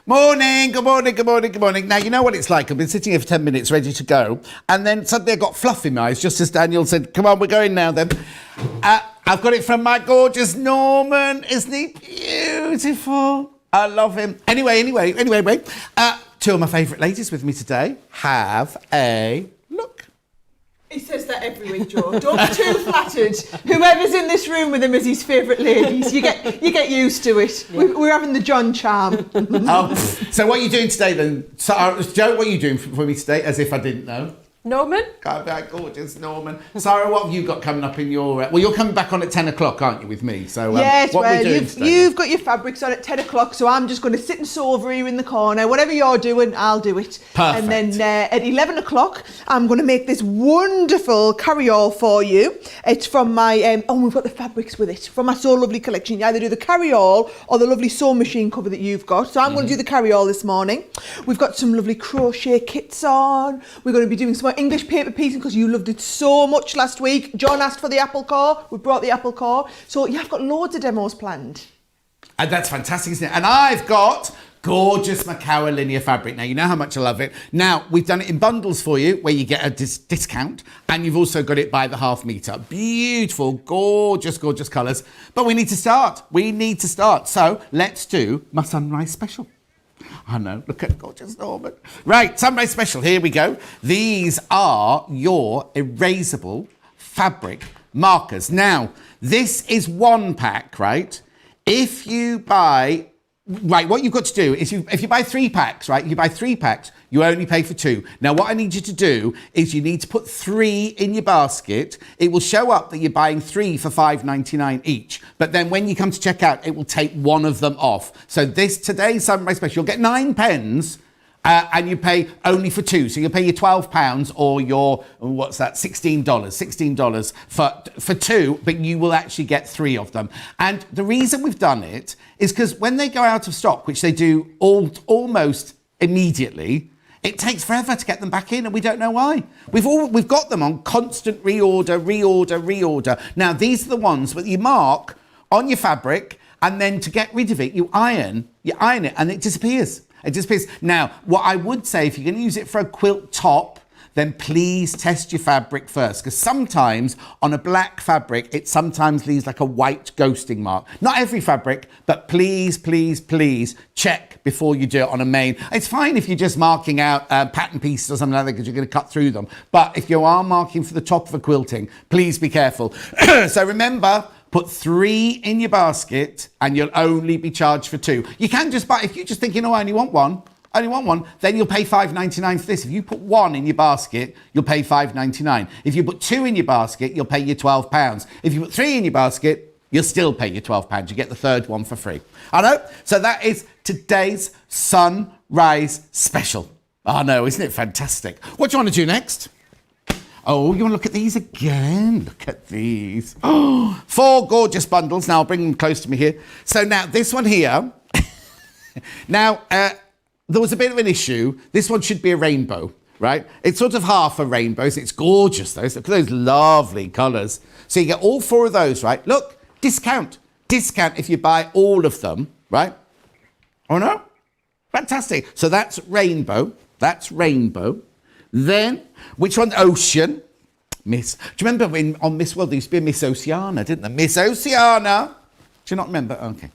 Morning, good morning, good morning, good morning. Now, you know what it's like. I've been sitting here for 10 minutes ready to go. And then suddenly I got fluff in my eyes, just as Daniel said, come on, we're going now then. I've got it from my gorgeous Norman. Isn't he beautiful? I love him. Anyway. Two of my favourite ladies with me today. Have a look. He says that every week, Joe. Don't be too flattered. Whoever's in this room with him is his favourite ladies. You get used to it. Yeah. We're having the John charm. So what are you doing today then? Joe, what are you doing for me today? As if I didn't know. Norman? God, gorgeous Norman. Sarah, what have you got coming up in your... well, you're coming back on at 10 o'clock, aren't you, with me? So yes, what well, are we doing today? you've got your fabrics on at 10 o'clock, so I'm just going to sit and sew over here in the corner. Whatever you're doing, I'll do it. Perfect. And then at 11 o'clock, I'm going to make this wonderful carry-all for you. It's from my... we've got the fabrics with it. From my So Lovely collection. You either do the carry-all or the lovely sewing machine cover that you've got. So I'm going to do the carry-all this morning. We've got some lovely crochet kits on. We're going to be doing some more English paper pieces because you loved it so much last week. John asked for the apple core. We brought the apple core. So yeah, I've got loads of demos planned. And that's fantastic, isn't it? And I've got gorgeous Macawa linear fabric. Now, you know how much I love it. Now, we've done it in bundles for you where you get a discount, and you've also got it by the half metre. Beautiful, gorgeous, gorgeous colours. But we need to start. So let's do my sunrise special. I know, look at gorgeous Norman. Right, sunrise special, here we go. These are your erasable fabric markers. Now, this is one pack, right? If you buy... Right, what you've got to do is if you buy 3 packs, right? You buy 3 packs, you only pay for 2. Now, what I need you to do is you need to put 3 in your basket. It will show up that you're buying 3 for $5.99 each. But then when you come to check out, it will take one of them off. So today's sunrise special, you'll get 9 pens and you pay only for 2. So you'll pay your £12 or your, what's that, $16 for 2, but you will actually get 3 of them. And the reason we've done it is because when they go out of stock, which they do almost immediately, it takes forever to get them back in, and we don't know why. We've got them on constant reorder. Now, these are the ones that you mark on your fabric, and then to get rid of it, you iron it, and it disappears. It disappears. Now, what I would say, if you're going to use it for a quilt top, then please test your fabric first, because sometimes on a black fabric, it sometimes leaves like a white ghosting mark. Not every fabric, but please check before you do it on a main. It's fine if you're just marking out pattern pieces or something like that, because you're going to cut through them. But if you are marking for the top of a quilting, please be careful. So remember, put 3 in your basket and you'll only be charged for 2. You can just buy, if you're just thinking, oh, I only want one, then you'll pay $5.99 for this. If you put 1 in your basket, you'll pay $5.99. If you put 2 in your basket, you'll pay your £12. If you put 3 in your basket, you'll still pay your £12. You get the third one for free. I know. So that is today's sunrise special. I know, isn't it fantastic? What do you want to do next? Oh, you want to look at these again? Look at these. Oh, 4 gorgeous bundles. Now, I'll bring them close to me here. So now, this one here. Now, there was a bit of an issue. This one should be a rainbow, right? It's sort of half a rainbow. So it's gorgeous, though. Look at those lovely colours. So you get all 4 of those, right? Look, discount. Discount if you buy all of them, right? Oh, no? Fantastic. So that's rainbow. Then, which one? Ocean. Miss. Do you remember on Miss World, there used to be a Miss Oceana, didn't there? Miss Oceana. Do you not remember? Okay.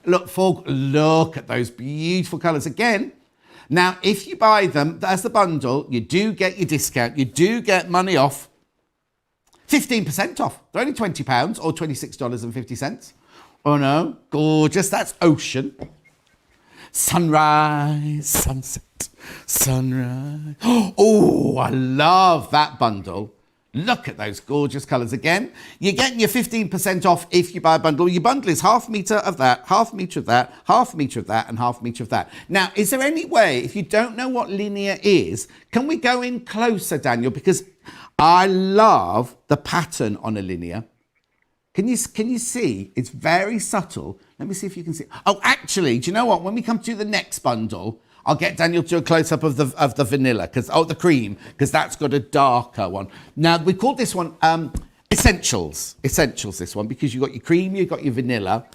Look at those beautiful colours again. Now, if you buy them as a bundle, you do get your discount. You do get money off. 15% off. They're only £20 or $26.50. Oh, no. Gorgeous. That's Ocean. Sunrise, sunset, sunrise. Oh, I love that bundle. Look at those gorgeous colours again. You're getting your 15% off if you buy a bundle. Your bundle is half metre of that, half metre of that, half metre of that, and half metre of that. Now, is there any way, if you don't know what linear is, can we go in closer, Daniel? Because I love the pattern on a linear. Can you see? It's very subtle. Let me see if you can see. Oh, actually, do you know what? When we come to the next bundle, I'll get Daniel to do a close-up of the vanilla, the cream, because that's got a darker one. Now, we call this one Essentials. Essentials, this one, because you've got your cream, you've got your vanilla,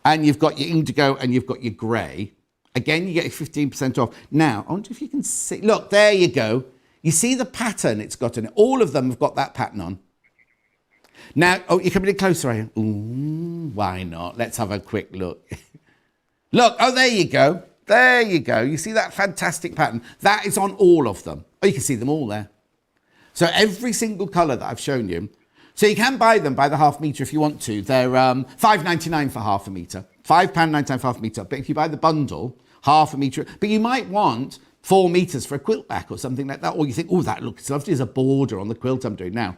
and you've got your indigo, and you've got your grey. Again, you get 15% off. Now, I wonder if you can see. Look, there you go. You see the pattern it's got in it. All of them have got that pattern on. Now, oh, you're coming in closer, are you? Ooh, why not? Let's have a quick look. Look, oh, there you go. There you go. You see that fantastic pattern? That is on all of them. Oh, you can see them all there. So every single colour that I've shown you. So you can buy them by the half metre if you want to. They're £5.99 for half a metre. £5.99 for half a metre. But if you buy the bundle, half a metre. But you might want 4 metres for a quilt back or something like that. Or you think, oh, that looks lovely as a border on the quilt I'm doing now.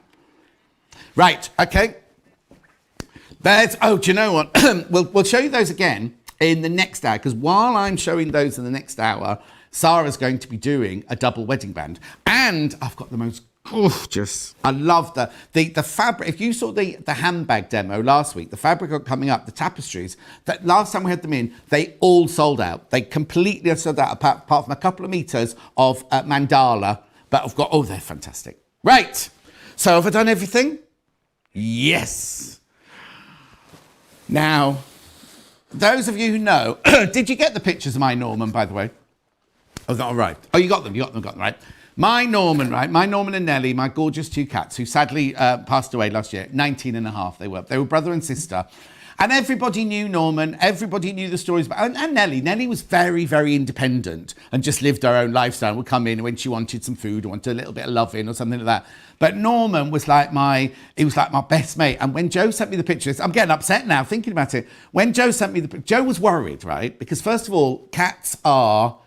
Right, okay. There's, oh, do you know what? We'll show you those again in the next hour, because while I'm showing those in the next hour, Sarah's going to be doing a double wedding band. And I've got the most gorgeous, I love the fabric. If you saw the handbag demo last week, the fabric are coming up, the tapestries, that last time we had them in, they all sold out. They completely sold out, apart from a couple of meters of mandala. But I've got, oh, they're fantastic. Right, so have I done everything? Yes. Now, those of you who know, did you get the pictures of my Norman, by the way? Oh, that all right. Oh, you got them, right? My Norman, right? My Norman and Nellie, my gorgeous 2 cats, who sadly passed away last year, 19 and a half they were. They were brother and sister. And everybody knew Norman, everybody knew the stories about, and Nellie. Nellie was very, very independent and just lived her own lifestyle. Would come in when she wanted some food or wanted a little bit of loving or something like that. But Norman was like my best mate. And when Joe sent me the pictures, I'm getting upset now thinking about it. When Joe sent me the picture, Joe was worried, right? Because first of all, cats are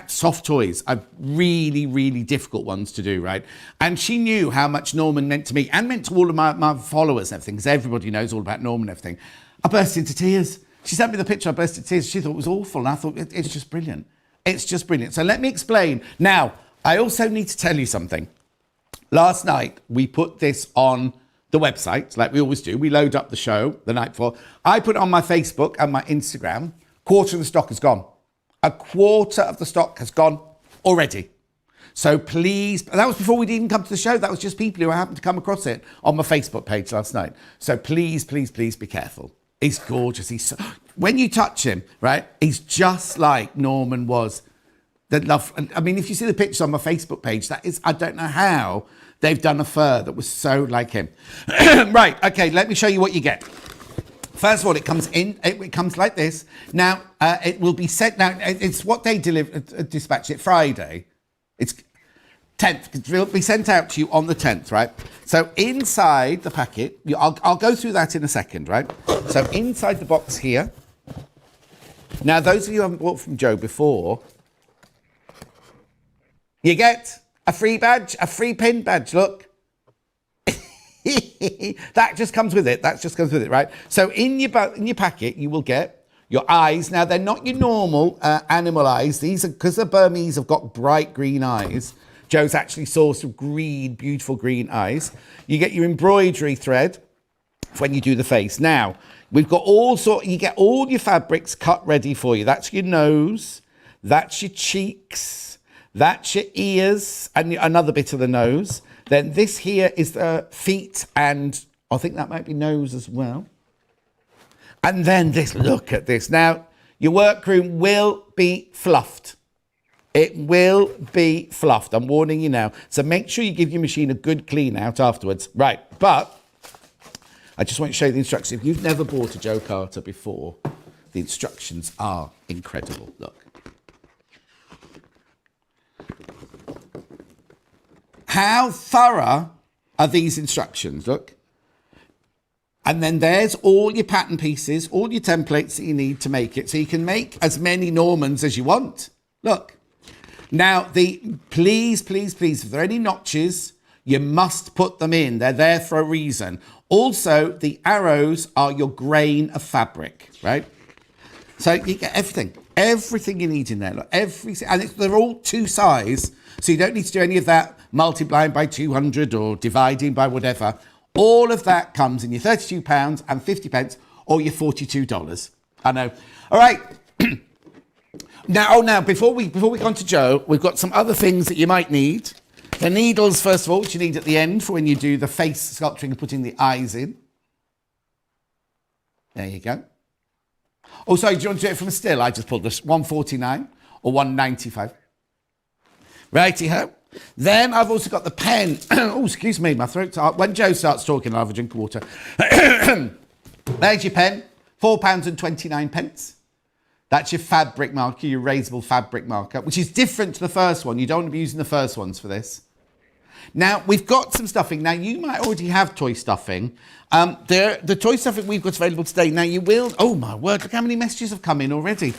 soft toys are really, really difficult ones to do, right? And she knew how much Norman meant to me and meant to all of my followers and everything, because everybody knows all about Norman and everything. I burst into tears. She sent me the picture, I burst into tears. She thought it was awful, and I thought, it's just brilliant. It's just brilliant. So let me explain. Now, I also need to tell you something. Last night, we put this on the website, like we always do. We load up the show the night before. I put it on my Facebook and my Instagram. Quarter of the stock is gone. A quarter of the stock has gone already. So please, that was before we'd even come to the show. That was just people who happened to come across it on my Facebook page last night. So please, please, please be careful. He's gorgeous. When you touch him, right, he's just like Norman was. I mean, if you see the pictures on my Facebook page, that is, I don't know how they've done a fur that was so like him. Right, okay, let me show you what you get. First of all, it comes like this. Now, it will be sent, now, it's what they dispatch it, Friday. It's 10th, it will be sent out to you on the 10th, right? So inside the packet, I'll go through that in a second, right? So inside the box here, now those of you who haven't bought from Joe before, you get a free badge, a free pin badge, look. That just comes with it. That just comes with it, right? So in your packet, you will get your eyes. Now, they're not your normal animal eyes. These are, because the Burmese have got bright green eyes. Joe's actually sourced of green, beautiful green eyes. You get your embroidery thread when you do the face. Now, we've got you get all your fabrics cut ready for you. That's your nose. That's your cheeks. That's your ears and another bit of the nose. Then this here is the feet, and I think that might be nose as well. And then this, look at this. Now, your workroom will be fluffed. It will be fluffed. I'm warning you now. So make sure you give your machine a good clean out afterwards. Right, but I just want to show you the instructions. If you've never bought a Joe Carter before, the instructions are incredible. Look. How thorough are these instructions? Look. And then there's all your pattern pieces, all your templates that you need to make it. So you can make as many Normans as you want. Look. Now, please, please, please, if there are any notches, you must put them in. They're there for a reason. Also, the arrows are your grain of fabric, right? So you get everything you need in there. Look, and they're all 2 size. So you don't need to do any of that multiplying by 200 or dividing by whatever. All of that comes in your £32 and 50 pence or your $42. I know. All right. Now, before we go on to Joe, we've got some other things that you might need. The needles, first of all, which you need at the end for when you do the face sculpturing and putting the eyes in. There you go. Oh, sorry, do you want to do it from a still? I just pulled this 149 or 195. Righty-ho. Then I've also got the pen. Oh, excuse me, my throat's hot. When Joe starts talking, I'll have a drink of water. There's your pen, £4.29. That's your fabric marker, your erasable fabric marker, which is different to the first one. You don't want to be using the first ones for this. Now, we've got some stuffing. Now, you might already have toy stuffing. The toy stuffing we've got available today. Now, you will... Oh, my word, look how many messages have come in already.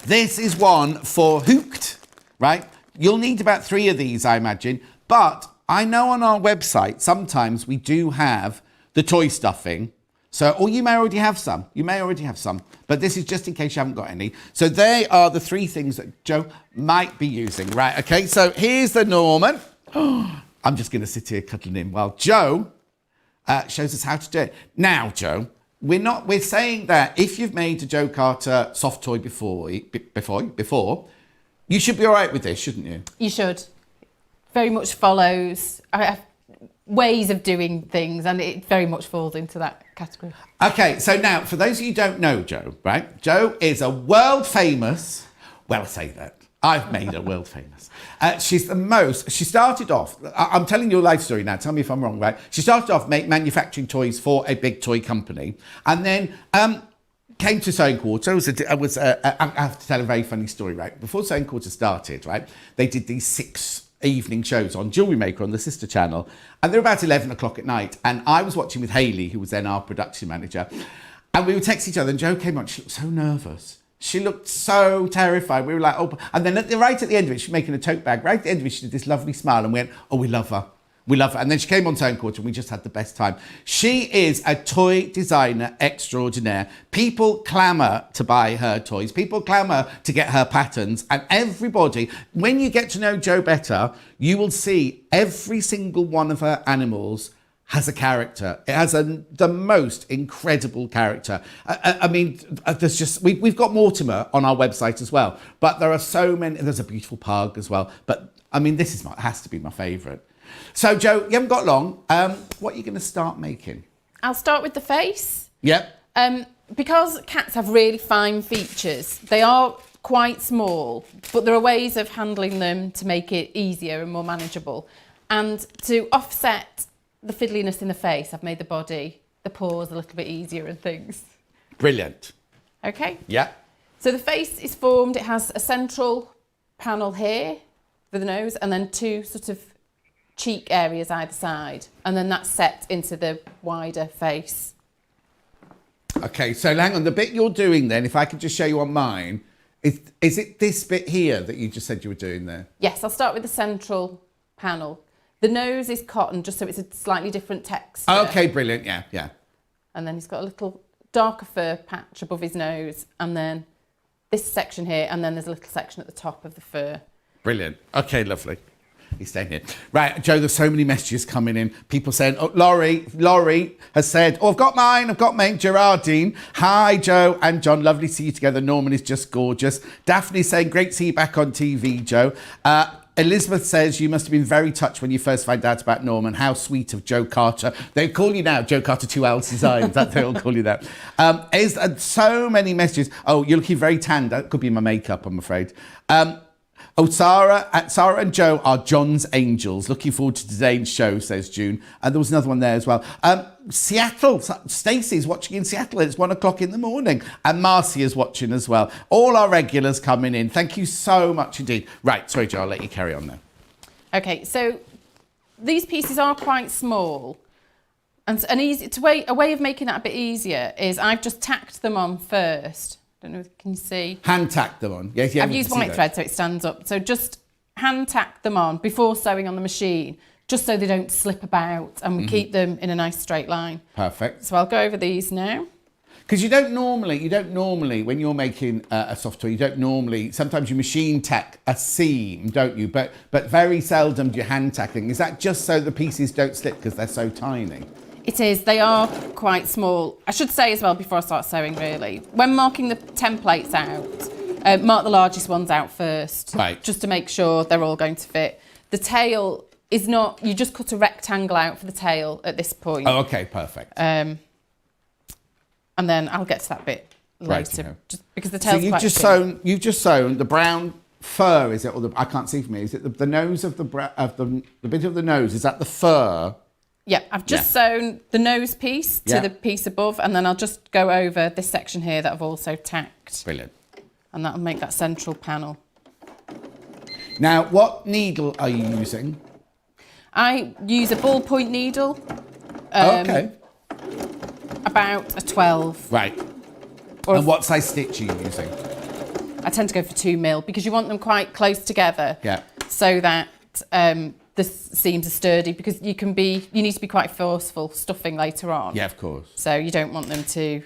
This is one for Hooked, right? You'll need about 3 of these, I imagine. But I know on our website, sometimes we do have the toy stuffing. So, or you may already have some. You may already have some. But this is just in case you haven't got any. So they are the 3 things that Joe might be using. Right, okay, so here's the Norman. I'm just going to sit here cuddling him while Joe shows us how to do it. Now, Joe, we're saying that if you've made a Joe Carter soft toy before, you should be all right with this, shouldn't you? You should. Very much follows ways of doing things, and it very much falls into that category. Okay, so now, for those of you who don't know Joe, right? Joe is a world famous, well, I say that, I've made her world famous. She started off, I'm telling you a life story now, tell me if I'm wrong, right? She started off manufacturing toys for a big toy company, and then came to Sewing Quarter. I have to tell a very funny story, right? Before Sewing Quarter started, right, they did these 6 evening shows on Jewellery Maker on the sister channel, and they're about 11 o'clock at night, and I was watching with Hayley, who was then our production manager, and we would text each other, and Joe came on. She looked so nervous, she looked so terrified. We were like, oh, and then right at the end of it, she's making a tote bag. Right at the end of it, she did this lovely smile and went, oh, we love her. We love her. And then she came on Sewing Quarter and we just had the best time. She is a toy designer extraordinaire. People clamour to buy her toys. People clamour to get her patterns. And everybody, when you get to know Jo better, you will see every single one of her animals has a character. It has the most incredible character. I mean, there's just, we've got Mortimer on our website as well. But there are so many, there's a beautiful pug as well. But I mean, this has to be my favourite. So, Jo, you haven't got long. What are you going to start making? I'll start with the face. Yep. Because cats have really fine features, they are quite small, but there are ways of handling them to make it easier and more manageable. And to offset the fiddliness in the face, I've made the body, the paws a little bit easier and things. Brilliant. Okay. Yeah. So the face is formed, it has a central panel here for the nose and then 2 sort of cheek areas either side, and then that's set into the wider face. Okay, so hang on, the bit you're doing then, if I could just show you on mine, is it this bit here that you just said you were doing there? Yes, I'll start with the central panel. The nose is cotton, just so it's a slightly different texture. Okay, brilliant, yeah. And then he's got a little darker fur patch above his nose, and then this section here, and then there's a little section at the top of the fur. Brilliant. Okay, lovely. He's staying here. Right, Jo, there's so many messages coming in. People saying, oh, Laurie has said, oh, I've got mine, Gerardine. Hi, Jo and John, lovely to see you together. Norman is just gorgeous. Daphne's saying, great to see you back on TV, Jo. Elizabeth says, you must have been very touched when you first found out about Norman. How sweet of Jo Carter. They call you now Jo Carter 2L's Designs. That's they all call you that. So many messages. Oh, you're looking very tanned. That could be my makeup, I'm afraid. Sarah and Jo are John's angels. Looking forward to today's show, says June. And there was another one there as well. Seattle, Stacey's watching in Seattle. It's 1 o'clock in the morning. And Marcy is watching as well. All our regulars coming in. Thank you so much indeed. Right, sorry, Jo, I'll let you carry on now. Okay, so these pieces are quite small. And a way of making that a bit easier is I've just tacked them on first. Don't know if you can see. Hand tack them on. Yes, I've used white thread so it stands up. So just hand tack them on before sewing on the machine, just so they don't slip about and we keep them in a nice straight line. Perfect. So I'll go over these now. Because you don't normally, when you're making a soft toy, sometimes you machine tack a seam, don't you? But very seldom do you hand tacking. Is that just so the pieces don't slip because they're so tiny? It is. They are quite small. I should say as well before I start sewing, really, when marking the templates out, mark the largest ones out first, right? Just to make sure they're all going to fit. The tail is not. You just cut a rectangle out for the tail at this point. Oh, okay, perfect. And then I'll get to that bit later, Righty-ho. just because the So tail's quite thin. you've just sewn the brown fur, is it? Or I can't see from me. Is it the nose of the bit of the nose? Is that the fur? Yeah, I've just sewn the nose piece to the piece above, and then I'll just go over this section here that I've also tacked. Brilliant. And that'll make that central panel. Now, what needle are you using? I use a ballpoint needle. Okay. About a 12. Right. And what size stitch are you using? I tend to go for 2 mil because you want them quite close together. Yeah. So that the seams are sturdy, because you need to be quite forceful stuffing later on. Yeah, of course. So you don't want them to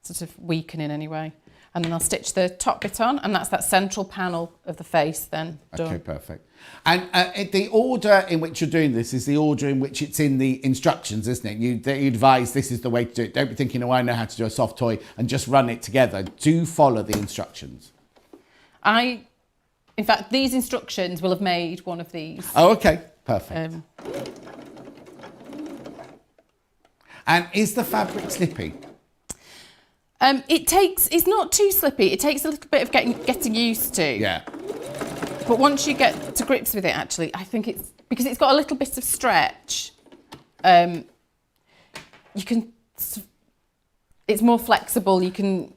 sort of weaken in any way. And then I'll stitch the top bit on, and that's that central panel of the face then done. Okay, perfect. And the order in which you're doing this is the order in which it's in the instructions, isn't it? You advise this is the way to do it. Don't be thinking, oh, I know how to do a soft toy, and just run it together. Do follow the instructions. In fact, these instructions will have made one of these. Oh, okay. Perfect. And is the fabric slippy? It's not too slippy. It takes a little bit of getting used to. Yeah. But once you get to grips with it, actually, I think because it's got a little bit of stretch, you can, it's more flexible. You can,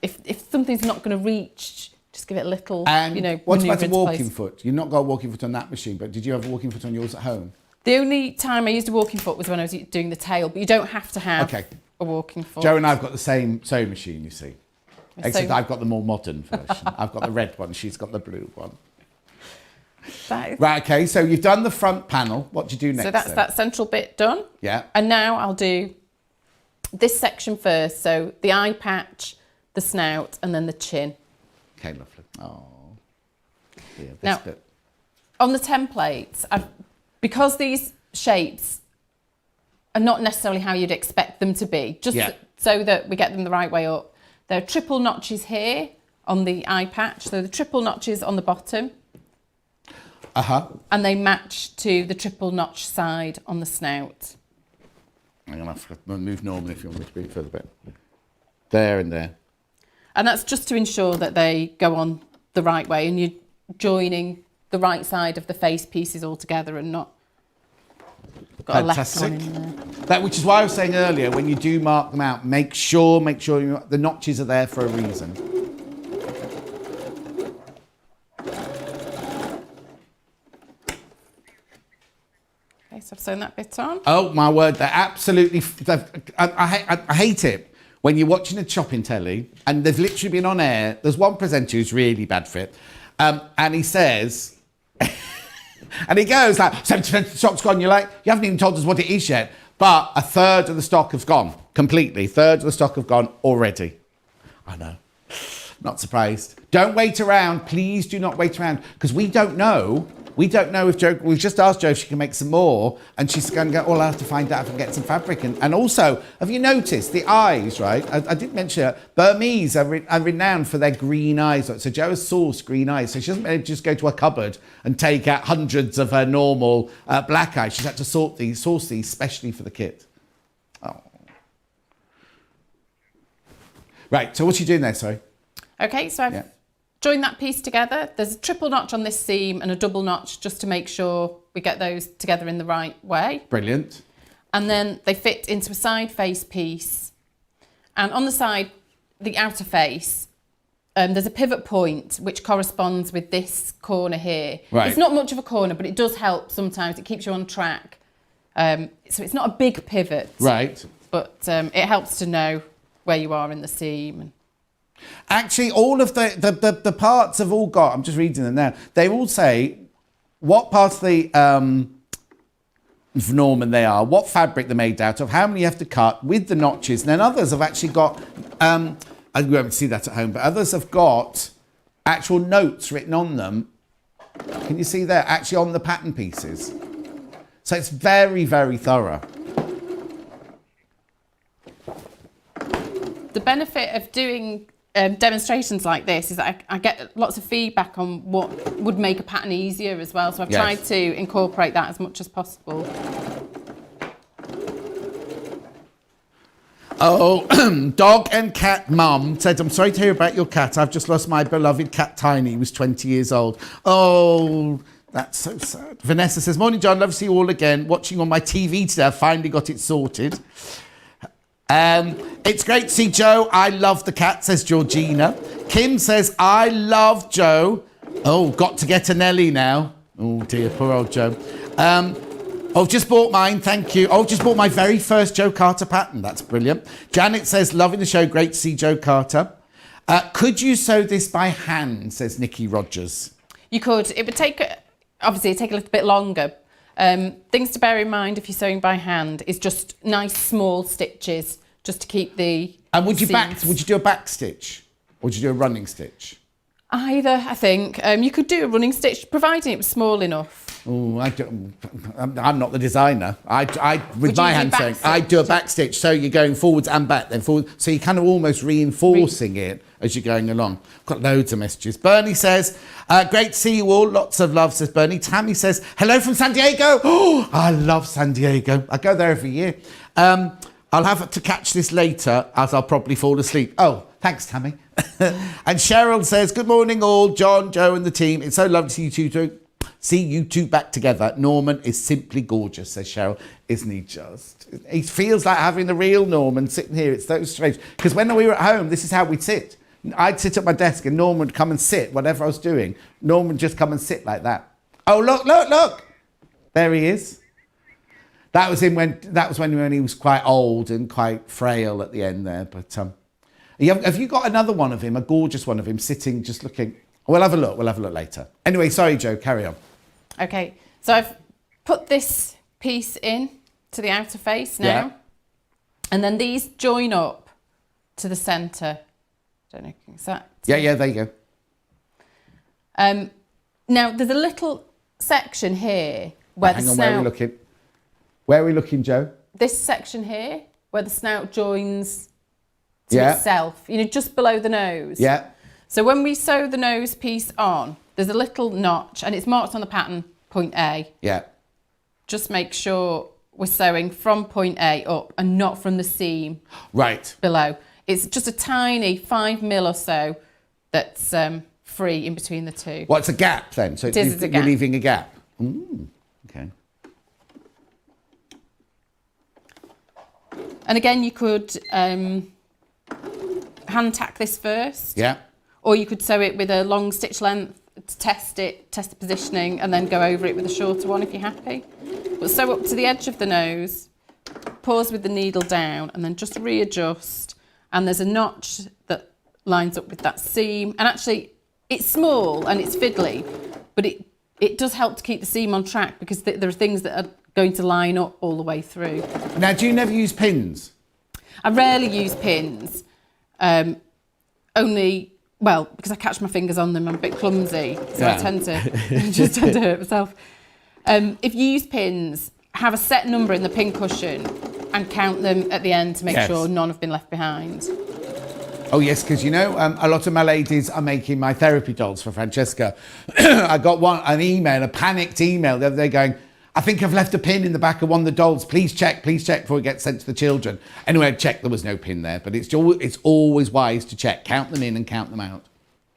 if something's not going to reach, just give it a little, and what about a walking place. foot? You've not got a walking foot on that machine, but did you have a walking foot on yours at home? The only time I used a walking foot was when I was doing the tail, but you don't have to have a walking foot. Joe and I have got the same sewing machine, you see. Except I've got the more modern version. I've got the red one, she's got the blue one. Right, okay, so you've done the front panel. What do you do next? So that's that central bit done. Yeah. And now I'll do this section first. So the eye patch, the snout, and then the chin. Okay, lovely. Oh, yeah, this now, bit. On the templates, because these shapes are not necessarily how you'd expect them to be, just so that we get them the right way up, there are triple notches here on the eye patch. So the triple notches on the bottom. And they match to the triple notch side on the snout. I'm going to have to move normally if you want me to be further back. There and there. And that's just to ensure that they go on the right way and you're joining the right side of the face pieces all together and not got Fantastic. a left one in there. That, which is why I was saying earlier, when you do mark them out, make sure the notches are there for a reason. So I've sewn that bit on. Oh my word, they're absolutely. I hate it when you're watching a shopping telly and they've literally been on air. There's one presenter who's really bad for it, and he says, and he goes like, 70% of the stock's gone. You're like, you haven't even told us what it is yet. But a third of the stock has gone completely. Third of the stock have gone already. I know. Not surprised. Don't wait around. Please do not wait around, because we don't know. We don't know if Joe, we've just asked Jo if she can make some more, and she's going to go, I'll have to find out if I can get some fabric. And also, have you noticed the eyes, right? I did mention it. Burmese are renowned for their green eyes. So Jo has sourced green eyes. So she doesn't just go to a cupboard and take out hundreds of her normal black eyes. She's had to source these specially for the kit. Oh. Right, so what's she doing there, sorry? Okay, so I've join that piece together. There's a triple notch on this seam and a double notch just to make sure we get those together in the right way. Brilliant. And then they fit into a side face piece. And on the side, the outer face, there's a pivot point which corresponds with this corner here. Right. It's not much of a corner, but it does help sometimes. It keeps you on track. So it's not a big pivot. Right. But it helps to know where you are in the seam. Actually, all of the parts have all got, I'm just reading them now, they all say what part of the Norman they are, what fabric they're made out of, how many you have to cut with the notches. And then others have actually got, I won't see that at home, but others have got actual notes written on them. Can you see there? Actually on the pattern pieces. So it's very, very thorough. The benefit of doing demonstrations like this is that I get lots of feedback on what would make a pattern easier as well. So I've tried to incorporate that as much as possible. Oh, dog and cat mum said, I'm sorry to hear about your cat. I've just lost my beloved cat Tiny. He was 20 years old. Oh, that's so sad. Vanessa says, morning, John. Love to see you all again. Watching on my TV today. I finally got it sorted. It's great to see Joe. I love the cat, says Georgina. Kim says, I love Joe. Oh, got to get a Nelly now. Oh, dear, poor old Joe. I've just bought mine, thank you. I've just bought my very first Joe Carter pattern. That's brilliant. Janet says, loving the show. Great to see Joe Carter. Could you sew this by hand, says Nikki Rogers. You could. It would take, obviously, it'd take a little bit longer. Things to bear in mind if you're sewing by hand is just nice small stitches, just to keep the And would you seams. do a back stitch? Or would you do a running stitch? Either, I think. You could do a running stitch, providing it was small enough. Oh, I'm not the designer. With my hand sewing, I do a back stitch, so you're going forwards and back, then forward. So you're kind of almost reinforcing it as you're going along. I've got loads of messages. Bernie says, great to see you all. Lots of love, says Bernie. Tammy says, hello from San Diego. Oh, I love San Diego. I go there every year. I'll have to catch this later, as I'll probably fall asleep. Oh, thanks, Tammy. And Cheryl says, good morning all, John, Joe and the team. It's so lovely to see you two back together. Norman is simply gorgeous, says Cheryl. Isn't he just? He feels like having the real Norman sitting here. It's so strange. Because when we were at home, this is how we'd sit. I'd sit at my desk and Norman would come and sit, whatever I was doing. Norman would just come and sit like that. Oh, look. There he is. That was when he was quite old and quite frail at the end there. But have you got another one of him, a gorgeous one of him, sitting just looking? We'll have a look later. Anyway, sorry, Joe, carry on. Okay, so I've put this piece in to the outer face now. Yeah. And then these join up to the centre. Don't know if you can see that. Yeah, there you go. Now, there's a little section here where Hang the on, snout... where are we looking? Where are we looking, Joe? This section here, where the snout joins to itself, just below the nose. Yeah. So when we sew the nose piece on, there's a little notch, and it's marked on the pattern, point A. Yeah. Just make sure we're sewing from point A up and not from the seam Right. below. It's just a tiny 5mm or so that's free in between the two. What's a gap then? So It's a you're gap. leaving a gap. Okay. And again, you could hand tack this first. Yeah. Or you could sew it with a long stitch length to test the positioning, and then go over it with a shorter one if you're happy. But sew up to the edge of the nose, pause with the needle down, and then just readjust. And there's a notch that lines up with that seam. And actually, it's small and it's fiddly, but it does help to keep the seam on track, because there are things that are going to line up all the way through. Now, do you never use pins? I rarely use pins, because I catch my fingers on them. I'm a bit clumsy, so I tend to hurt myself. If you use pins, have a set number in the pin cushion and count them at the end to make sure none have been left behind. Oh, yes, because, a lot of my ladies are making my therapy dolls for Francesca. I got a panicked email the other day going, I think I've left a pin in the back of one of the dolls. Please check before it gets sent to the children. Anyway, I checked, there was no pin there, but it's always wise to check. Count them in and count them out.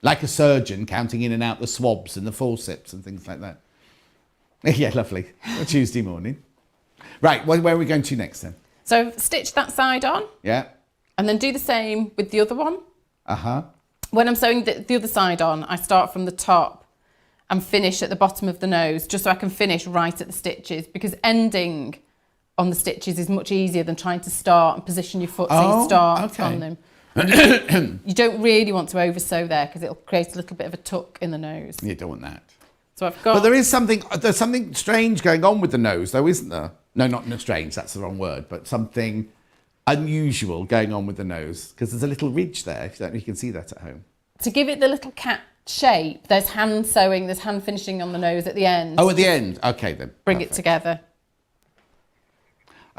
Like a surgeon counting in and out the swabs and the forceps and things like that. Yeah, lovely. A Tuesday morning. Right, where are we going to next then? So stitch that side on. Yeah. And then do the same with the other one. Uh-huh. When I'm sewing the other side on, I start from the top and finish at the bottom of the nose, just so I can finish right at the stitches, because ending on the stitches is much easier than trying to start and position your foot so you start on them. You don't really want to over sew there, because it'll create a little bit of a tuck in the nose. You don't want that. So I've got... But there's something strange going on with the nose, though, isn't there? No, not strange, that's the wrong word, but something unusual going on with the nose, because there's a little ridge there, if you can see that at home. To give it the little cat shape, there's hand sewing, there's hand finishing on the nose at the end. Oh, at the end. Okay, then. Bring it together.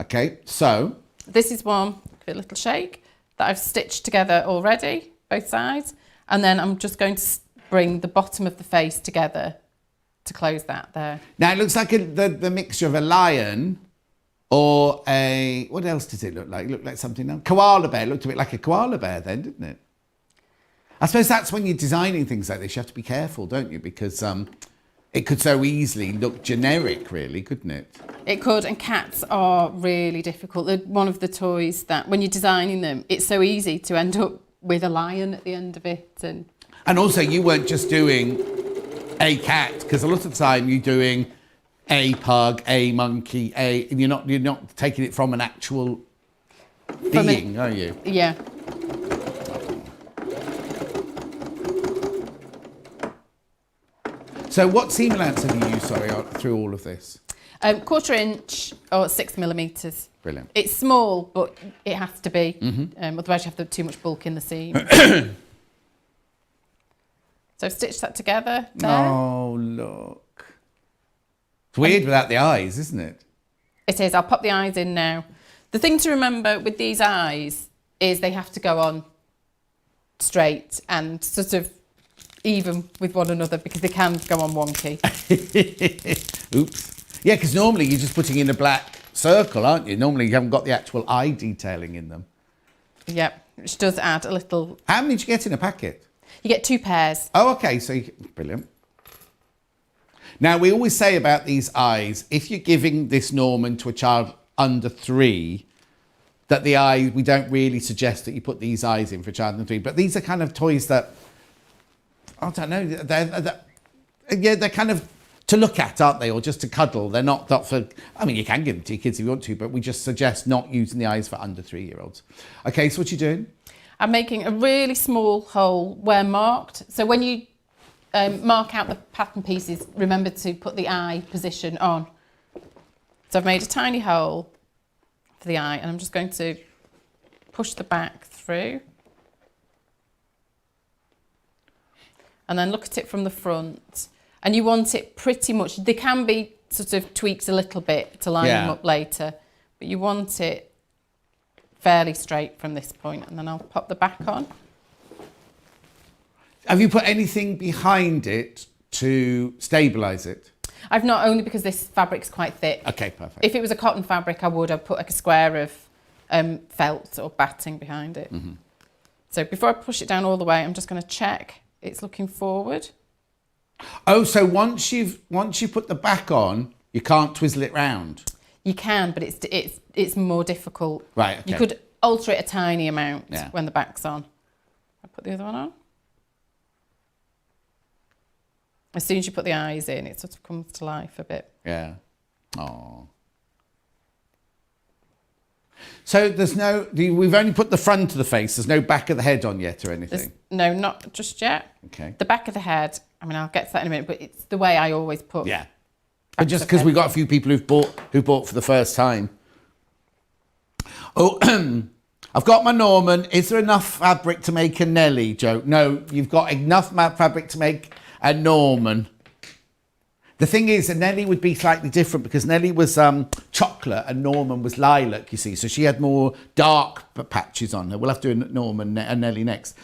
Okay, so... This is one, give it a little shake, that I've stitched together already, both sides. And then I'm just going to bring the bottom of the face together to close that there. Now, it looks like the mixture of a lion Or a, what else does it look like? It looked like something else. Koala bear. It looked a bit like a koala bear then, didn't it? I suppose that's when you're designing things like this, you have to be careful, don't you? Because it could so easily look generic, really, couldn't it? It could, and cats are really difficult. They're one of the toys that, when you're designing them, it's so easy to end up with a lion at the end of it. And also, you weren't just doing a cat, because a lot of the time you're doing a pug, a monkey, and you're not taking it from an actual being, are you? Yeah. So what seam allowance have you used, through all of this? 1/4 inch or 6 millimetres. Brilliant. It's small, but it has to be. Otherwise, you have too much bulk in the seam. So stitch that together there. Oh, look. It's weird without the eyes, isn't it? It is. I'll pop the eyes in now. The thing to remember with these eyes is they have to go on straight and sort of even with one another, because they can go on wonky. Oops. Yeah, because normally you're just putting in a black circle, aren't you? Normally you haven't got the actual eye detailing in them. Yep, which does add a little. How many did you get in a packet? You get 2 pairs. Oh, okay. So, brilliant. Now, we always say about these eyes, if you're giving this Norman to a child under 3, that the eye, we don't really suggest that you put these eyes in for a child under 3. But these are kind of toys that, I don't know, they're kind of to look at, aren't they? Or just to cuddle. They're not for, I mean, you can give them to your kids if you want to, but we just suggest not using the eyes for under 3-year-olds. Okay, so what are you doing? I'm making a really small hole where marked. So when you mark out the pattern pieces, remember to put the eye position on. So I've made a tiny hole for the eye, and I'm just going to push the back through. And then look at it from the front. And you want it pretty much, there can be sort of tweaks a little bit to line them up later, but you want it fairly straight from this point, and then I'll pop the back on. Have you put anything behind it to stabilise it? I've not, only because this fabric's quite thick. Okay, perfect. If it was a cotton fabric, I'd put like a square of felt or batting behind it. Mm-hmm. So before I push it down all the way, I'm just going to check it's looking forward. Oh, so once you put the back on, you can't twizzle it round? You can, but it's more difficult. Right, okay. You could alter it a tiny amount when the back's on. I'll put the other one on. As soon as you put the eyes in, it sort of comes to life a bit. Yeah. Oh. So we've only put the front of the face. There's no back of the head on yet or anything? No, not just yet. Okay. The back of the head, I mean, I'll get to that in a minute, but it's the way I always put. Yeah. But just because we've got a few people who bought for the first time. Oh, I've got my Norman. Is there enough fabric to make a Nelly, Joe? No, you've got enough fabric to make a Norman. The thing is, a Nelly would be slightly different because Nelly was chocolate and Norman was lilac, you see. So she had more dark patches on her. We'll have to do a Nelly next.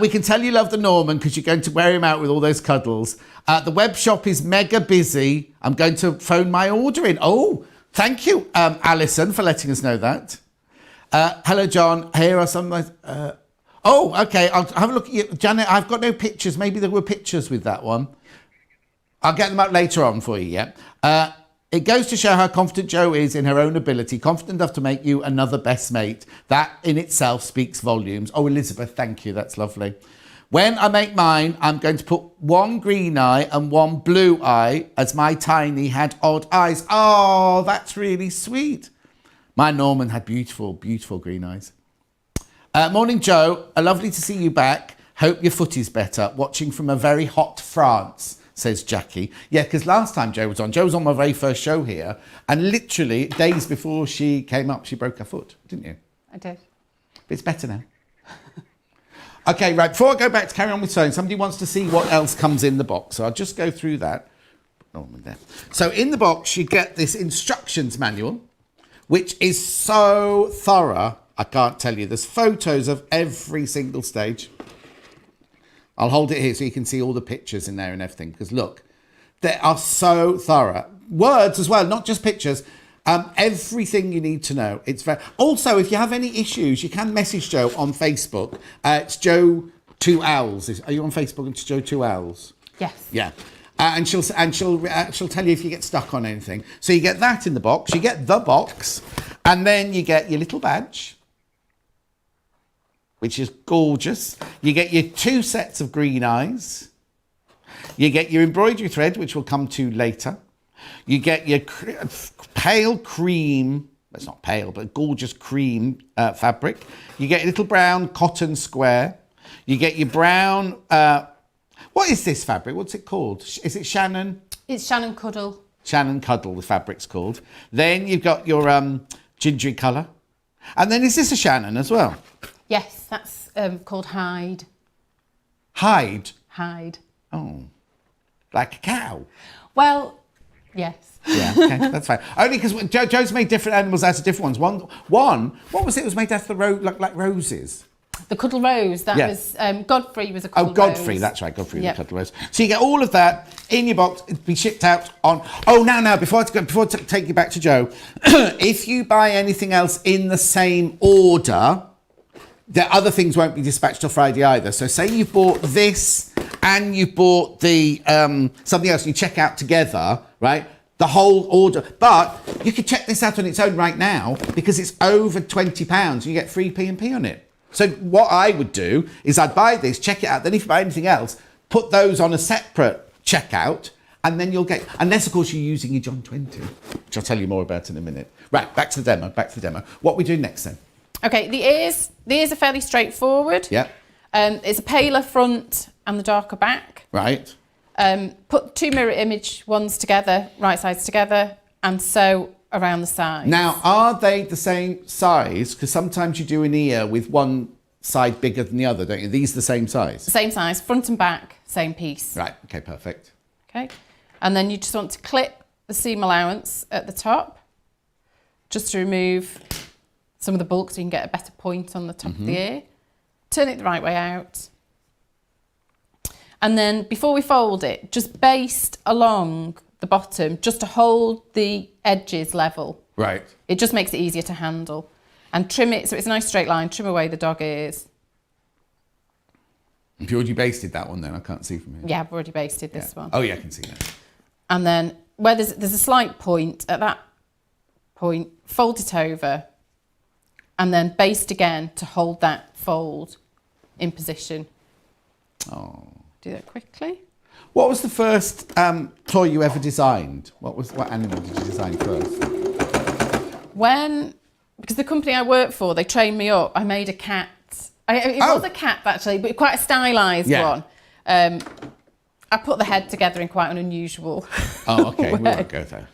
We can tell you love the Norman because you're going to wear him out with all those cuddles. The web shop is mega busy. I'm going to phone my order in. Oh, thank you, Alison, for letting us know that. Hello, John. Here are some... oh, okay. I'll have a look at you. Janet, I've got no pictures. Maybe there were pictures with that one. I'll get them up later on for you, yeah? It goes to show how confident Jo is in her own ability, confident enough to make you another best mate. That in itself speaks volumes. Oh, Elizabeth, thank you. That's lovely. When I make mine, I'm going to put one green eye and one blue eye, as my Tiny had odd eyes. Oh, that's really sweet. My Norman had beautiful, beautiful green eyes. Morning, Jo. Lovely to see you back. Hope your foot is better. Watching from a very hot France, says Jackie. Yeah, because last time Jo was on my very first show here, and literally days before she came up, she broke her foot, didn't you? I did. But it's better now. Okay, right, before I go back to carry on with sewing, somebody wants to see what else comes in the box, so I'll just go through that. Oh, there. So in the box, you get this instructions manual, which is so thorough, I can't tell you. There's photos of every single stage. I'll hold it here so you can see all the pictures in there and everything. Because look, they are so thorough. Words as well, not just pictures. Everything you need to know. It's very. Also, if you have any issues, you can message Jo on Facebook. It's Jo Two Owls. Are you on Facebook? It's Jo Two Owls. Yes. Yeah. And she'll tell you if you get stuck on anything. So you get that in the box. You get the box, and then you get your little badge, which is gorgeous. You get your 2 sets of green eyes. You get your embroidery thread, which we'll come to later. You get your pale cream. It's not pale, but gorgeous cream fabric. You get a little brown cotton square. You get your brown. What is this fabric? What's it called? Is it Shannon? It's Shannon Cuddle. Shannon Cuddle, the fabric's called. Then you've got your gingery colour. And then is this a Shannon as well? Yes, that's called Hide. Hide? Hide. Oh, like a cow? Well, yes. Yeah, okay, that's fine. Only because Jo's made different animals out of different ones. One, what was it? It was made out of like roses. The Cuddle Rose, that was, Godfrey was a Cuddle Rose. Oh, Godfrey, that's right, Godfrey was a Cuddle Rose. So you get all of that in your box, it'll be shipped out on... Oh, now, before I take you back to Jo, if you buy anything else in the same order, the other things won't be dispatched till Friday either. So say you bought this and you bought the something else, and you check out together, right? The whole order. But you can check this out on its own right now because it's over £20. You get free P&P on it. So what I would do is I'd buy this, check it out. Then if you buy anything else, put those on a separate checkout, and then you'll get... Unless, of course, you're using your John 20, which I'll tell you more about in a minute. Right, back to the demo. What are we doing next then? Okay, the ears are fairly straightforward. Yeah. It's a paler front and the darker back. Right. Put 2 mirror image ones together, right sides together, and sew around the sides. Now, are they the same size? Because sometimes you do an ear with one side bigger than the other, don't you? These are the same size? Same size, front and back, same piece. Right, okay, perfect. Okay, and then you just want to clip the seam allowance at the top, just to remove some of the bulk so you can get a better point on the top of the ear. Turn it the right way out. And then before we fold it, just baste along the bottom just to hold the edges level. Right. It just makes it easier to handle. And trim it so it's a nice straight line, trim away the dog ears. Have you already basted that one then? I can't see from here. Yeah, I've already basted this one. Oh yeah, I can see that. And then where there's a slight point, at that point, fold it over and then baste again to hold that fold in position. Oh. Do that quickly. What was the first toy you ever designed? What animal did you design first? Because the company I work for, they trained me up, I made a cat. It was a cat actually, but quite a stylised one. I put the head together in quite an unusual okay, way. we won't go there.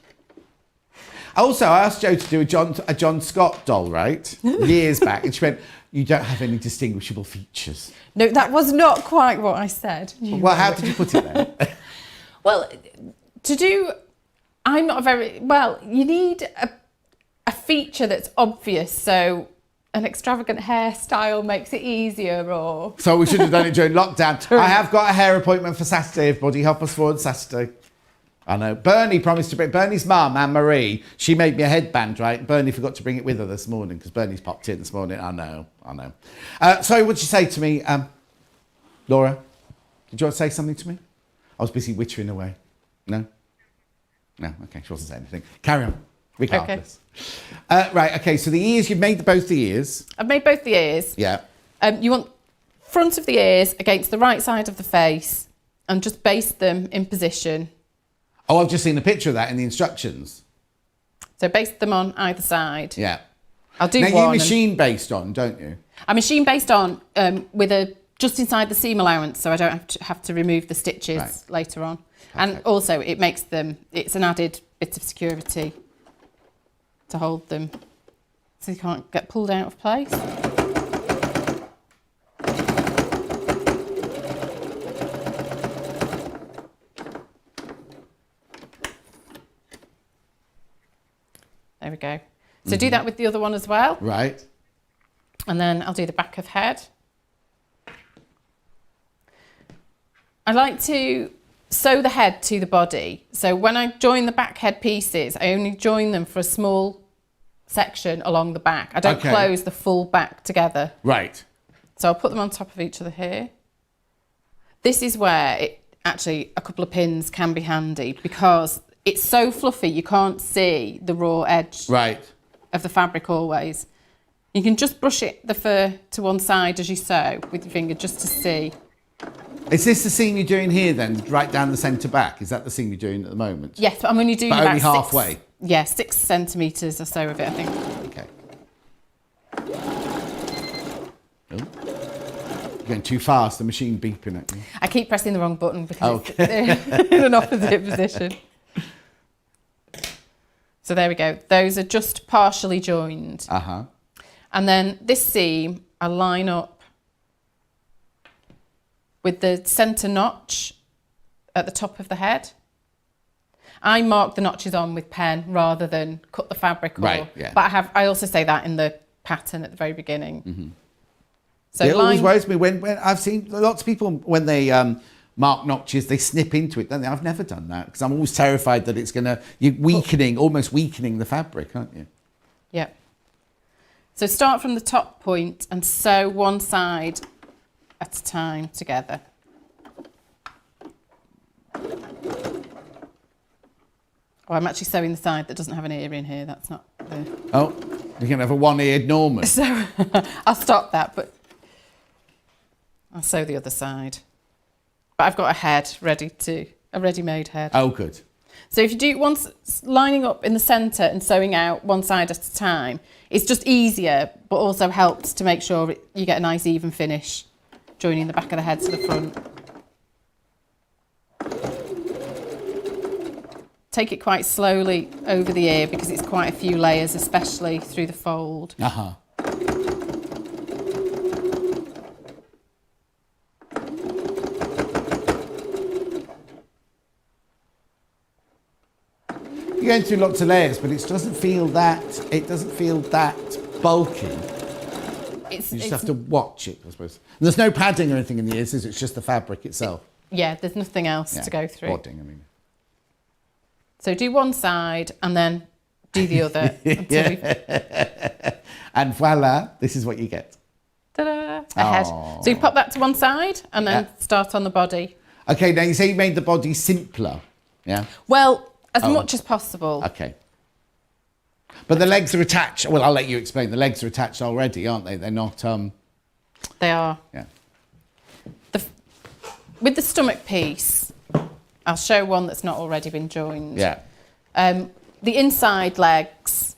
Also, I asked Jo to do a John Scott doll, right? Years back, and she went, "You don't have any distinguishable features." No, that was not quite what I said. Well, how did you put it there? Well, I'm not a very... Well, you need a feature that's obvious, so an extravagant hairstyle makes it easier, or... So we should have done it during lockdown. I have got a hair appointment for Saturday, everybody. Help us forward Saturday. I know. Bernie promised to bring... Bernie's mum, Anne-Marie, she made me a headband, right? Bernie forgot to bring it with her this morning because Bernie's popped in this morning. I know. Sorry, what'd you say to me, Laura? Did you want to say something to me? I was busy wittering away. No? No, okay, she wasn't saying anything. Carry on, regardless. Okay. Right, okay, so the ears, you've made both the ears. I've made both the ears. Yeah. You want front of the ears against the right side of the face and just baste them in position. Oh, I've just seen a picture of that in the instructions. So baste them on either side. Yeah. I'll do now, one. you machine based on, don't you? I machine based on with just inside the seam allowance, so I don't have to remove the stitches later on. Perfect. And also it makes them, it's an added bit of security to hold them so you can't get pulled out of place. There we go. So do that with the other one as well. Right. And then I'll do the back of head. I like to sew the head to the body. So when I join the back head pieces, I only join them for a small section along the back. I don't close the full back together. Right. So I'll put them on top of each other here. This is where actually a couple of pins can be handy because it's so fluffy you can't see the raw edge of the fabric always. You can just brush the fur to one side as you sew with your finger just to see. Is this the seam you're doing here then, right down the centre back? Is that the seam you're doing at the moment? Yes, but I'm only doing but about only halfway? 6 centimetres or so of it, I think. Okay. Oh. You're going too fast, the machine beeping at you. I keep pressing the wrong button because it's in an opposite position. So there we go. Those are just partially joined. And then this seam, I line up with the centre notch at the top of the head. I mark the notches on with pen rather than cut the fabric. But I also say that in the pattern at the very beginning. So it always worries me when I've seen lots of people when they mark notches, they snip into it, don't they? I've never done that because I'm always terrified that it's almost weakening the fabric, aren't you? Yeah. So start from the top point and sew one side at a time together. Oh, I'm actually sewing the side that doesn't have an ear in here. That's not the... Oh, you're going to have a one-eared Norman. So I'll stop that, but I'll sew the other side. But I've got a ready-made head. Oh, good. So if you do once lining up in the centre and sewing out one side at a time, it's just easier, but also helps to make sure you get a nice even finish, joining the back of the head to the front. Take it quite slowly over the ear because it's quite a few layers, especially through the fold. You're going through lots of layers, but it doesn't feel that bulky. You just have to watch it, I suppose. And there's no padding or anything in the ears, is it? It's just the fabric itself. Yeah, there's nothing else to go through. Wadding, I mean. So do one side and then do the other. And voila, this is what you get. Ta-da, a head. So you pop that to one side and then start on the body. Okay, now you say you made the body simpler, yeah? Well, as much as possible. Okay. But the legs are attached. Well, I'll let you explain. The legs are attached already, aren't they? They're not... They are. Yeah. With the stomach piece, I'll show one that's not already been joined. Yeah. The inside legs,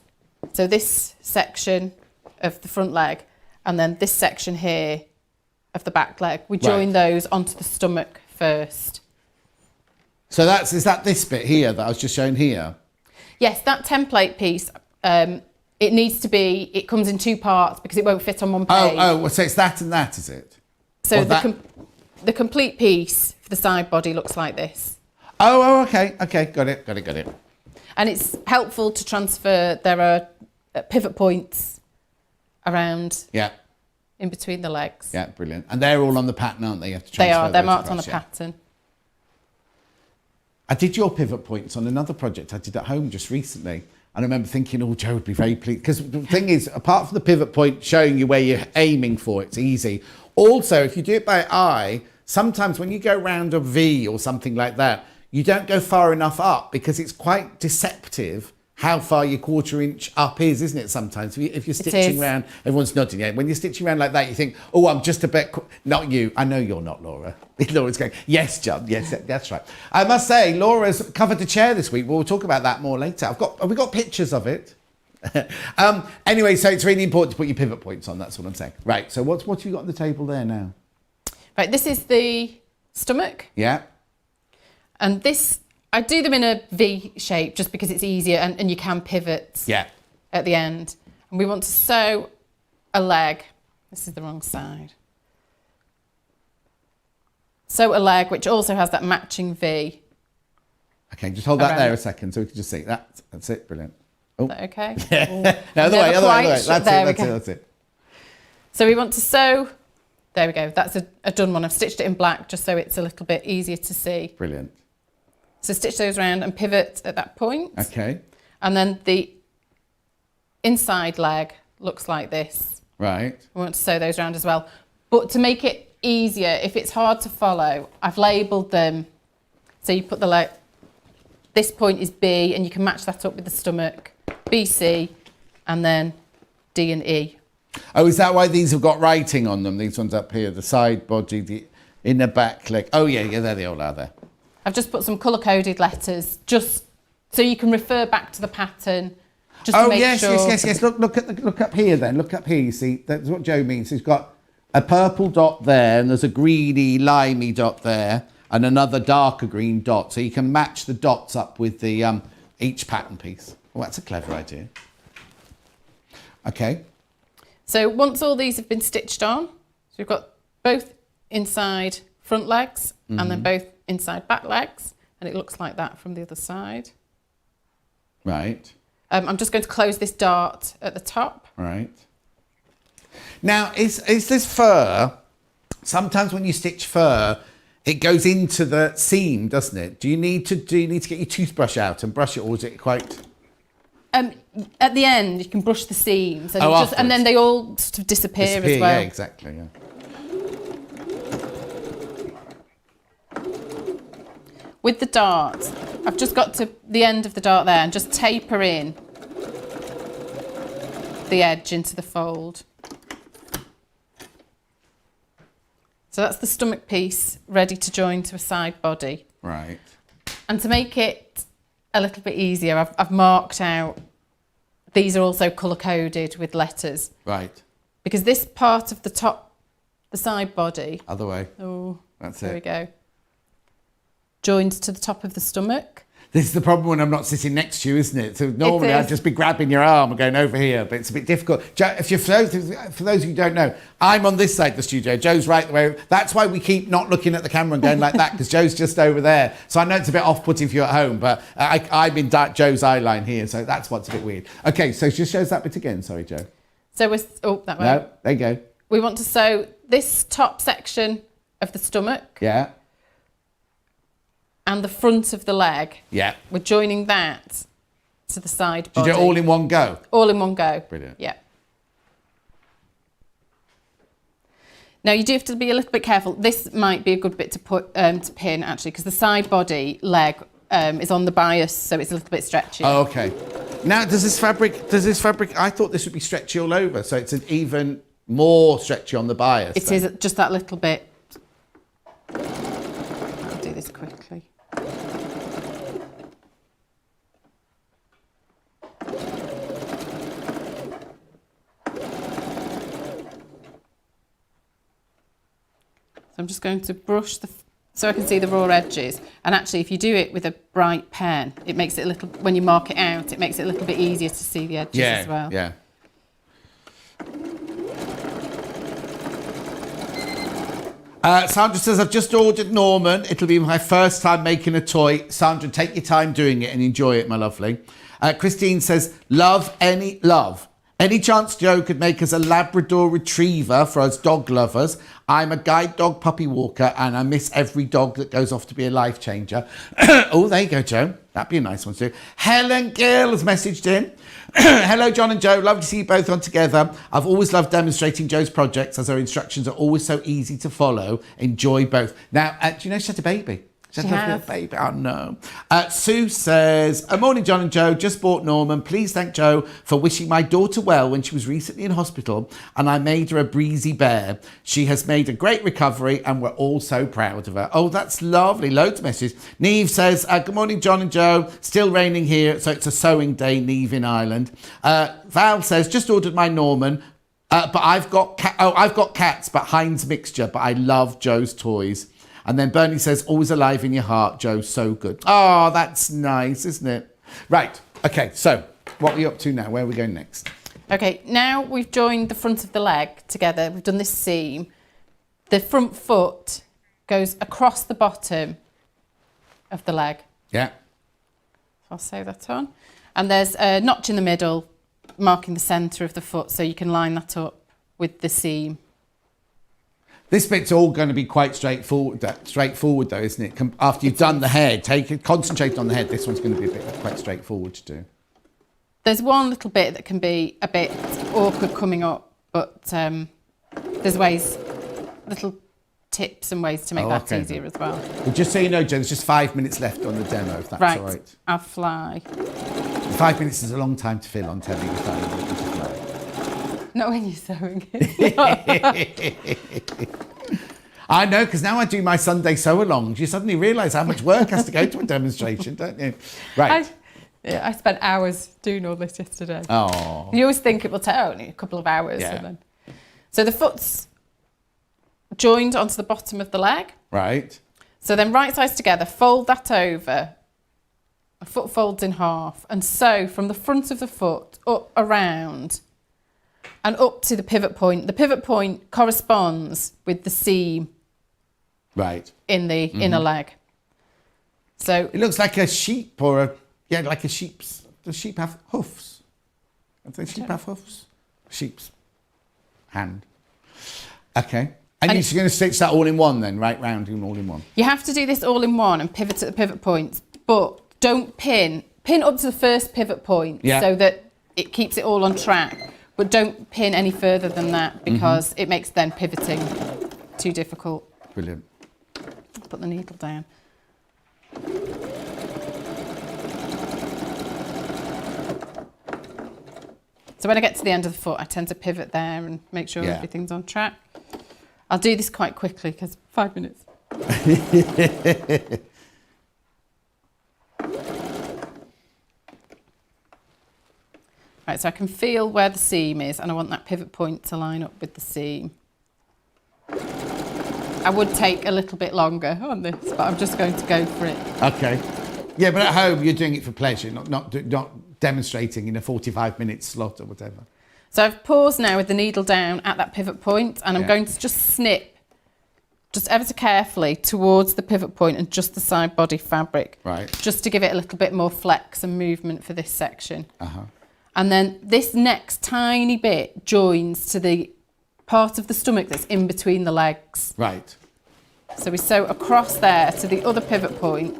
so this section of the front leg, and then this section here of the back leg, we join those onto the stomach first. So is that this bit here that I was just showing here? Yes, that template piece, it comes in two parts because it won't fit on one page. So it's that and that, is it? So the complete piece for the side body looks like this. Okay, got it. And it's helpful to transfer. There are pivot points around in between the legs. Yeah, brilliant. And they're all on the pattern, aren't they? You have to transfer they're marked on a pattern. I did your pivot points on another project I did at home just recently. And I remember thinking, oh, Joe would be very pleased. Because the thing is, apart from the pivot point showing you where you're aiming for, it's easy. Also, if you do it by eye, sometimes when you go round a V or something like that, you don't go far enough up because it's quite deceptive how far your quarter inch up is, isn't it, sometimes? If you're stitching around, everyone's nodding, yeah. When you're stitching around like that, you think, oh, I'm just a bit... Not you. I know you're not, Laura. Laura's going, yes, John, yes, that's right. I must say, Laura's covered a chair this week. We'll talk about that more later. Have we got pictures of it? Anyway, so it's really important to put your pivot points on, that's what I'm saying. Right, so what have you got on the table there now? Right, this is the stomach. Yeah. And this... I do them in a V shape just because it's easier and you can pivot at the end. And we want to sew a leg. This is the wrong side. Sew a leg which also has that matching V. Okay, just hold that there a second so we can just see that. That's it, brilliant. Oh. Is that okay? No, other way. That's it. So we want to sew, there we go, that's a done one. I've stitched it in black just so it's a little bit easier to see. Brilliant. So stitch those around and pivot at that point. Okay. And then the inside leg looks like this. Right. We want to sew those around as well. But to make it easier, if it's hard to follow, I've labelled them. So you put the leg, this point is B, and you can match that up with the stomach, BC, and then D and E. Oh, is that why these have got writing on them? These ones up here, the side body, the inner back leg. Oh, yeah, there they all are there. I've just put some colour-coded letters, just so you can refer back to the pattern. Just to make yes, sure. yes. Look up here then. Look up here. You see, that's what Joe means. He's got a purple dot there, and there's a greeny, limey dot there, and another darker green dot. So you can match the dots up with the each pattern piece. Well, that's a clever idea. Okay. So once all these have been stitched on, so we've got both inside front legs and then both inside back legs, and it looks like that from the other side. Right. I'm just going to close this dart at the top. Right. Now, is this fur? Sometimes when you stitch fur, it goes into the seam, doesn't it? Do you need to get your toothbrush out and brush it, or is it quite? At the end, you can brush the seams, and, and then they all sort of disappear as well. Yeah, exactly. Yeah. With the dart, I've just got to the end of the dart there and just taper in the edge into the fold. So that's the stomach piece ready to join to a side body. Right. And to make it a little bit easier, I've marked out, these are also colour-coded with letters. Right. Because this part of the top, the side body... Other way. Oh, that's there it. we go. Joins to the top of the stomach. This is the problem when I'm not sitting next to you, isn't it? So normally I'd just be grabbing your arm and going over here, but it's a bit difficult. If you're, for those who don't know, I'm on this side of the studio. Joe's right the way. That's why we keep not looking at the camera and going like that, because Joe's just over there. So I know it's a bit off-putting for you at home, but I'm in Joe's eye line here, so that's what's a bit weird. Okay, so just shows that bit again. Sorry, Joe. So we're... Oh, that way. No, there you go. We want to sew this top section of the stomach. Yeah. And the front of the leg. Yeah. We're joining that to the side body. Did you do it all in one go? All in one go. Brilliant. Yeah. Now you do have to be a little bit careful. This might be a good bit to put to pin actually, because the side body leg is on the bias, so it's a little bit stretchy. Oh, okay. Now, does this fabric? I thought this would be stretchy all over, so it's an even more stretchy on the bias. It is just that little bit. I'll do this quickly. So I'm just going to brush so I can see the raw edges. And actually, if you do it with a bright pen, it makes it a little, when you mark it out, it makes it a little bit easier to see the edges as well. Yeah. Sandra says, I've just ordered Norman. It'll be my first time making a toy. Sandra, take your time doing it and enjoy it, my lovely. Christine says, love. Any chance Joe could make us a Labrador Retriever for us dog lovers? I'm a guide dog puppy walker and I miss every dog that goes off to be a life changer. Oh, there you go, Joe. That'd be a nice one too. Helen Gill has messaged in. Hello, John and Joe. Love to see you both on together. I've always loved demonstrating Joe's projects as her instructions are always so easy to follow. Enjoy both. Now, do you know she had a baby? She had a baby. Oh, no. Sue says, morning, John and Joe. Just bought Norman. Please thank Joe for wishing my daughter well when she was recently in hospital and I made her a breezy bear. She has made a great recovery and we're all so proud of her. Oh, that's lovely. Loads of messages. Neve says, good morning, John and Joe. Still raining here, so it's a sewing day, Neve in Ireland. Val says, just ordered my Norman. But I've got cats, but Heinz mixture, but I love Joe's toys. And then Bernie says, always alive in your heart, Joe, so good. Oh, that's nice, isn't it? Right, okay, so what are you up to now? Where are we going next? Okay, now we've joined the front of the leg together. We've done this seam. The front foot goes across the bottom of the leg. Yeah. I'll sew that on. And there's a notch in the middle, marking the centre of the foot, so you can line that up with the seam. This bit's all going to be quite straightforward though, isn't it? After you've done the head, concentrate on the head. This one's going to be quite straightforward to do. There's one little bit that can be a bit awkward coming up, but there's little tips and ways to make that easier as well. Well, just so you know, Jen, there's just 5 minutes left on the demo, if that's all right. I'll fly. 5 minutes is a long time to fill on telly with that. Not when you're sewing it. I know, because now I do my Sunday sew-alongs. You suddenly realise how much work has to go to a demonstration, don't you? Right. I spent hours doing all this yesterday. Oh. You always think it will take only a couple of hours. Yeah. So the foot's joined onto the bottom of the leg. Right. So then right sides together, fold that over. A foot folds in half and sew from the front of the foot up around and up to the pivot point. The pivot point corresponds with the seam in the inner leg. So it looks like a sheep like a sheep's. Does sheep have hoofs? Do sheep have hoofs? Sheep's hand. Okay. And you're going to stitch that all in one then, right round all in one? You have to do this all in one and pivot at the pivot points, but don't pin. Pin up to the first pivot point so that it keeps it all on track. But don't pin any further than that because it makes then pivoting too difficult. Brilliant. Put the needle down. So when I get to the end of the foot, I tend to pivot there and make sure everything's on track. I'll do this quite quickly because 5 minutes. Right, so I can feel where the seam is and I want that pivot point to line up with the seam. I would take a little bit longer on this, but I'm just going to go for it. Okay. Yeah, but at home you're doing it for pleasure, not demonstrating in a 45-minute slot or whatever. So I've paused now with the needle down at that pivot point and I'm going to just snip just ever so carefully towards the pivot point and just the side body fabric. Right. Just to give it a little bit more flex and movement for this section. And then this next tiny bit joins to the part of the stomach that's in between the legs. Right. So we sew across there to the other pivot point.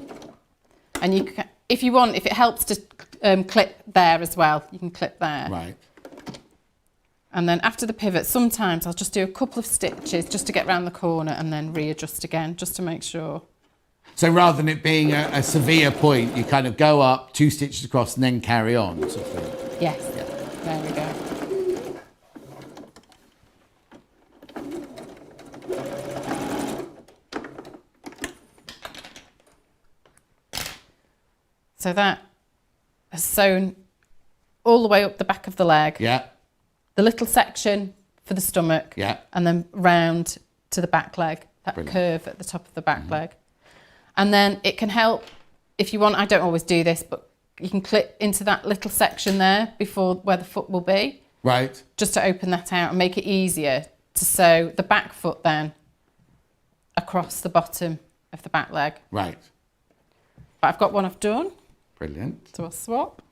And you can, if you want, if it helps to clip there as well, you can clip there. Right. And then after the pivot, sometimes I'll just do a couple of stitches just to get round the corner and then readjust again, just to make sure. So rather than it being a severe point, you kind of go up, 2 stitches across and then carry on, sort of thing. Yes, there we go. So that has sewn all the way up the back of the leg. Yeah. The little section for the stomach. Yeah. And then round to the back leg, that curve at the top of the back leg. And then it can help, if you want, I don't always do this, but you can clip into that little section there before where the foot will be. Right. Just to open that out and make it easier to sew the back foot then across the bottom of the back leg. Right. But I've got one I've done. Brilliant. So I'll swap.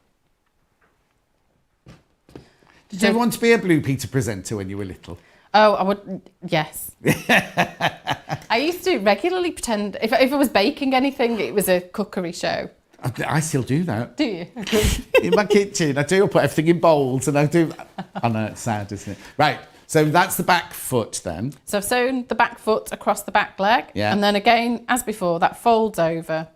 Did you ever want to be a Blue Peter presenter when you were little? Oh, I would, yes. I used to regularly pretend, if I was baking anything, it was a cookery show. I still do that. Do you? In my kitchen, I do put everything in bowls and I do... I know, it's sad, isn't it? Right, so that's the back foot then. So I've sewn the back foot across the back leg. Yeah. And then again, as before, that folds over.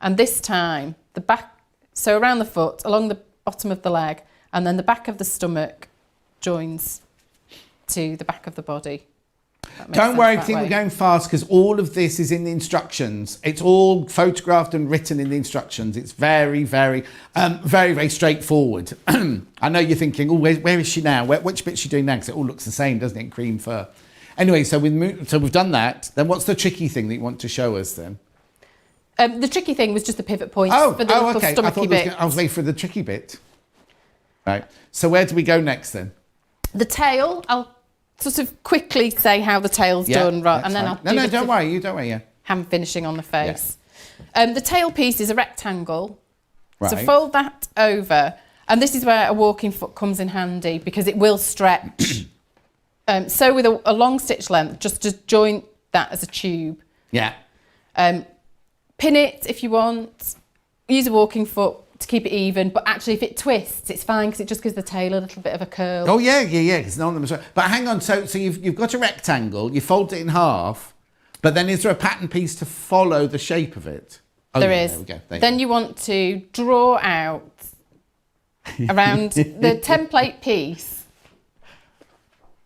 And this time, the back, so around the foot, along the bottom of the leg, and then the back of the stomach joins to the back of the body. Don't worry, I think we're going fast because all of this is in the instructions. It's all photographed and written in the instructions. It's very, very, very straightforward. I know you're thinking, oh, where is she now? Which bit's she doing now? Because it all looks the same, doesn't it? Cream fur. Anyway, so we've done that. Then what's the tricky thing that you want to show us then? The tricky thing was just the pivot points for the little okay. stomachy bit. I was waiting for the tricky bit. Right. So where do we go next then? The tail, I'll sort of quickly say how the tail's done, right? And then I'll don't worry. You don't worry. Yeah. Hand finishing on the face. Yeah. The tail piece is a rectangle. Right. So fold that over, and this is where a walking foot comes in handy because it will stretch sew with a long stitch length, just to join that as a tube. Yeah. Pin it if you want. Use a walking foot to keep it even, but actually if it twists, it's fine because it just gives the tail a little bit of a curl. Oh yeah. Because none of them. But hang on. So you've got a rectangle. You fold it in half, but then is there a pattern piece to follow the shape of it? Oh, There yeah, is. There we go. Then you want to draw out around the template piece.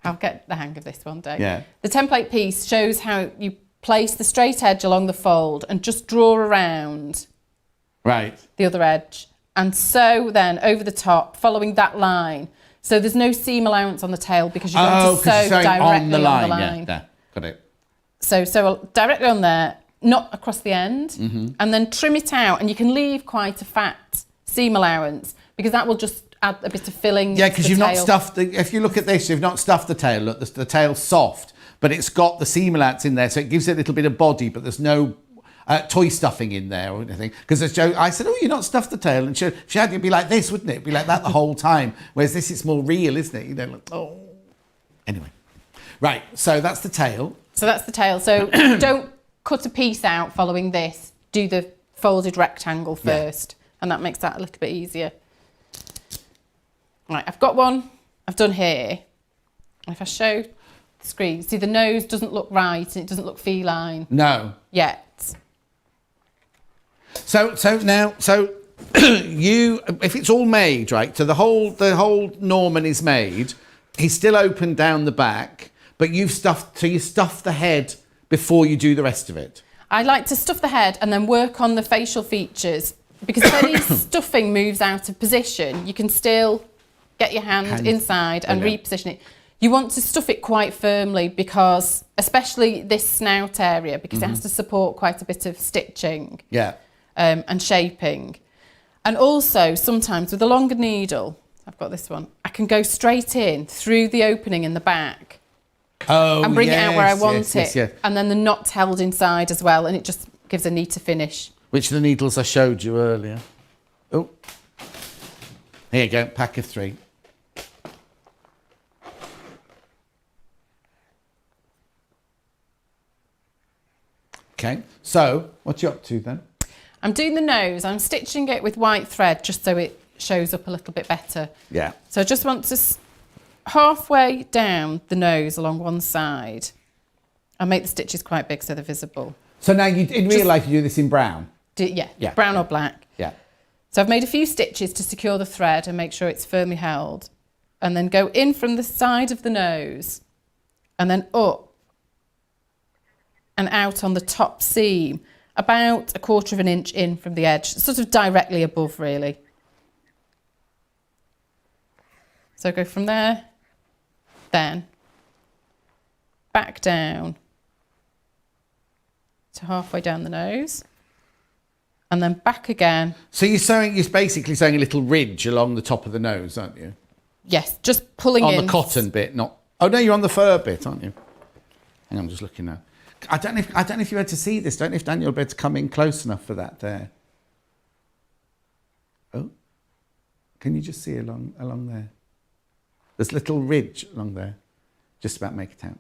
I'll get the hang of this one day. Yeah. The template piece shows how you place the straight edge along the fold and just draw around Right. the other edge and sew then over the top following that line. So there's no seam allowance on the tail because you're going to sew directly on the line. Yeah, there. Got it. So directly on there, not across the end, Mm-hmm. and then trim it out, and you can leave quite a fat seam allowance because that will just add a bit of filling. Yeah, to because the you've not tail. stuffed if you look at this, you've not stuffed the tail. Look, the tail's soft, but it's got the seam allowance in there, so it gives it a little bit of body, but there's no toy stuffing in there or anything. Because as Joe, I said, oh, you're not stuffed the tail, and she had, it'd be like this, wouldn't it? It'd be like that the whole time. Whereas this, it's more real, isn't it? You know, like, oh. Anyway, right. So that's the tail. So that's the tail. So don't cut a piece out following this. Do the folded rectangle first, and that makes that a little bit easier. Right, I've got one I've done here. If I show the screen, see the nose doesn't look right and it doesn't look feline No. yet. So you, if it's all made, right? So the whole Norman is made. He's still open down the back, but you stuff the head before you do the rest of it. I like to stuff the head and then work on the facial features because if any stuffing moves out of position, you can still get your hand inside and reposition it. You want to stuff it quite firmly because, especially this snout area, because it has to support quite a bit of stitching. Yeah. And shaping. And also sometimes with a longer needle, I've got this one, I can go straight in through the opening in the back and bring it out where I want it. Yes. And then the knot's held inside as well, and it just gives a neater finish. Which are the needles I showed you earlier. Oh, here you go, pack of 3. Okay, so what you up to then? I'm doing the nose. I'm stitching it with white thread just so it shows up a little bit better. Yeah. So I just want to halfway down the nose along one side. I'll make the stitches quite big so they're visible. So now in real life you do this in brown? Yeah, brown or black. Yeah. So I've made a few stitches to secure the thread and make sure it's firmly held. And then go in from the side of the nose and then up and out on the top seam, about 1/4 inch in from the edge, sort of directly above really. So go from there, then back down to halfway down the nose, and then back again. So you're basically sewing a little ridge along the top of the nose, aren't you? Yes, just pulling in. On the cotton bit, not... Oh, no, you're on the fur bit, aren't you? Hang on, I'm just looking now. I don't know if you had to see this. Don't know if Daniel will be able to come in close enough for that there. Oh, can you just see along there? There's a little ridge along there. Just about make it out.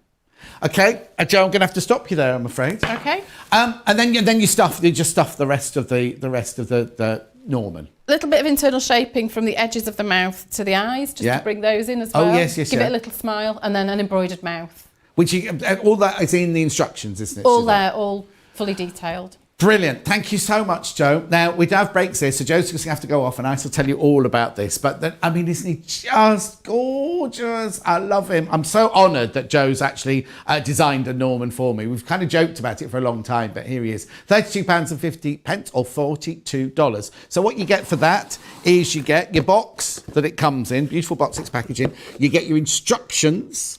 Okay, Joe, I'm going to have to stop you there, I'm afraid. Okay. And then you just stuff the rest of the Norman. A little bit of internal shaping from the edges of the mouth to the eyes, just to bring those in as well. Oh, yes. Give it a little smile, and then an embroidered mouth. Which all that is in the instructions, isn't it? All there, all fully detailed. Brilliant. Thank you so much, Joe. Now, we do have breaks here, so Joe's going to have to go off and I shall tell you all about this. But, isn't he just gorgeous? I love him. I'm so honoured that Joe's actually designed a Norman for me. We've kind of joked about it for a long time, but here he is. £32.50 or $42. So what you get for that is you get your box that it comes in, beautiful box it's packaging. You get your instructions,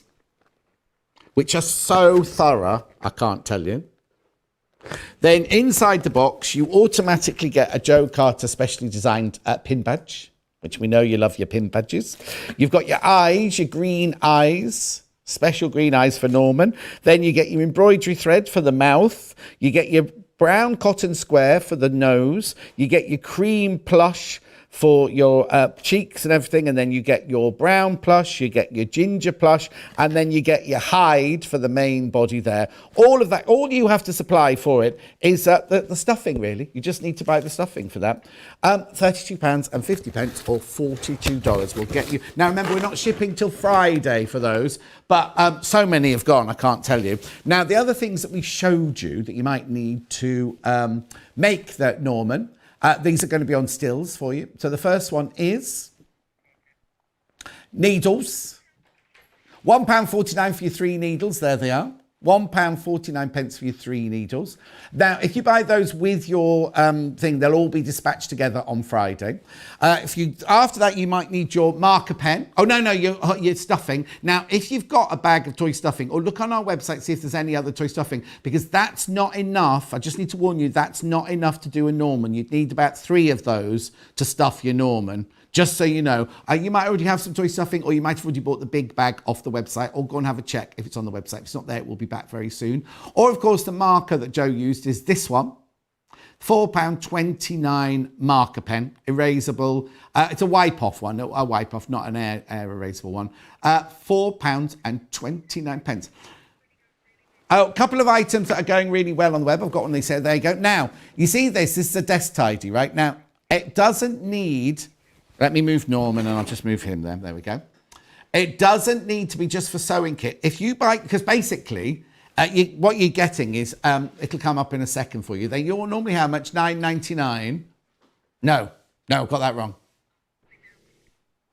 which are so thorough, I can't tell you. Then inside the box, you automatically get a Joe Carter specially designed pin badge, which we know you love your pin badges. You've got your eyes, your green eyes, special green eyes for Norman. Then you get your embroidery thread for the mouth. You get your brown cotton square for the nose. You get your cream plush for your cheeks and everything, and then you get your brown plush, you get your ginger plush, and then you get your hide for the main body there. All of that, all you have to supply for it is the stuffing, really. You just need to buy the stuffing for that. £32.50 or $42 will get you. Now, remember, we're not shipping till Friday for those, but so many have gone, I can't tell you. Now, the other things that we showed you that you might need to make that, Norman, these are going to be on stills for you. So the first one is needles. £1.49 for your 3 needles. There they are. £1.49 for your 3 needles. Now, if you buy those with your thing, they'll all be dispatched together on Friday. After that, you might need your marker pen. Oh, no, your stuffing. Now, if you've got a bag of toy stuffing, or look on our website, see if there's any other toy stuffing, because that's not enough. I just need to warn you, that's not enough to do a Norman. You'd need about 3 of those to stuff your Norman. Just so you know, you might already have some toy stuffing, or you might have already bought the big bag off the website, or go and have a check if it's on the website. If it's not there, it will be back very soon. Or, of course, the marker that Joe used is this one. £4.29 marker pen, erasable. It's a wipe-off one, a wipe-off, not an air erasable one. £4.29. A couple of items that are going really well on the web. I've got one they said, there you go. Now, you see this is a desk tidy, right? Now, it doesn't need... Let me move Norman and I'll just move him there. There we go. It doesn't need to be just for sewing kit. If you buy, because basically what you're getting is, it'll come up in a second for you. You're normally how much? $9.99? No, got that wrong.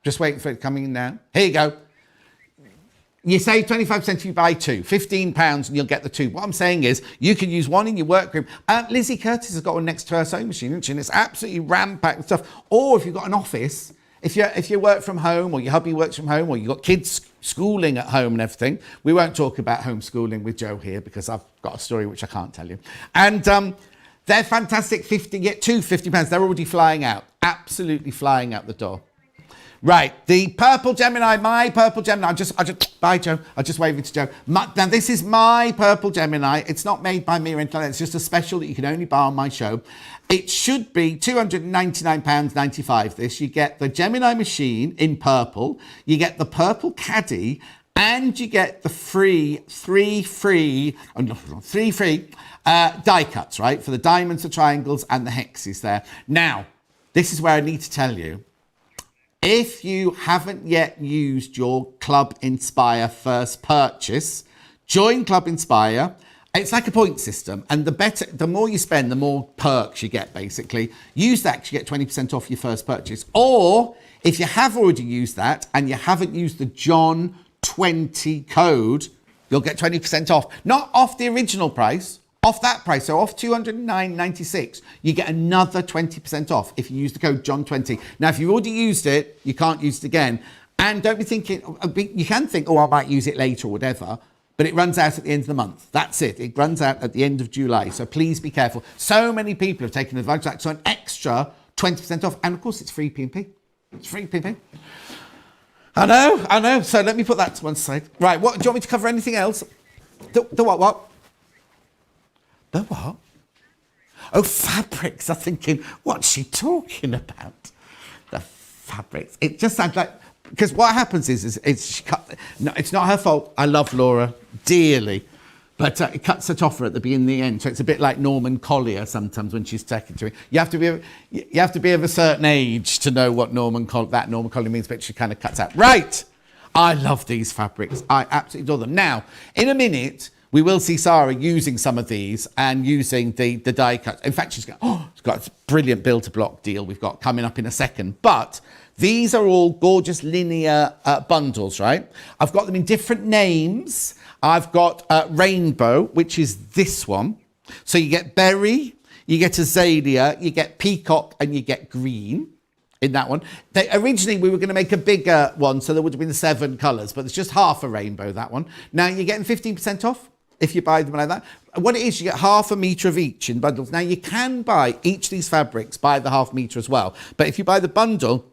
Just waiting for it coming in now. Here you go. You save 25% if you buy 2, £15 and you'll get the 2. What I'm saying is you can use one in your workroom. Lizzie Curtis has got one next to her sewing machine, and it's absolutely ram-packed with stuff. Or if you've got an office, if you work from home, or your hubby works from home, or you've got kids schooling at home and everything. We won't talk about homeschooling with Joe here because I've got a story which I can't tell you. And they're fantastic. Get 2 £50. They're already flying out. Absolutely flying out the door. Right, the purple Gemini, my purple Gemini. Bye, Joe. I'll just wave it to Joe. Now, this is my purple Gemini. It's not made by me or anything like that. It's just a special that you can only buy on my show. It should be £299.95. This, you get the Gemini machine in purple. You get the purple caddy, and you get the three free die cuts, right? For the diamonds, the triangles, and the hexes there. Now, this is where I need to tell you. If you haven't yet used your Club Inspire first purchase, join Club Inspire. It's like a point system, and the more you spend, the more perks you get, basically. Use that to get 20% off your first purchase. Or if you have already used that and you haven't used the John 20 code, you'll get 20% off. Not off the original price, off that price, so off $209.96, you get another 20% off if you use the code John20. Now, if you've already used it, you can't use it again. And don't be thinking, you can think, oh, I might use it later or whatever, but it runs out at the end of the month. That's it. It runs out at the end of July. So please be careful. So many people have taken advantage of that. So an extra 20% off. And of course, it's free P&P. It's free P&P. I know. So let me put that to one side. Right, what do you want me to cover anything else? The what? The what? Oh, fabrics. I'm thinking, what's she talking about? The fabrics. It just sounds like, because what happens is no, it's not her fault. I love Laura dearly, but it cuts it off her at the beginning and the end. So it's a bit like Norman Collier sometimes when she's talking to me. You have to be of a certain age to know what Norman Collier means, but she kind of cuts out. Right. I love these fabrics. I absolutely adore them. Now, in a minute, we will see Sarah using some of these and using the die cuts. In fact, she's got a brilliant build-to-block deal we've got coming up in a second. But these are all gorgeous linear bundles, right? I've got them in different names. I've got Rainbow, which is this one. So you get berry, you get azalea, you get peacock, and you get green in that one. Originally, we were going to make a bigger one, so there would have been 7 colours, but it's just half a rainbow, that one. Now, you're getting 15% off if you buy them like that. What it is, you get half a metre of each in bundles. Now, you can buy each of these fabrics by the half metre as well, but if you buy the bundle,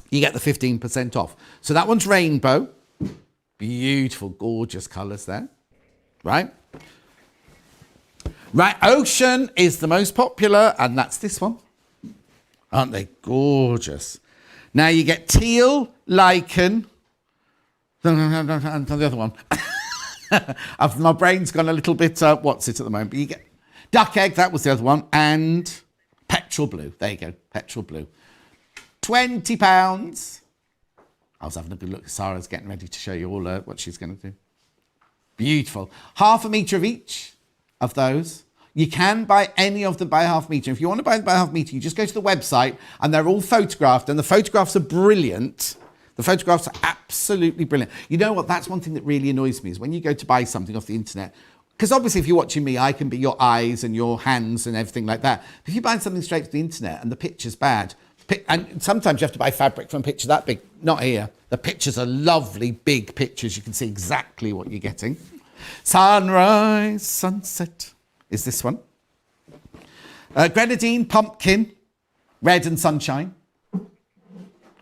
you get the 15% off. So that one's rainbow. Beautiful, gorgeous colours there, right? Right, ocean is the most popular, and that's this one. Aren't they gorgeous? Now you get teal, lichen, and the other one. My brain's gone a little bit, what's it at the moment? But you get duck egg, that was the other one, and petrol blue. There you go, petrol blue. £20. I was having a good look. Sarah's getting ready to show you all what she's going to do. Beautiful. Half a metre of each of those. You can buy any of them by half metre. If you want to buy them by half metre, you just go to the website and they're all photographed, and the photographs are brilliant. The photographs are absolutely brilliant. You know what? That's one thing that really annoys me is when you go to buy something off the internet, because obviously if you're watching me, I can be your eyes and your hands and everything like that. But if you buy something straight to the internet and the picture's bad, and sometimes you have to buy fabric from a picture that big. Not here. The pictures are lovely, big pictures. You can see exactly what you're getting. Sunrise, sunset is this one. Grenadine, pumpkin, red and sunshine.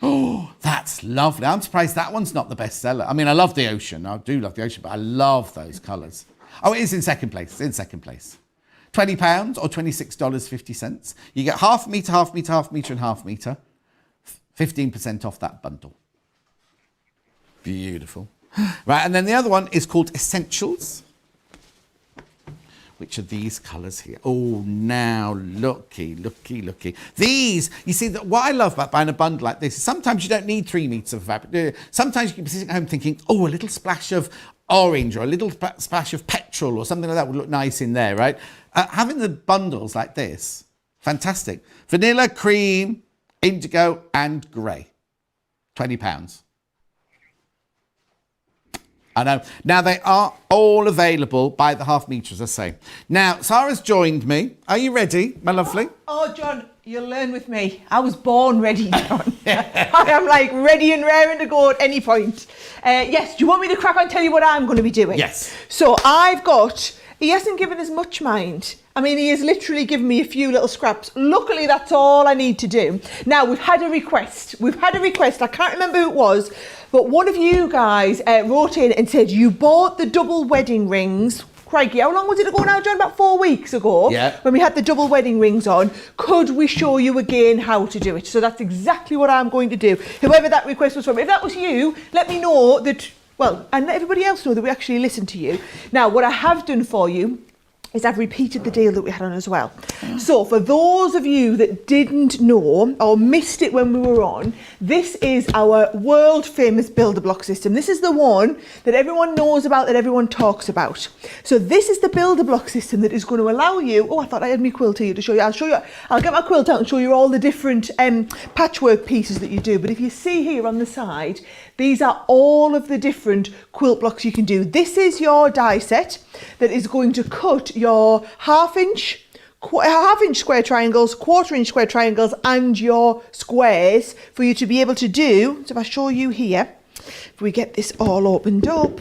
Oh, that's lovely. I'm surprised that one's not the bestseller. I mean, I love the ocean. I do love the ocean, but I love those colours. Oh, it is in second place. It's in second place. £20 or $26.50. You get half metre, half metre, half metre and half metre. 15% off that bundle. Beautiful. Right, and then the other one is called Essentials, which are these colours here. Oh, now, looky. These, you see, what I love about buying a bundle like this is sometimes you don't need 3 metres of fabric. Sometimes you can be sitting at home thinking, oh, a little splash of orange or a little splash of petrol or something like that would look nice in there, right? Having the bundles like this, fantastic. Vanilla, cream, indigo and grey. £20. I know. Now, they are all available by the half metre, as I say. Now, Sarah's joined me. Are you ready, my lovely? Oh, John, you'll learn with me. I was born ready, John. I am like ready and raring to go at any point. Yes, do you want me to crack on and tell you what I'm going to be doing? Yes. So I've got... He hasn't given us much mind. I mean, he has literally given me a few little scraps. Luckily, that's all I need to do. Now, we've had a request. I can't remember who it was, but one of you guys wrote in and said you bought the double wedding rings. Crikey, how long was it ago now, John? About 4 weeks ago. Yeah. When we had the double wedding rings on. Could we show you again how to do it? So that's exactly what I'm going to do. Whoever that request was from, if that was you, let me know that... Well, and let everybody else know that we actually listened to you. Now, what I have done for you is I've repeated the deal that we had on as well. So for those of you that didn't know or missed it when we were on, this is our world famous builder block system. This is the one that everyone knows about, that everyone talks about. So this is the builder block system that is going to allow you... Oh, I thought I had my quilt here to show you. I'll get my quilt out and show you all the different patchwork pieces that you do. But if you see here on the side, these are all of the different quilt blocks you can do. This is your die set that is going to cut your half-inch square triangles, quarter-inch square triangles, and your squares for you to be able to do. So if I show you here, if we get this all opened up,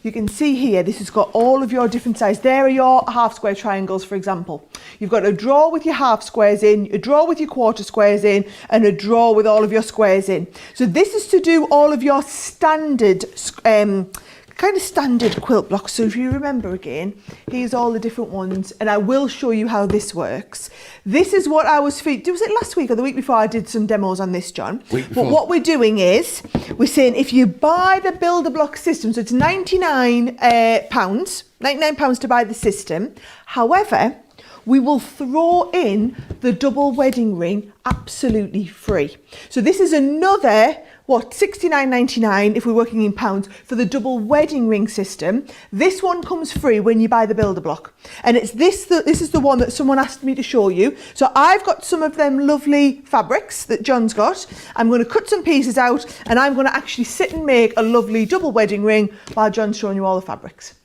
you can see here, this has got all of your different sizes. There are your half square triangles, for example. You've got a drawer with your half squares in, a drawer with your quarter squares in, and a drawer with all of your squares in. So this is to do all of your standard, kind of standard quilt blocks. So if you remember again, here's all the different ones, and I will show you how this works. This is what I was feeding. Was it last week or the week before I did some demos on this, John? But what we're doing is, we're saying if you buy the builder block system, so it's £99 to buy the system. However, we will throw in the double wedding ring absolutely free. So this is another, £69.99 if we're working in pounds for the double wedding ring system. This one comes free when you buy the builder block. And it's this is the one that someone asked me to show you. So I've got some of them lovely fabrics that John's got. I'm going to cut some pieces out and I'm going to actually sit and make a lovely double wedding ring while John's showing you all the fabrics.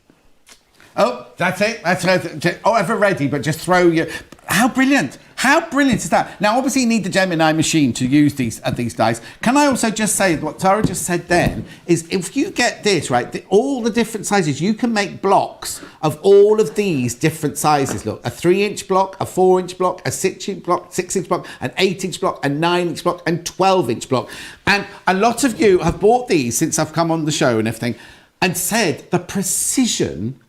Oh, that's it. Oh, ever ready, but just throw your... How brilliant. How brilliant is that? Now, obviously, you need the Gemini machine to use these dies. Can I also just say, what Tara just said then, is if you get this, right, all the different sizes, you can make blocks of all of these different sizes. Look, a 3-inch block, a 4-inch block, a 6-inch block, 6-inch block, an 8-inch block, a 9-inch block, and 12-inch block. And a lot of you have bought these since I've come on the show and everything, and said the precision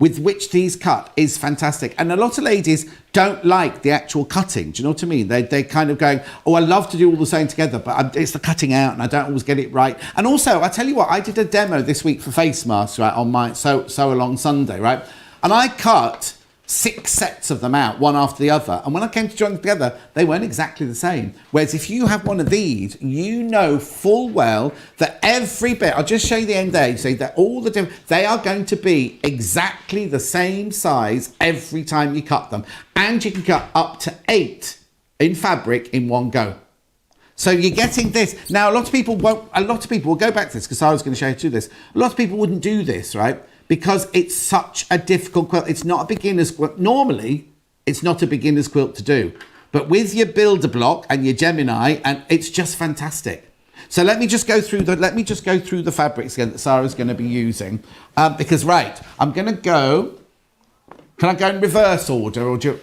with which these cut is fantastic. And a lot of ladies don't like the actual cutting. Do you know what I mean? They're kind of going, oh, I love to do all the sewing together, but it's the cutting out and I don't always get it right. And also, I tell you what, I did a demo this week for face masks, right, on my Sew Along Sunday, right? And I cut 6 sets of them out, one after the other. And when I came to join them together, they weren't exactly the same. Whereas if you have one of these, you know full well that every bit, I'll just show you the end there, you see that all the different, they are going to be exactly the same size every time you cut them. And you can cut up to 8 in fabric in one go. So you're getting this. Now, a lot of people will go back to this because I was going to show you to do this. A lot of people wouldn't do this, right? Because it's such a difficult quilt. It's not a beginner's quilt. Normally, it's not a beginner's quilt to do. But with your builder block and your Gemini, and it's just fantastic. So let me just go through the fabrics again that Sarah's going to be using. Because I'm going to go. Can I go in reverse order or do you?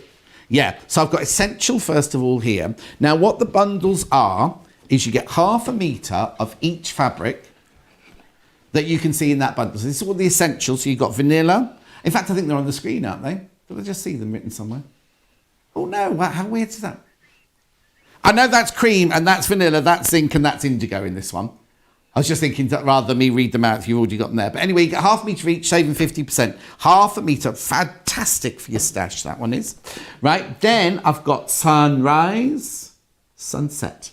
Yeah. So I've got essential first of all here. Now what the bundles are is you get 1/2 meter of each fabric that you can see in that bundle. So this is all the essentials. So you've got vanilla. In fact, I think they're on the screen, aren't they? Did I just see them written somewhere? Oh no, how weird is that? I know that's cream and that's vanilla, that's zinc and that's indigo in this one. I was just thinking that rather than me read them out if you've already got them there. But anyway, you get 1/2 meter each, saving 50%. 1/2 meter, fantastic for your stash, that one is. Right, then I've got sunrise, sunset.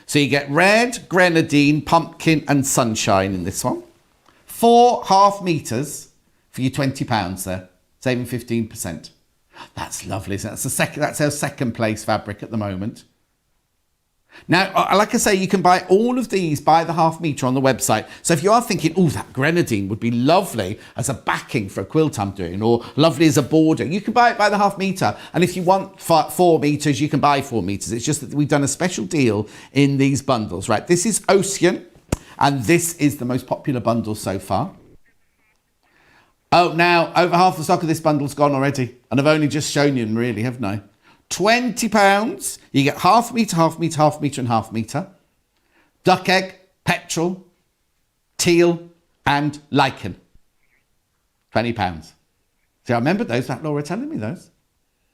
So you get red, grenadine, pumpkin and sunshine in this one. 4 1/2 meters for your £20 there, saving 15%. That's lovely, isn't it? That's our second place fabric at the moment. Now, like I say, you can buy all of these by the 1/2 meter on the website. So if you are thinking, oh, that grenadine would be lovely as a backing for a quilt I'm doing, or lovely as a border, you can buy it by the 1/2 meter. And if you want 4 meters, you can buy 4 meters. It's just that we've done a special deal in these bundles, right? This is Ocean, and this is the most popular bundle so far. Oh, now, over half the stock of this bundle's gone already. And I've only just shown you them, really, haven't I? £20, you get 1/2 meter, 1/2 meter, 1/2 meter and 1/2 meter. Duck egg, petrol, teal and lichen. £20. See, I remembered those, that Laura telling me those.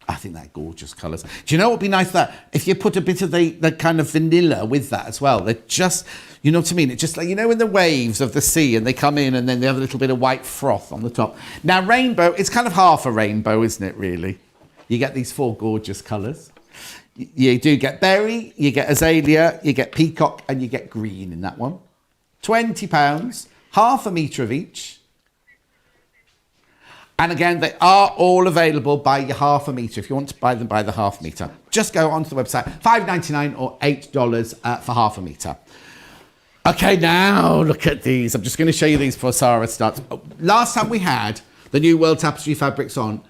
I think they're gorgeous colours. Do you know what would be nice that if you put a bit of the kind of vanilla with that as well? They're just, you know what I mean? It's just like, you know, in the waves of the sea and they come in and then they have a little bit of white froth on the top. Now, rainbow, it's kind of half a rainbow, isn't it, really? You get these 4 gorgeous colours. You do get berry, you get azalea, you get peacock, and you get green in that one. £20, 1/2 meter of each. And again, they are all available by your 1/2 meter if you want to buy them by the 1/2 meter. Just go onto the website, $5.99 or $8 for 1/2 meter. Okay, now look at these. I'm just going to show you these before Sarah starts. Last time we had the new World Tapestry fabrics on,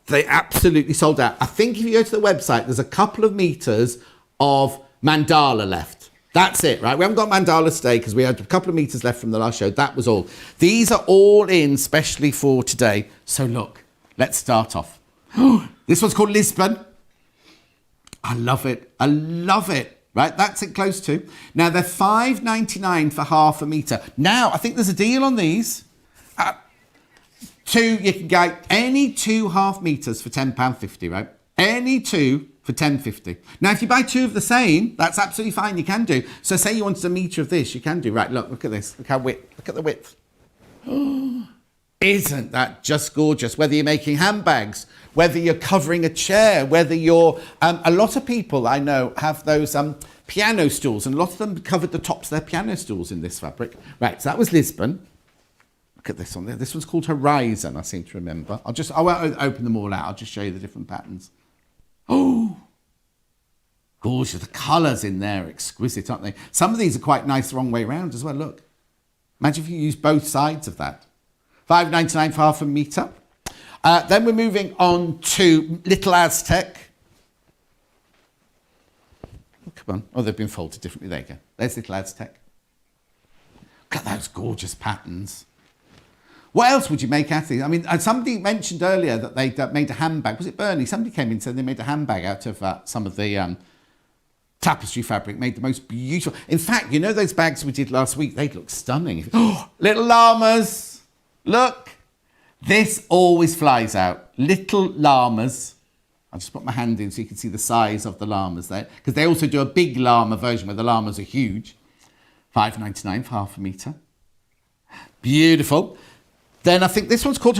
they absolutely sold out. I think if you go to the website, there's a couple of meters of mandala left. That's it, right? We haven't got mandala today because we had a couple of meters left from the last show. That was all. These are all in specially for today. So look, let's start off. This one's called Lisbon. I love it. I love it. Right, that's it close to. Now, they're $5.99 for 1/2 meter. Now, I think there's a deal on these. You can get any 2 1/2 meters for £10.50, right? Any 2 for £10.50. Now, if you buy 2 of the same, that's absolutely fine. You can do. So say you wanted a meter of this, you can do. Right, look at this. Look at the width. Isn't that just gorgeous? Whether you're making handbags, whether you're covering a chair, whether you're... a lot of people I know have those piano stools, and a lot of them covered the tops of their piano stools in this fabric. Right, so that was Lisbon. Look at this one there. This one's called Horizon, I seem to remember. I won't open them all out. I'll just show you the different patterns. Oh, gorgeous. The colours in there are exquisite, aren't they? Some of these are quite nice the wrong way around as well. Look. Imagine if you use both sides of that. $5.99 for 1/2 meter. Then we're moving on to Little Aztec. Oh, come on. Oh, they've been folded differently. There you go. There's Little Aztec. Look at those gorgeous patterns. What else would you make out of these? I mean, somebody mentioned earlier that they made a handbag. Was it Bernie? Somebody came in and said they made a handbag out of some of the tapestry fabric, made the most beautiful. In fact, you know those bags we did last week? They look stunning. Oh, little llamas. Look. This always flies out. Little llamas. I'll just put my hand in so you can see the size of the llamas there. Because they also do a big llama version where the llamas are huge. $5.99 for half a metre. Beautiful. Then I think this one's called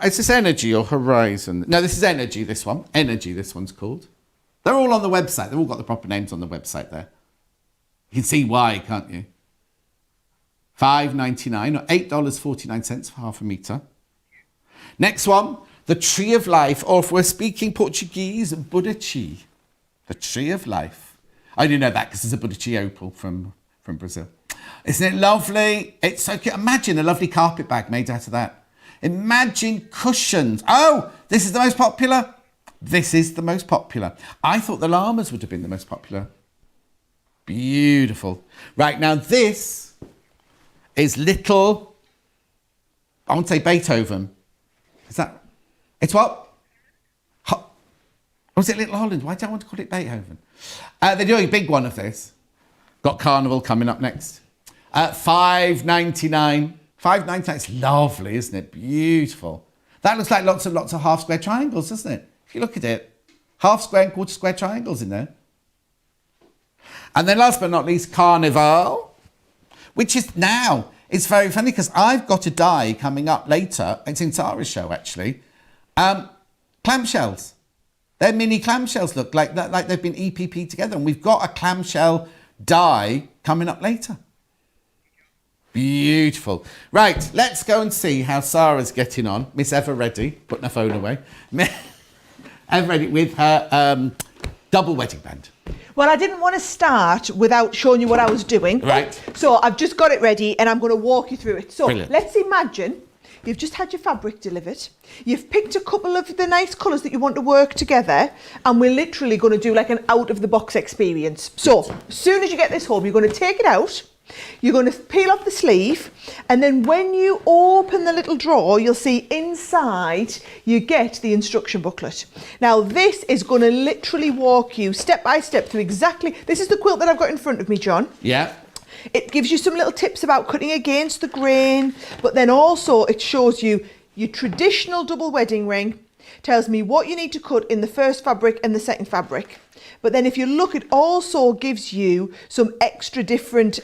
is this Energy or Horizon? No, this is Energy, this one. Energy, this one's called. They're all on the website. They've all got the proper names on the website there. You can see why, can't you? $5.99 or $8.49 for half a metre. Next one, the Tree of Life, or if we're speaking Portuguese, Budachi. The Tree of Life. I didn't know that because it's a Budachi opal from Brazil. Isn't it lovely? It's so cute. Imagine a lovely carpet bag made out of that. Imagine cushions. Oh, this is the most popular. This is the most popular. I thought the llamas would have been the most popular. Beautiful. Right, now this is little, I want to say Beethoven. Is that, it's what? Or is it Little Holland? Why do I want to call it Beethoven? They're doing a big one of this. Got Carnival coming up next. $5.99. $5.99, it's lovely, isn't it? Beautiful. That looks like lots and lots of half square triangles, doesn't it? If you look at it, half square and quarter square triangles in there. And then last but not least, Carnival, which is now, it's very funny because I've got a die coming up later. It's in Tara's show, actually. Clamshells. They're mini clamshells, look like they've been EPP together. And we've got a clamshell die coming up later. Beautiful. Right, let's go and see how Sarah's getting on. Miss Ever Ready, putting her phone away. Ever Ready with her double wedding band. Well, I didn't want to start without showing you what I was doing. Right. So I've just got it ready and I'm going to walk you through it. So Brilliant. Let's imagine you've just had your fabric delivered. You've picked a couple of the nice colours that you want to work together, and we're literally going to do like an out-of-the-box experience. So as soon as you get this home, you're going to take it out. You're going to peel off the sleeve, and then when you open the little drawer, you'll see inside you get the instruction booklet. Now this is going to literally walk you step by step through exactly, this is the quilt that I've got in front of me, John. Yeah. It gives you some little tips about cutting against the grain, but then also it shows you your traditional double wedding ring, tells me what you need to cut in the first fabric and the second fabric. But then if you look, it also gives you some extra different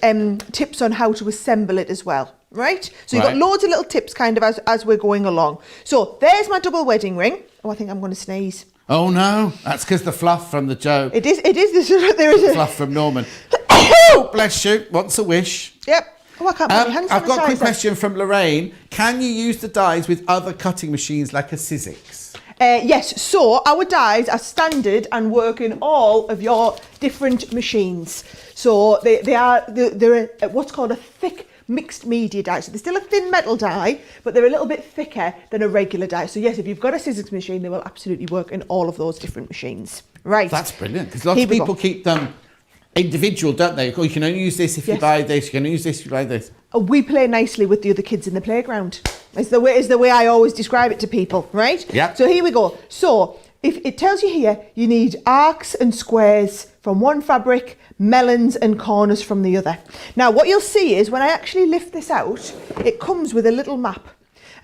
tips on how to assemble it as well, right? So you've got loads of little tips kind of as we're going along. So there's my double wedding ring. Oh, I think I'm going to sneeze. Oh no, that's because the fluff from the joke. It is, there is a... Fluff from Norman. Oh, bless you, what's a wish? Yep. Oh, I can't put my hand I've got a quick sanitizer. question from Lorraine. Can you use the dies with other cutting machines like a Sizzix? Yes, so our dies are standard and work in all of your different machines. So they're what's called a thick mixed media die. So they're still a thin metal die, but they're a little bit thicker than a regular die. So yes, if you've got a Sizzix machine, they will absolutely work in all of those different machines. Right. That's brilliant, because lots of people keep them individual, don't they? Oh, you can only use this if you buy this, you can only use this if you buy this. We play nicely with the other kids in the playground. Is the way I always describe it to people, right? Yeah. So here we go. So if it tells you here, you need arcs and squares from one fabric, melons and corners from the other. Now what you'll see is when I actually lift this out, it comes with a little map.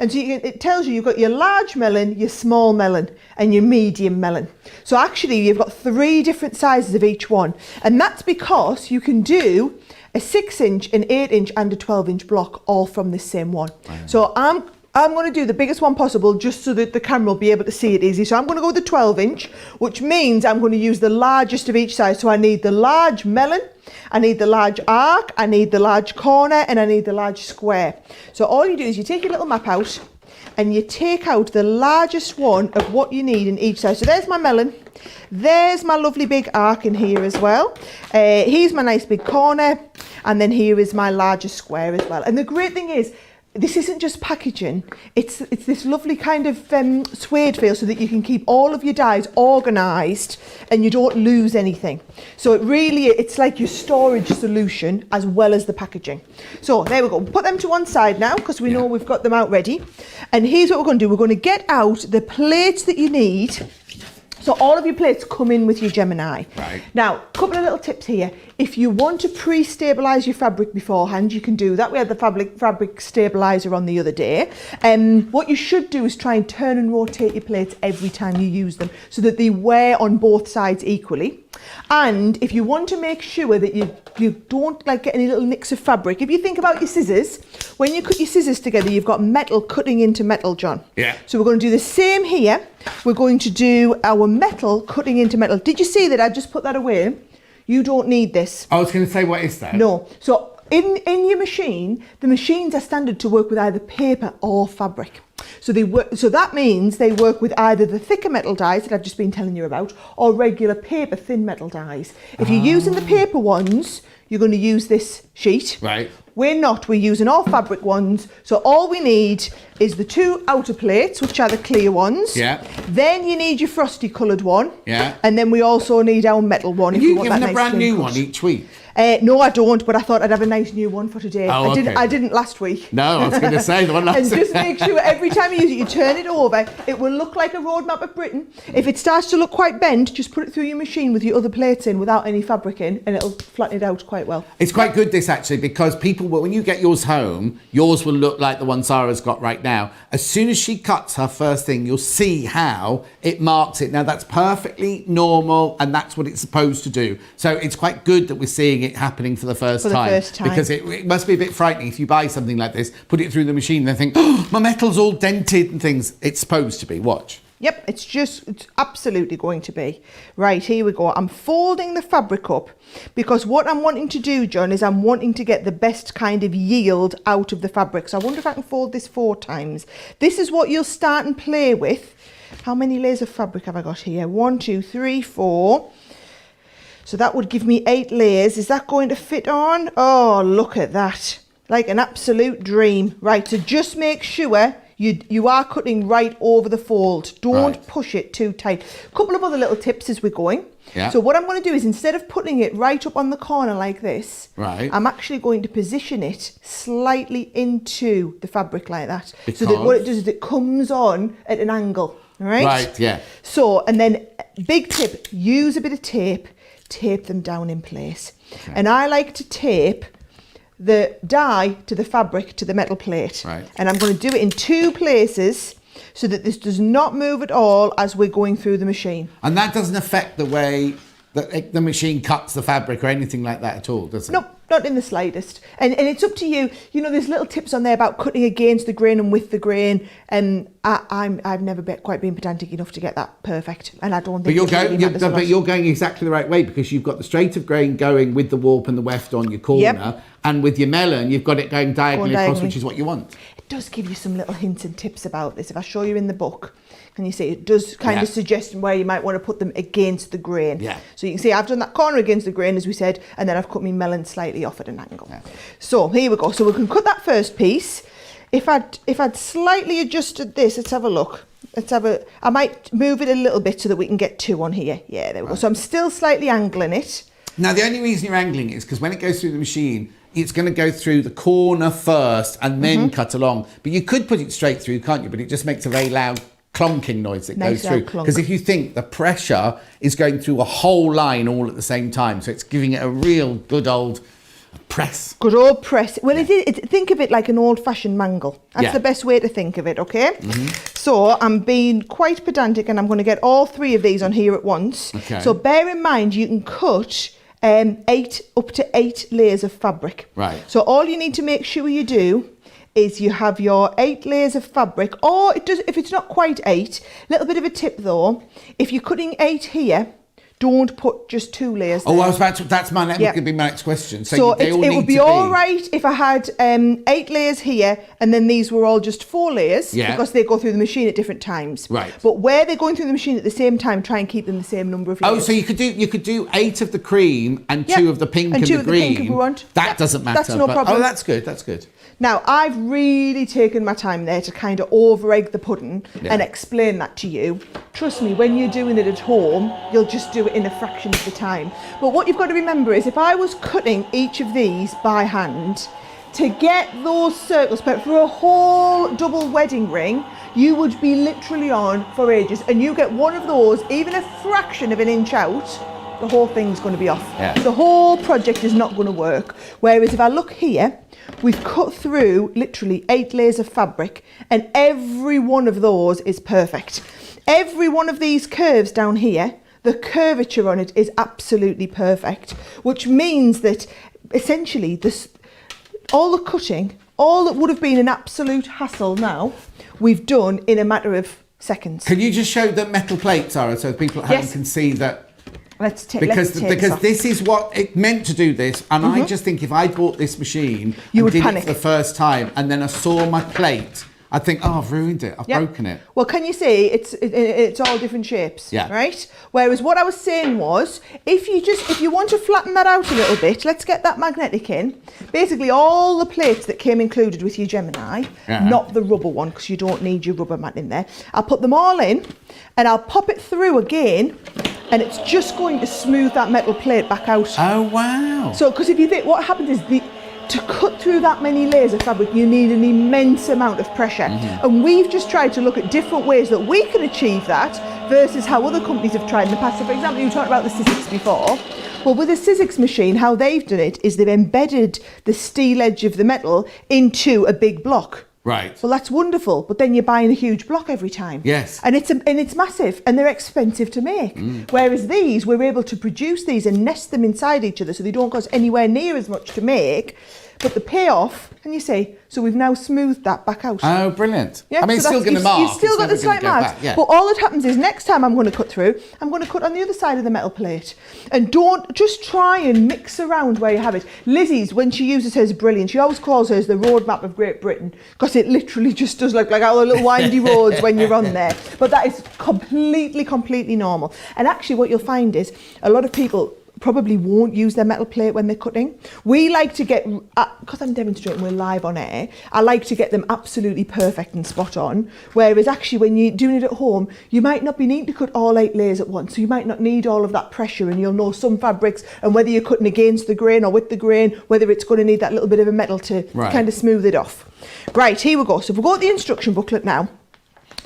And so it tells you you've got your large melon, your small melon and your medium melon. So actually you've got 3 different sizes of each one. And that's because you can do a 6-inch, an 8-inch and a 12-inch block all from the same one. Wow. So I'm going to do the biggest one possible just so that the camera will be able to see it easy. So I'm going to go with the 12-inch, which means I'm going to use the largest of each size. So I need the large melon, I need the large arc, I need the large corner and I need the large square. So all you do is you take your little map out and you take out the largest one of what you need in each size. So there's my melon. There's my lovely big arc in here as well. Here's my nice big corner. And then here is my largest square as well. And the great thing is, this isn't just packaging. It's this lovely kind of suede feel so that you can keep all of your dies organised and you don't lose anything. So it's like your storage solution as well as the packaging. So there we go. Put them to one side now because we know we've got them out ready. And here's what we're going to do. We're going to get out the plates that you need. So all of your plates come in with your Gemini. Right. Now, a couple of little tips here. If you want to pre-stabilise your fabric beforehand, you can do that. We had the fabric stabiliser on the other day. What you should do is try and turn and rotate your plates every time you use them so that they wear on both sides equally. And if you want to make sure that you don't like get any little nicks of fabric, if you think about your scissors, when you cut your scissors together, you've got metal cutting into metal, John. Yeah. So we're going to do the same here. We're going to do our metal cutting into metal. Did you see that I just put that away? You don't need this. I was going to say, what is that? No. So in your machine, the machines are standard to work with either paper or fabric. So that means they work with either the thicker metal dies that I've just been telling you about, or regular paper thin metal dies. If you're using the paper ones, you're going to use this sheet. Right. We're not. We're using all fabric ones. So all we need is the 2 outer plates, which are the clear ones. Yeah. Then you need your frosty coloured one. Yeah. And then we also need our metal one. Are if you want giving that a nice brand clean new cut. one each week? No, I don't, but I thought I'd have a nice new one for today. Oh, I didn't last week. No, I was going to say the one last And just make sure every time you use it, you turn it over. It will look like a roadmap of Britain. If it starts to look quite bent, just put it through your machine with your other plates in without any fabric in, and it'll flatten it out quite well. It's quite good, this, actually, because people will, when you get yours home, yours will look like the one Sarah's got right now. As soon as she cuts her first thing, you'll see how it marks it. Now, that's perfectly normal, and that's what it's supposed to do. So it's quite good that we're seeing it happening for the first time. Because it must be a bit frightening if you buy something like this, put it through the machine, and then think, oh, my metal's all dented and things. It's supposed to be. Watch. Yep, it's absolutely going to be. Right, here we go. I'm folding the fabric up because what I'm wanting to do, John, is I'm wanting to get the best kind of yield out of the fabric. So I wonder if I can fold this 4 times. This is what you'll start and play with. How many layers of fabric have I got here? 1, 2, 3, 4. So that would give me 8 layers. Is that going to fit on? Oh, look at that. Like an absolute dream. Right, so just make sure you are cutting right over the fold. Don't push it too tight. A couple of other little tips as we're going. Yeah. So what I'm going to do is, instead of putting it right up on the corner like this, I'm actually going to position it slightly into the fabric like that. Because so that what it does is it comes on at an angle. All right? Right, yeah. So, and then big tip, use a bit of tape. Tape them down in place. Okay. And I like to tape the dye to the fabric to the metal plate. Right. And I'm going to do it in 2 places so that this does not move at all as we're going through the machine. And that doesn't affect the way that the machine cuts the fabric or anything like that at all, does it? Nope, not in the slightest. And it's up to you. You know, there's little tips on there about cutting against the grain and with the grain. And I've never quite been pedantic enough to get that perfect. And I don't think but you're going exactly the right way, because you've got the straight of grain going with the warp and the weft on your corner. Yep. And with your melon, you've got it going diagonally across, which is what you want. It does give you some little hints and tips about this. If I show you in the book, can you see it does kind of suggest where you might want to put them against the grain. Yeah. So you can see I've done that corner against the grain, as we said, and then I've cut my melon slightly off at an angle. Yeah. So here we go. So we can cut that first piece. If I'd slightly adjusted this, let's have a look. I might move it a little bit so that we can get 2 on here. Yeah, there we go. So I'm still slightly angling it. Now, the only reason you're angling it is because when it goes through the machine, it's going to go through the corner first and then cut along. But you could put it straight through, can't you? But it just makes a very loud clonking noise that goes through. Because if you think, the pressure is going through a whole line all at the same time. So it's giving it a real good old press. Good old press. Well, think of it like an old-fashioned mangle. That's the best way to think of it, okay? So I'm being quite pedantic, and I'm going to get all 3 of these on here at once. Okay. So bear in mind, you can cut 8 up to 8 layers of fabric. Right. So all you need to make sure you do is you have your 8 layers of fabric, or if it's not quite 8, little bit of a tip though, if you're cutting 8 here, don't put just 2 layers there. Oh, I was about to, that could be my next question. So it would be all right if I had 8 layers here, and then these were all just 4 layers, because they go through the machine at different times. Right. But where they're going through the machine at the same time, try and keep them the same number of layers. Oh, so you could do 8 of the cream and 2 of the pink and the green. 2 of the pink if we want. That doesn't matter. That's no problem. Oh, that's good. That's good. Now, I've really taken my time there to kind of over-egg the pudding and explain that to you. Trust me, when you're doing it at home, you'll just do it in a fraction of the time. But what you've got to remember is, if I was cutting each of these by hand, to get those circles, but for a whole double wedding ring, you would be literally on for ages. And you get one of those, even a fraction of an inch out, the whole thing's going to be off. Yeah. The whole project is not going to work. Whereas if I look here, we've cut through literally 8 layers of fabric, and every one of those is perfect. Every one of these curves down here, the curvature on it is absolutely perfect, which means that essentially this, all the cutting, all that would have been an absolute hassle now, we've done in a matter of seconds. Can you just show the metal plate, Sarah, so people at home Yes. can see that? Let's take Because this off. this is what it meant to do this, and I just think if I bought this machine You and would did panic. it for the first time, and then I saw my plate, I'd think, oh, I've ruined it, I've Yep. broken it. Well, can you see it's all different shapes, Yeah. right? Whereas what I was saying was, if you want to flatten that out a little bit, let's get that magnetic in. Basically, all the plates that came included with your Gemini, Yeah. not the rubber one, because you don't need your rubber mat in there. I'll put them all in, and I'll pop it through again, and it's just going to smooth that metal plate back out. Oh, wow. So, because if you think, what happens is to cut through that many layers of fabric, you need an immense amount of pressure. And we've just tried to look at different ways that we can achieve that versus how other companies have tried in the past. So, for example, you talked about the Sizzix before. Well, with the Sizzix machine, how they've done it is they've embedded the steel edge of the metal into a big block. Right. Well, that's wonderful, but then you're buying a huge block every time. Yes. And it's massive, and they're expensive to make. Whereas these, we're able to produce these and nest them inside each other, so they don't cost anywhere near as much to make. But the payoff, can you see? So we've now smoothed that back out. Oh, brilliant. Yeah, I mean, it's so still that's- going to mark. You've still It's got the never gonna slight go marks. back, yeah. But all that happens is next time I'm going to cut through, I'm going to cut on the other side of the metal plate. And don't just try and mix around where you have it. Lizzie's, when she uses hers, brilliant. She always calls hers the roadmap of Great Britain, because it literally just does look like all the little windy roads when you're on there. But that is completely normal. And actually what you'll find is a lot of people probably won't use their metal plate when they're cutting. We like to get, because I'm demonstrating, we're live on air, I like to get them absolutely perfect and spot on, whereas actually when you're doing it at home, you might not be needing to cut all 8 layers at once, so you might not need all of that pressure, and you'll know some fabrics, and whether you're cutting against the grain or with the grain, whether it's going to need that little bit of a metal to kind of smooth it off. Right, here we go. So if we go to the instruction booklet now,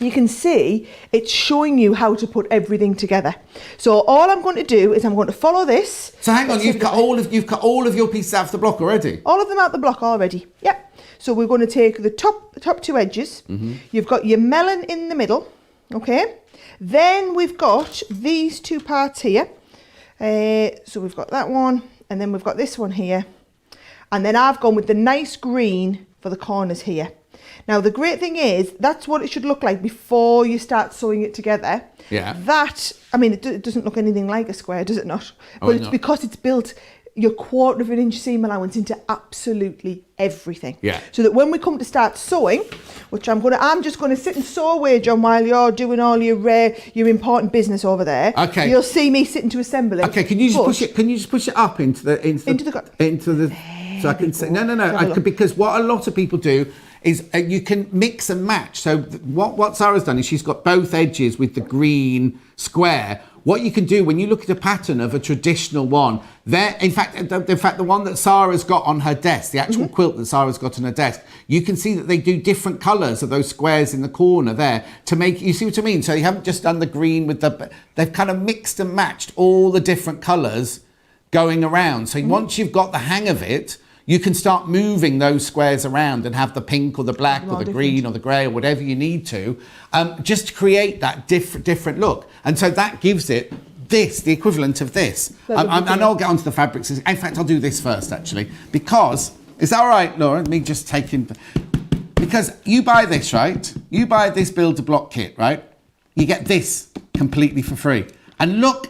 you can see it's showing you how to put everything together. So all I'm going to do is I'm going to follow this. So hang on, you've cut all of your pieces out of the block already? All of them out the block already. Yep. So we're going to take the top 2 edges. You've got your melon in the middle. Okay. Then we've got these 2 parts here. So we've got that one, and then we've got this one here. And then I've gone with the nice green for the corners here. Now, the great thing is, that's what it should look like before you start sewing it together. Yeah. That, I mean, it doesn't look anything like a square, does it not? Oh, But it's no. because it's built your 1/4 inch seam allowance into absolutely everything. Yeah. So that when we come to start sewing, which I'm just going to sit and sew away, John, while you're doing all your important business over there. Okay. You'll see me sitting to assemble it. Okay, can you just But- push it? Can you just push it up into the so I can say no. Because what a lot of people do is you can mix and match. So what Sarah's done is she's got both edges with the green square. What you can do when you look at a pattern of a traditional one, in fact, the one that Sarah's got on her desk, the actual quilt that Sarah's got on her desk, you can see that they do different colours of those squares in the corner there to make, you see what I mean? So you haven't just done the green with they've kind of mixed and matched all the different colours going around. So once you've got the hang of it, you can start moving those squares around and have the pink or the black or the green or the grey or whatever you need to, just to create that different look. And so that gives it the equivalent of this. And I'll get onto the fabrics. In fact, I'll do this first, actually, because, is that all right, Laura? Me just taking, because you buy this, right? You buy this build-a-block kit, right? You get this completely for free. And look,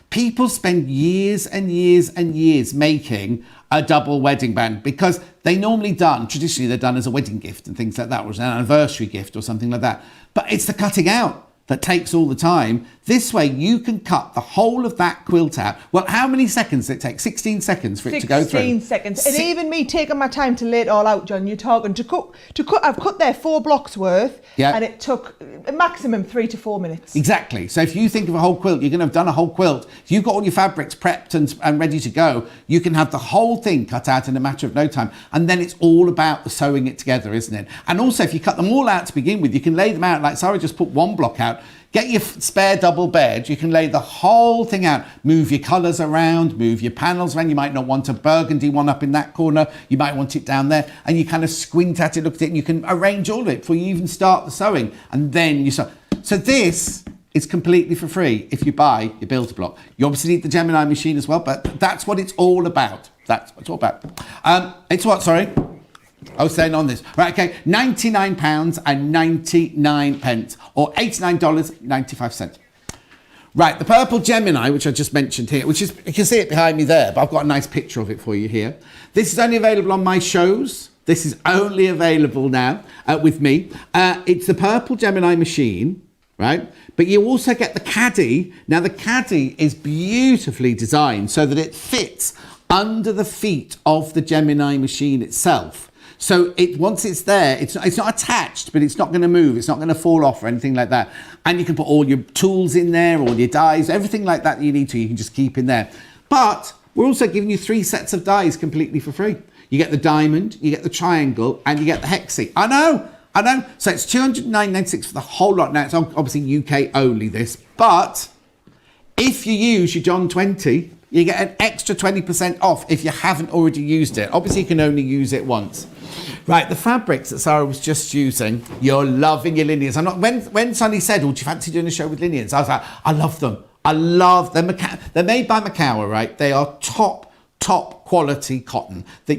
people spend years and years and years making a double wedding band because traditionally they're done as a wedding gift and things like that, or as an anniversary gift or something like that. But it's the cutting out that takes all the time. This way you can cut the whole of that quilt out. Well, how many seconds did it take? 16 seconds for it to go through. 16 seconds. And even me taking my time to lay it all out, John, you're talking to cut, I've cut there 4 blocks worth, yeah, and it took a maximum 3 to 4 minutes. Exactly. So if you think of a whole quilt, you're going to have done a whole quilt. If you've got all your fabrics prepped and ready to go, you can have the whole thing cut out in a matter of no time. And then it's all about the sewing it together, isn't it? And also, if you cut them all out to begin with, you can lay them out, like Sarah just put 1 block out, Get your spare double bed. You can lay the whole thing out. Move your colours around, move your panels around. You might not want a burgundy one up in that corner. You might want it down there. And you kind of squint at it, look at it, and you can arrange all of it before you even start the sewing. And then you sew. So this is completely for free if you buy your builder block. You obviously need the Gemini machine as well, but that's what it's all about. That's what it's all about. It's what, sorry? I was saying on this. Right, okay, £99.99 or $89.95. Right, the purple Gemini, which I just mentioned here, which is, you can see it behind me there, but I've got a nice picture of it for you here. This is only available on my shows. This is only available now with me. It's the purple Gemini machine, right? But you also get the caddy. Now, the caddy is beautifully designed so that it fits under the feet of the Gemini machine itself. So once it's there, it's not attached, but it's not going to move. It's not going to fall off or anything like that. And you can put all your tools in there, all your dies, everything like that you need to, you can just keep in there. But we're also giving you 3 sets of dies completely for free. You get the diamond, you get the triangle, and you get the hexie. I know. So it's $209.96 for the whole lot. Now, it's obviously UK only, this. But if you use your John 20, you get an extra 20% off if you haven't already used it. Obviously, you can only use it once. Right, the fabrics that Sarah was just using, you're loving your linears. When Sunny said, oh, do you fancy doing a show with linears? I was like, I love them. I love them. They're made by Macawa, right? They are top quality cotton that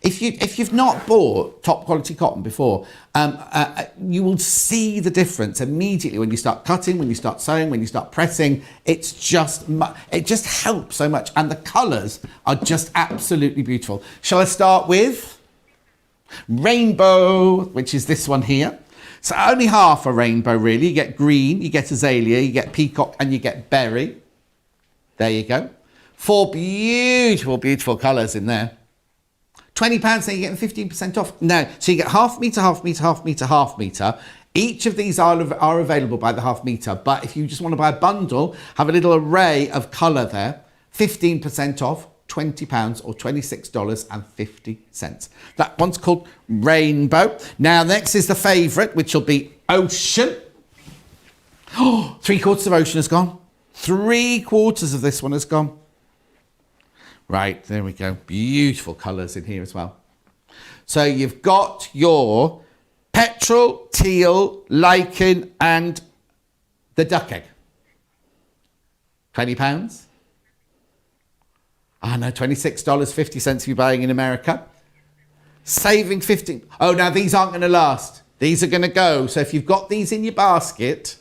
if you've not bought top quality cotton before, you will see the difference immediately when you start cutting, when you start sewing, when you start pressing. It just helps so much, and the colours are just absolutely beautiful. Shall I start with rainbow, which is this one here? So only half a rainbow really. You get green, you get azalea, you get peacock, and you get berry. There you go. 4 beautiful colours in there. £20, then you're getting 15% off. No, so you get half metre, half metre, half metre, half metre. Each of these are available by the half metre, but if you just want to buy a bundle, have a little array of colour there, 15% off, £20 or $26.50. That one's called Rainbow. Now, next is the favourite, which will be Ocean. Oh, 3/4 of Ocean has gone. 3/4 of this one has gone. Right, there we go. Beautiful colours in here as well. So you've got your petrol, teal, lichen, and the duck egg. £20. I know, $26.50 if you're buying in America. Saving 15. Oh, now these aren't going to last. These are going to go. So if you've got these in your basket,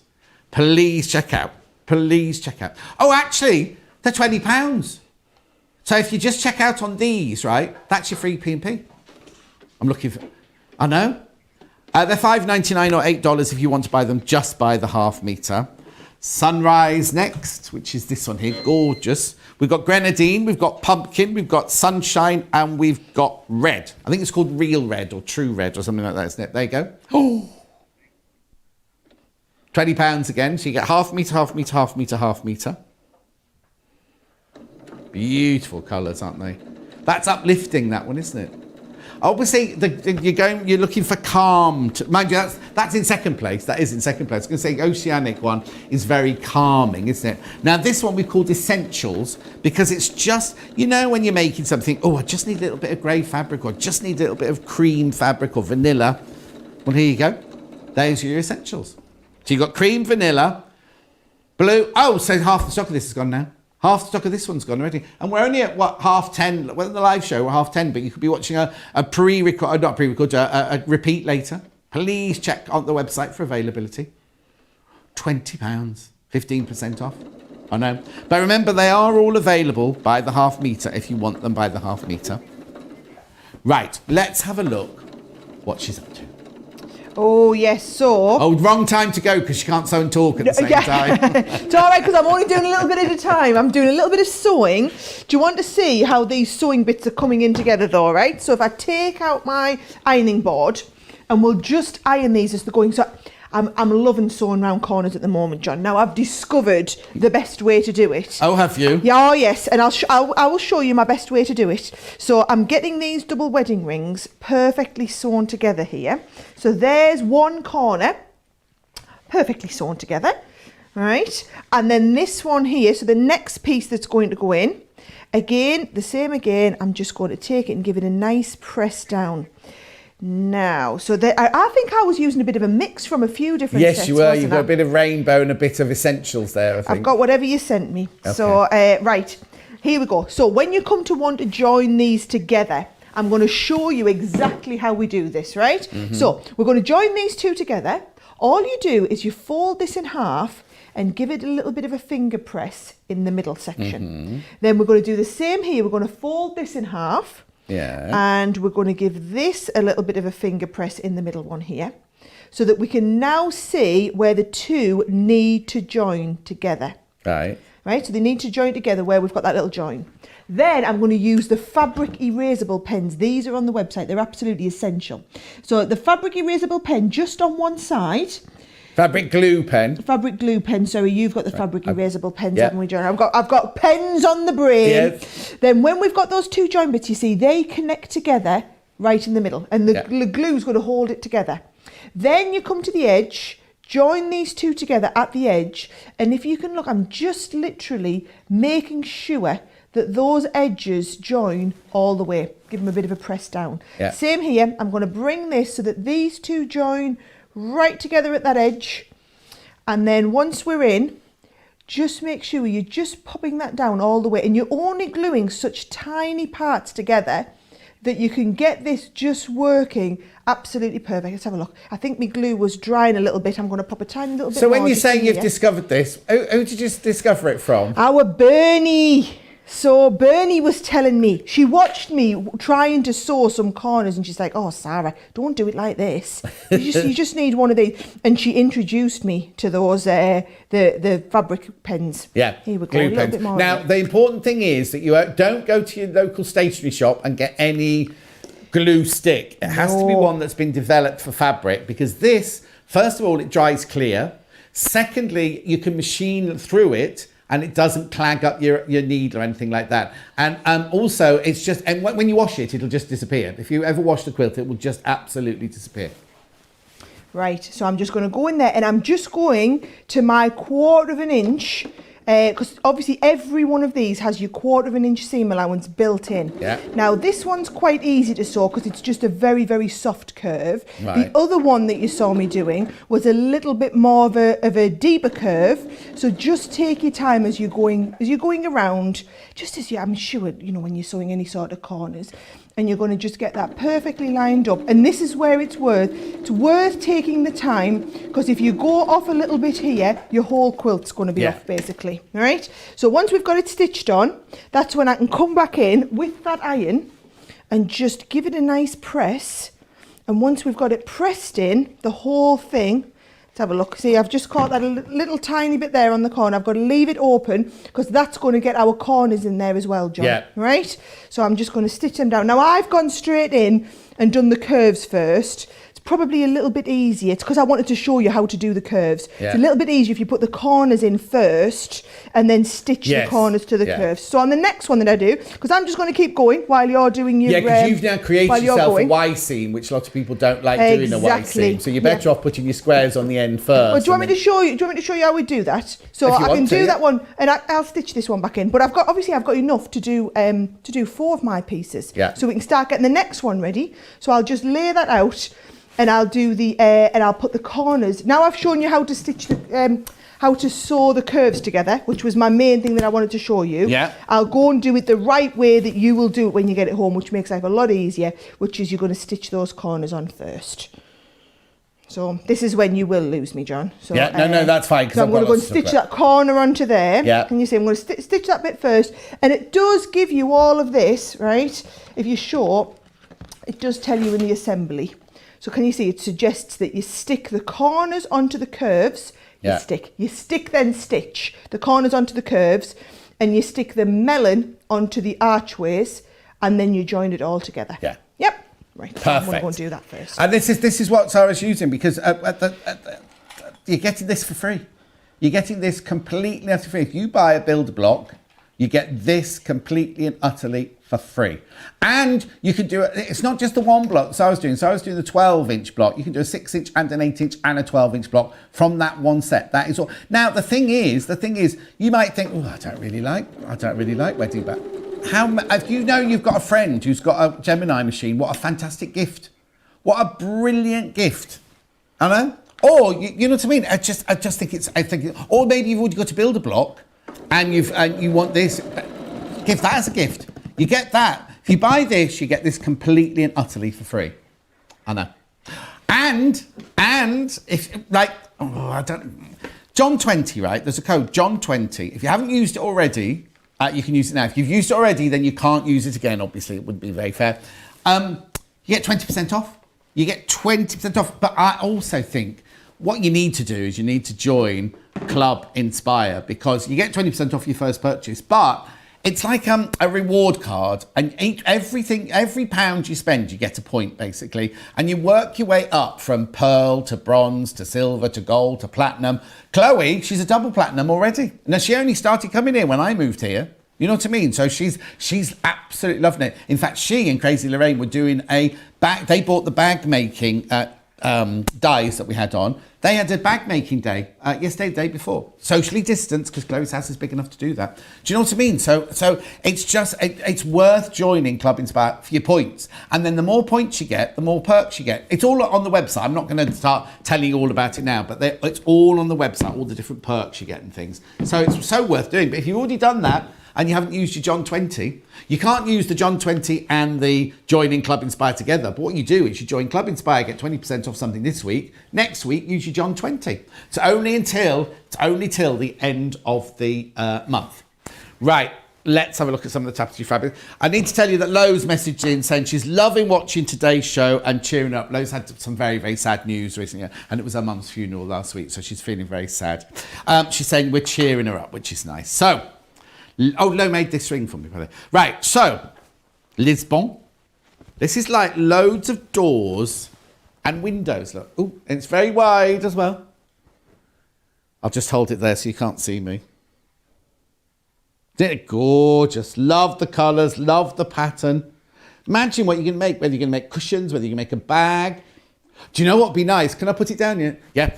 please check out. Please check out. Oh, actually, they're £20. So if you just check out on these, right, that's your free P&P. I'm looking for, I know. They're $5.99 or $8 if you want to buy them just by the half metre. Sunrise next, which is this one here, gorgeous. We've got grenadine, we've got pumpkin, we've got sunshine, and we've got red. I think it's called real red or true red or something like that, isn't it? There you go. Oh. £20 again, so you get half metre, half metre, half metre, half metre. Beautiful colours, aren't they? That's uplifting, that one, isn't it? Obviously, you're looking for calm. Mind you, that's in second place. That is in second place. I was going to say Oceanic one is very calming, isn't it? Now, this one we've called Essentials because it's just, you know, when you're making something, oh, I just need a little bit of grey fabric or just need a little bit of cream fabric or vanilla. Well, here you go. There's your Essentials. So you've got cream, vanilla, blue. Oh, so half the stock of this is gone now. Half the stock of this one's gone already. And we're only at, what, 10:30? Well, the live show, we're 10:30, but you could be watching a pre-record, not pre-record, a repeat later. Please check on the website for availability. £20, 15% off. I know. But remember, they are all available by the half metre if you want them by the half metre. Right, let's have a look what she's up to. Oh, yes, so... Oh, wrong time to go because she can't sew and talk at the same time. It's all right because I'm only doing a little bit at a time. I'm doing a little bit of sewing. Do you want to see how these sewing bits are coming in together though, right? So if I take out my ironing board and we'll just iron these as they're going... So I'm loving sewing round corners at the moment, John. Now, I've discovered the best way to do it. Oh, have you? Yeah, oh, yes. And I will show you my best way to do it. So I'm getting these double wedding rings perfectly sewn together here. So there's one corner, perfectly sewn together, right? And then this one here, so the next piece that's going to go in, again, the same again, I'm just going to take it and give it a nice press down. Now, so I think I was using a bit of a mix from a few different sets. Yes, you were. You've got a bit of rainbow and a bit of essentials there, I think. I've got whatever you sent me. Okay. So, right, here we go. So when you come to want to join these together, I'm going to show you exactly how we do this, right? So we're going to join these two together. All you do is you fold this in half and give it a little bit of a finger press in the middle section. Then we're going to do the same here. We're going to fold this in half. Yeah. And we're going to give this a little bit of a finger press in the middle one here, so that we can now see where the two need to join together. Right. Right, so they need to join together where we've got that little join. Then I'm going to use the fabric erasable pens. These are on the website. They're absolutely essential. So the fabric erasable pen just on one side. Fabric glue pen. Fabric glue pen. Sorry, you've got the fabric erasable pens, yeah. haven't we, John? I've got pens on the brain. Yes. Then when we've got those two join bits, you see, they connect together right in the middle, and the glue's going to hold it together. Then you come to the edge, join these two together at the edge, and if you can look, I'm just literally making sure that those edges join all the way. Give them a bit of a press down. Yeah. Same here. I'm going to bring this so that these two join right together at that edge, and then once we're in, just make sure you're just popping that down all the way, and you're only gluing such tiny parts together that you can get this just working absolutely perfect. Let's have a look. I think my glue was drying a little bit. I'm going to pop a tiny little bit So more. when you're saying you've discovered this, who did you discover it from? Our Bernie. So Bernie was telling me, she watched me trying to sew some corners, and she's like, oh, Sarah, don't do it like this. You just need one of these. And she introduced me to those, the fabric pens. Yeah, Here we go, glue a little pens. bit more. Now, the important thing is that you don't go to your local stationery shop and get any glue stick. It has to be one that's been developed for fabric, because this, first of all, it dries clear. Secondly, you can machine through it, and it doesn't clag up your needle or anything like that. And also, it's just, and when you wash it, it'll just disappear. If you ever wash the quilt, it will just absolutely disappear. Right, so I'm just going to go in there, and I'm just going to my 1/4 inch, because obviously every one of these has your 1/4 inch seam allowance built in. Yeah. Now this one's quite easy to sew because it's just a very, very soft curve. Right. The other one that you saw me doing was a little bit more of a deeper curve. So just take your time as you're going around, just as I'm sure, you know, when you're sewing any sort of corners. And you're going to just get that perfectly lined up. And this is where it's worth taking the time, because if you go off a little bit here, your whole quilt's going to be off, basically. All right? So once we've got it stitched on, that's when I can come back in with that iron and just give it a nice press. And once we've got it pressed in, the whole thing, let's have a look. See, I've just caught that a little tiny bit there on the corner. I've got to leave it open because that's going to get our corners in there as well, John. Yeah. Right? So I'm just going to stitch them down. Now, I've gone straight in and done the curves first. It's probably a little bit easier. It's because I wanted to show you how to do the curves. Yeah. It's a little bit easier if you put the corners in first and then stitch the corners to the curves. So on the next one that I do, because I'm just going to keep going while you're doing your... Yeah, because you've now created yourself a Y seam, which a lot of people don't like doing a Y seam. So you're better off putting your squares on the end first. Well, do you want me to show you? Do you want me to show you how we do that? So I can do that one, and I'll stitch this one back in. But I've got enough to do 4 of my pieces. Yeah. So we can start getting the next one ready. So I'll just lay that out, and I'll do and I'll put the corners. Now I've shown you how to stitch how to sew the curves together, which was my main thing that I wanted to show you. Yeah. I'll go and do it the right way that you will do it when you get it home, which makes life a lot easier, which is you're going to stitch those corners on first. So this is when you will lose me, John. So, yeah, no, that's fine. So I'm going to go and stitch that corner onto there. Yeah. Can you see? I'm going to stitch that bit first. And it does give you all of this, right? If you're short, it does tell you in the assembly. So can you see? It suggests that you stick the corners onto the curves. Yeah. You stick, then stitch the corners onto the curves, and you stick the melon onto the archways, and then you join it all together. Yeah. Yep. Right. Perfect. I'm going to go and do that first. And this is what Sarah's using, because you're getting this for free. You're getting this completely for free. If you buy a builder block, you get this completely and utterly for free. And you can do it, it's not just the one block. So I was doing the 12-inch block. You can do a 6-inch and an 8-inch and a 12-inch block from that one set. That is all. Now, the thing is, you might think, oh, I don't really like wedding bags. If you know you've got a friend who's got a Gemini machine, what a fantastic gift. What a brilliant gift. I know. Or, you know what I mean? I just think or maybe you've already got to build a block and you want this. Give that as a gift. You get that. If you buy this, you get this completely and utterly for free. I know. And if John 20, right? There's a code, John 20. If you haven't used it already, you can use it now. If you've used it already, then you can't use it again. Obviously, it wouldn't be very fair. You get 20% off. You get 20% off. But I also think what you need to do is you need to join Club Inspire, because you get 20% off your first purchase. But it's like a reward card, and every pound you spend, you get a point, basically. And you work your way up from pearl to bronze to silver to gold to platinum. Chloe, she's a double platinum already. Now, she only started coming here when I moved here. You know what I mean? So she's absolutely loving it. In fact, she and Crazy Lorraine were doing a bag. They bought the bag making dies that we had on. They had a bag making day yesterday, the day before. Socially distanced, because Chloe's house is big enough to do that. Do you know what I mean? So it's worth joining Club Inspire for your points. And then the more points you get, the more perks you get. It's all on the website. I'm not going to start telling you all about it now, but it's all on the website, all the different perks you get and things. So it's so worth doing. But if you've already done that, and you haven't used your John 20, you can't use the John 20 and the joining Club Inspire together. But what you do is you join Club Inspire, get 20% off something this week. Next week, use your John 20. It's only till the end of the month. Right, let's have a look at some of the Tapestry fabric. I need to tell you that Lo's messaged in saying she's loving watching today's show and cheering up. Lo's had some very, very sad news recently, and it was her mum's funeral last week, so she's feeling very sad. She's saying we're cheering her up, which is nice. So, Lo made this ring for me, by the way. Right, so, Lisbon. This is like loads of doors and windows. Look. Oh, and it's very wide as well. I'll just hold it there so you can't see me. Isn't it gorgeous? Love the colours, love the pattern. Imagine what you can make, whether you're going to make cushions, whether you can make a bag. Do you know what would be nice? Can I put it down here? Yeah.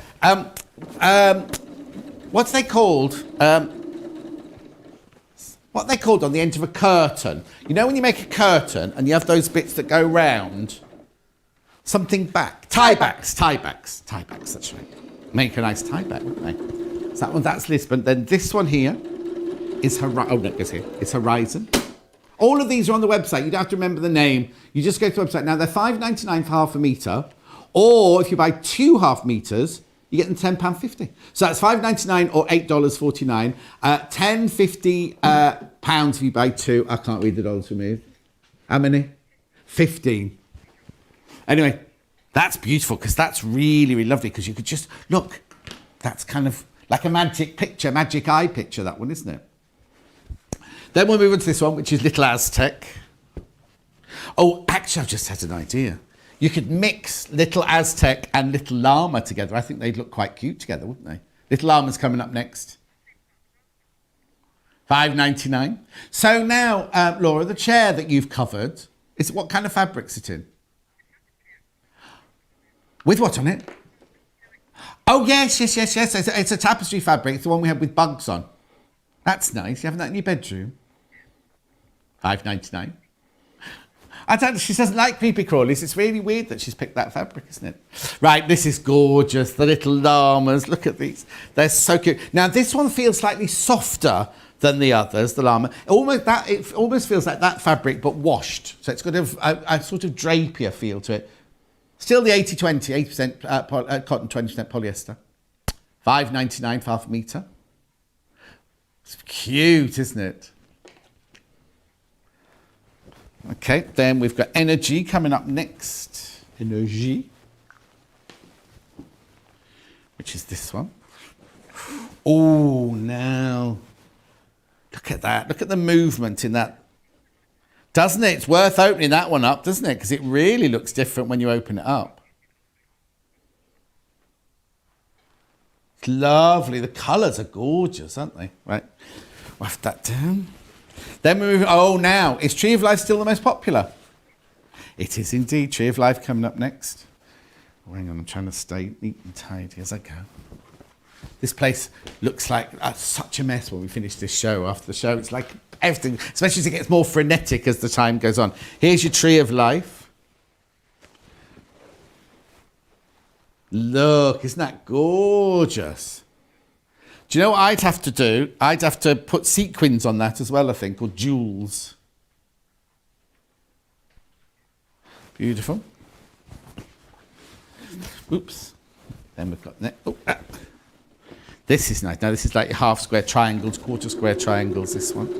What's they called? What they're called on the end of a curtain. You know when you make a curtain and you have those bits that go round? Something back. Tie backs, that's right. Make a nice tie back, wouldn't they? So that one, that's Lisbon. Then this one here is Horizon. Oh, no, it goes here. It's Horizon. All of these are on the website. You don't have to remember the name. You just go to the website. Now, they're $5.99 for half a metre. Or if you buy 2 half metres, you get them £10.50. So that's $5.99 or $8.49. £10.50 if you buy 2. I can't read the dollars for me. How many? 15. Anyway, that's beautiful because that's really, really lovely because you could just, look, that's kind of like a magic picture, magic eye picture, that one, isn't it? Then we'll move on to this one, which is Little Aztec. Oh, actually, I've just had an idea. You could mix Little Aztec and Little Llama together. I think they'd look quite cute together, wouldn't they? Little Llama's coming up next. $5.99. So now, Laura, the chair that you've covered, what kind of fabric's it in? With what on it? Oh, yes. It's a tapestry fabric. It's the one we had with bugs on. That's nice. You having that in your bedroom? $5.99. I don't know, she doesn't like creepy crawlies. It's really weird that she's picked that fabric, isn't it? Right, this is gorgeous. The little llamas. Look at these. They're so cute. Now, this one feels slightly softer than the others, the llama. It almost feels like that fabric, but washed. So it's got a sort of drapier feel to it. Still the 80-20, 80% cotton, 20% polyester. $5.99 for half a metre. It's cute, isn't it? Okay, then we've got Energy coming up next. Energy. Which is this one. Oh, now. Look at that. Look at the movement in that. Doesn't it? It's worth opening that one up, doesn't it? Because it really looks different when you open it up. It's lovely. The colours are gorgeous, aren't they? Right. Waft that down. Then we move, oh, now, is Tree of Life still the most popular? It is indeed. Tree of Life coming up next. Oh, hang on, I'm trying to stay neat and tidy as I go. This place looks like such a mess when we finish this show. After the show, it's like everything, especially as it gets more frenetic as the time goes on. Here's your Tree of Life. Look, isn't that gorgeous? Do you know what I'd have to do? I'd have to put sequins on that as well, I think, or jewels. Beautiful. Oops. Then we've got that. Oh, this is nice. Now, this is like your half square triangles, quarter square triangles, this one.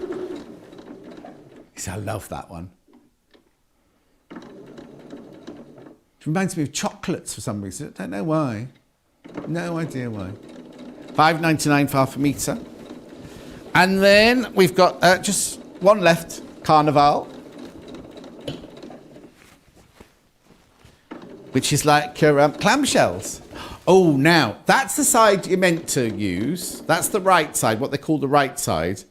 I love that one. It reminds me of chocolates for some reason. I don't know why. No idea why. $5.99 for half a metre. And then we've got just one left, Carnival. Which is like your clamshells. Oh, now, that's the side you're meant to use. That's the right side, what they call the right side.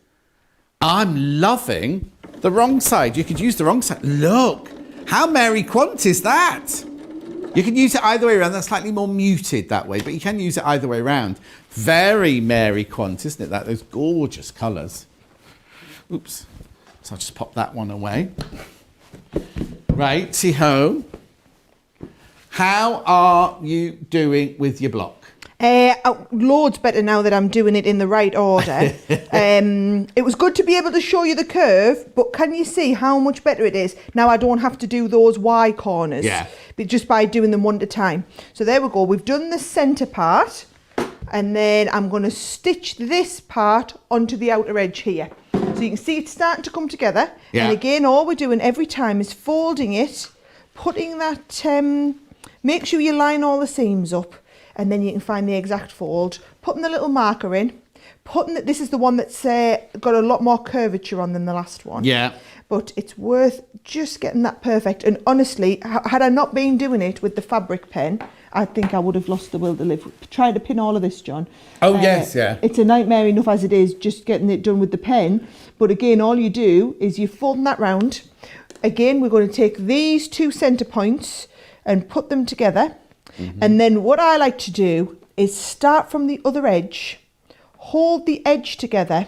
I'm loving the wrong side. You could use the wrong side. Look, how Mary Quant is that? You can use it either way around. That's slightly more muted that way, but you can use it either way around. Very Mary Quant, isn't it? That those gorgeous colours. Oops. So I'll just pop that one away. Righty-ho. How are you doing with your block? Loads better now that I'm doing it in the right order. It was good to be able to show you the curve, but can you see how much better it is? Now I don't have to do those Y corners, but just by doing them one at a time. So there we go. We've done the centre part, and then I'm going to stitch this part onto the outer edge here. So you can see it's starting to come together. Yeah. And again, all we're doing every time is folding it, putting that, make sure you line all the seams up, and then you can find the exact fold, putting the little marker in, this is the one that's got a lot more curvature on than the last one. Yeah. But it's worth just getting that perfect. And honestly, had I not been doing it with the fabric pen, I think I would have lost the will to live. Trying to pin all of this, John. Oh, yes, yeah. It's a nightmare enough as it is, just getting it done with the pen. But again, all you do is you fold that round. Again, we're going to take these two centre points and put them together. And then what I like to do is start from the other edge, hold the edge together,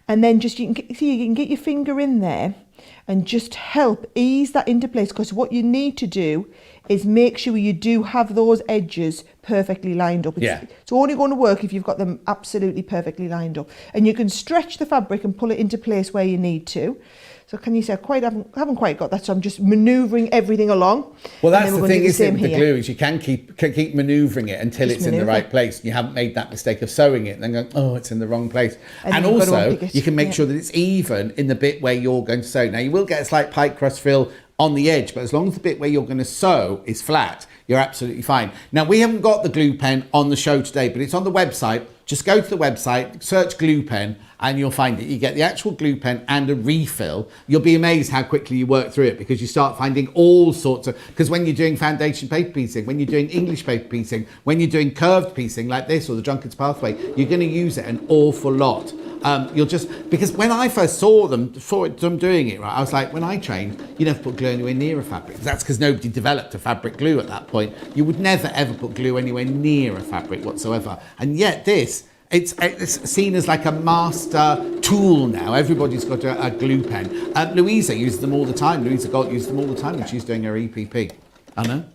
and then just you can get your finger in there and just help ease that into place, because what you need to do is make sure you do have those edges perfectly lined up. It's only going to work if you've got them absolutely perfectly lined up. And you can stretch the fabric and pull it into place where you need to. So can you see, I haven't quite got that, so I'm just manoeuvring everything along. Well, that's the thing, isn't it, with the glue, is you can keep manoeuvring it until it's in the right place. You haven't made that mistake of sewing it and then going, oh, it's in the wrong place. And also, you can make sure that it's even in the bit where you're going to sew. Now, you will get a slight pike crust fill on the edge, but as long as the bit where you're going to sew is flat, you're absolutely fine. Now, we haven't got the glue pen on the show today, but it's on the website. Just go to the website, search glue pen, and you'll find it. You get the actual glue pen and a refill. You'll be amazed how quickly you work through it, because you start finding all sorts of, because when you're doing foundation paper piecing, when you're doing English paper piecing, when you're doing curved piecing like this or the Drunkard's Pathway, you're going to use it an awful lot. Because when I first saw them doing it, right, I was like, when I trained, you never put glue anywhere near a fabric. That's because nobody developed a fabric glue at that point. You would never ever put glue anywhere near a fabric whatsoever. And yet this, it's seen as like a master tool now. Everybody's got a glue pen. Louisa uses them all the time. Louisa Galt uses them all the time when she's doing her EPP. I know.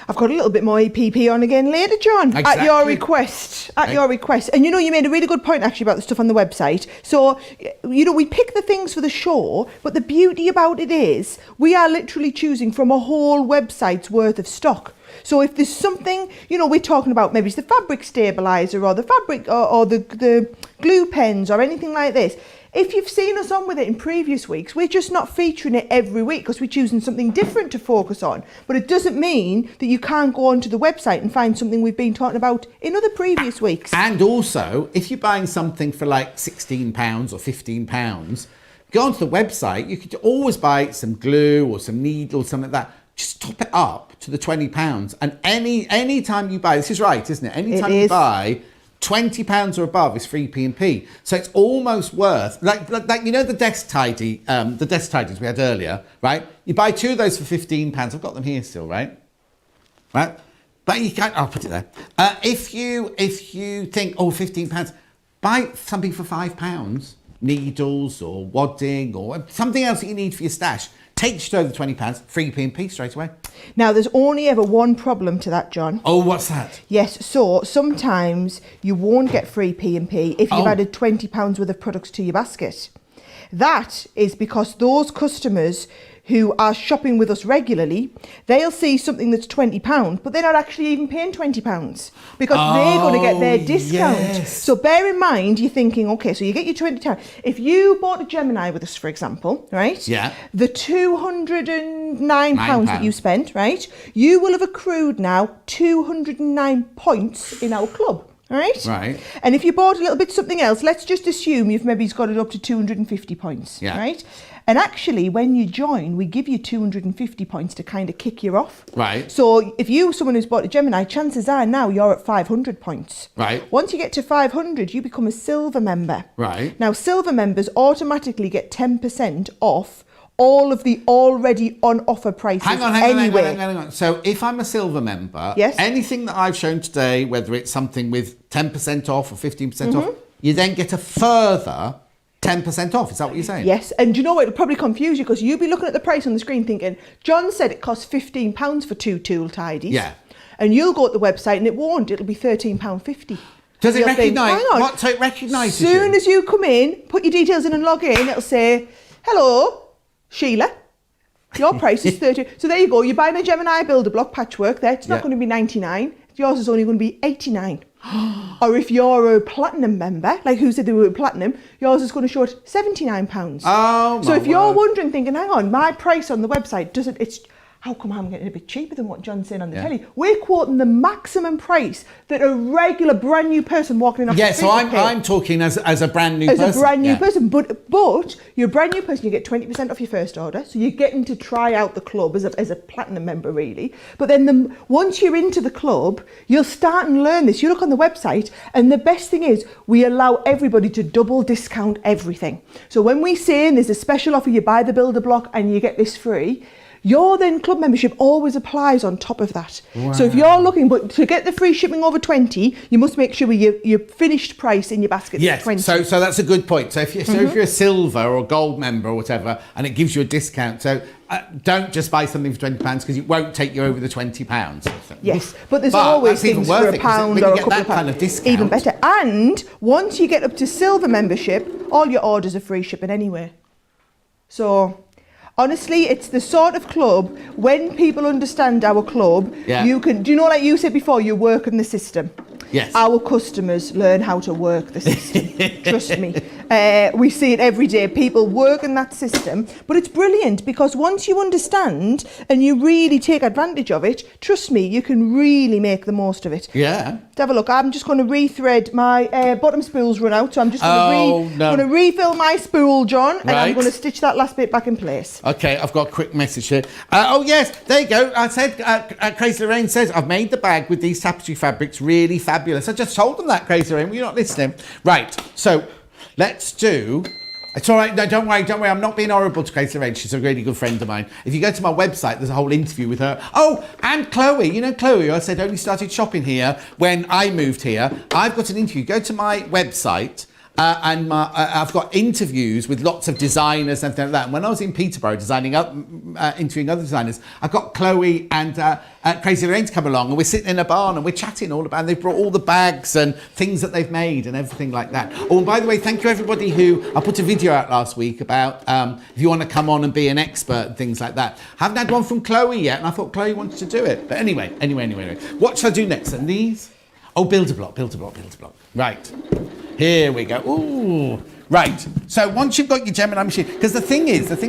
I've got a little bit more EPP on again later, John. Exactly. At your request. Your request. And you know, you made a really good point actually about the stuff on the website. So, you know, we pick the things for the show, but the beauty about it is we are literally choosing from a whole website's worth of stock. So if there's something, you know, we're talking about, maybe it's the fabric stabilizer or the fabric or the glue pens or anything like this. If you've seen us on with it in previous weeks, we're just not featuring it every week because we're choosing something different to focus on. But it doesn't mean that you can't go onto the website and find something we've been talking about in other previous weeks. And also, if you're buying something for like £16 or £15, go onto the website, you could always buy some glue or some needles, something like that. Just top it up to the £20. And any time you buy, this is right, isn't it? Any time you buy £20 or above is free P&P. So it's almost worth, like you know the desk tidies we had earlier, right? You buy 2 of those for £15. I've got them here still, right? Right? But you can't, I'll put it there. If you think, oh, £15, buy something for £5, needles or wadding or something else that you need for your stash. Takes you over £20, free P&P straight away. Now, there's only ever one problem to that, John. Oh, what's that? Yes, so sometimes you won't get free P&P if you've added £20 worth of products to your basket. That is because those customers who are shopping with us regularly, they'll see something that's £20, but they're not actually even paying £20 because they're going to get their discount. Yes. So bear in mind, you're thinking, okay, so you get your £20. If you bought a Gemini with us, for example, right? Yeah. The £209 that you spent, right? You will have accrued now 209 points in our club. Right? Right. And if you bought a little bit something else, let's just assume you've maybe got it up to 250 points. Yeah. Right? And actually, when you join, we give you 250 points to kind of kick you off. Right. So if you're someone who's bought a Gemini, chances are now you're at 500 points. Right. Once you get to 500, you become a silver member. Right. Now, silver members automatically get 10% off all of the already on offer prices. Hang on. So if I'm a silver member, yes, anything that I've shown today, whether it's something with 10% off or 15% off, you then get a further 10% off. Is that what you're saying? Yes, and you know what? It'll probably confuse you because you'll be looking at the price on the screen thinking, John said it costs £15 for 2 tool tidies. Yeah. And you'll go to the website and it won't. It'll be £13.50. Does it recognise? recognise? What? So it recognises you? As soon as you come in, put your details in and log in, it'll say, hello, Sheila, your price is 30. So there you go. You're buying a Gemini builder block patchwork there. It's not going to be 99. Yours is only going to be 89. Or if you're a platinum member, like who said they were platinum, yours is going to show at £79. Oh, so if you're wondering, thinking, hang on, my price on the website doesn't, how come I'm getting a bit cheaper than what John's saying on the telly? We're quoting the maximum price that a regular brand new person walking in off the street so I'm talking as a brand new person. As a brand new person, but you're a brand new person, you get 20% off your first order, so you're getting to try out the club as a platinum member, really. But then once you're into the club, you'll start and learn this. You look on the website, and the best thing is we allow everybody to double discount everything. So when we say there's a special offer, you buy the builder block and you get this free, your then club membership always applies on top of that. Wow. So if you're looking, but to get the free shipping over 20, you must make sure your finished price in your basket is 20. So that's a good point. So if you're a silver or gold member or whatever, and it gives you a discount, so don't just buy something for £20 because it won't take you over the £20. Yes, but there's always things for a pound or a couple of pounds. Kind of discount. Even better. And once you get up to silver membership, all your orders are free shipping anyway. So honestly, it's the sort of club, when people understand our club, you can, do you know, like you said before, you work in the system. Yes. Our customers learn how to work the system. Trust me. We see it every day. People work in that system. But it's brilliant because once you understand and you really take advantage of it, trust me, you can really make the most of it. Yeah. Have a look. I'm just going to rethread my bottom spool's run out. So I'm just going to refill my spool, John, and I'm going to stitch that last bit back in place. Okay, I've got a quick message here. Oh, yes, there you go. I said, Crazy Lorraine says, I've made the bag with these tapestry fabrics really fabulous. I just told them that, Crazy Lorraine. Were you not listening? Right, so let's do... It's all right. No, don't worry. I'm not being horrible to Crazy Lorraine. She's a really good friend of mine. If you go to my website, there's a whole interview with her. Oh, and Chloe. You know Chloe, I said only started shopping here when I moved here. I've got an interview. Go to my website. And I've got interviews with lots of designers and everything like that. And when I was in Peterborough interviewing other designers, I got Chloe and Crazy Lorraine to come along, and we're sitting in a barn and we're chatting all about. And they've brought all the bags and things that they've made and everything like that. Oh, and by the way, thank you everybody who I put a video out last week about if you want to come on and be an expert and things like that. Haven't had one from Chloe yet, and I thought Chloe wanted to do it. But anyway. What shall I do next? And these? Oh, build a block. Right. Here we go. Ooh. Right. So once you've got your Gemini machine, because the thing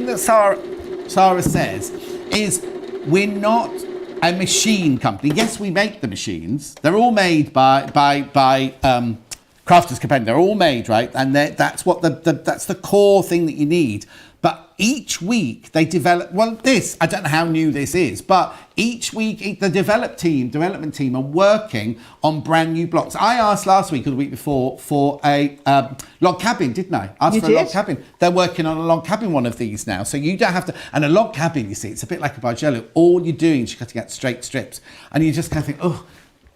that Sarah says is we're not a machine company. Yes, we make the machines. They're all made by Crafters Company. They're all made, right? And that's what that's the core thing that you need. But each week they develop, I don't know how new this is, but each week the development team are working on brand new blocks. I asked last week or the week before for a log cabin, didn't I? Asked for a log cabin. They're working on a log cabin one of these now. So you don't have to, and a log cabin, you see, it's a bit like a bargello. All you're doing is you're cutting out straight strips. And you just kind of think, oh,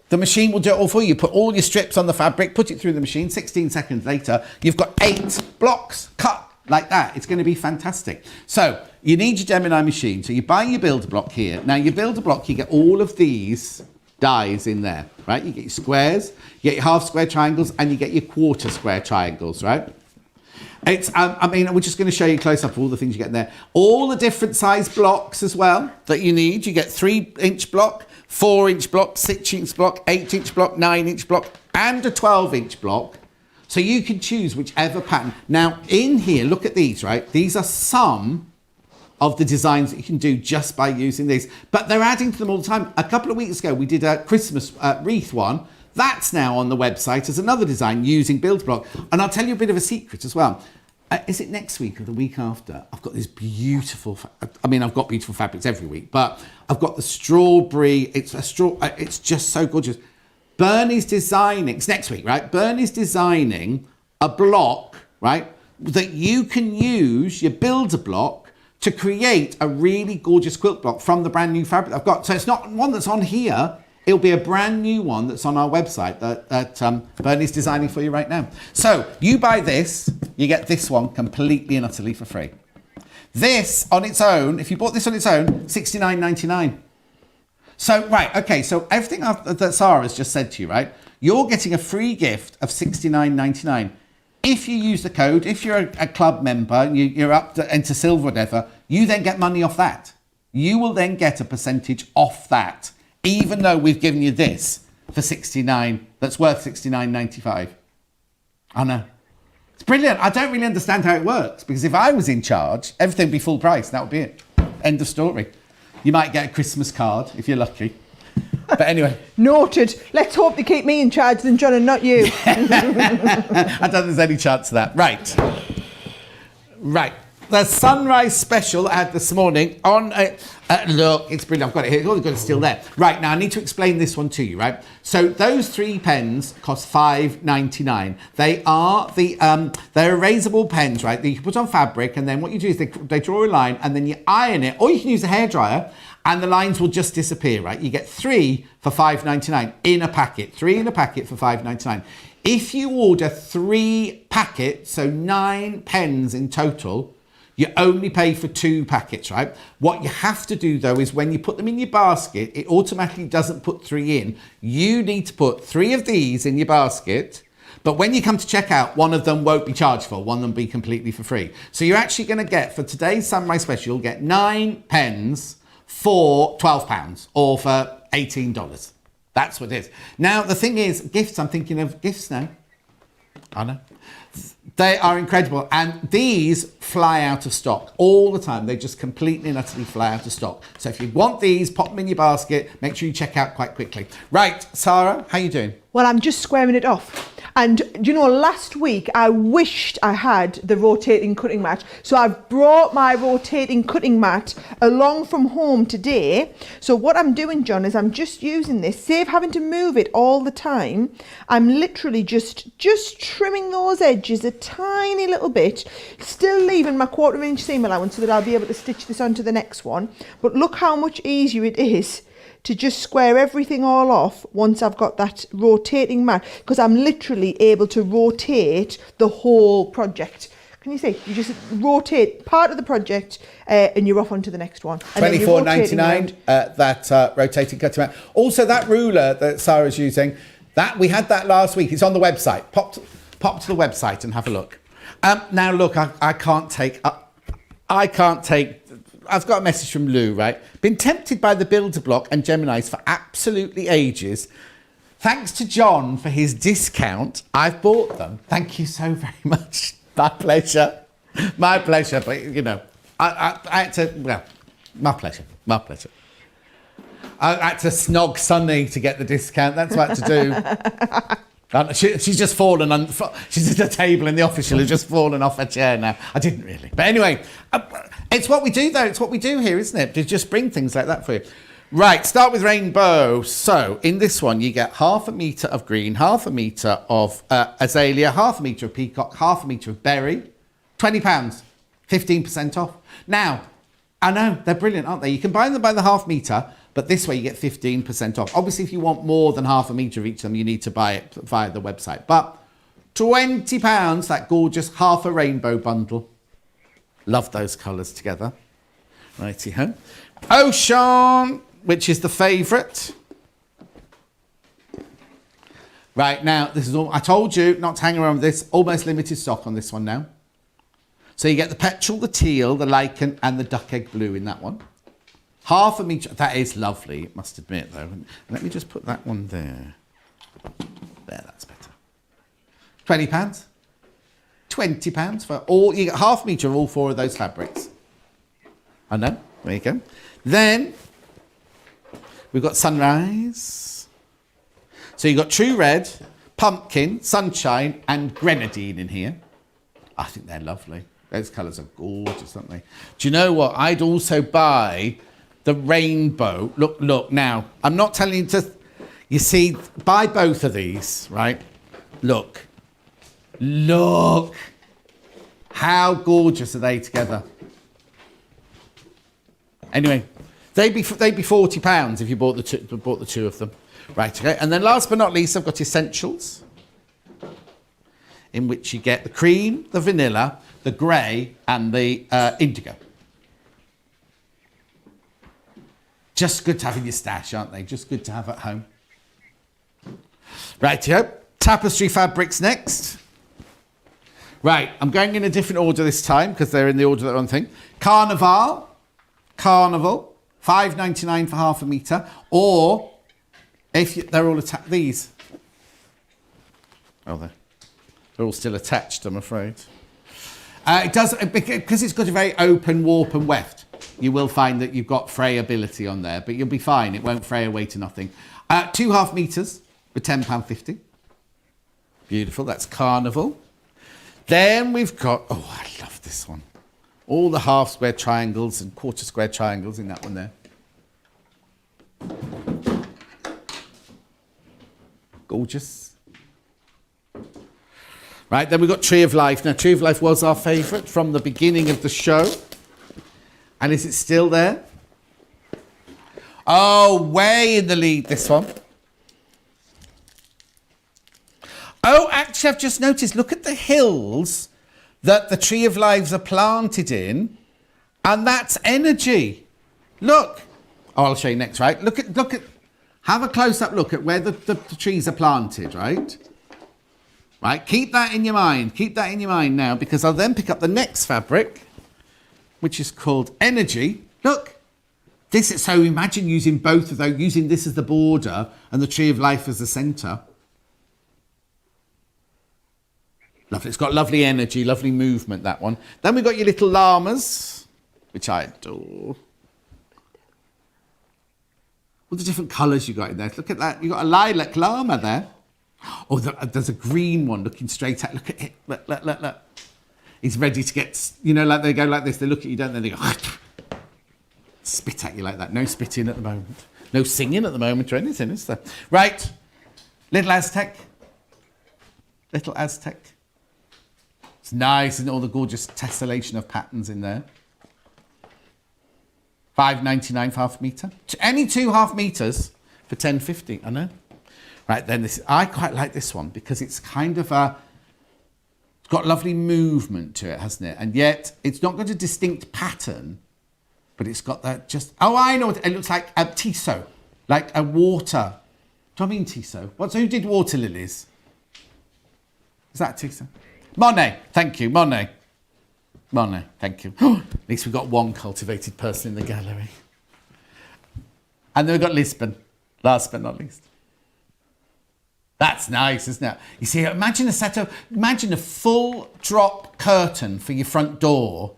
the machine will do it all for you. Put all your strips on the fabric, put it through the machine, 16 seconds later, you've got 8 blocks cut like that. It's going to be fantastic. So you need your Gemini machine. So you buy your builder block here. Now your builder block, you get all of these dies in there, right? You get your squares, you get your half square triangles, and you get your quarter square triangles, right? It's, we're just going to show you close up all the things you get in there. All the different size blocks as well that you need. You get 3-inch block, 4-inch block, 6-inch block, 8-inch block, 9-inch block, and a 12-inch block. So you can choose whichever pattern. Now in here, look at these, right? These are some of the designs that you can do just by using these, but they're adding to them all the time. A couple of weeks ago, we did a Christmas wreath one. That's now on the website as another design using build block. And I'll tell you a bit of a secret as well. Is it next week or the week after? I've got this beautiful, I've got beautiful fabrics every week, but I've got the strawberry, it's just so gorgeous. Bernie's designing, it's next week, right? Bernie's designing a block, right, that you can use your builder block to create a really gorgeous quilt block from the brand new fabric I've got. So it's not one that's on here, it'll be a brand new one that's on our website that Bernie's designing for you right now. So you buy this, you get this one completely and utterly for free. This on its own, if you bought this on its own, $69.99. So, right, okay, so everything that Sarah's just said to you, right, you're getting a free gift of $69.99. If you use the code, if you're a club member, you're up to enter silver, whatever, you then get money off that. You will then get a percentage off that, even though we've given you this for $69, that's worth $69.95. I know. It's brilliant. I don't really understand how it works, because if I was in charge, everything would be full price. That would be it. End of story. You might get a Christmas card if you're lucky. But anyway. Noted. Let's hope they keep me in charge than John and not you. I don't think there's any chance of that. Right. The sunrise special I had this morning on, look, it's brilliant. I've got it here. Oh, it's still there. Right, now I need to explain this one to you, right? So those 3 pens cost $5.99. They are they're erasable pens, right? That you can put on fabric, and then what you do is they draw a line, and then you iron it, or you can use a hairdryer, and the lines will just disappear, right? You get 3 for $5.99 in a packet. 3 in a packet for $5.99. If you order 3 packets, so 9 pens in total, you only pay for 2 packets, right? What you have to do though is when you put them in your basket, it automatically doesn't put 3 in. You need to put 3 of these in your basket, but when you come to check out, one of them won't be charged for, one of them will be completely for free. So you're actually gonna get, for today's Sunrise Special, you'll get 9 pens for £12 or for $18. That's what it is. Now, the thing is, gifts, I'm thinking of gifts now. I know. They are incredible, and these fly out of stock all the time. They just completely and utterly fly out of stock. So if you want these, pop them in your basket. Make sure you check out quite quickly. Right, Sarah, how you doing? Well, I'm just squaring it off. And you know, last week I wished I had the rotating cutting mat. So I've brought my rotating cutting mat along from home today. So what I'm doing, John, is I'm just using this, save having to move it all the time. I'm literally just trimming those edges a tiny little bit, still leaving my 1/4 inch seam allowance so that I'll be able to stitch this onto the next one. But look how much easier it is to just square everything all off once I've got that rotating mat, because I'm literally able to rotate the whole project. Can you see? You just rotate part of the project and you're off onto the next one. $24.99, that rotating cutting mat. Also, that ruler that Sarah's using, that we had that last week. It's on the website. Pop to the website and have a look. Now, look, I can't take... I've got a message from Lou, right? Been tempted by the builder block and Geminis for absolutely ages. Thanks to John for his discount, I've bought them. Thank you so very much. My pleasure. My pleasure. But, you know, I had to, well, my pleasure. My pleasure. I had to snog Sunny to get the discount. That's what I had to do. She's just fallen on. She's at a table in the office. She'll have just fallen off her chair now. I didn't really, but anyway, It's what we do, though. It's what we do here, isn't it? To just bring things like that for you. Right, start with rainbow. So in this one, you get 1/2 metre of green, 1/2 metre of azalea, 1/2 metre of peacock, 1/2 metre of berry. £20, 15% off. Now, I know, they're brilliant, aren't they? You can buy them by the 1/2 metre, but this way you get 15% off. Obviously, if you want more than 1/2 metre of each of them, you need to buy it via the website. But £20, that gorgeous half a rainbow bundle. Love those colours together. Righty-ho. Ocean, which is the favourite. Right, now, this is all, I told you not to hang around with this. Almost limited stock on this one now. So you get the petrol, the teal, the lichen, and the duck egg blue in that one. 1/2 metre. That is lovely, I must admit, though. Let me just put that one there. There, that's better. £20. £20 for all. You get 1/2 metre of all 4 of those fabrics. I know. There you go. Then we've got sunrise. So you've got true red, pumpkin, sunshine, and grenadine in here. I think they're lovely. Those colours are gorgeous, aren't they? Do you know what? I'd also buy the rainbow. Look, now. I'm not telling you to... You see, buy both of these, right? Look. How gorgeous are they together? Anyway, they'd be £40 if you bought the two of them. Right, okay. And then last but not least, I've got essentials, in which you get the cream, the vanilla, the grey, and the indigo. Just good to have in your stash, aren't they? Just good to have at home. Rightio. Tapestry fabrics next. Right, I'm going in a different order this time because they're in the order that I'm thinking. Carnival, £5.99 for 1/2 metre, or if they're all attached, these. Oh, they're all still attached, I'm afraid. It does, because it's got a very open warp and weft. You will find that you've got frayability on there, but you'll be fine. It won't fray away to nothing. 2.5 metres for £10.50. Beautiful. That's Carnival. Then we've got, oh, I love this one. All the half square triangles and quarter square triangles in that one there. Gorgeous. Right, then we've got Tree of Life. Now, Tree of Life was our favourite from the beginning of the show. And is it still there? Oh, way in the lead, this one. Oh, actually, I've just noticed, look at the hills that the Tree of Lives are planted in, and that's energy. Look. Oh, I'll show you next, right? Look at, have a close-up look at where the trees are planted, right? Right, keep that in your mind. Keep that in your mind now, because I'll then pick up the next fabric, which is called Energy. Look. This is, so imagine using both of those, using this as the border and the Tree of Life as the centre. Lovely. It's got lovely energy, lovely movement, that one. Then we've got your little llamas, which I adore. All the different colours you got in there. Look at that. You've got a lilac llama there. Oh, there's a green one looking straight at. Look at it. Look. He's ready to get, you know, like they go like this. They look at you, don't they? They go, spit at you like that. No spitting at the moment. No singing at the moment or anything, is there? Right. Little Aztec. Little Aztec. It's nice, isn't it? All the gorgeous tessellation of patterns in there. £5.99 for 1/2 metre. Any 2.5 metres for £10.50. I know. Right, then this. I quite like this one because it's kind of it's got lovely movement to it, hasn't it? And yet it's not got a distinct pattern, but it's got that just. Oh, I know. It looks like a Tissot, like a water. Do I mean Tissot? Who did water lilies? Is that Tissot? Monet, thank you, Monet, thank you. At least we've got one cultivated person in the gallery. And then we've got Lisbon, last but not least. That's nice, isn't it? You see, imagine a full drop curtain for your front door.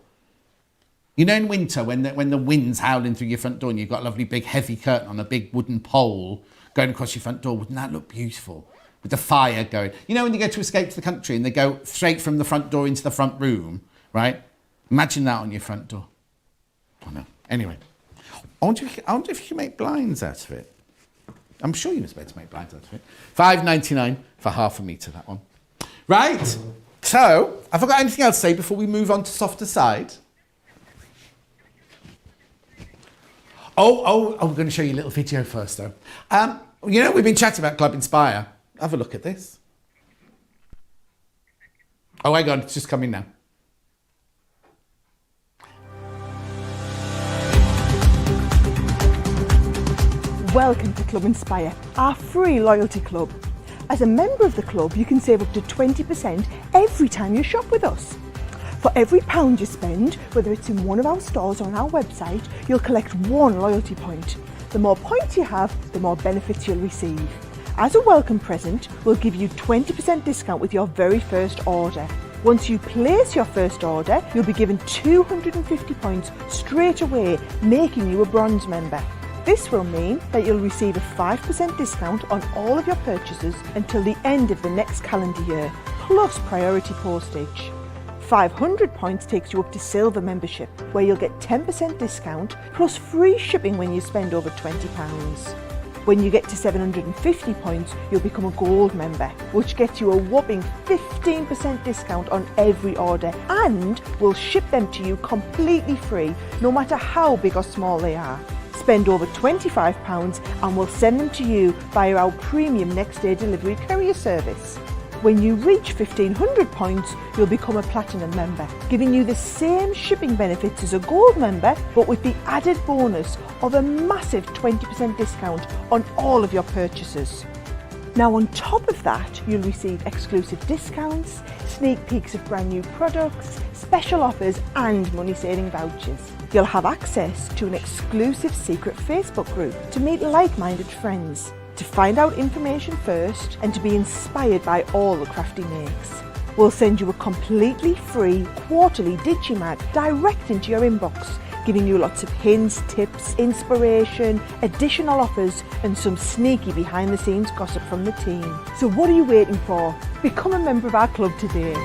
You know, in winter, when the wind's howling through your front door and you've got a lovely big heavy curtain on a big wooden pole going across your front door, wouldn't that look beautiful? With the fire going. You know when you go to Escape to the Country and they go straight from the front door into the front room, right? Imagine that on your front door. I know. Anyway, I wonder if you can make blinds out of it. I'm sure you must be able to make blinds out of it. £5.99 for half a metre, that one. Right. So, have I got anything else to say before we move on to softer side? Oh, we're going to show you a little video first, though. You know, we've been chatting about Club Inspire. Have a look at this. Oh, hang on, it's just coming now. Welcome to Club Inspire, our free loyalty club. As a member of the club, you can save up to 20% every time you shop with us. For every £1 you spend, whether it's in one of our stores or on our website, you'll collect 1 loyalty point. The more points you have, the more benefits you'll receive. As a welcome present, we'll give you 20% discount with your very first order. Once you place your first order, you'll be given 250 points straight away, making you a bronze member. This will mean that you'll receive a 5% discount on all of your purchases until the end of the next calendar year, plus priority postage. 500 points takes you up to silver membership, where you'll get 10% discount plus free shipping when you spend over £20. When you get to 750 points, you'll become a gold member, which gets you a whopping 15% discount on every order, and we'll ship them to you completely free, no matter how big or small they are. Spend over £25 and we'll send them to you via our premium next day delivery courier service. When you reach 1500 points, you'll become a platinum member, giving you the same shipping benefits as a gold member, but with the added bonus of a massive 20% discount on all of your purchases. Now, on top of that, you'll receive exclusive discounts, sneak peeks of brand new products, special offers and money-saving vouchers. You'll have access to an exclusive secret Facebook group to meet like-minded friends, to find out information first and to be inspired by all the Crafty makes. We'll send you a completely free quarterly Digimag direct into your inbox, giving you lots of hints, tips, inspiration, additional offers and some sneaky behind the scenes gossip from the team. So what are you waiting for? Become a member of our club today.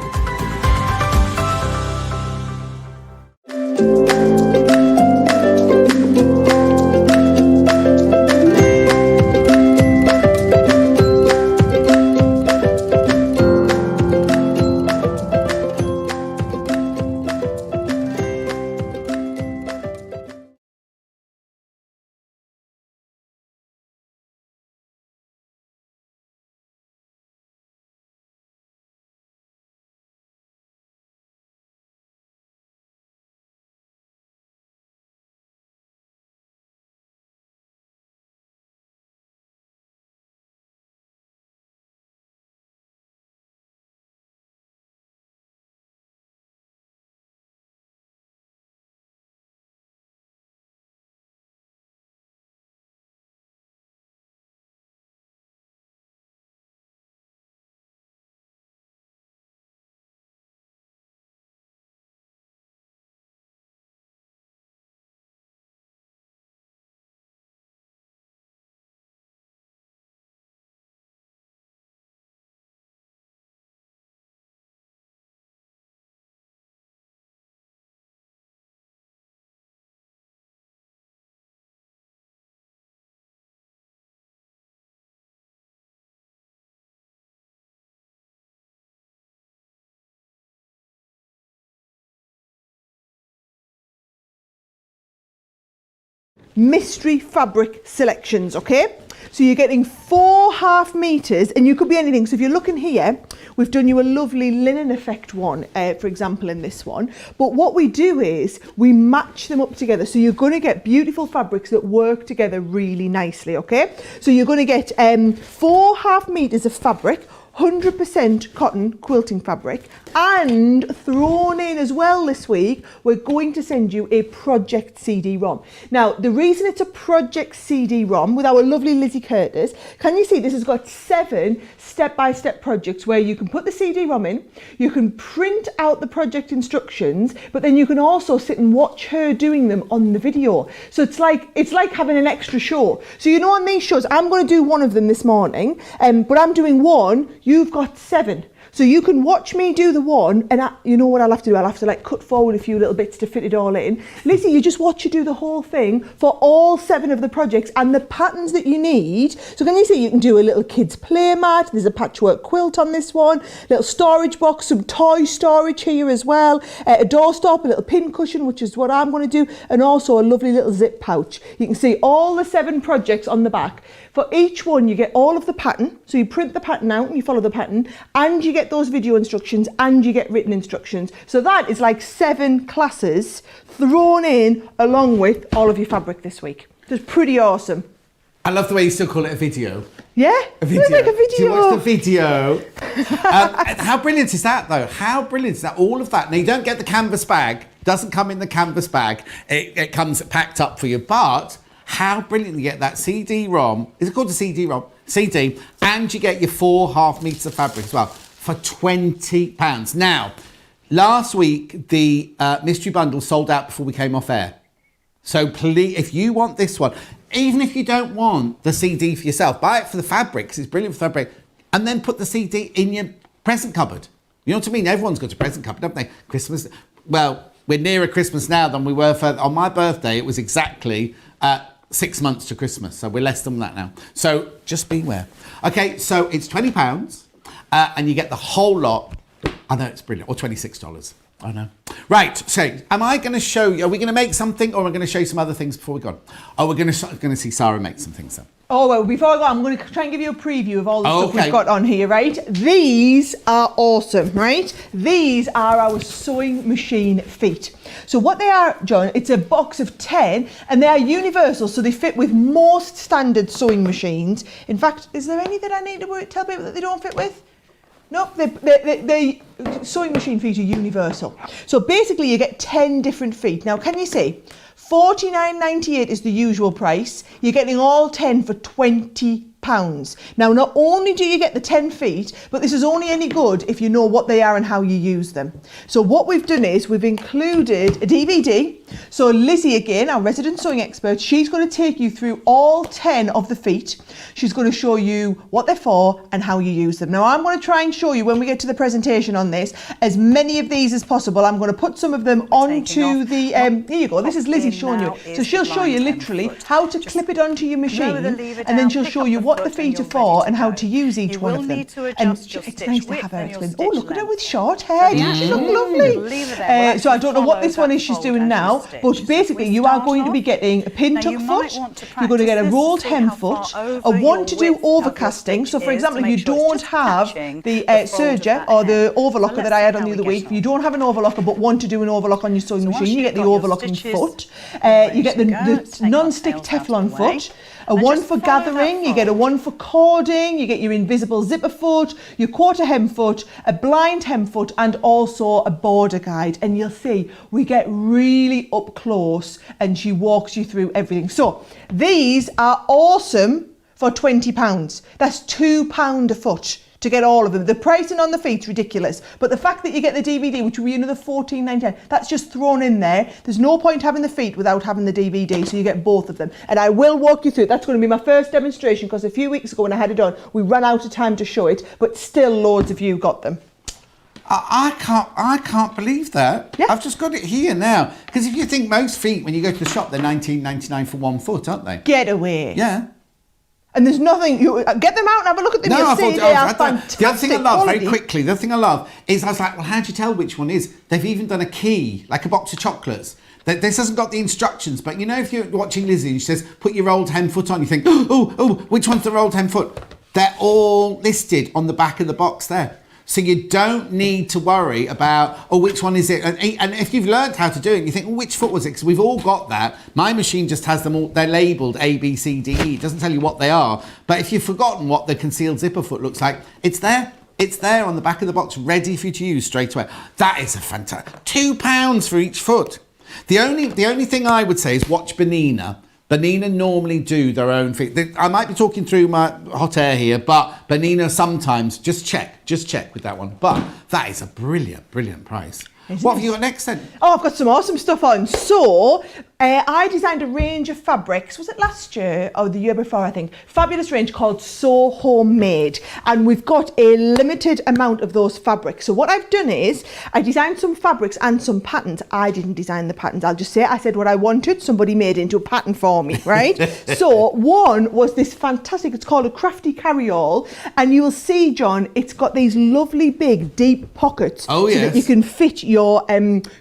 Mystery fabric selections, okay? So you're getting 4 half meters and you could be anything. So if you're looking here, we've done you a lovely linen effect one, for example, in this one. But what we do is we match them up together. So you're going to get beautiful fabrics that work together really nicely, okay? So you're going to get 4 half meters of fabric, 100% cotton quilting fabric, and thrown in as well this week, we're going to send you a project CD-ROM. Now, the reason it's a project CD-ROM with our lovely Lizzie Curtis, can you see this has got 7 step-by-step projects where you can put the CD-ROM in, you can print out the project instructions, but then you can also sit and watch her doing them on the video. So it's like having an extra show. So on these shows, I'm going to do one of them this morning, but I'm doing one, you've got 7. So you can watch me do the one, and you know what I'll have to do? I'll have to like cut forward a few little bits to fit it all in. Lizzie, you just watch you do the whole thing for all 7 of the projects and the patterns that you need. So can you see you can do a little kids play mat, there's a patchwork quilt on this one, little storage box, some toy storage here as well, a doorstop, a little pin cushion, which is what I'm going to do, and also a lovely little zip pouch. You can see all the 7 projects on the back. For each one, you get all of the pattern. So you print the pattern out and you follow the pattern, and you get those video instructions and you get written instructions. So that is like 7 classes thrown in along with all of your fabric this week. So it's pretty awesome. I love the way you still call it a video. Yeah? A video. It's like a video. Do you watch the video? How brilliant is that, though? How brilliant is that? All of that. Now, you don't get the canvas bag. Doesn't come in the canvas bag. It comes packed up for you. But how brilliant you get that CD-ROM. Is it called a CD-ROM? CD. And you get your 4 half meters of fabric as well for £20. Now, last week, the mystery bundle sold out before we came off air. So please, if you want this one, even if you don't want the CD for yourself, buy it for the fabric, because it's brilliant for fabric, and then put the CD in your present cupboard. You know what I mean? Everyone's got a present cupboard, haven't they? Christmas, well, we're nearer Christmas now than we were on my birthday. It was exactly 6 months to Christmas, so we're less than that now. So just beware. Okay, so it's £20, and you get the whole lot. I know, it's brilliant. Or $26. I know. Right, so am I going to show you, are we going to make something, or am I going to show you some other things before we go on? Oh, we're going to see Sarah make some things then. Oh, well, before I go, I'm going to try and give you a preview of all the stuff we've got on here, right? These are awesome, right? These are our sewing machine feet. So what they are, John, it's a box of 10, and they are universal, so they fit with most standard sewing machines. In fact, is there any that I need to tell people that they don't fit with? No, the sewing machine feet are universal. So basically you get 10 different feet. Now, can you see? $49.98 is the usual price. You're getting all 10 for £20. Now, not only do you get the 10 feet, but this is only any good if you know what they are and how you use them. So what we've done is we've included a DVD. So Lizzie, again, our resident sewing expert, she's going to take you through all 10 of the feet. She's going to show you what they're for and how you use them. Now, I'm going to try and show you, when we get to the presentation on this, as many of these as possible. I'm going to put some of them onto the, here you go, this is Lizzie showing you. So she'll show you literally how to clip it onto your machine, and then she'll show you what the feet are for and how to use each one of them. And it's nice to have her explain. Oh, look at her with short hair. Doesn't she look lovely? So I don't know what this one is she's doing now, but basically you are going to be getting a pin tuck foot. You're going to get a rolled hem foot, a one to do overcasting. So for example, if you don't have the serger or the overlocker that I had on the other week, if you don't have an overlocker but want to do an overlock on your sewing machine, you get the overlocking foot. You get the non-stick Teflon foot. A one for gathering, you get a one for cording, you get your invisible zipper foot, your quarter hem foot, a blind hem foot, and also a border guide. And you'll see we get really up close and she walks you through everything. So these are awesome for £20. That's £2 a foot to get all of them. The pricing on the feet's ridiculous, but the fact that you get the DVD, which will be another $14.99, that's just thrown in there. There's no point having the feet without having the DVD, so you get both of them. And I will walk you through it. That's going to be my first demonstration, because a few weeks ago when I had it on, we ran out of time to show it, but still loads of you got them. I can't believe that. Yeah. I've just got it here now. Because if you think most feet, when you go to the shop, they're $19.99 for 1 foot, aren't they? Get away. Yeah. And there's nothing, you get them out and have a look at them. You'll see they are fantastic. The other thing I love, quality. very quickly, the other thing I love is I was like, well, how do you tell which one is? They've even done a key, like a box of chocolates. This hasn't got the instructions, but you know, if you're watching Lizzie and she says, put your rolled hem foot on, you think, oh, which one's the rolled hem foot? They're all listed on the back of the box there. So you don't need to worry about, which one is it? And if you've learned how to do it, you think, which foot was it? Because we've all got that. My machine just has them all, they're labelled A, B, C, D, E. It doesn't tell you what they are. But if you've forgotten what the concealed zipper foot looks like, it's there. It's there on the back of the box, ready for you to use straight away. That is a fantastic, £2 for each foot. The only thing I would say is watch Benina. Benina normally do their own feet. I might be talking through my hot air here, but Benina sometimes, just check. Just check with that one. But that is a brilliant, brilliant price. Isn't What have it? you got next then? Oh, I've got some awesome stuff on. So, I designed a range of fabrics. Was it last year or the year before, I think? Fabulous range called So Homemade. And we've got a limited amount of those fabrics. So what I've done is I designed some fabrics and some patterns. I didn't design the patterns. I'll just say I said what I wanted. Somebody made it into a pattern for me, right? So one was this fantastic, it's called a Crafty carry-all. And you will see, John, it's got these lovely big deep pockets. Oh, so that yes. you can fit your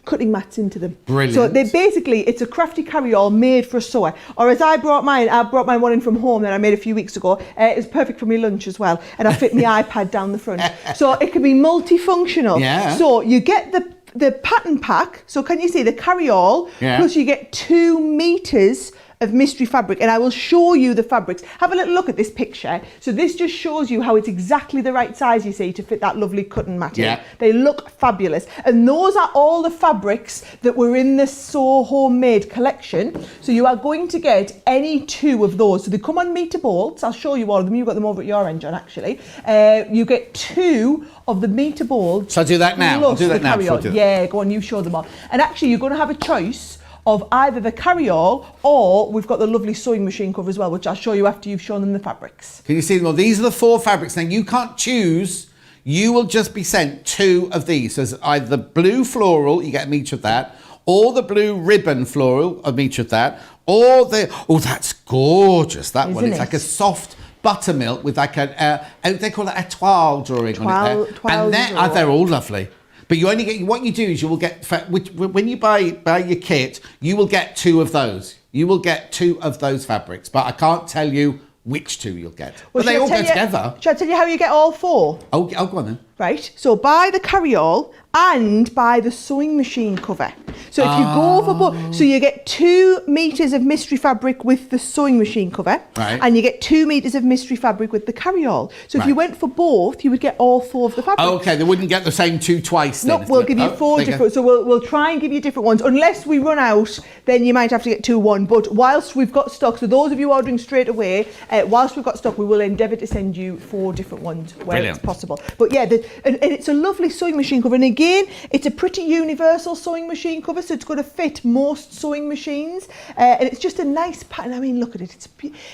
cutting mats into them. Brilliant. So they basically, it's a Crafty carry-all made for a sewer. Or as I brought mine one in from home that I made a few weeks ago. It was perfect for my lunch as well. And I fit my iPad down the front. So it can be multifunctional. Yeah. So you get the pattern pack. So can you see the carry-all? Yeah. Plus you get 2 meters of mystery fabric, and I will show you the fabrics. Have a little look at this picture. So this just shows you how it's exactly the right size, you see, to fit that lovely cutting mat in. Yeah. They look fabulous. And those are all the fabrics that were in the So Homemade collection. So you are going to get any 2 of those. So they come on meter bolts. I'll show you all of them. You've got them over at your end, John, actually. You get 2 of the meter bolts. So I'll do that now. I'll plus do that the now. carry-all. before I do that. Yeah, go on, you show them all. And actually, you're going to have a choice of either the carry-all or we've got the lovely sewing machine cover as well, which I'll show you after you've shown them the fabrics. Can you see them all? These are the 4 fabrics. Now, you can't choose. You will just be sent 2 of these. So there's either the blue floral, you get a metre of that, or the blue ribbon floral, a metre of that, or the... Oh, that's gorgeous, that one. Isn't It's it? like a soft buttermilk with like a... they call it a toile drawing on it there. Toile And they're all lovely. But you only get, what you do is you will get, when you buy your kit, you will get 2 of those. You will get 2 of those fabrics, but I can't tell you which 2 you'll get. But they all go together. Shall I tell you how you get all 4? Oh, go on then. Right, so buy the carry-all and buy the sewing machine cover. So if you go for both, so you get 2 meters of mystery fabric with the sewing machine cover, Right. and you get 2 meters of mystery fabric with the carry-all. So if you Right. went for both, you would get all 4 of the fabric. Oh, okay, they wouldn't get the same 2 twice then. No, we'll give you 4 there you different. So we'll try and give you different ones. Unless we run out, then you might have to get 2 1. But whilst we've got stock, so those of you ordering straight away, whilst we've got stock, we will endeavour to send you 4 different ones where Brilliant. it's possible. But yeah, and it's a lovely sewing machine cover. And again, it's a pretty universal sewing machine cover, so it's going to fit most sewing machines. And it's just a nice pattern. I mean, look at it.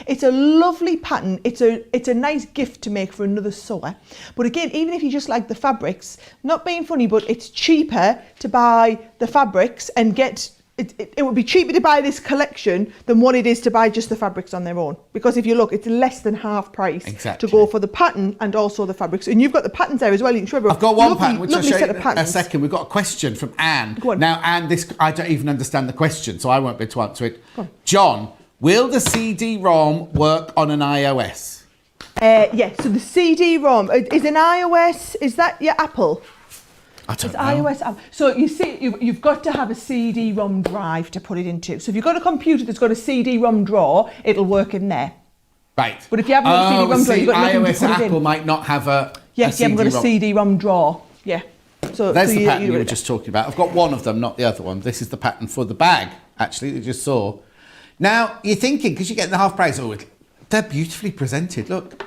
It's a lovely pattern. It's a nice gift to make for another sewer. But again, even if you just like the fabrics, not being funny, but it's cheaper to buy the fabrics and get... It would be cheaper to buy this collection than what it is to buy just the fabrics on their own. Because if you look, it's less than half price Exactly. to go for the pattern and also the fabrics. And you've got the patterns there as well. You can show everyone. I've got one Lovely- pattern, which I'll lovely show set you of in a patterns. second. We've got a question from Anne. Go on. Now, Anne, I don't even understand the question, so I won't be able to answer it. Go on. John, will the CD-ROM work on an iOS? Yes, so the CD-ROM is an iOS. Is that your Apple? I don't It's know. iOS app. So you see, you've got to have a CD-ROM drive to put it into. So if you've got a computer that's got a CD-ROM drawer, it'll work in there. Right. But if you haven't got a CD-ROM drawer, you've got nothing to iOS put it Apple in. might not have a Yes, you haven't got a CD-ROM. CD-ROM drawer. Yeah. So There's so the pattern you were would- just talking about. I've got one of them, not the other one. This is the pattern for the bag, actually, that you just saw. Now, you're thinking, because you're getting the half price, they're beautifully presented. Look.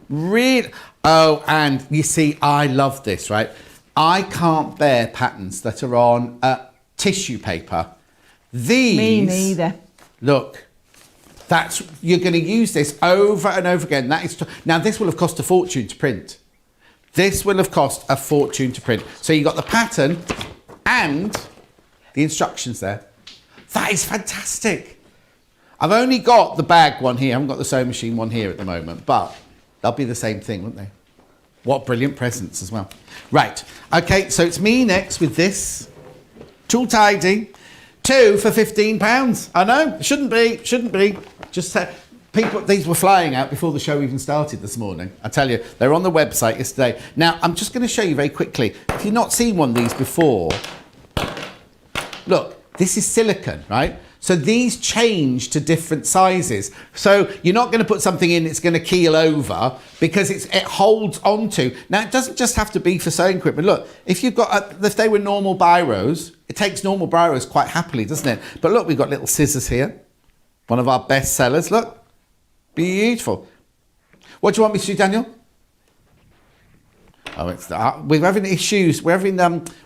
Really. Oh, and you see, I love this, right? I can't bear patterns that are on tissue paper. These... Me neither. Look. You're going to use this over and over again. Now, this will have cost a fortune to print. This will have cost a fortune to print. So you got the pattern and the instructions there. That is fantastic. I've only got the bag one here. I haven't got the sewing machine one here at the moment, but they'll be the same thing, won't they? What brilliant presents as well. Right. Okay, so it's me next with this. Tool tidy. 2 for £15. I know, shouldn't be. Just people, these were flying out before the show even started this morning. I tell you, they're on the website yesterday. Now, I'm just going to show you very quickly. If you've not seen one of these before, look, this is silicone, right? So these change to different sizes. So you're not going to put something in that's going to keel over because it holds onto. Now, it doesn't just have to be for sewing equipment. Look, if they were normal biros, it takes normal biros quite happily, doesn't it? But look, we've got little scissors here. One of our best sellers. Look, beautiful. What do you want me to do, Daniel? Oh, it's we're having issues. We're having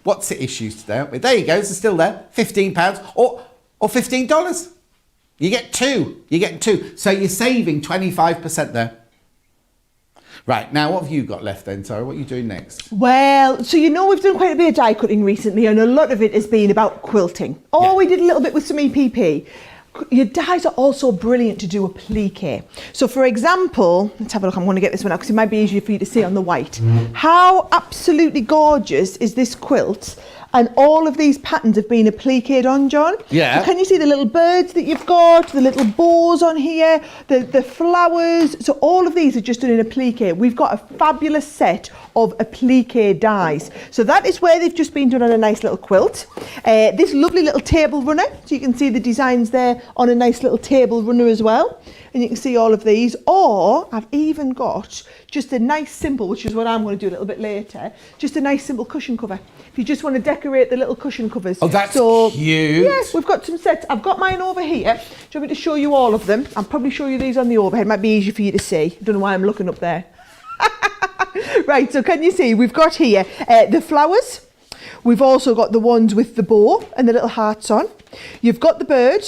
what's it issues today, aren't we? There you go. It's still there. £15 or $15. You get two. You get two. So you're saving 25% there. Right, now what have you got left then, Tara? What are you doing next? Well, so you know we've done quite a bit of die cutting recently, and a lot of it has been about quilting. Oh, we did a little bit with some EPP. Your dies are also brilliant to do applique. So for example, let's have a look. I'm going to get this one out because it might be easier for you to see on the white. How absolutely gorgeous is this quilt? And all of these patterns have been appliqued on, John. Yeah. So can you see the little birds that you've got, the little bows on here, the flowers? So all of these are just done in applique. We've got a fabulous set of applique dies. So that is where they've just been done on a nice little quilt. This lovely little table runner. So you can see the designs there on a nice little table runner as well. And you can see all of these. Or I've even got just a nice simple, which is what I'm going to do a little bit later, just a nice simple cushion cover. If you just want to decorate the little cushion covers. Oh, that's cute. Yes, we've got some sets. I've got mine over here. Do you want me to show you all of them? I'll probably show you these on the overhead. Might be easier for you to see. I don't know why I'm looking up there. Right, so can you see? We've got here the flowers. We've also got the ones with the bow and the little hearts on. You've got the bird.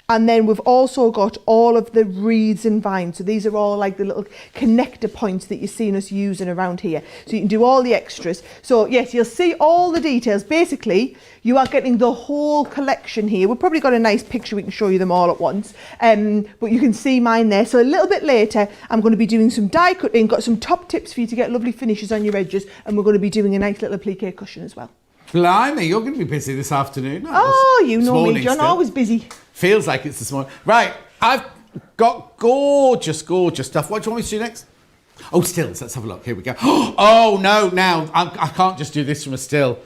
And then we've also got all of the reeds and vines. So these are all like the little connector points that you've seen us using around here. So you can do all the extras. So yes, you'll see all the details. Basically, you are getting the whole collection here. We've probably got a nice picture. We can show you them all at once. But you can see mine there. So a little bit later, I'm going to be doing some die cutting. Got some top tips for you to get lovely finishes on your edges. And we're going to be doing a nice little applique cushion as well. Blimey, you're going to be busy this afternoon. Oh, you know me, John. Always busy. Feels like it's this morning. Right, I've got gorgeous, gorgeous stuff. What do you want me to do next? Oh, stills. Let's have a look. Here we go. Oh, no, now. I can't just do this from a still.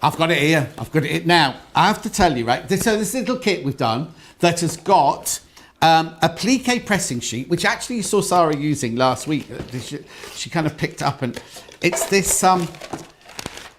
I've got it here. I've got it now. I have to tell you, right? So this little kit we've done that has got a plique pressing sheet, which actually you saw Sarah using last week. She kind of picked up, and it's this...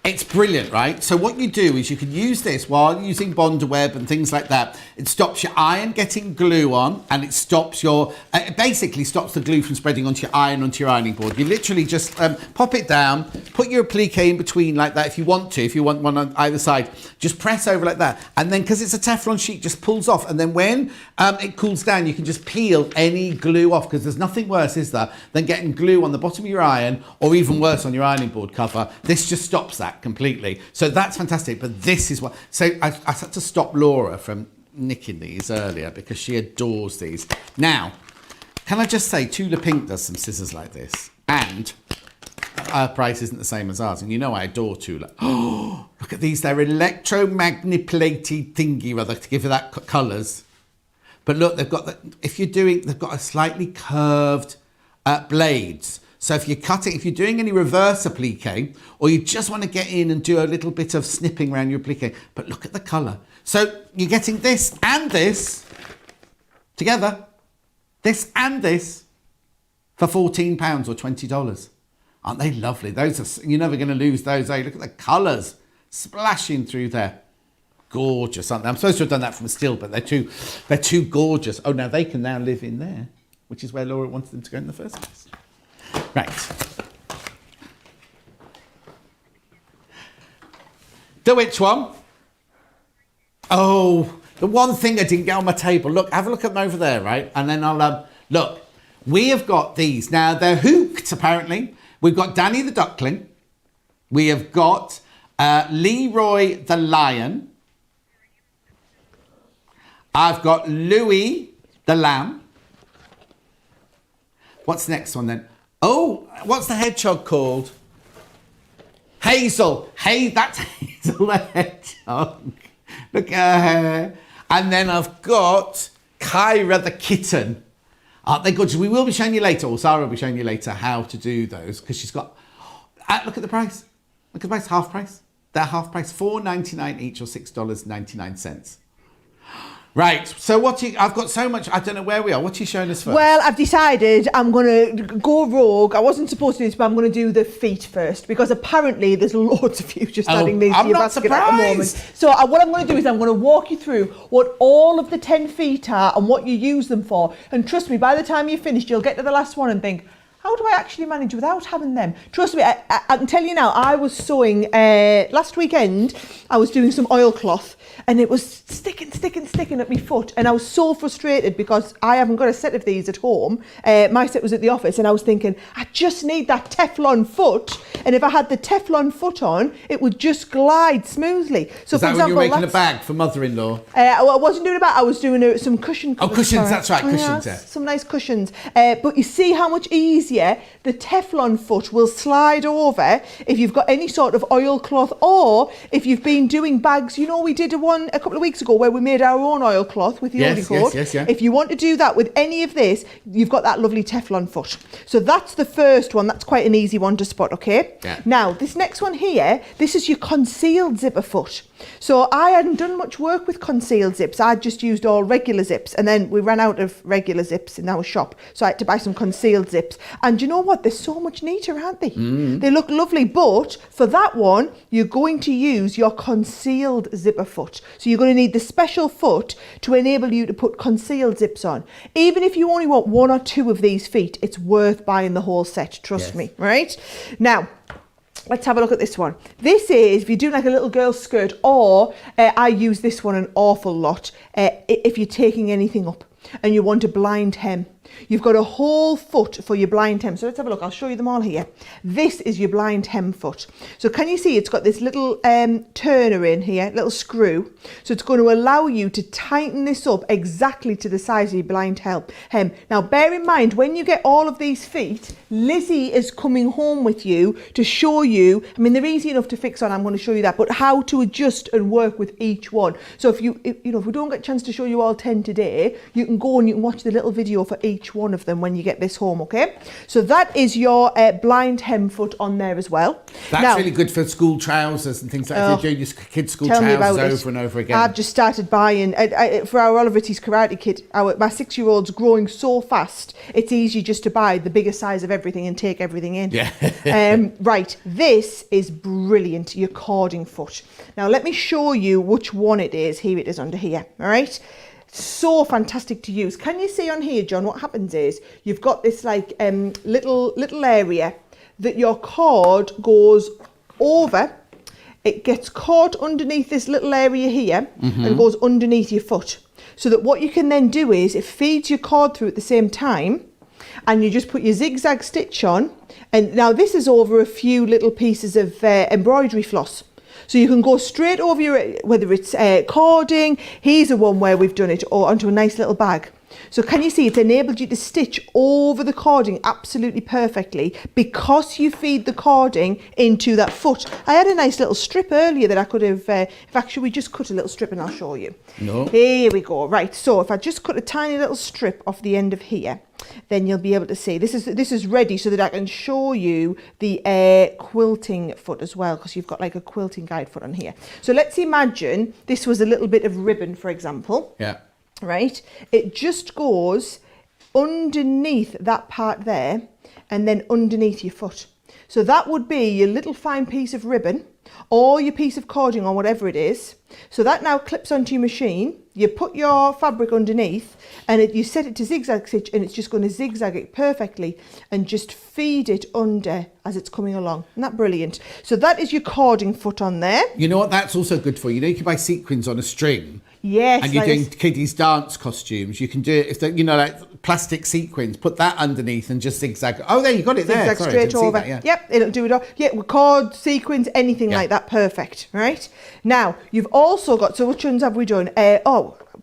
It's brilliant, right? So what you do is you can use this while using Bondweb and things like that. It stops your iron getting glue on, and it stops it basically stops the glue from spreading onto your ironing board. You literally just pop it down, put your applique in between like that if you want one on either side. Just press over like that. And then, because it's a Teflon sheet, just pulls off. And then when it cools down, you can just peel any glue off, because there's nothing worse, is there, than getting glue on the bottom of your iron, or even worse, on your ironing board cover. This just stops that completely. So that's fantastic. But this is what... So I had to stop Laura from nicking these earlier because she adores these. Now, can I just say, Tula Pink does some scissors like this, and her price isn't the same as ours. And you know I adore Tula. Oh, look at these. They're electromagneplated thingy rather to give you that colours. But look, they've got they've got a slightly curved blades. So if you're doing any reverse applique, or you just want to get in and do a little bit of snipping around your applique, but look at the colour. So you're getting this and this together, this and this, for £14 or $20. Aren't they lovely? Those are, you're never going to lose those, eh? Look at the colours splashing through there. Gorgeous, aren't they? I'm supposed to have done that from a still, but they're too gorgeous. Oh, now they can now live in there, which is where Laura wanted them to go in the first place. Right. The which one? Oh, the one thing I didn't get on my table. Look, have a look at them over there, right? And then I'll, look, we have got these. Now, they're hooked, apparently. We've got Danny the Duckling. We have got Leroy the Lion. I've got Louis the Lamb. What's the next one then? Oh, what's the hedgehog called? Hazel. Hey, that's Hazel the hedgehog. Look at her. And then I've got Kyra the kitten. Aren't they good? We will be showing you later, or Sarah will be showing you later how to do those, because she's got... look at the price. Look at the price, half price. They're half price, $4.99 each, or $6.99. Right, so I've got so much, I don't know where we are. What are you showing us first? Well, I've decided I'm going to go rogue. I wasn't supposed to do this, but I'm going to do the feet first, because apparently there's loads of you just adding these to your basket at the moment. So what I'm going to do is I'm going to walk you through what all of the 10 feet are and what you use them for. And trust me, by the time you're finished, you'll get to the last one and think, how do I actually manage without having them? Trust me, I can tell you now, I was sewing last weekend, I was doing some oilcloth and it was sticking at my foot, and I was so frustrated because I haven't got a set of these at home. My set was at the office, and I was thinking, I just need that Teflon foot, and if I had the Teflon foot on, it would just glide smoothly. So Is that for when you were example, making a bag for mother-in-law? I wasn't doing a bag, I was doing some cushion covers. Oh, cushions, for her. that's right, cushions, yeah. Some nice cushions. But you see how much easier the Teflon foot will slide over if you've got any sort of oilcloth, or if you've been doing bags. You know, we did one a couple of weeks ago where we made our own oilcloth with the Oldie Yes. If you want to do that with any of this, you've got that lovely Teflon foot. So that's the first one. That's quite an easy one to spot, okay? Yeah. Now, this next one here, this is your concealed zipper foot. So I hadn't done much work with concealed zips. I'd just used all regular zips, and then we ran out of regular zips in our shop. So I had to buy some concealed zips. And you know what? They're so much neater, aren't they? They look lovely. But for that one, you're going to use your concealed zipper foot. So you're going to need the special foot to enable you to put concealed zips on. Even if you only want one or two of these feet, it's worth buying the whole set. Trust me, right? Now, let's have a look at this one. This is, if you're doing like a little girl's skirt, or I use this one an awful lot, if you're taking anything up and you want a blind hem. You've got a whole foot for your blind hem. So let's have a look. I'll show you them all here. This is your blind hem foot. So can you see it's got this little turner in here, little screw. So it's going to allow you to tighten this up exactly to the size of your blind hem. Now bear in mind, when you get all of these feet, Lizzie is coming home with you to show you, I mean, they're easy enough to fix on, I'm going to show you that, but how to adjust and work with each one. So if we don't get a chance to show you all 10 today, you can go and you can watch the little video for each one of them when you get this home, okay? So that is your blind hem foot on there as well. That's now, really good for school trousers and things like that. If you're doing your kids' school trousers over and over again. I've just started buying, for our Oliver's Karate Kit, my 6-year-old's growing so fast, it's easy just to buy the bigger size of everything and take everything in. Yeah. Right, this is brilliant, your cording foot. Now let me show you which one it is. Here it is under here, all right? So fantastic to use. Can you see on here, John, what happens is you've got this like little area that your cord goes over. It gets caught underneath this little area here and goes underneath your foot. So that what you can then do is it feeds your cord through at the same time, and you just put your zigzag stitch on. And now this is over a few little pieces of embroidery floss. So you can go straight over your, whether it's cording, here's a one where we've done it, or onto a nice little bag. So can you see it's enabled you to stitch over the cording absolutely perfectly because you feed the cording into that foot. I had a nice little strip earlier that I could have, in fact, should we just cut a little strip and I'll show you? No. Here we go. Right, so if I just cut a tiny little strip off the end of here, then you'll be able to see. This is ready so that I can show you the quilting foot as well, because you've got like a quilting guide foot on here. So let's imagine this was a little bit of ribbon, for example. Yeah. Right? It just goes underneath that part there and then underneath your foot. So that would be your little fine piece of ribbon or your piece of cording or whatever it is. So that now clips onto your machine. You put your fabric underneath and you set it to zigzag stitch, and it's just going to zigzag it perfectly and just feed it under as it's coming along. Isn't that brilliant? So that is your cording foot on there. You know what that's also good for? You know, you can buy sequins on a string. Yes. And you're doing kiddies' dance costumes. You can do it if they, like plastic sequins. Put that underneath and just zigzag. Oh, there, you got it there. Zigzag Sorry, straight over. That, yeah. Yep, it'll do it all. Yeah, with cord, sequins, anything like that. Perfect, right? Now, you've also got, so which ones have we done?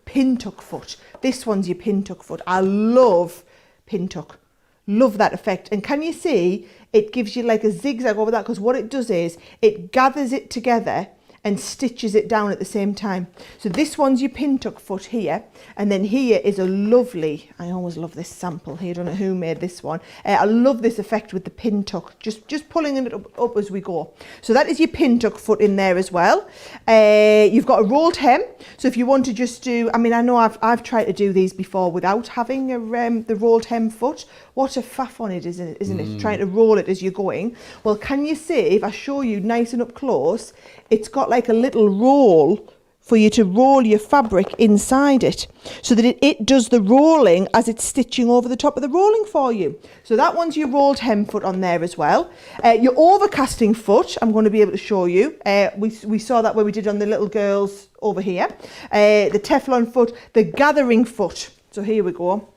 Pin tuck foot. This one's your pin tuck foot. I love pin tuck. Love that effect. And can you see, it gives you like a zigzag over that, because what it does is it gathers it together and stitches it down at the same time. So this one's your pin tuck foot here, and then here is a lovely, I always love this sample here, I don't know who made this one. I love this effect with the pin tuck, just pulling it up as we go. So that is your pin tuck foot in there as well. You've got a rolled hem, so if you want to just do, I mean, I know I've tried to do these before without having the rolled hem foot. What a faff on it, isn't it? Trying to roll it as you're going. Well, can you see, if I show you nice and up close, it's got like a little roll for you to roll your fabric inside it so that it does the rolling as it's stitching over the top of the rolling for you. So that one's your rolled hem foot on there as well. Your overcasting foot, I'm going to be able to show you. We saw that where we did on the little girls over here. The Teflon foot, the gathering foot. So here we go.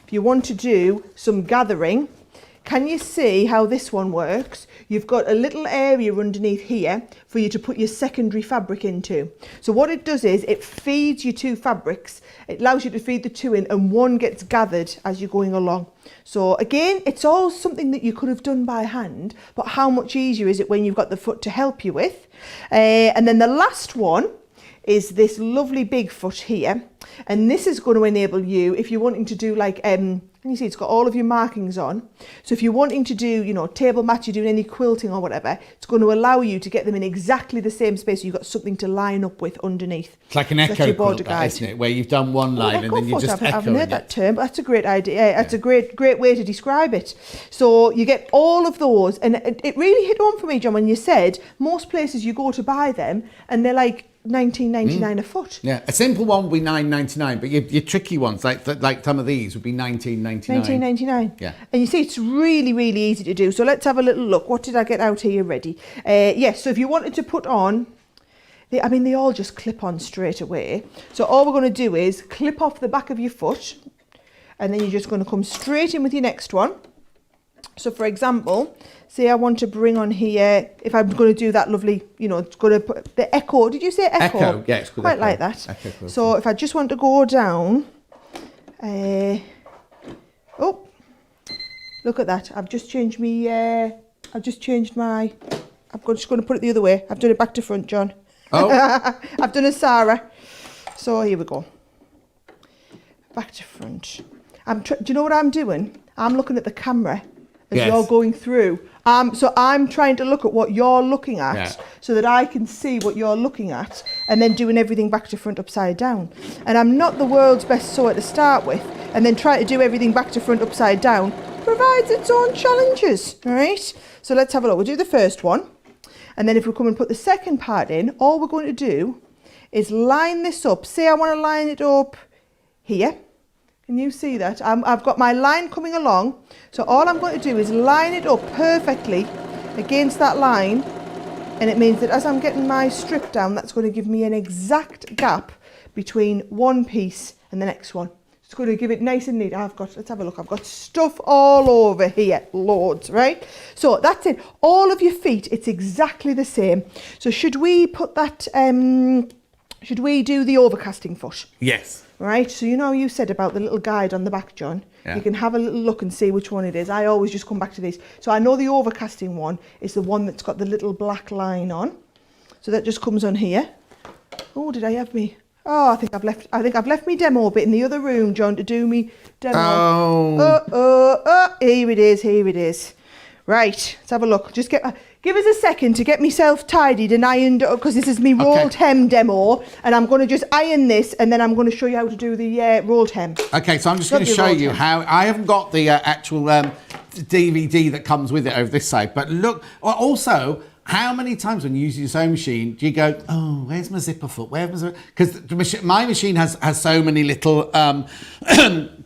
If you want to do some gathering, can you see how this one works? You've got a little area underneath here for you to put your secondary fabric into. So what it does is it feeds you two fabrics. It allows you to feed the two in, and one gets gathered as you're going along. So again, it's all something that you could have done by hand, but how much easier is it when you've got the foot to help you with? And then the last one is this lovely big foot here. And this is going to enable you, if you're wanting to do like, you see it's got all of your markings on. So if you're wanting to do, you know, table mats, you're doing any quilting or whatever, it's going to allow you to get them in exactly the same space. So you've got something to line up with underneath. It's like an echo quilt, that, isn't it? Where you've done one line and then you just echo. I haven't heard that term, but that's a great idea. That's a great way to describe it. So you get all of those, and it really hit home for me, John, when you said most places you go to buy them and they're like $19.99 a foot. Yeah, a simple one would be $9.99, but your tricky ones, like some of these, would be $19.99. $19.99. Yeah. And you see, it's really, really easy to do. So let's have a little look. What did I get out here ready? Yes, so if you wanted to put on, they all just clip on straight away. So all we're going to do is clip off the back of your foot, and then you're just going to come straight in with your next one. So for example, say I want to bring on here, if I'm going to do that lovely, you know, it's going to put the echo. Did you say echo? Echo, yeah, it's called quite echo. like that. Echo, so if I just want to go down, oh, look at that. I've just changed my, I'm just going to put it the other way. I've done it back to front, John. Oh. I've done a Sarah. So here we go. Back to front. Do you know what I'm doing? I'm looking at the camera as Yes. you're going through. So I'm trying to look at what you're looking at so that I can see what you're looking at, and then doing everything back to front upside down. And I'm not the world's best sewer to start with, and then try to do everything back to front upside down provides its own challenges, all right? So let's have a look. We'll do the first one, and then if we come and put the second part in, all we're going to do is line this up. Say I want to line it up here. Can you see that? I've got my line coming along. So all I'm going to do is line it up perfectly against that line. And it means that as I'm getting my strip down, that's going to give me an exact gap between one piece and the next one. It's going to give it nice and neat. Let's have a look. I've got stuff all over here, loads, right? So that's it. All of your feet, it's exactly the same. So should we put that, should we do the overcasting foot? Yes. Right, so you know you said about the little guide on the back, John. Yeah. You can have a little look and see which one it is. I always just come back to this. So I know the overcasting one is the one that's got the little black line on. So that just comes on here. Oh, did I have me? Oh, I think I've left me demo bit in the other room, John, to do me demo. Here it is. Right, let's have a look. Just give us a second to get myself tidied and ironed up, because this is me rolled hem demo, and I'm going to just iron this, and then I'm going to show you how to do the rolled hem. Okay, so I'm just going to show you how. I haven't got the actual DVD that comes with it over this side, but look. Also, how many times when you use your sewing machine do you go, oh, where's my zipper foot? Because my machine has so many little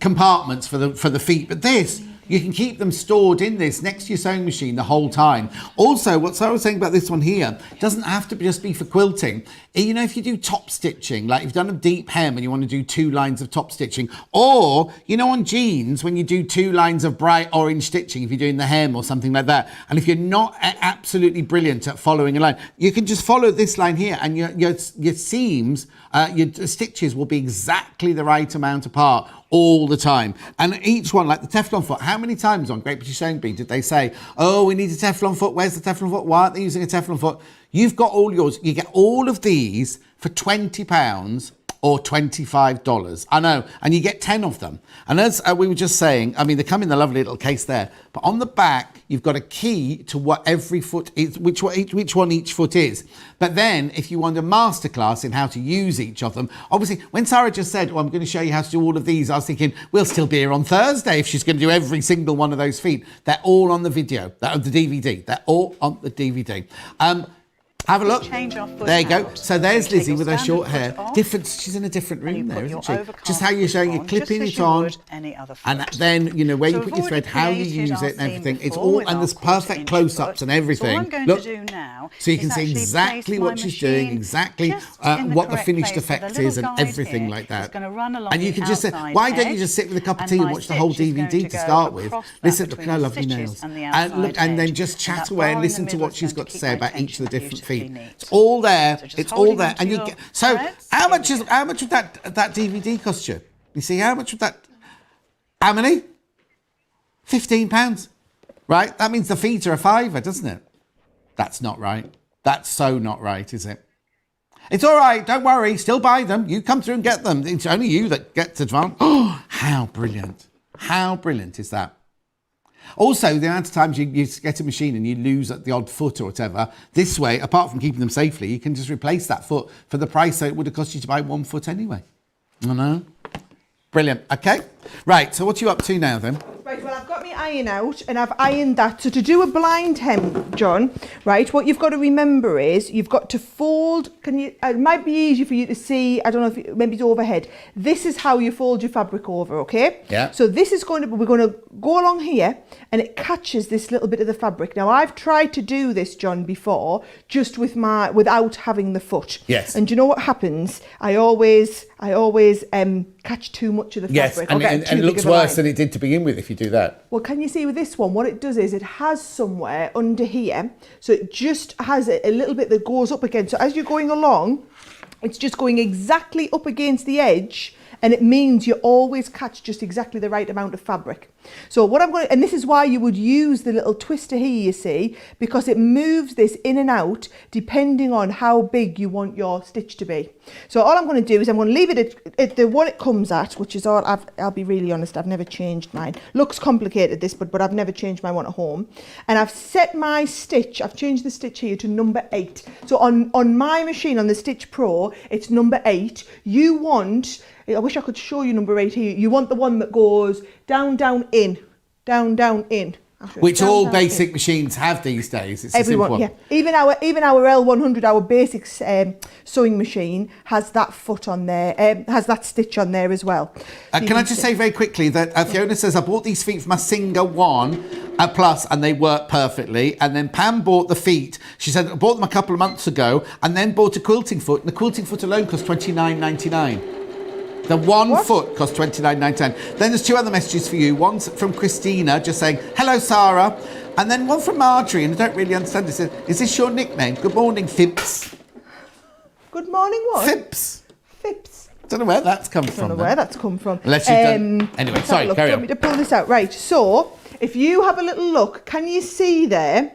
compartments for the feet, but this, you can keep them stored in this next to your sewing machine the whole time. Also, what Sarah was saying about this one here, doesn't have to just be for quilting. You know, if you do top stitching, like you've done a deep hem and you want to do 2 lines of top stitching, or, you know, on jeans, when you do 2 lines of bright orange stitching, if you're doing the hem or something like that, and if you're not absolutely brilliant at following a line, you can just follow this line here, and your seams, your stitches will be exactly the right amount apart all the time. And each one, like the Teflon foot, how many times on Great British Sewing Bee did they say, oh, we need a Teflon foot, where's the Teflon foot, why aren't they using a Teflon foot? You've got all yours. You get all of these for £20 or $25. I know, and you get 10 of them. And as we were just saying, I mean, they come in the lovely little case there, but on the back, you've got a key to what every foot is, which one each foot is. But then, if you want a masterclass in how to use each of them, obviously, when Sarah just said, I'm going to show you how to do all of these, I was thinking, we'll still be here on Thursday if she's going to do every single one of those feet. They're all on the video, the DVD. They're all on the DVD. Have a look. Change our foot There you go. out. So there's Take Lizzie your with her standard short foot hair. off, Different. She's in a different and you room there, put isn't your she? overcast Just how you're showing foot it, clipping just as it you on, would any other and foot. then you know where So you put we've your thread, already how you created use our it, and theme everything. It's before all, with and our there's perfect 1/4 close-ups foot. and everything. So what I'm going Look, to do now so you is can see actually exactly place what my she's doing, machine exactly just in the what the correct finished place. So the effect little is, and guide everything here like is that. going to run along And you the can just say, outside why don't you edge, just sit with a cup of and tea and my watch the whole stitch is going DVD to go start with? across that Listen, look, between I the love your stitches nails. and the And look, outside and then edge. just And chat that away and bar in listen the to middle what is she's going got to to keep say my about each of the attention different beautifully feet. neat. It's all there. So just It's all holding there, onto and you your get. So threads. how Here much we is go. how much would that DVD cost you? You see, how much would that? How many? £15, right? That means the feet are a £5, doesn't it? That's not right. That's so not right, is it? It's all right. Don't worry. Still buy them. You come through and get them. It's only you that gets advantage. Oh, how brilliant! How brilliant is that? Also, the amount of times you get a machine and you lose the odd foot or whatever, this way, apart from keeping them safely, you can just replace that foot for the price that it would have cost you to buy 1 foot anyway. I know. Brilliant. Okay. Right. So what are you up to now then? Right, well, I've got my iron out and I've ironed that. So to do a blind hem, John, right, what you've got to remember is you've got to fold. It might be easier for you to see. I don't know if maybe it's overhead. This is how you fold your fabric over, okay? Yeah. So this is we're going to go along here and it catches this little bit of the fabric. Now, I've tried to do this, John, before, just without having the foot. Yes. And do you know what happens? I always catch too much of the fabric. And it looks worse than it did to begin with if you do that. Well, can you see with this one, what it does is it has somewhere under here, so it just has a little bit that goes up again. So as you're going along, it's just going exactly up against the edge, and it means you always catch just exactly the right amount of fabric. So what I'm going to, and this is why you would use the little twister here, you see, because it moves this in and out depending on how big you want your stitch to be. So all I'm going to do is I'm going to leave it at the one it comes at, which is all, I'll be really honest, I've never changed mine. Looks complicated this, but I've never changed my one at home. And I've set my stitch, I've changed the stitch here to number 8. So on my machine, on the Stitch Pro, it's number 8. You want, I wish I could show you number 8 here. You want the one that goes down, down, in, down, down, in. Which down, all down, basic in. machines have these days. It's Everyone, a simple yeah. Even our L100, our basic sewing machine has that foot on there, has that stitch on there as well. So can I just say very quickly that Fiona says, I bought these feet from a Singer 1 Plus and they work perfectly. And then Pam bought the feet. She said, I bought them a couple of months ago and then bought a quilting foot. And the quilting foot alone cost $29.99. The one foot costs $29.99. Then there's 2 other messages for you. One's from Christina, just saying, hello, Sarah. And then one from Marjorie, and I don't really understand this. Is this your nickname? Good morning, Fibs. Good morning, what? Fibs. Fibs. Don't know where that's come from. I don't know where that's come from. Unless you've done... Anyway, let's sorry, have a look. carry Do you on. want me to pull this out? Right, so if you have a little look, can you see there?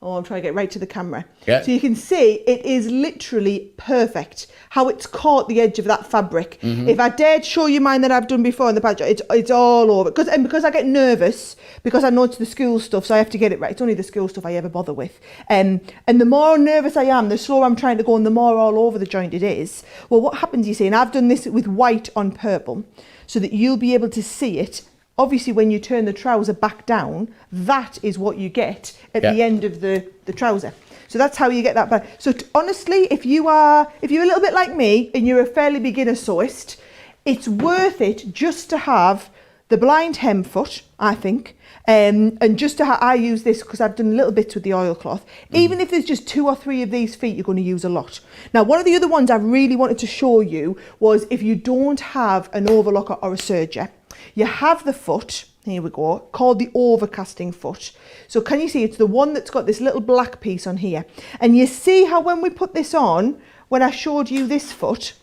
Oh, I'm trying to get right to the camera. Yeah. So you can see it is literally perfect how it's caught the edge of that fabric. Mm-hmm. If I dared show you mine that I've done before in the past, it's all over. Because I get nervous, because I know it's the school stuff, so I have to get it right. It's only the school stuff I ever bother with. And the more nervous I am, the slower I'm trying to go and the more all over the joint it is. Well, what happens, you see, and I've done this with white on purple, so that you'll be able to see it. Obviously, when you turn the trouser back down, that is what you get at the end of the trouser. So that's how you get that back. So honestly, if you're a little bit like me and you're a fairly beginner sewist, it's worth it just to have the blind hem foot, I think, and just to I use this because I've done little bits with the oilcloth. Even if there's just 2 or 3 of these feet, you're going to use a lot. Now, one of the other ones I really wanted to show you was if you don't have an overlocker or a serger, you have the foot, here we go, called the overcasting foot. So can you see it's the one that's got this little black piece on here. And you see how when we put this on, when I showed you this foot,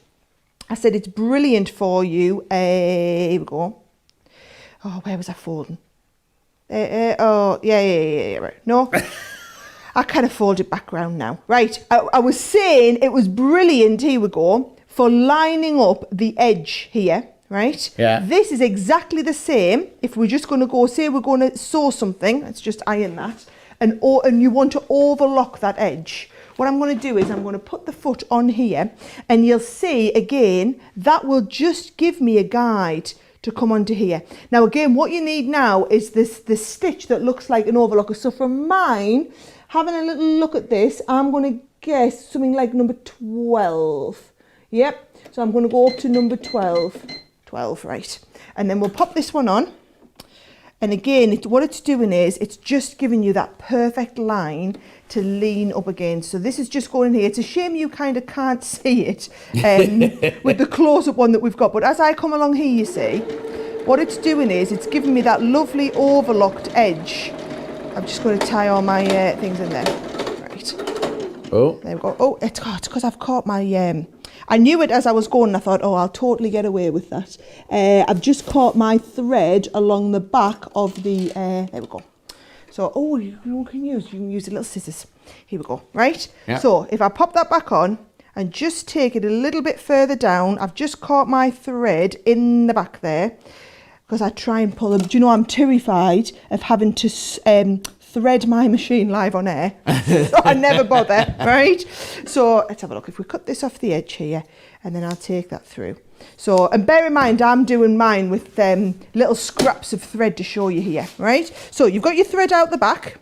I said it's brilliant for you. Here we go. Oh, where was I folding? Oh, yeah, right. No, I kind of folded back round now. Right, I was saying it was brilliant, here we go, for lining up the edge here. Right? Yeah. This is exactly the same. If we're just going to go, say we're going to sew something, let's just iron that, and you want to overlock that edge. What I'm going to do is I'm going to put the foot on here, and you'll see again, that will just give me a guide to come onto here. Now again, what you need now is this stitch that looks like an overlocker. So from mine, having a little look at this, I'm going to guess something like number 12. Yep, so I'm going to go up to number 12. 12, right. And then we'll pop this one on. And again, what it's doing is it's just giving you that perfect line to lean up against. So this is just going in here. It's a shame you kind of can't see it with the close-up one that we've got. But as I come along here, you see, what it's doing is it's giving me that lovely overlocked edge. I'm just going to tie all my things in there. Right. Oh. There we go. Oh, it's because I've caught my... I knew it as I was going and I thought, oh, I'll totally get away with that. I've just caught my thread along the back of the... there we go. So, oh, you can use the little scissors. Here we go, right? Yeah. So, if I pop that back on and just take it a little bit further down, I've just caught my thread in the back there because I try and pull them. Do you know, I'm terrified of having to thread my machine live on air. So I never bother, right? So, let's have a look. If we cut this off the edge here, and then I'll take that through. So, and bear in mind, I'm doing mine with little scraps of thread to show you here, right? So you've got your thread out the back,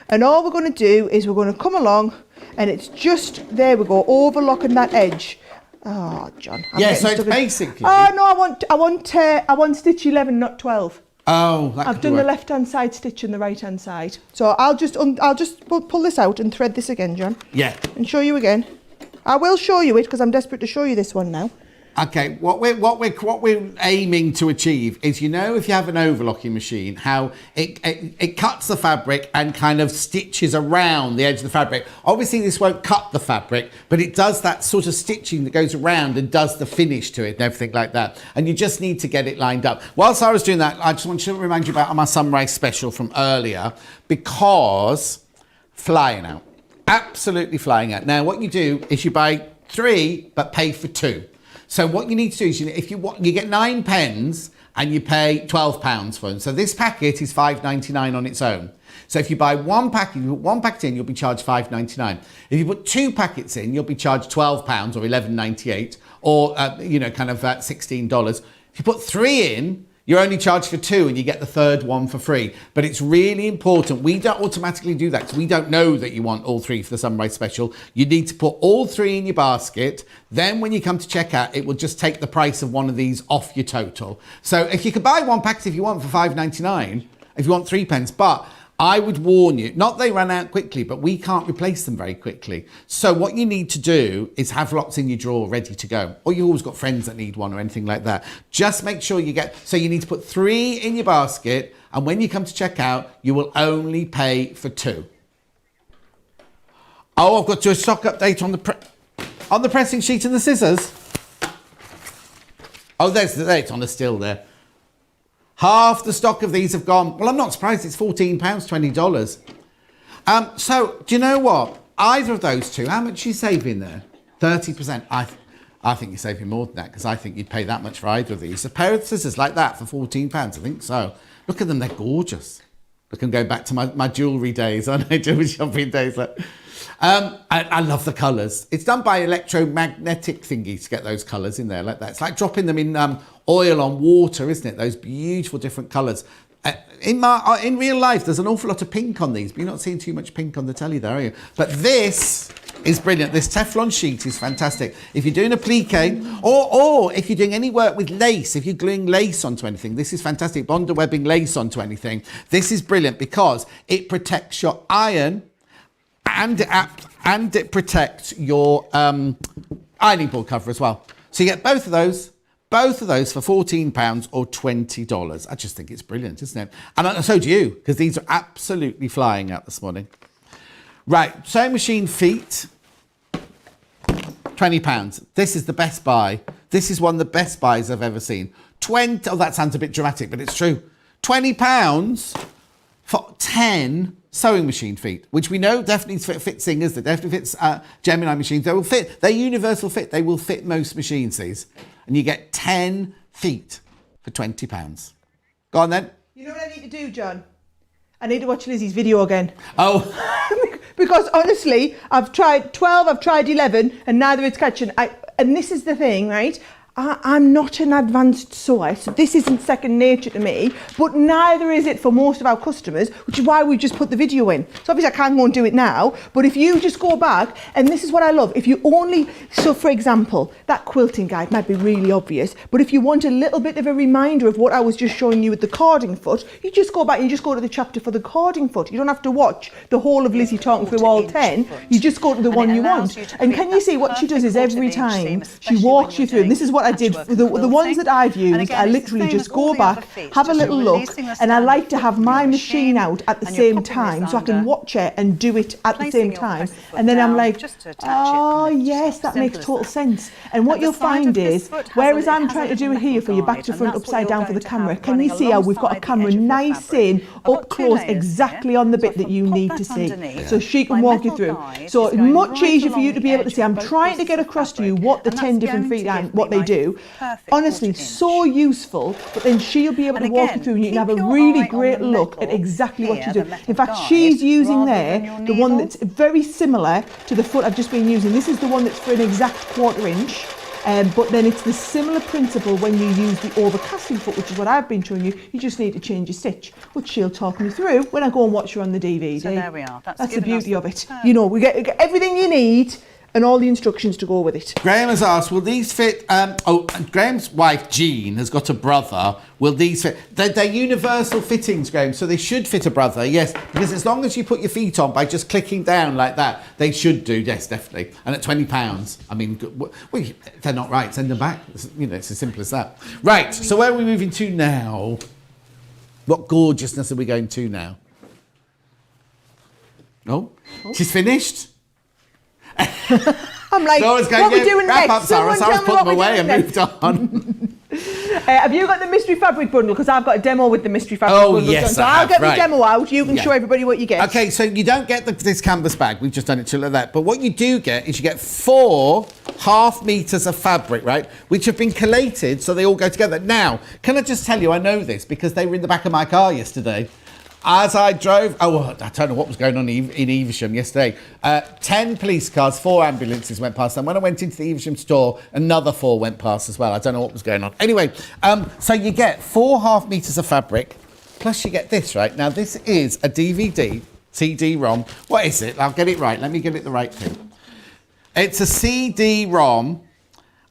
and all we're going to do is we're going to come along, and it's just, there we go, overlocking that edge. Oh, John. Yeah, so it's basically... Oh, no, I want stitch 11, not 12. Oh, that I've done the left-hand side stitch and the right-hand side. So I'll just pull this out and thread this again, John. Yeah. And show you again. I will show you it because I'm desperate to show you this one now. Okay, what we're aiming to achieve is, you know, if you have an overlocking machine, how it cuts the fabric and kind of stitches around the edge of the fabric. Obviously, this won't cut the fabric, but it does that sort of stitching that goes around and does the finish to it and everything like that. And you just need to get it lined up. Whilst I was doing that, I just want to remind you about my sunrise special from earlier, because flying out, absolutely flying out. Now, what you do is you buy 3 but pay for 2. So what you need to do is, if you get 9 pens and you pay £12 for them. So this packet is £5.99 on its own. So if you buy one packet, you put one packet in, you'll be charged £5.99. If you put 2 packets in, you'll be charged £12 or £11.98, or kind of $16. If you put 3 in, you're only charged for 2 and you get the 3rd one for free. But it's really important. We don't automatically do that because we don't know that you want all 3 for the sunrise special. You need to put all 3 in your basket. Then when you come to checkout, it will just take the price of one of these off your total. So if you could buy 1 packet if you want for £5.99, if you want 3 pence, but I would warn you, not they run out quickly, but we can't replace them very quickly. So what you need to do is have lots in your drawer ready to go. Or you've always got friends that need one or anything like that. Just make sure you so you need to put 3 in your basket, and when you come to check out, you will only pay for 2. Oh, I've got to do a stock update on the pressing sheet and the scissors. Oh, it's on the still there. Half the stock of these have gone. Well, I'm not surprised. It's £14, $20. So, do you know what? Either of those two, how much are you saving there? 30%. I think you're saving more than that, because I think you'd pay that much for either of these. A pair of scissors like that for £14, I think so. Look at them. They're gorgeous. Look, I'm going back to my jewellery days. I know, jewellery shopping days. I love the colours. It's done by electromagnetic thingies to get those colours in there like that. It's like dropping them in oil on water, isn't it? Those beautiful different colours. In real life, there's an awful lot of pink on these, but you're not seeing too much pink on the telly there, are you? But this is brilliant. This Teflon sheet is fantastic. If you're doing applique, or if you're doing any work with lace, if you're gluing lace onto anything, this is fantastic. Bonder webbing lace onto anything. This is brilliant because it protects your iron, and it protects your ironing board cover as well. So you get both of those for £14 or $20. I just think it's brilliant, isn't it? And so do you, because these are absolutely flying out this morning. Right, sewing machine feet, £20. This is the best buy. This is one of the best buys I've ever seen. Oh, that sounds a bit dramatic, but it's true. £20 for 10 sewing machine feet, which we know definitely fit singers, that definitely fits Gemini machines. They will fit. They're universal fit. They will fit most machines, these. And you get 10 feet for £20. Go on then. You know what I need to do, John? I need to watch Lizzie's video again. Oh. Because honestly, I've tried 12, I've tried 11, and neither it's catching. And this is the thing, right? I'm not an advanced sewer, so this isn't second nature to me, but neither is it for most of our customers, which is why we just put the video in. So obviously I can't go and do it now, but if you just go back, and this is what I love, if you only, so for example, that quilting guide might be really obvious, but if you want a little bit of a reminder of what I was just showing you with the carding foot, you just go back and you just go to the chapter for the carding foot. You don't have to watch the whole of Lizzie talking through all 10, you just go to the one you want. And can you see what she does is every time she walks you through, and this is what I did for the ones that I've used, I literally just go back, have a little look, and I like to have my machine out at the same time so I can watch it and do it at the same time. And then I'm like, oh yes, that makes total sense. And what you'll find is, whereas I'm trying to do it here for you, back to front, upside down for the camera, can you see how we've got a camera nice in, up close, exactly on the bit that you need to see, so she can walk you through. So it's much easier for you to be able to see. I'm trying to get across to you what the 10 different feet and what they do. Honestly, so useful, but then she'll be able to walk you through and you can have a really great look at exactly what she's doing. In fact, she's using there the one that's very similar to the foot I've just been using. This is the one that's for an exact 1/4 inch. But then it's the similar principle when you use the overcasting foot, which is what I've been showing you. You just need to change your stitch, which she'll talk me through when I go and watch her on the DVD. So there we are. That's the beauty of it. You know, we get everything you need and all the instructions to go with it. Graham has asked, will these fit? And Graham's wife, Jean, has got a brother. Will these fit? They're universal fittings, Graham, so they should fit a brother, yes. Because as long as you put your feet on by just clicking down like that, they should do, yes, definitely. And at £20, I mean, well, if they're not right, send them back. You know, it's as simple as that. Right, so where are we moving to now? What gorgeousness are we going to now? Oh. She's finished? I'm like, what are we doing wrap next? Up, Sarah. So I was putting them away and moved on. Have you got the mystery fabric bundle? Because I've got a demo with the mystery fabric bundle. Yes, so I'll get the demo out. You can show everybody what you get. Okay, so you don't get this canvas bag. We've just done it to like that. But what you do get is you get 4 half meters of fabric, right? Which have been collated so they all go together. Now, can I just tell you, I know this because they were in the back of my car yesterday. As I drove, I don't know what was going on in Evesham yesterday. 10 police cars, 4 ambulances went past. And when I went into the Evesham store, another 4 went past as well. I don't know what was going on. Anyway, so you get 4 half meters of fabric, plus you get this, right? Now, this is a DVD, CD-ROM. What is it? I'll get it right. Let me get it the right thing. It's a CD-ROM,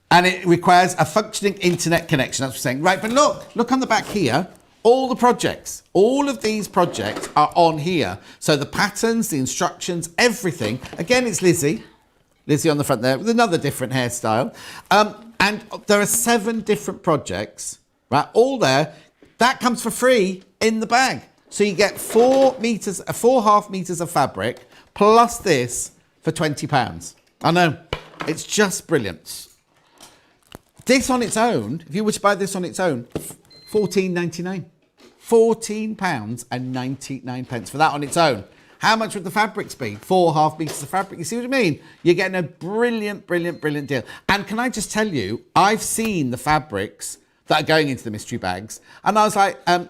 and it requires a functioning internet connection. That's what I'm saying. Right, but look on the back here. All the projects, all of these projects are on here. So the patterns, the instructions, everything. Again, it's Lizzie on the front there with another different hairstyle. And there are 7 different projects, right? All there. That comes for free in the bag. So you get 4 half meters of fabric plus this for £20. I know, it's just brilliant. This on its own, if you were to buy this on its own, £14.99. £14.99 for that on its own. How much would the fabrics be? 4 half meters of fabric. You see what I mean? You're getting a brilliant, brilliant, brilliant deal. And can I just tell you, I've seen the fabrics that are going into the mystery bags. And I was like, I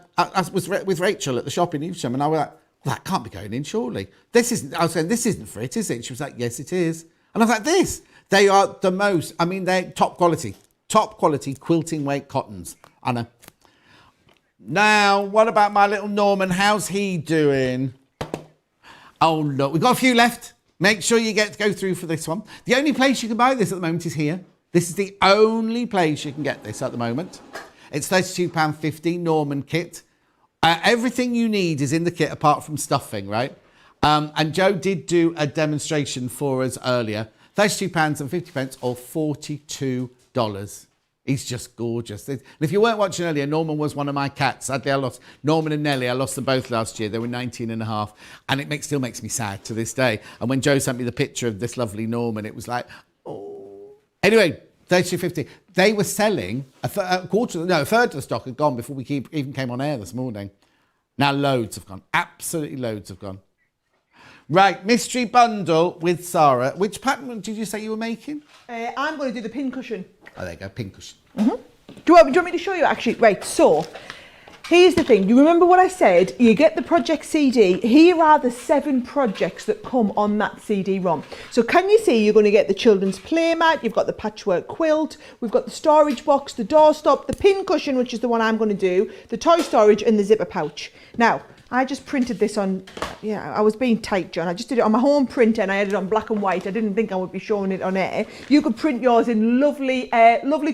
was with Rachel at the shop in Evesham, and I was like, well, that can't be going in, surely. I was saying, this isn't for it, is it? She was like, yes, it is. And I was like, this. They are the most, I mean, they're top quality quilting weight cottons. I know. Now, what about my little Norman? How's he doing? Oh, look, we've got a few left. Make sure you get to go through for this one. The only place you can buy this at the moment is here. This is the only place you can get this at the moment. It's £32.50 Norman kit. Everything you need is in the kit apart from stuffing, right? And Joe did do a demonstration for us earlier. £32.50 or $42. He's just gorgeous. And if you weren't watching earlier, Norman was one of my cats. Sadly, I lost Norman and Nellie. I lost them both last year. They were 19 and a half. And it still makes me sad to this day. And when Joe sent me the picture of this lovely Norman, it was like, oh. Anyway, £32.50. They were selling a third of the stock had gone before we even came on air this morning. Now loads have gone. Absolutely loads have gone. Right, mystery bundle with Sarah. Which pattern did you say you were making? I'm going to do the pin cushion. Oh, there you go, pin cushion. Mm-hmm. Do you want me to show you actually? Right, so Here's the thing, you remember what I said? You get the project CD. Here are the 7 projects that come on that CD-ROM. So can you see you're going to get the children's playmat, you've got the patchwork quilt, we've got the storage box, the doorstop, the pin cushion, which is the one I'm going to do, the toy storage and the zipper pouch. Now, I just printed this on, I was being tight, John. I just did it on my home printer and I had it on black and white. I didn't think I would be showing it on air. You could print yours in lovely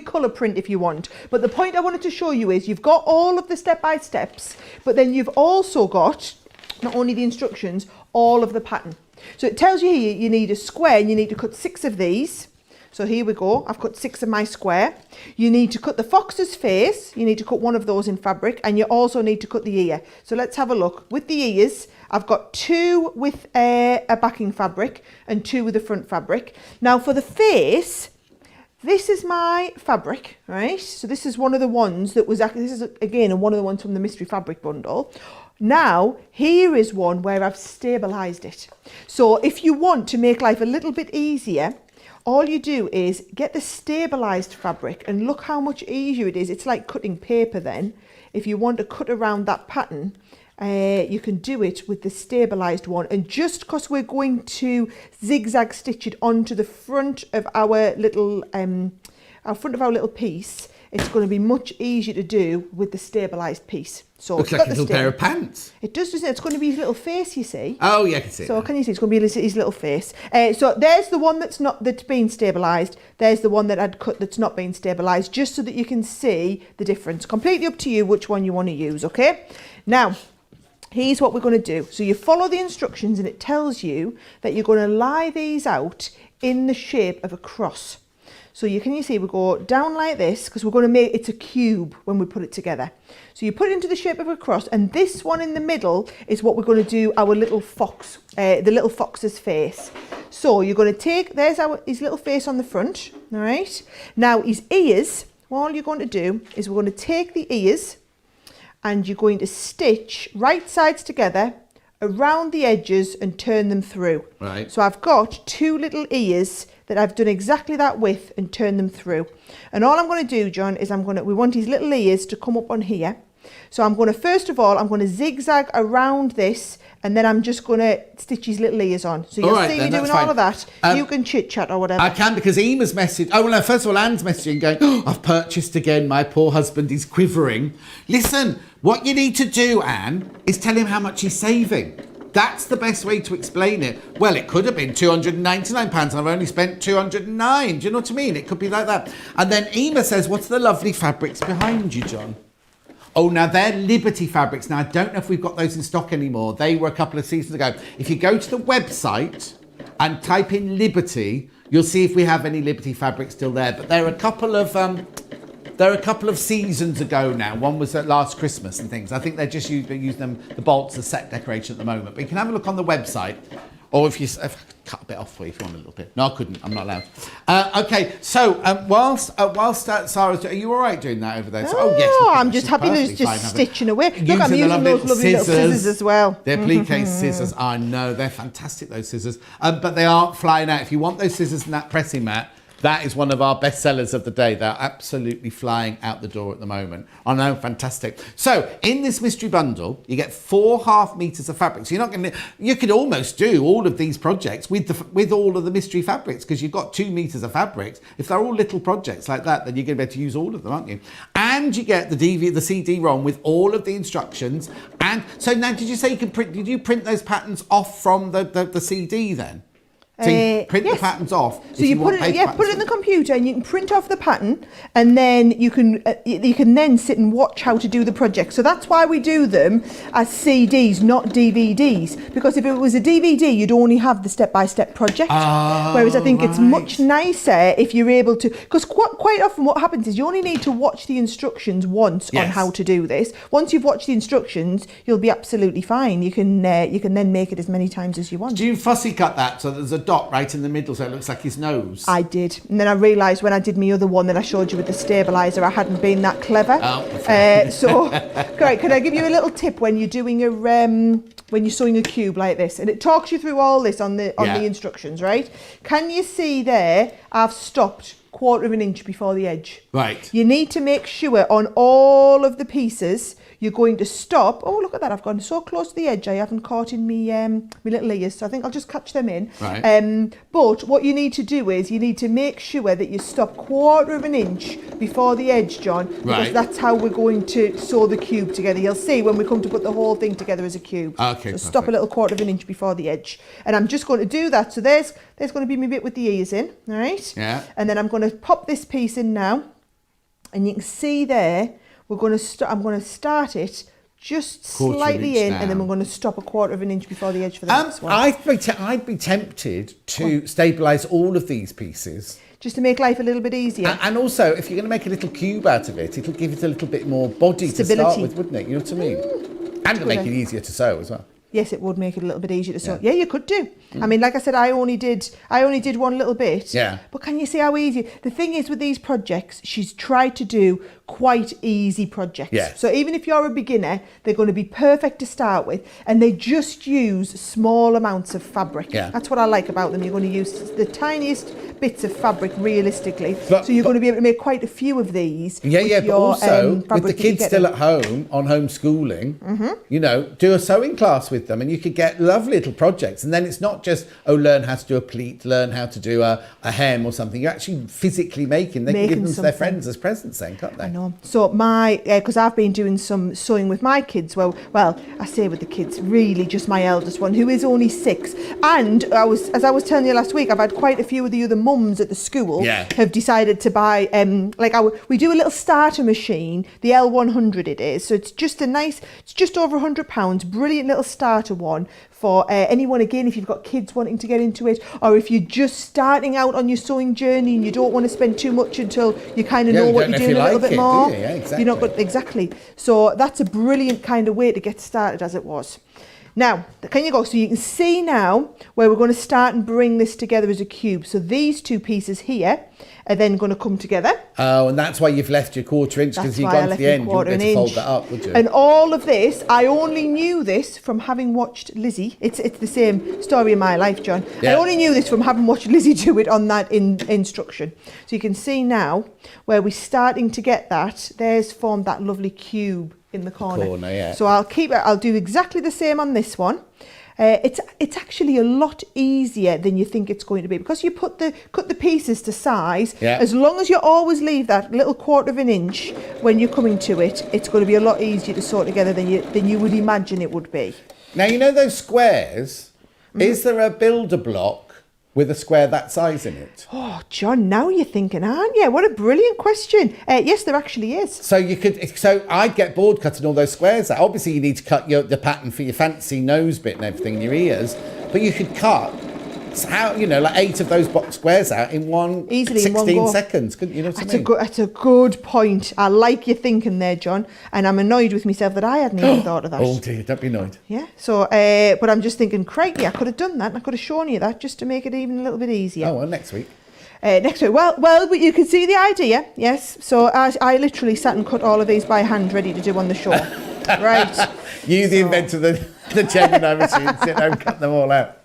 colour print if you want. But the point I wanted to show you is you've got all of the step-by-steps, but then you've also got, not only the instructions, all of the pattern. So it tells you here you need a square and you need to cut 6 of these. So here we go, I've cut 6 of my square. You need to cut the fox's face, you need to cut 1 of those in fabric, and you also need to cut the ear. So let's have a look. With the ears, I've got 2 with a backing fabric and 2 with the front fabric. Now for the face, this is my fabric, right? So this is one of the ones that was, this is again one of the ones from the mystery fabric bundle. Now, here is one where I've stabilised it. So if you want to make life a little bit easier, all you do is get the stabilised fabric and look how much easier it is. It's like cutting paper then. If you want to cut around that pattern, you can do it with the stabilised one. And just because we're going to zigzag stitch it onto the front of our little piece, it's going to be much easier to do with the stabilised piece. So looks like a little pair of pants. It does, doesn't it? It's going to be his little face, you see. Oh, yeah, I can see it. So can you see? It's going to be his little face. So there's the one that's been stabilised. There's the one that I'd cut that's not been stabilised, just so that you can see the difference. Completely up to you which one you want to use, okay? Now, here's what we're going to do. So you follow the instructions and it tells you that you're going to lie these out in the shape of a cross. So you see we go down like this because we're going to make it's a cube when we put it together. So you put it into the shape of a cross, and this one in the middle is what we're going to do our little fox, the little fox's face. So you're going to take, there's his little face on the front, all right? Now his ears, all you're going to do is we're going to take the ears and you're going to stitch right sides together around the edges and turn them through. Right. So I've got 2 little ears that I've done exactly that width and turn them through. And all I'm going to do, John, is we want his little ears to come up on here. So I'm going to, first of all, I'm going to zigzag around this, and then I'm just going to stitch his little ears on. So you'll see me doing all of that. You can chit chat or whatever. I can, because Ema's messaged. Oh, well, no, first of all, Anne's messaging going, oh, I've purchased again. My poor husband is quivering. Listen, what you need to do, Anne, is tell him how much he's saving. That's the best way to explain it. Well, it could have been £299 and I've only spent £209. Do you know what I mean? It could be like that. And then Ema says, what's the lovely fabrics behind you, John? Oh, now they're Liberty fabrics. Now, I don't know if we've got those in stock anymore. They were a couple of seasons ago. If you go to the website and type in Liberty, you'll see if we have any Liberty fabrics still there. But there are a couple of seasons ago now. One was at last Christmas and things. I think they're just using them, the bolts as set decoration at the moment. But you can have a look on the website. Or if I cut a bit off for you if you want a little bit. No, I couldn't. I'm not allowed. Okay, so whilst Sarah's... Are you all right doing that over there? Oh, yes. I'm just happy to just stitching away. Look, I'm using those lovely little scissors as well. The Applique scissors, I know. They're fantastic, those scissors. But they aren't flying out. If you want those scissors and that pressing mat, that is one of our best sellers of the day. They're absolutely flying out the door at the moment. I know, fantastic. So in this mystery bundle, you get 4.5 meters of fabric. So you could almost do all of these projects with all of the mystery fabrics, because you've got 2 meters of fabrics. If they're all little projects like that, then you're going to be able to use all of them, aren't you? And you get the CD-ROM with all of the instructions. And so now, did you say did you print those patterns off from the CD then? So you print the patterns off. So you put it in the computer and you can print off the pattern, and then you can then sit and watch how to do the project. So that's why we do them as CDs, not DVDs. Because if it was a DVD, you'd only have the step-by-step project. Whereas I think it's much nicer if you're able to, because quite often what happens is you only need to watch the instructions once on how to do this. Once you've watched the instructions, you'll be absolutely fine. You can then make it as many times as you want. Do you fussy cut that so there's a dot right in the middle so it looks like his nose? I did, and then I realised when I did my other one that I showed you with the stabiliser, I hadn't been that clever. So great. Can I give you a little tip when you're doing when you're sewing a cube like this, and it talks you through all this on the instructions, right? Can you see there I've stopped 1/4 inch before the edge? Right. You need to make sure on all of the pieces you're going to stop. Oh, look at that. I've gone so close to the edge. I haven't caught in me little ears. So I think I'll just catch them in. Right. But what you need to do is you need to make sure that you stop 1/4 inch before the edge, John. Because Right. that's how we're going to sew the cube together. You'll see when we come to put the whole thing together as a cube. Okay, so stop a little 1/4 inch before the edge. And I'm just going to do that. So there's going to be my bit with the ears in. All right. Yeah. And then I'm going to pop this piece in now. And you can see there, I'm going to start it just 1/4 slightly inch in, down. and then we're going to stop 1/4 inch before the edge for the next one. I'd be tempted to stabilise all of these pieces. Just to make life a little bit easier. And also, if you're going to make a little cube out of it, it'll give it a little bit more body to start Stability. with, wouldn't it? You know what I mean? And it'll make it easier to sew as well. Yes, it would make it a little bit easier to sew. Yeah. Yeah, you could do. I mean, like I said, I only did one little bit. Yeah. But can you see how easy? The thing is with these projects, she's tried to do quite easy projects. Yes. So even if you're a beginner, they're going to be perfect to start with, and they just use small amounts of fabric. Yeah. That's what I like about them. You're going to use the tiniest bits of fabric realistically. But- so you're going to be able to make quite a few of these. Yeah, with but your, also with fabric the that you kids get still in. at home on homeschooling, you know, do a sewing class with them, and you could get lovely little projects. And then it's not just learn how to do a pleat, learn how to do a hem or something. You're actually physically making. They can give them to their something. friends as presents, then, can't they? I know. So because I've been doing some sewing with my kids. Well, I say with the kids, really just my eldest one, who is only 6. And as I was telling you last week, I've had quite a few of the other mums at the school have decided to buy we do a little starter machine, the L100 it is. So it's just it's just over £100, brilliant little starter one for anyone, again, if you've got kids wanting to get into it, or if you're just starting out on your sewing journey and you don't want to spend too much until you kind of know what you're doing a little bit more. Yeah, exactly. You're not good, exactly. So that's a brilliant kind of way to get started as it was. Now, can you go? So you can see now where we're going to start and bring this together as a cube. So these two pieces here are then going to come together. Oh, and that's why you've left your 1/4 inch, because you've gone to the end. You wouldn't get to fold that up, would you? And all of this, I only knew this from having watched Lizzie. It's the same story in my life, John. Yeah. I only knew this from having watched Lizzie do it on that instruction. So you can see now where we're starting to get that. There's formed that lovely cube in the corner. Yeah. So I'll do exactly the same on this one. It's actually a lot easier than you think it's going to be, because you cut the pieces to size. Yeah. As long as you always leave that little 1/4 inch when you're coming to it, it's going to be a lot easier to sew together than you would imagine it would be. Now, you know those squares? Is there a builder block with a square that size in it? Oh, John, now you're thinking, aren't you? What a brilliant question. Yes, there actually is. So I'd get bored cutting all those squares out. Obviously, you need to cut the pattern for your fancy nose bit and everything in your ears, but you could cut like 8 of those box squares out in Easily 16 in one go. seconds. Couldn't you know what I mean? That's a good point. I like your thinking there, John, and I'm annoyed with myself that I hadn't even thought of that. Oh dear, don't be annoyed. Yeah. So, but I'm just thinking, crikey, I could have done that, and I could have shown you that just to make it even a little bit easier. Oh, well, next week. Next week. Well, but you can see the idea, yes. So I literally sat and cut all of these by hand, ready to do on the show. Right. You, the inventor of the Gemini machine, sit there and cut them all out.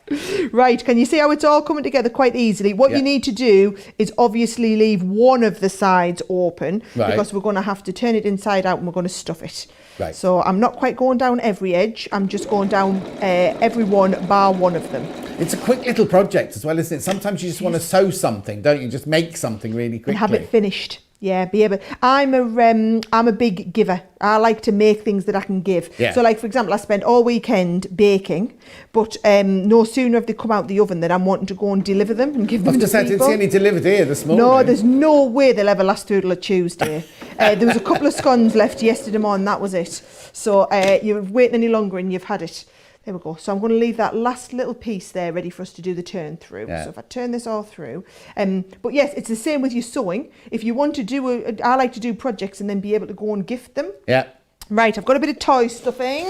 Right, can you see how it's all coming together quite easily? What you need to do is obviously leave one of the sides open, because we're going to have to turn it inside out and we're going to stuff it. Right. So I'm not quite going down every edge, I'm just going down every one bar one of them. It's a quick little project as well, isn't it? Sometimes you just want to sew something, don't you? Just make something really quickly. And have it finished. Yeah, be able. I'm a big giver. I like to make things that I can give. Yeah. So, like for example, I spent all weekend baking, but no sooner have they come out the oven than I'm wanting to go and deliver them and give them to people. I didn't see any delivered here this morning. No, there's no way they'll ever last through till a Tuesday. There was a couple of scones left yesterday morning, that was it. So you're waiting any longer and you've had it. There we go. So I'm going to leave that last little piece there ready for us to do the turn through. Yeah. So if I turn this all through. But yes, it's the same with your sewing. If you want to do I like to do projects and then be able to go and gift them. Yeah. Right, I've got a bit of toy stuffing.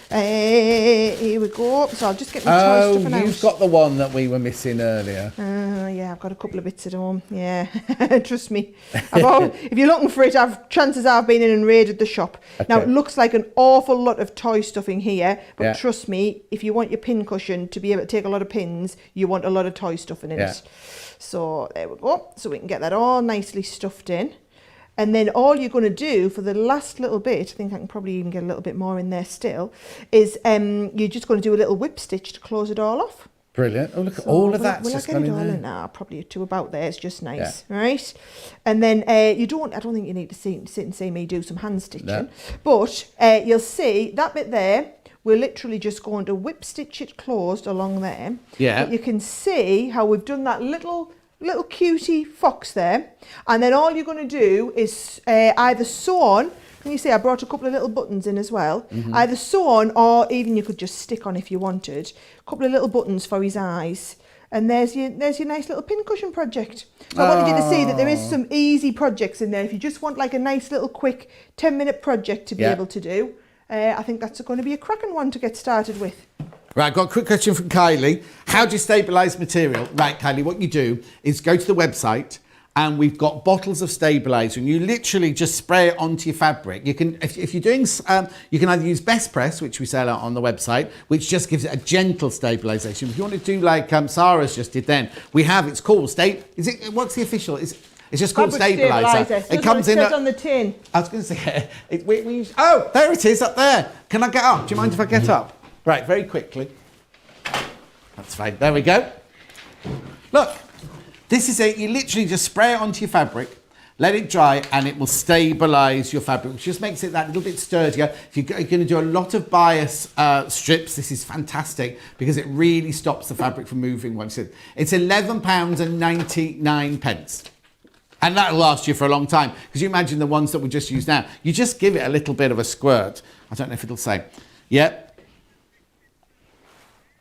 Here we go. So I'll just get my toy stuffing out. Oh, you've got the one that we were missing earlier. Yeah, I've got a couple of bits at home. Yeah, trust me. If you're looking for it, chances are I've been in and raided the shop. Okay. Now, it looks like an awful lot of toy stuffing here, but Yeah. trust me, if you want your pin cushion to be able to take a lot of pins, you want a lot of toy stuffing in Yeah. it. So there we go. So we can get that all nicely stuffed in. And then all you're going to do for the last little bit, I think I can probably even get a little bit more in there still, is you're just going to do a little whip stitch to close it all off. Brilliant. Oh, look at all of that. Will I just get gone it in all there. in now? Probably to about there. It's just nice, right? And then I don't think you need to sit and see me do some hand stitching. No. But you'll see that bit there, we're literally just going to whip stitch it closed along there. Yeah. But you can see how we've done that little cutie fox there. And then all you're going to do is either sew on. Can you see I brought a couple of little buttons in as well? Either sew on, or even you could just stick on if you wanted. A couple of little buttons for his eyes. And there's your nice little pincushion project. So I wanted you to see that there is some easy projects in there. If you just want like a nice little quick 10-minute project to be able to do, I think that's going to be a cracking one to get started with. Right, I've got a quick question from Kylie. How do you stabilise material? Right, Kylie, what you do is go to the website, and we've got bottles of stabiliser, and you literally just spray it onto your fabric. You can, if you're doing, you can either use Best Press, which we sell out on the website, which just gives it a gentle stabilisation. If you want to do like Sarah's just did then, we have, it's called, what's the official? It's just called Stabiliser. So it comes in on the tin. I was going to say, oh, there it is up there. Can I get up? Do you mind if I get up? Right, very quickly. That's fine. There we go. Look. This is it. You literally just spray it onto your fabric, let it dry, and it will stabilise your fabric, which just makes it that little bit sturdier. If you're going to do a lot of bias strips, this is fantastic because it really stops the fabric from moving once it. It's £11.99. And that'll last you for a long time. Because you imagine the ones that we just used now. You just give it a little bit of a squirt. I don't know if it'll say. Yep.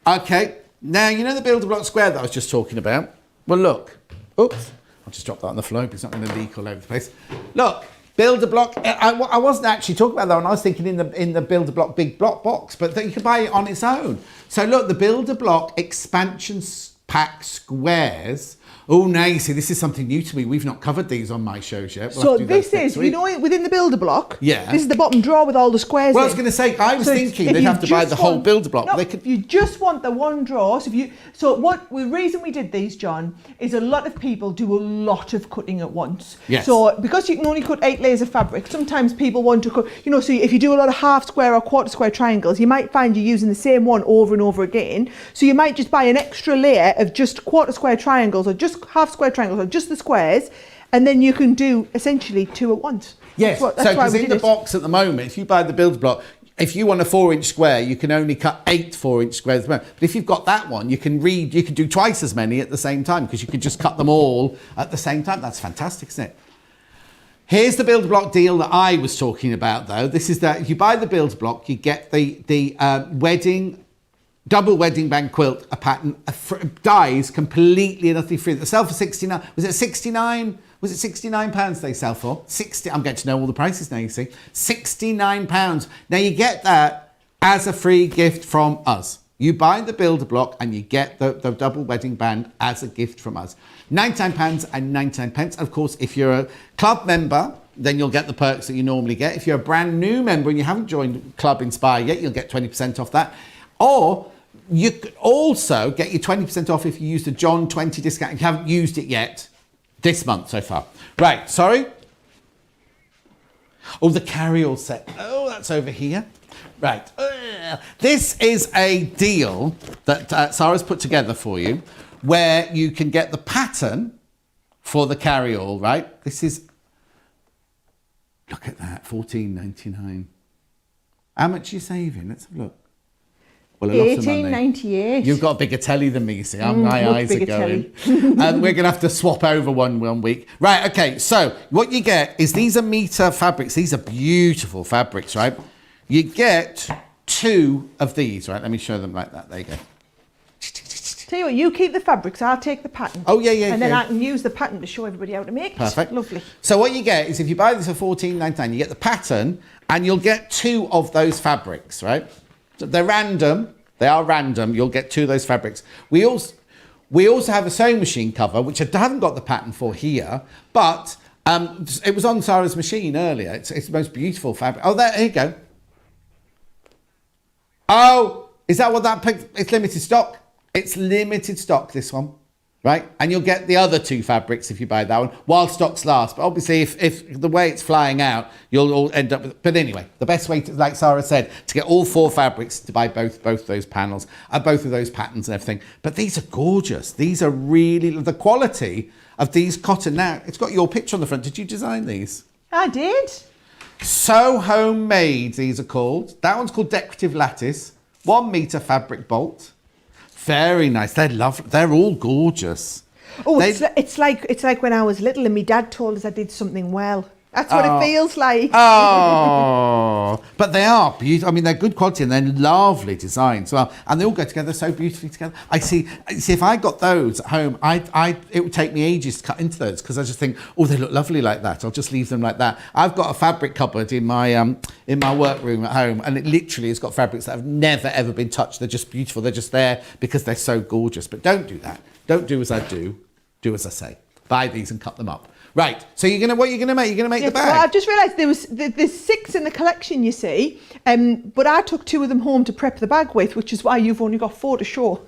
Okay. Now, you know the Build-A-Block square that I was just talking about? Well, look. Oops. I'll just drop that on the floor, but it's not going to leak all over the place. Look. Build-A-Block. I wasn't actually talking about that one. I was thinking in the Build-A-Block big block box, but you can buy it on its own. So look, the Build-A-Block expansion pack squares. Oh, nice. See, this is something new to me. We've not covered these on my shows yet. So this is, you know, within the Build-A-Block, yeah. This is the bottom drawer with all the squares Well, in. I was going to say, I was thinking they'd have to buy the whole Build-A-Block. No, if you just want the one drawer, the reason we did these, John, is a lot of people do a lot of cutting at once. Yes. So because you can only cut 8 layers of fabric, sometimes people want to cut, you know, so if you do a lot of half square or quarter square triangles, you might find you're using the same one over and over again. So you might just buy an extra layer of just quarter square triangles or just half square triangles or just the squares, and then you can do essentially 2 at once. Yes, that's so why because in the box at the moment, if you buy the Build-A-Block, if you want a 4-inch square, you can only cut 8 4-inch squares. But if you've got that one, you can do twice as many at the same time because you can just cut them all at the same time. That's fantastic, isn't it? Here's the Build-A-Block deal that I was talking about, though. This is that if you buy the Build-A-Block, you get the double wedding band quilt, a pattern, dies completely and utterly free. They sell for 69. Was it 69? Was it £69 they sell for? 60. I'm getting to know all the prices now, you see. £69. Now you get that as a free gift from us. You buy the Build-A-Block and you get the double wedding band as a gift from us. £99.99. Of course, if you're a club member, then you'll get the perks that you normally get. If you're a brand new member and you haven't joined Club Inspire yet, you'll get 20% off that. Or you could also get your 20% off if you use the John 20 discount. If you haven't used it yet this month so far. Right, sorry. Oh, the carry-all set. Oh, that's over here. Right. This is a deal that Sarah's put together for you where you can get the pattern for the carry-all, right? This is, look at that, $14.99. How much are you saving? Let's have a look. Well, $18.98. You've got a bigger telly than me, see. My eyes are going. And we're going to have to swap over one week. Right, okay, so what you get is these are meter fabrics. These are beautiful fabrics, right? You get 2 of these, right? Let me show them like that. There you go. Tell you what, you keep the fabrics, I'll take the pattern. Oh, yeah. And then I can use the pattern to show everybody how to make it. Perfect. Lovely. So what you get is if you buy this for $14.99, you get the pattern and you'll get 2 of those fabrics, right? So they're random. They are random. You'll get 2 of those fabrics. We also have a sewing machine cover, which I haven't got the pattern for here, but it was on Sarah's machine earlier. It's the most beautiful fabric. Oh, there you go. Oh, is that what that picked? It's limited stock. It's limited stock, this one. right? And you'll get the other 2 fabrics if you buy that one, while stocks last. But obviously, if the way it's flying out, you'll all end up with... But anyway, the best way, to, like Sarah said, to get all 4 fabrics, to buy both those panels, both of those patterns and everything. But these are gorgeous. These are really... The quality of these cotton now, it's got your picture on the front. Did you design these? I did. So homemade, these are called. That one's called decorative lattice. 1 metre fabric bolt. Very nice. They're lovely. They're all gorgeous. Oh, it's like when I was little and my dad told us I did something well. That's what it feels like. Oh, but they are beautiful. I mean, they're good quality and they're lovely designs. Well, and they all go together so beautifully together. I see. If I got those at home, it would take me ages to cut into those because I just think, oh, they look lovely like that. I'll just leave them like that. I've got a fabric cupboard in my workroom at home, and it literally has got fabrics that have never ever been touched. They're just beautiful. They're just there because they're so gorgeous. But don't do that. Don't do as I do. Do as I say. Buy these and cut them up. Right, so what are you gonna make? You're gonna make the bag. Well, I've just realised there's 6 in the collection, you see, but I took 2 of them home to prep the bag with, which is why you've only got 4 to show.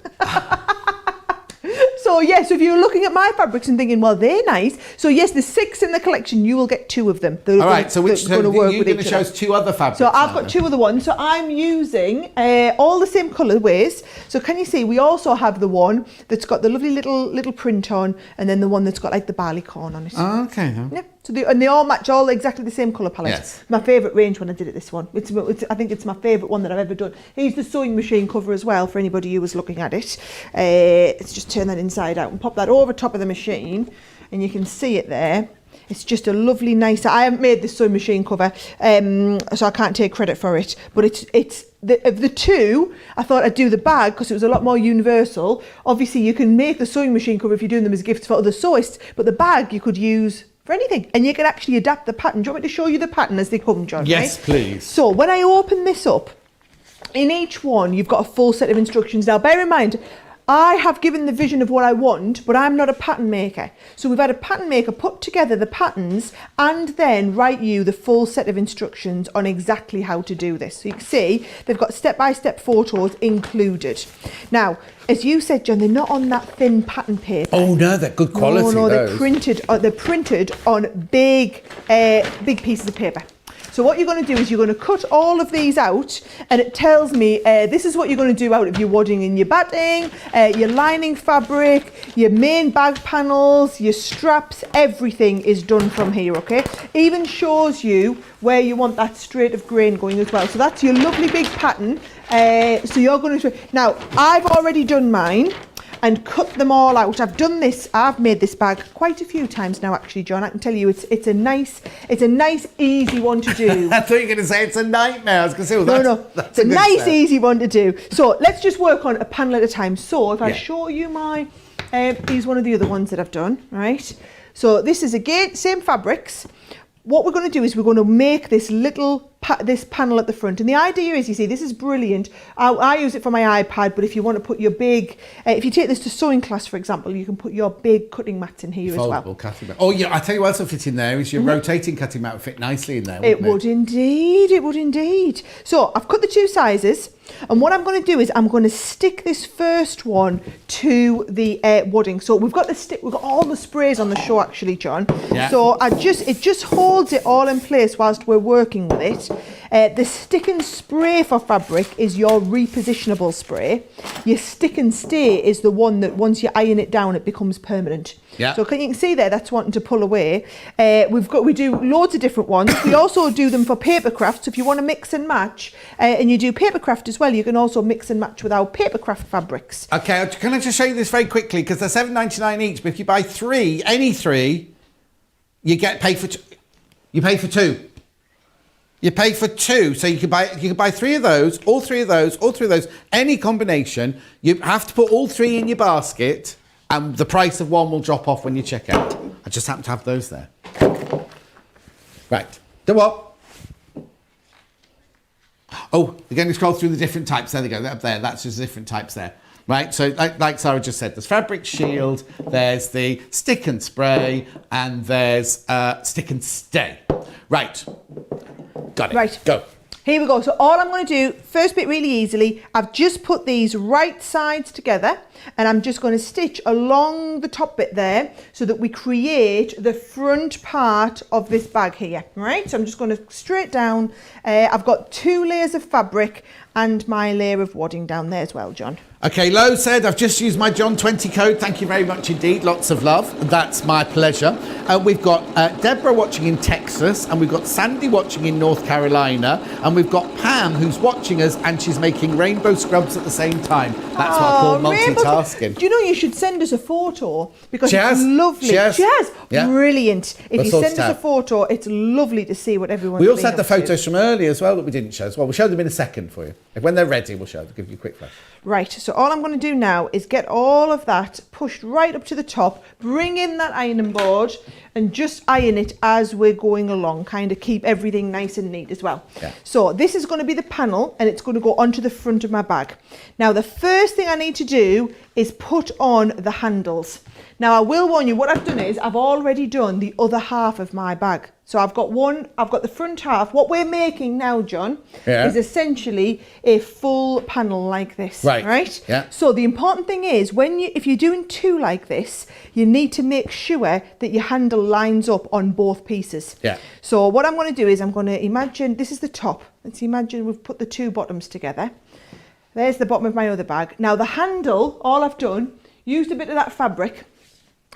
So yes, if you're looking at my fabrics and thinking, well, they're nice. So yes, there's 6 in the collection. You will get 2 of them. All right. So you're going to show us 2 other fabrics. So I've got 2 other ones. So I'm using all the same colourways. So can you see? We also have the one that's got the lovely little print on, and then the one that's got like the barleycorn on it. Oh, okay. Yeah. So they all match all exactly the same colour palette. Yes. My favourite range when I did it, this one. I think it's my favourite one that I've ever done. Here's the sewing machine cover as well for anybody who was looking at it. Let's just turn that inside out and pop that over top of the machine, and you can see it there. It's just a lovely, nice... I haven't made this sewing machine cover, so I can't take credit for it. But of the 2, I thought I'd do the bag because it was a lot more universal. Obviously, you can make the sewing machine cover if you're doing them as gifts for other sewists, but the bag you could use for anything, and you can actually adapt the pattern. Do you want me to show you the pattern as they come, John? Yes, right? please. So when I open this up, in each one, you've got a full set of instructions. Now, bear in mind, I have given the vision of what I want, but I'm not a pattern maker. So we've had a pattern maker put together the patterns and then write you the full set of instructions on exactly how to do this. So you can see they've got step-by-step photos included. Now, as you said, John, they're not on that thin pattern paper. Oh no, they're good quality. No, they're printed. They're printed on big pieces of paper. So what you're going to do is you're going to cut all of these out, and it tells me this is what you're going to do out of your wadding and your batting, your lining fabric, your main bag panels, your straps, everything is done from here, okay? Even shows you where you want that straight of grain going as well. So that's your lovely big pattern. So you're going to... Now, I've already done mine and cut them all out. I've done this, I've made this bag quite a few times now actually, John. I can tell you it's a nice easy one to do. I thought you were going to say it's a nightmare. I was going to say, well, no, it's a nice easy one to do. So let's just work on a panel at a time. So if I show you my, here's one of the other ones that I've done, right? So this is again, same fabrics. What we're going to do is we're going to make this this panel at the front, and the idea is, you see, this is brilliant. I use it for my iPad, but if you want to put your big, if you take this to sewing class, for example, you can put your big cutting mats in here as well. Foldable cutting mat. Oh yeah, I tell you what else will fit in there is your rotating cutting mat would fit nicely in there. It would indeed, it would indeed. So I've cut the 2 sizes, and what I'm going to do is I'm going to stick this first one to the wadding. So we've got all the sprays on the show actually, John. Yeah. So it just holds it all in place whilst we're working with it. The stick and spray for fabric is your repositionable spray. Your stick and stay is the one that once you iron it down, it becomes permanent. Yeah. So you can see there, that's wanting to pull away. We do loads of different ones. We also do them for paper craft. So if you want to mix and match, and you do paper craft as well, you can also mix and match with our paper craft fabrics. Okay, can I just show you this very quickly, because they're $7.99 each, but if you buy 3, any 3, you pay for 2. You pay for 2. You pay for 2, so you can buy 3 of those, all 3 of those, all 3 of those, any combination. You have to put all 3 in your basket, and the price of one will drop off when you check out. I just happen to have those there. Right, do what? Oh, you're going to scroll through the different types. There they go, up there. That's just different types there. Right, so like Sarah just said, there's fabric shield, there's the stick and spray, and there's stick and stay. Right, got it. Right. Go. Here we go. So all I'm going to do, first bit really easily, I've just put these right sides together and I'm just going to stitch along the top bit there so that we create the front part of this bag here, right? So I'm just going to straight down. I've got 2 layers of fabric and my layer of wadding down there as well, John. Okay, Lo said, I've just used my John 20 code. Thank you very much indeed. Lots of love. That's my pleasure. We've got Deborah watching in Texas, and we've got Sandy watching in North Carolina, and we've got Pam who's watching us, and she's making rainbow scrubs at the same time. That's what I call multitasking. Do you know you should send us a photo? Because Cheers. it's lovely. Cheers. Yeah. Brilliant. If you send us a out. photo, it's lovely to see what everyone's We also been had the up to. photos from earlier as well that we didn't show as well. We'll show them in a second for you. When they're ready, we'll show them. Give you a quick flash. Right, so all I'm going to do now is get all of that pushed right up to the top, bring in that ironing board and just iron it as we're going along, kind of keep everything nice and neat as well. Yeah. So this is going to be the panel and it's going to go onto the front of my bag. Now the first thing I need to do is put on the handles. Now I will warn you, what I've done is I've already done the other half of my bag. So I've got the front half. What we're making now, John, is essentially a full panel like this. Right? Yeah. So the important thing is if you're doing 2 like this, you need to make sure that your handle lines up on both pieces. Yeah. So what I'm going to do is I'm going to imagine this is the top. Let's imagine we've put the 2 bottoms together. There's the bottom of my other bag. Now the handle, all I've done, used a bit of that fabric.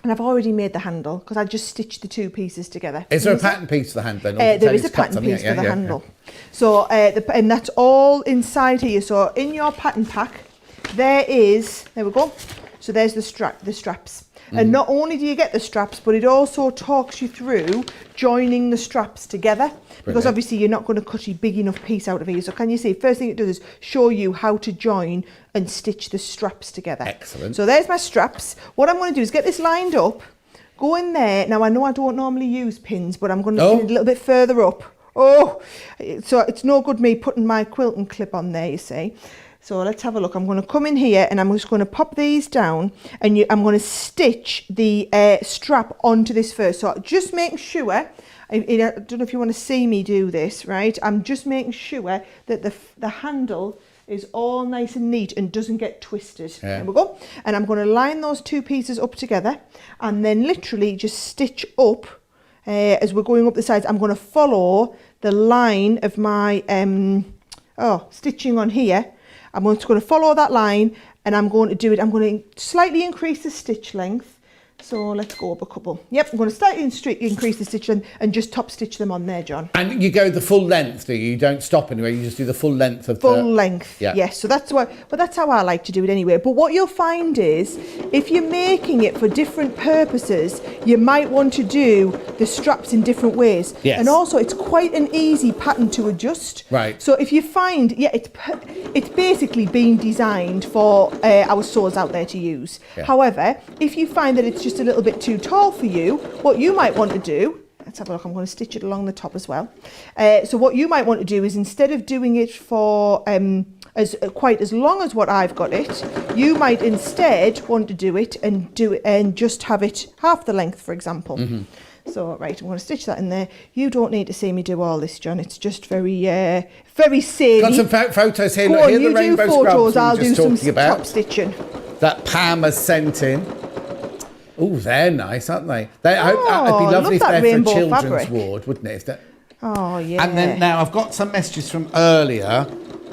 And I've already made the handle because I just stitched the 2 pieces together. Is there a pattern piece for the handle? There is a pattern piece for the handle. So, and that's all inside here. So in your pattern pack, there we go. So there's the straps. And not only do you get the straps, but it also talks you through joining the straps together. Because obviously you're not going to cut a big enough piece out of here. So can you see, first thing it does is show you how to join and stitch the straps together. Excellent. So there's my straps. What I'm going to do is get this lined up, go in there. Now I know I don't normally use pins, but I'm going to pin it a little bit further up. Oh, so it's no good me putting my quilting clip on there, you see. So let's have a look. I'm going to come in here and I'm just going to pop these down and I'm going to stitch the strap onto this first. So just making sure, I don't know if you want to see me do this, right? I'm just making sure that the handle is all nice and neat and doesn't get twisted. Yeah. There we go. And I'm going to line those 2 pieces up together and then literally just stitch up as we're going up the sides. I'm going to follow the line of my stitching on here. I'm just going to follow that line and I'm going to do it. I'm going to slightly increase the stitch length. So let's go up a couple. Yep, I'm going to slightly increase the stitch length and just top stitch them on there, John. And you go the full length, do you? You don't stop anywhere, you just do the full length of full length, yeah. Yes. So that's how I like to do it anyway. But what you'll find is, if you're making it for different purposes, you might want to do the straps in different ways. Yes. And also, it's quite an easy pattern to adjust. Right. So if you find, it's basically been designed for our sews out there to use. Yeah. However, if you find that it's just a little bit too tall for you, what you might want to do, let's have a look, I'm going to stitch it along the top as well. So what you might want to do is, instead of doing it for quite as long as what I've got it, you might instead want to do it and just have it half the length, for example. Mm-hmm. So, right, I'm going to stitch that in there. You don't need to see me do all this, John. It's just very samey. Got some photos here. Go Look, on, here you the rainbow do photos, scrubs I'll do some about. top stitching. That Pam has sent in. Oh, they're nice, aren't they? It'd be lovely if they're for a children's fabric ward, wouldn't it? Oh, yeah. And then now I've got some messages from earlier.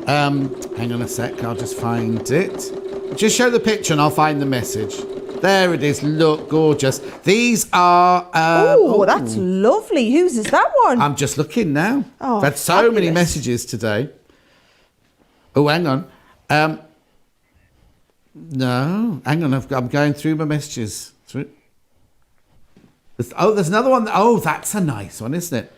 Hang on a sec, I'll just find it. Just show the picture and I'll find the message. There it is. Look, gorgeous. These are... that's lovely. Whose is that one? I'm just looking now. Oh, I've had so many messages today. Oh, hang on. No, hang on. I'm going through my messages. There's another one. Oh, that's a nice one, isn't it?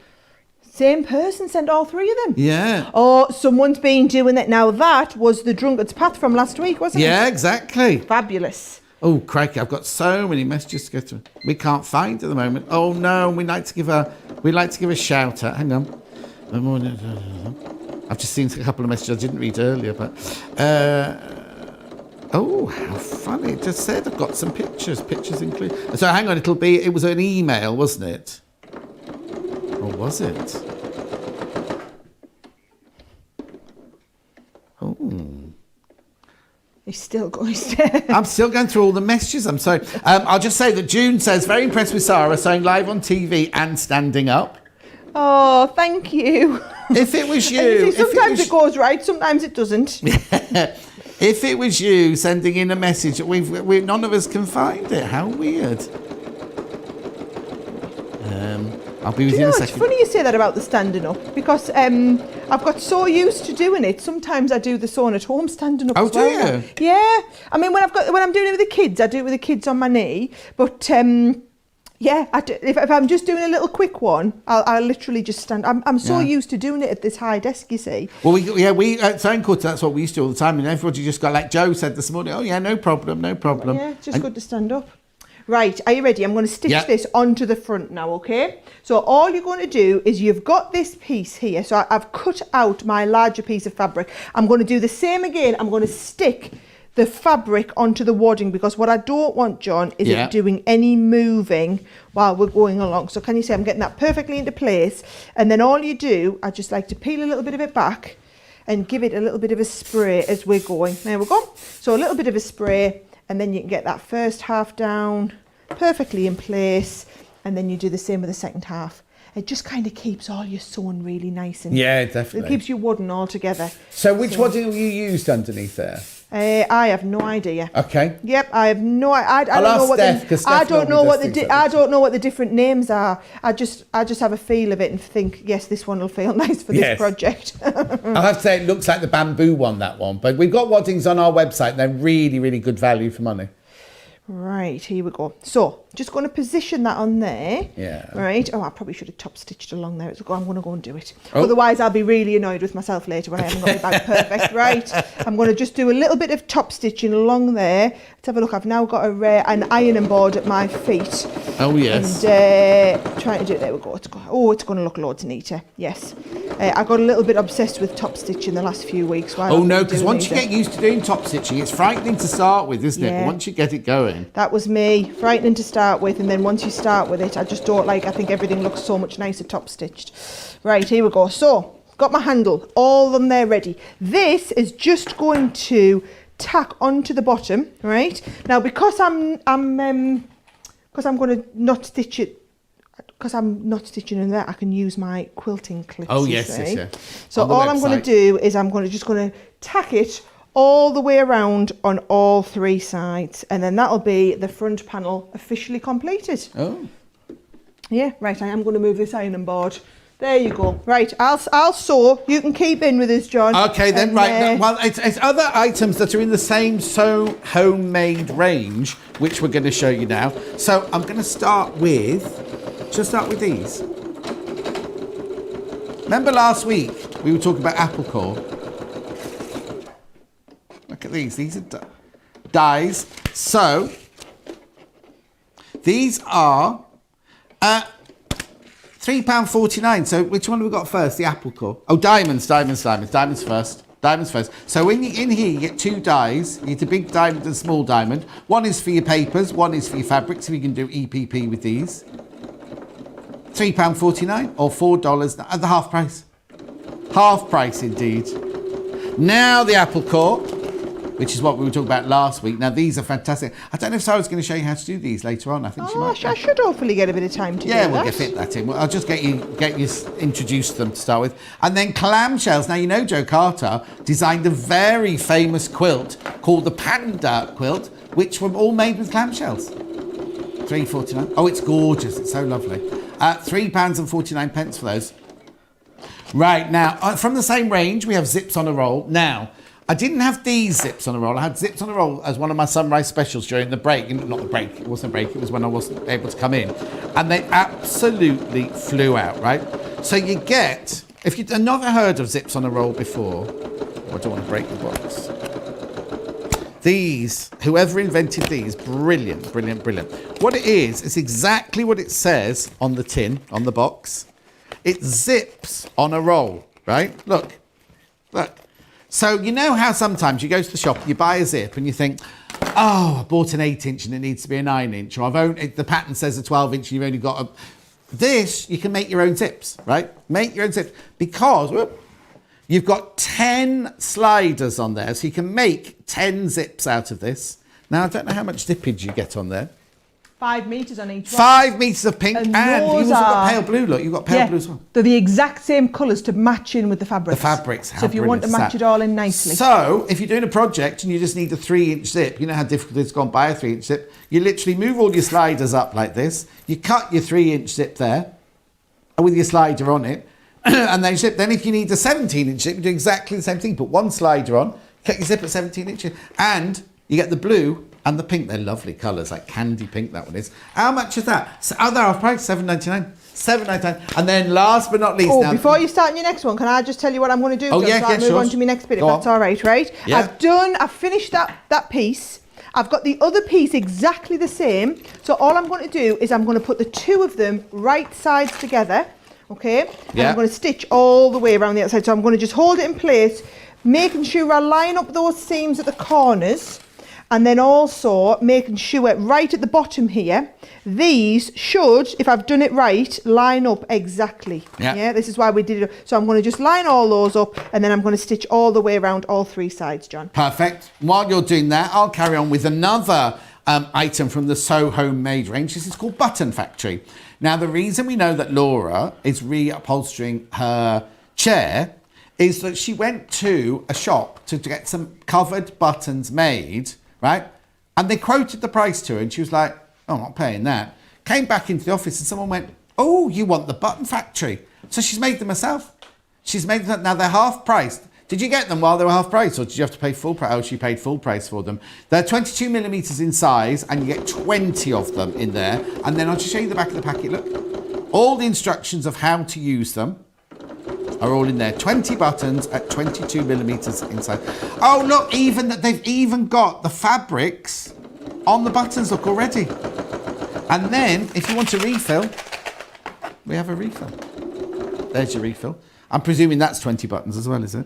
Same person sent all 3 of them. Yeah. Oh, someone's been doing that. Now, that was the Drunkard's Path from last week, wasn't it? Yeah, exactly. Fabulous. Oh, crikey, I've got so many messages to go through. We can't find at the moment. Oh, no, we'd like to give a shout out. Hang on. I've just seen a couple of messages I didn't read earlier, but... oh, how funny. It just said I've got some pictures included. So hang on, it was an email, wasn't it? Or was it? He's still going. I'm still going through all the messages. I'm sorry. I'll just say that June says, very impressed with Sarah sewing live on TV and standing up. Oh, thank you. If it was you... You see, sometimes it goes right, sometimes it doesn't. If it was you sending in a message that none of us can find it. How weird. I'll be with you in a second. It's funny you say that about the standing up, because I've got so used to doing it. Sometimes I do the sewing at home standing up. Oh, as well. do you? Yeah. I mean, when I'm doing it with the kids, I do it with the kids on my knee. But yeah, if I'm just doing a little quick one, I'll literally just stand. I'm so used to doing it at this high desk, you see. Well, we at Sewing Quarter, that's what we used to do all the time, and everybody just got, like Joe said this morning, oh yeah, no problem. Yeah, it's just good to stand up. Right, are you ready? I'm going to stitch this onto the front now, okay? So all you're going to do is you've got this piece here. So I've cut out my larger piece of fabric. I'm going to do the same again. I'm going to stick the fabric onto the wadding, because what I don't want, John, is it doing any moving while we're going along. So can you see I'm getting that perfectly into place? And then all you do, I just like to peel a little bit of it back and give it a little bit of a spray as we're going. There we go. So a little bit of a spray, and then you can get that first half down perfectly in place, and then you do the same with the second half. It just kind of keeps all your sewing really nice, and definitely. It keeps your wadding all together. So which wadding have you used underneath there? I have no idea. Okay. Yep, I have no. I don't know what I don't know what the different names are. I just have a feel of it and think, yes, this one will feel nice for this project. I'll have to say it looks like the bamboo one, that one. But we've got waddings on our website. They're really, really good value for money. Right, here we go. So, just going to position that on there. Yeah. Right. Oh, I probably should have top stitched along there. I'm going to go and do it. Oh. Otherwise, I'll be really annoyed with myself later when I haven't got it back perfect. Right. I'm going to just do a little bit of top stitching along there. Let's have a look. I've now got an ironing board at my feet. Oh, yes. And trying to do it. There we go. It's going to look loads neater. Yes. I got a little bit obsessed with top stitching the last few weeks. Oh, no, because once you get used to doing top stitching, it's frightening to start with, isn't it? But once you get it going. That was me. Frightening to start with, and then once you start with it, I just don't like. I think everything looks so much nicer top stitched. Right, here we go. So, got my handle, all of them there ready. This is just going to tack onto the bottom, right? Now, because I'm going to not stitch it. Because I'm not stitching in there, I can use my quilting clips. Oh, yes. So all I'm going to do is I'm just going to tack it all the way around on all three sides, and then that'll be the front panel officially completed. Oh. Yeah, right, I am going to move this ironing board. There you go. Right, I'll sew. You can keep in with us, John. Okay, then, right. Well, it's other items that are in the same Sew Homemade range, which we're going to show you now. So I'm going to start with these. Remember last week we were talking about Applique? Look at these. These are dies. So these are £3.49. So which one have we got first? The Applique. Oh, diamonds first. Diamonds first. So in here you get two dies. You get a big diamond and a small diamond. One is for your papers, one is for your fabric, so you can do EPP with these. £3.49 or $4 at the half price. Half price indeed. Now the Applique, which is what we were talking about last week. Now these are fantastic. I don't know if Sarah's going to show you how to do these later on. I think she might. I should hopefully get a bit of time to do that. Yeah, we'll fit that in. I'll just get you introduced to them to start with. And then clamshells. Now, you know Joe Carter designed a very famous quilt called the Panda quilt, which were all made with clamshells. £3.49. Oh, it's gorgeous. It's so lovely. £3.49 for those. Right, now, from the same range, we have zips on a roll. Now, I didn't have these zips on a roll. I had zips on a roll as one of my sunrise specials during the break. Not the break, it wasn't a break. It was when I wasn't able to come in. And they absolutely flew out, right? So you get, if you've never heard of zips on a roll before, I don't want to break the box. These, whoever invented these, brilliant. What it is, it's exactly what it says on the tin, on the box. It zips on a roll, right? Look. So you know how sometimes you go to the shop, you buy a zip and you think, oh, I bought an 8-inch and it needs to be a 9-inch, or the pattern says a 12-inch and you've only got a... This, you can make your own zips, right? Make your own zips, because You've got 10 sliders on there, so you can make 10 zips out of this. Now, I don't know how much zippage you get on there. 5 metres on each one. 5 metres of pink, and you've those also got are- pale blue, look. You've got pale blue as well. They're the exact same colours to match in with the fabrics. The fabrics, how So if you want to brilliant match is it that? all in nicely. So, if you're doing a project and you just need a 3-inch zip, you know how difficult it is to go and buy a 3-inch zip. You literally move all your sliders up like this. You cut your 3-inch zip there with your slider on it, and then zip. Then if you need a 17-inch zip, you do exactly the same thing. Put one slider on, cut your zip at 17 inches, and you get the blue and the pink. They're lovely colours, like candy pink, that one is. How much is that? So, they're half price, $7.99. $7.99. And then last but not least... Oh, now, before you start on your next one, can I just tell you what I'm going to do? Oh, John, yeah, so I'll yeah, move sure. on to my next bit, Go if that's on. all right, right? Yeah. I've finished that piece. I've got the other piece exactly the same. So all I'm going to do is I'm going to put the two of them right sides together, okay? And Yeah. I'm going to stitch all the way around the outside. So I'm going to just hold it in place, making sure I line up those seams at the corners, and then also making sure right at the bottom here, these should, if I've done it right, line up exactly. Yeah. This is why we did it. So I'm going to just line all those up, and then I'm going to stitch all the way around all 3 sides, John. Perfect. While you're doing that, I'll carry on with another item from the So Homemade range. This is called Button Factory. Now, the reason we know that Laura is reupholstering her chair is that she went to a shop to get some covered buttons made, right? And they quoted the price to her, and she was like, oh, I'm not paying that. Came back into the office, and someone went, oh, you want the Button Factory? So she's made them herself. She's made them. Now, they're half priced. Did you get them while they were half price, or did you have to pay full price? Oh, she paid full price for them. They're 22 millimetres in size, and you get 20 of them in there. And then I'll just show you the back of the packet. Look, all the instructions of how to use them are all in there. 20 buttons at 22 millimetres inside. Oh, look, even that they've even got the fabrics on the buttons, look, already. And then, if you want a refill, we have a refill. There's your refill. I'm presuming that's 20 buttons as well, is it?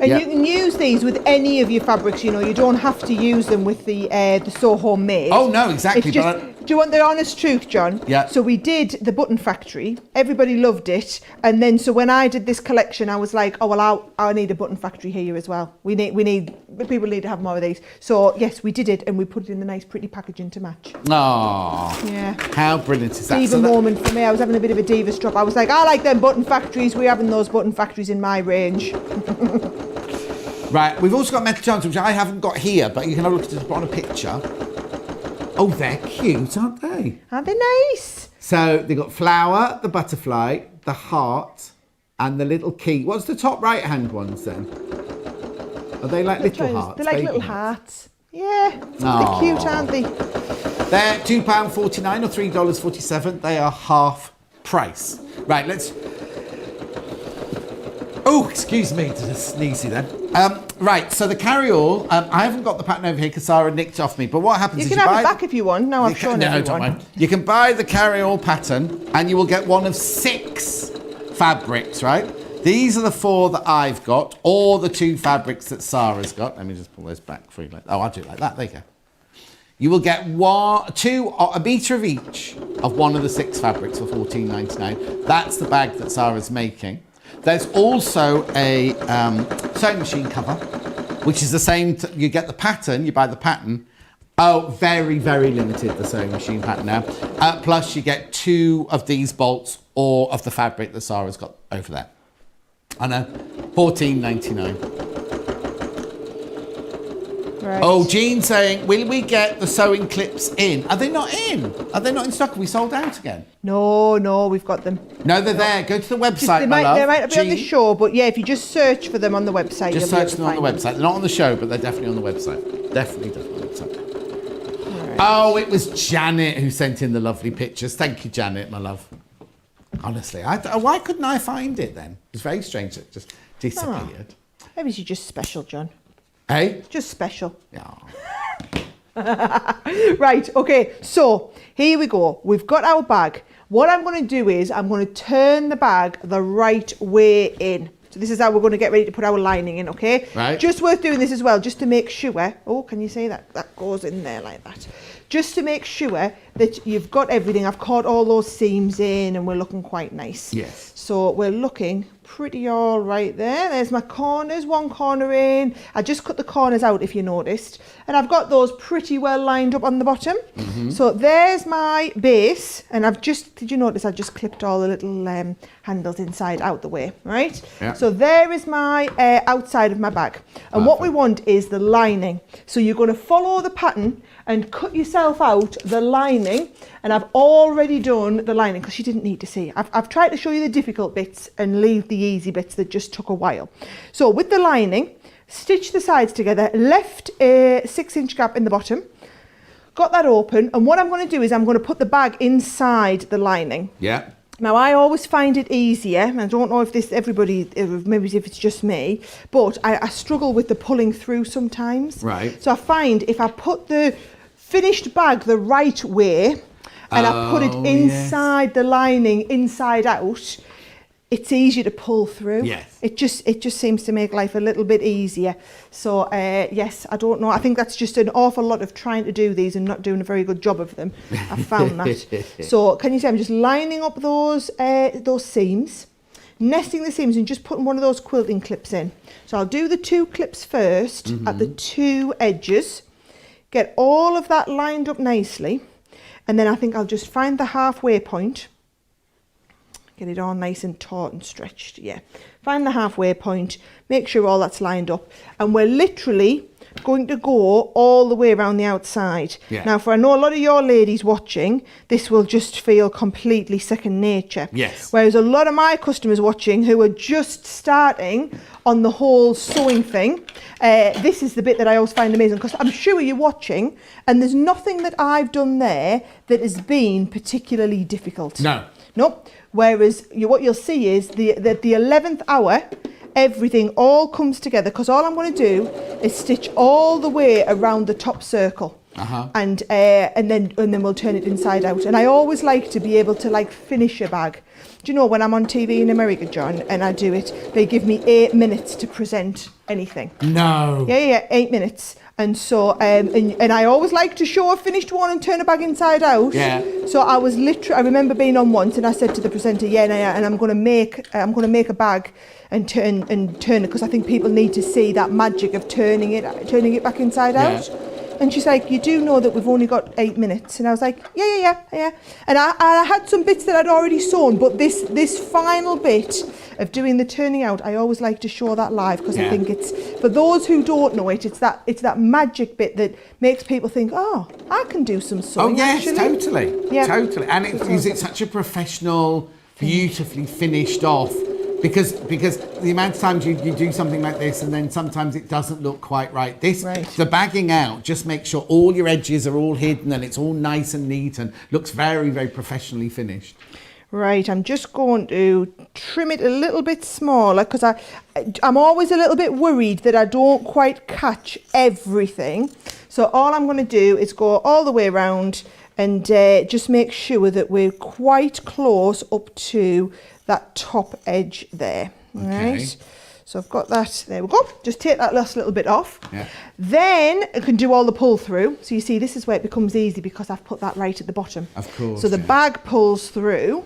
And Yeah. you can use these with any of your fabrics, you know, you don't have to use them with the So Homemade. Oh, no, exactly. It's just, But do you want the honest truth, John? Yeah. So we did the Button Factory, everybody loved it, and then so when I did this collection, I was like, oh, well, I need a Button Factory here as well. People need to have more of these. So yes, we did it, and we put it in the nice pretty packaging to match. oh, Yeah. how brilliant is that? Diva So that- moment for me. I was having a bit of a diva strop. I was like, I like them Button Factories. We're having those Button Factories in my range. Right, we've also got metal charms, which I haven't got here, but you can have a look at it on a picture. Oh, they're cute, aren't they? Aren't they nice? So they've got flower, the butterfly, the heart, and the little key. What's the top right-hand ones then? Are they like little hearts? They're like baby little hearts. Yeah, Aw. they're cute, aren't they? They're £2.49 or $3.47. They are half price. Right, let's... Oh, excuse me, to the sneezy then. Right, so the carry-all, I haven't got the pattern over here because Sarah nicked off me, but what happens You is can you have buy... it back if you want. Now I've shown No, everyone. don't mind. You can buy the carry-all pattern and you will get one of 6 fabrics, right? These are the 4 that I've got, or the 2 fabrics that Sarah's got. Let me just pull those back for you. Oh, I'll do it like that. There you go. You will get a metre of each of one of the 6 fabrics for $14.99. That's the bag that Sarah's making. There's also a sewing machine cover, which is the same. You get the pattern, you buy the pattern. Oh, very, very limited, the sewing machine pattern now. Plus, you get 2 of these bolts or of the fabric that Sarah's got over there. I know, $14.99. Right. Oh, Jean saying, will we get the sewing clips in? Are they not in? Are they not in stock? Are we sold out again? No, we've got them. No, they're there. Go to the website, They my love. might not be on the Jean. show, but yeah, if you just search for them on the website, Just you'll be able search to them on the find website. They're not on the show, but they're definitely on the website. Definitely on the website. Right. Oh, it was Janet who sent in the lovely pictures. Thank you, Janet, my love. Honestly, why couldn't I find it then? It's very strange that it just disappeared. Maybe she's just special, John. Hey? Just special. Yeah. Right, okay, so here we go. We've got our bag. What I'm going to do is I'm going to turn the bag the right way in. So this is how we're going to get ready to put our lining in, okay? Right. Just worth doing this as well, just to make sure. Oh, can you say that? That goes in there like that. Just to make sure that you've got everything. I've caught all those seams in and we're looking quite nice. Yes. So we're looking pretty all right there. There's my corners, one corner in. I just cut the corners out if you noticed. And I've got those pretty well lined up on the bottom. So there's my base. And did you notice I just clipped all the little handles inside out the way, right? Yeah. So there is my outside of my bag. And what we want is the lining. So you're going to follow the pattern and cut yourself out the lining. And I've already done the lining because you didn't need to see. I've tried to show you the difficult bits and leave the easy bits that just took a while. So with the lining, stitch the sides together, left a 6-inch gap in the bottom, got that open. And what I'm going to do is I'm going to put the bag inside the lining. Yeah. Now, I always find it easier, and I don't know if maybe if it's just me, but I struggle with the pulling through sometimes. Right. So I find if I put the finished bag the right way, and I put it inside the lining, inside out, it's easier to pull through. Yes. It just seems to make life a little bit easier. So yes, I don't know. I think that's just an awful lot of trying to do these and not doing a very good job of them. I found that. So can you see I'm just lining up those seams, nesting the seams and just putting one of those quilting clips in. So I'll do the 2 clips first at the 2 edges, get all of that lined up nicely. And then I think I'll just find the halfway point. Get it all nice and taut and stretched, yeah. Find the halfway point, make sure all that's lined up. And we're literally going to go all the way around the outside. Yeah. Now, for I know a lot of your ladies watching, this will just feel completely second nature. Yes. Whereas a lot of my customers watching who are just starting on the whole sewing thing, this is the bit that I always find amazing because I'm sure you're watching and there's nothing that I've done there that has been particularly difficult. No. Nope. Whereas what you'll see is the 11th hour, everything all comes together because all I'm going to do is stitch all the way around the top circle. And then we'll turn it inside out. And I always like to be able to like finish a bag. Do you know when I'm on TV in America, John, and I do it, they give me 8 minutes to present anything. No. Yeah, 8 minutes. And so, and I always like to show a finished one and turn a bag inside out. Yeah. So I was literally, I remember being on once and I said to the presenter, and I'm going to make a bag and turn it because I think people need to see that magic of turning it back inside out. And she's like, you do know that we've only got 8 minutes? And I was like, yeah. And I had some bits that I'd already sewn, but this final bit of doing the turning out, I always like to show that live because I think it's, for those who don't know it, it's that magic bit that makes people think, oh, I can do some sewing. Oh yes, actually. totally. Yeah. Totally. And is it such a professional, beautifully finished off? Because the amount of times you do something like this and then sometimes it doesn't look quite right. The bagging out, just make sure all your edges are all hidden and it's all nice and neat and looks very, very professionally finished. Right, I'm just going to trim it a little bit smaller because I'm always a little bit worried that I don't quite catch everything. So all I'm going to do is go all the way around and just make sure that we're quite close up to that top edge there. Okay. Right. So I've got that, there we go. Just take that last little bit off. Yeah. Then I can do all the pull through. So you see, this is where it becomes easy because I've put that right at the bottom. Of course. So the bag pulls through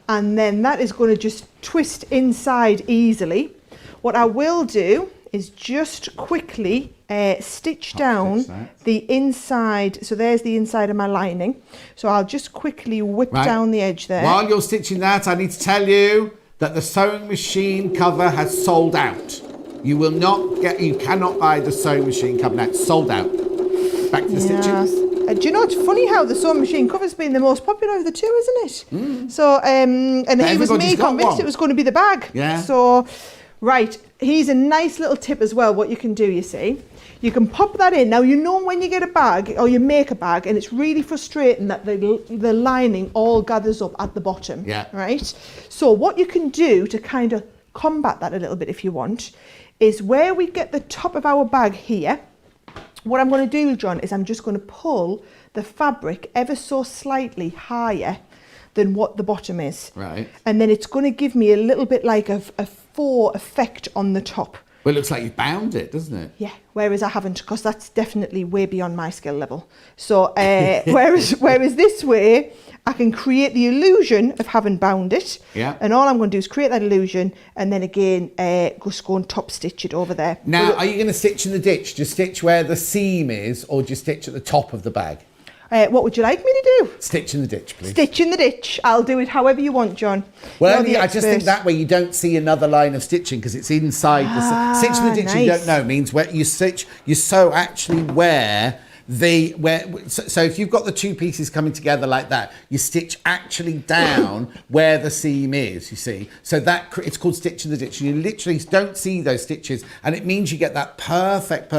and then that is going to just twist inside easily. What I will do is just quickly stitch down the inside. So there's the inside of my lining. So I'll just quickly whip down the edge there. While you're stitching that, I need to tell you that the sewing machine cover has sold out. You cannot buy the sewing machine cover now. It's sold out. Back to the stitching. Do you know, it's funny how the sewing machine cover's been the most popular of the two, isn't it? So, and it was me convinced it was going to be the bag. Yeah. So, right, here's a nice little tip as well, what you can do, you see. You can pop that in. Now, you know when you get a bag, or you make a bag, and it's really frustrating that the lining all gathers up at the bottom. Yeah. Right? So, what you can do to kind of combat that a little bit if you want, is where we get the top of our bag here, what I'm going to do, John, is I'm just going to pull the fabric ever so slightly higher than what the bottom is. Right. And then it's going to give me a little bit like a faux effect on the top. Well, it looks like you've bound it, doesn't it? Yeah, whereas I haven't, because that's definitely way beyond my skill level. So whereas this way, I can create the illusion of having bound it. Yeah. And all I'm going to do is create that illusion, and then again, just go and top stitch it over there. Now, are you going to stitch in the ditch? Just stitch where the seam is, or just stitch at the top of the bag? What would you like me to do? Stitch in the ditch, please. Stitch in the ditch. I'll do it however you want, John. Well, You're the I just think expert. that way you don't see another line of stitching because it's inside the stitch in the ditch. You nice. don't know means where you stitch. You sew actually where so if you've got the two pieces coming together like that, you stitch actually down where the seam is. You see, so that it's called stitch in the ditch. You literally don't see those stitches, and it means you get that perfect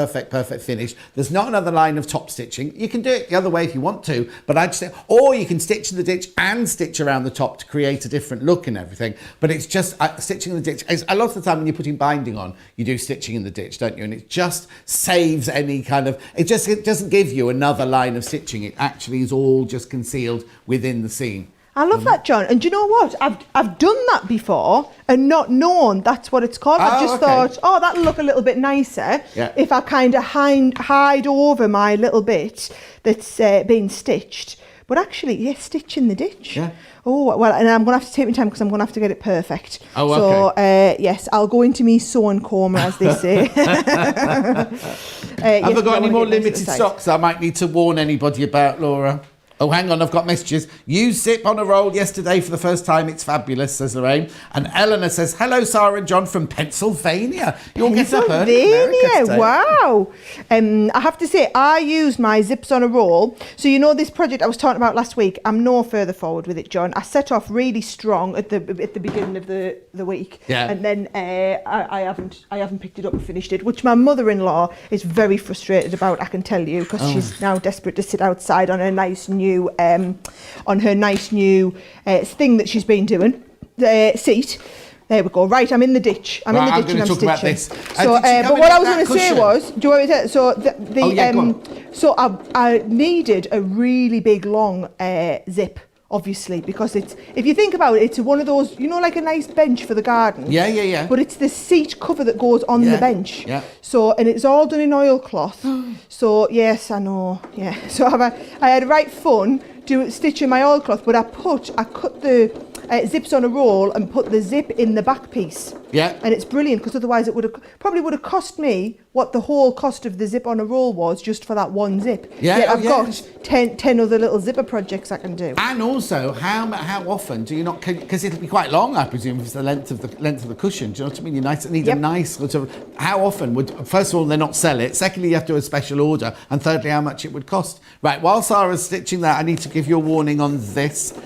finish. There's not another line of top stitching. You can do it the other way if you want to, but I just or you can stitch in the ditch and stitch around the top to create a different look and everything. But it's just stitching in the ditch. A lot of the time when you're putting binding on, you do stitching in the ditch, don't you? And it just saves any kind of it doesn't give you another line of stitching. It actually is all just concealed within the seam. I love that, John. And do you know what? I've done that before and not known that's what it's called. I just thought, oh, that'll look a little bit nicer if I kind of hide over my little bit that's been stitched. But actually, yes, stitch in the ditch. Yeah. Oh, well, and I'm going to have to take my time because I'm going to have to get it perfect. Oh, okay. So, yes, I'll go into me sewing coma, as they say. Have I got any more limited stocks I might need to warn anybody about, Laura? Oh, hang on, I've got messages. Used zip on a roll yesterday for the first time. It's fabulous, says Lorraine. And Eleanor says, hello, Sarah and John from Pennsylvania. You'll get up early in America today. Wow. I have to say, I used my zips on a roll. So you know this project I was talking about last week, I'm no further forward with it, John. I set off really strong at the beginning of the week. Yeah. And then I haven't picked it up and finished it, which my mother-in-law is very frustrated about, I can tell you, because she's now desperate to sit outside on her nice new thing that she's been doing, the seat. There we go. Right, I'm in the ditch. I'm in the ditch and I'm stitching. About this. So, but what I was going to say was, do you want me to? So so I needed a really big long zip. Obviously, because if you think about it, it's one of those, you know, like a nice bench for the garden. Yeah. But it's the seat cover that goes on the bench. Yeah. So, and it's all done in oilcloth. So, yes, I know. Yeah. So I had right fun stitching my oilcloth, but I cut the zips on a roll and put the zip in the back piece. Yeah. And it's brilliant because otherwise it probably would have cost me what the whole cost of the zip on a roll was just for that one zip. Yeah. Yet I've got 10 other little zipper projects I can do. And also, how often do you not? Because it'll be quite long, I presume, if it's the length of the cushion. Do you know what I mean? You need a nice sort of. How often would? First of all, they not sell it. Secondly, you have to do a special order. And thirdly, how much it would cost. Right. While Sarah's stitching that, I need to give you a warning on this.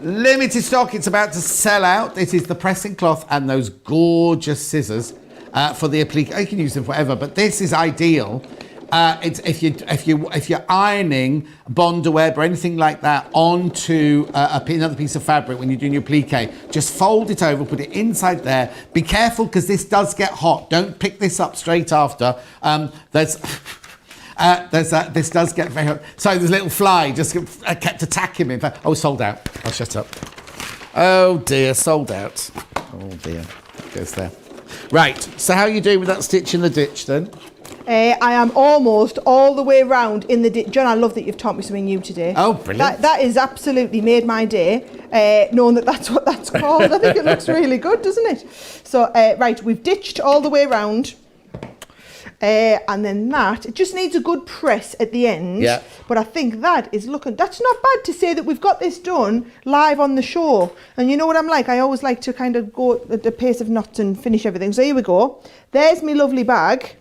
Limited stock, it's about to sell out. This is the pressing cloth and those gorgeous scissors for the applique. You can use them for whatever, but this is ideal. It's if you're ironing bond or web or anything like that onto another piece of fabric when you're doing your applique, just fold it over, put it inside there. Be careful because this does get hot. Don't pick this up straight after. This does get very hot. Sorry, there's a little fly just kept attacking me. Oh, sold out. I'll shut up. Oh dear, sold out. Oh dear, goes there. Right, so how are you doing with that stitch in the ditch then? I am almost all the way round in the ditch. John, I love that you've taught me something new today. Oh, brilliant. That is absolutely made my day, knowing that's what that's called. I think it looks really good, doesn't it? So, right, we've ditched all the way round. And then it just needs a good press at the end. Yeah. But I think that's not bad to say that we've got this done live on the show. And you know what I'm like? I always like to kind of go at the pace of knots and finish everything. So here we go. There's my lovely bag.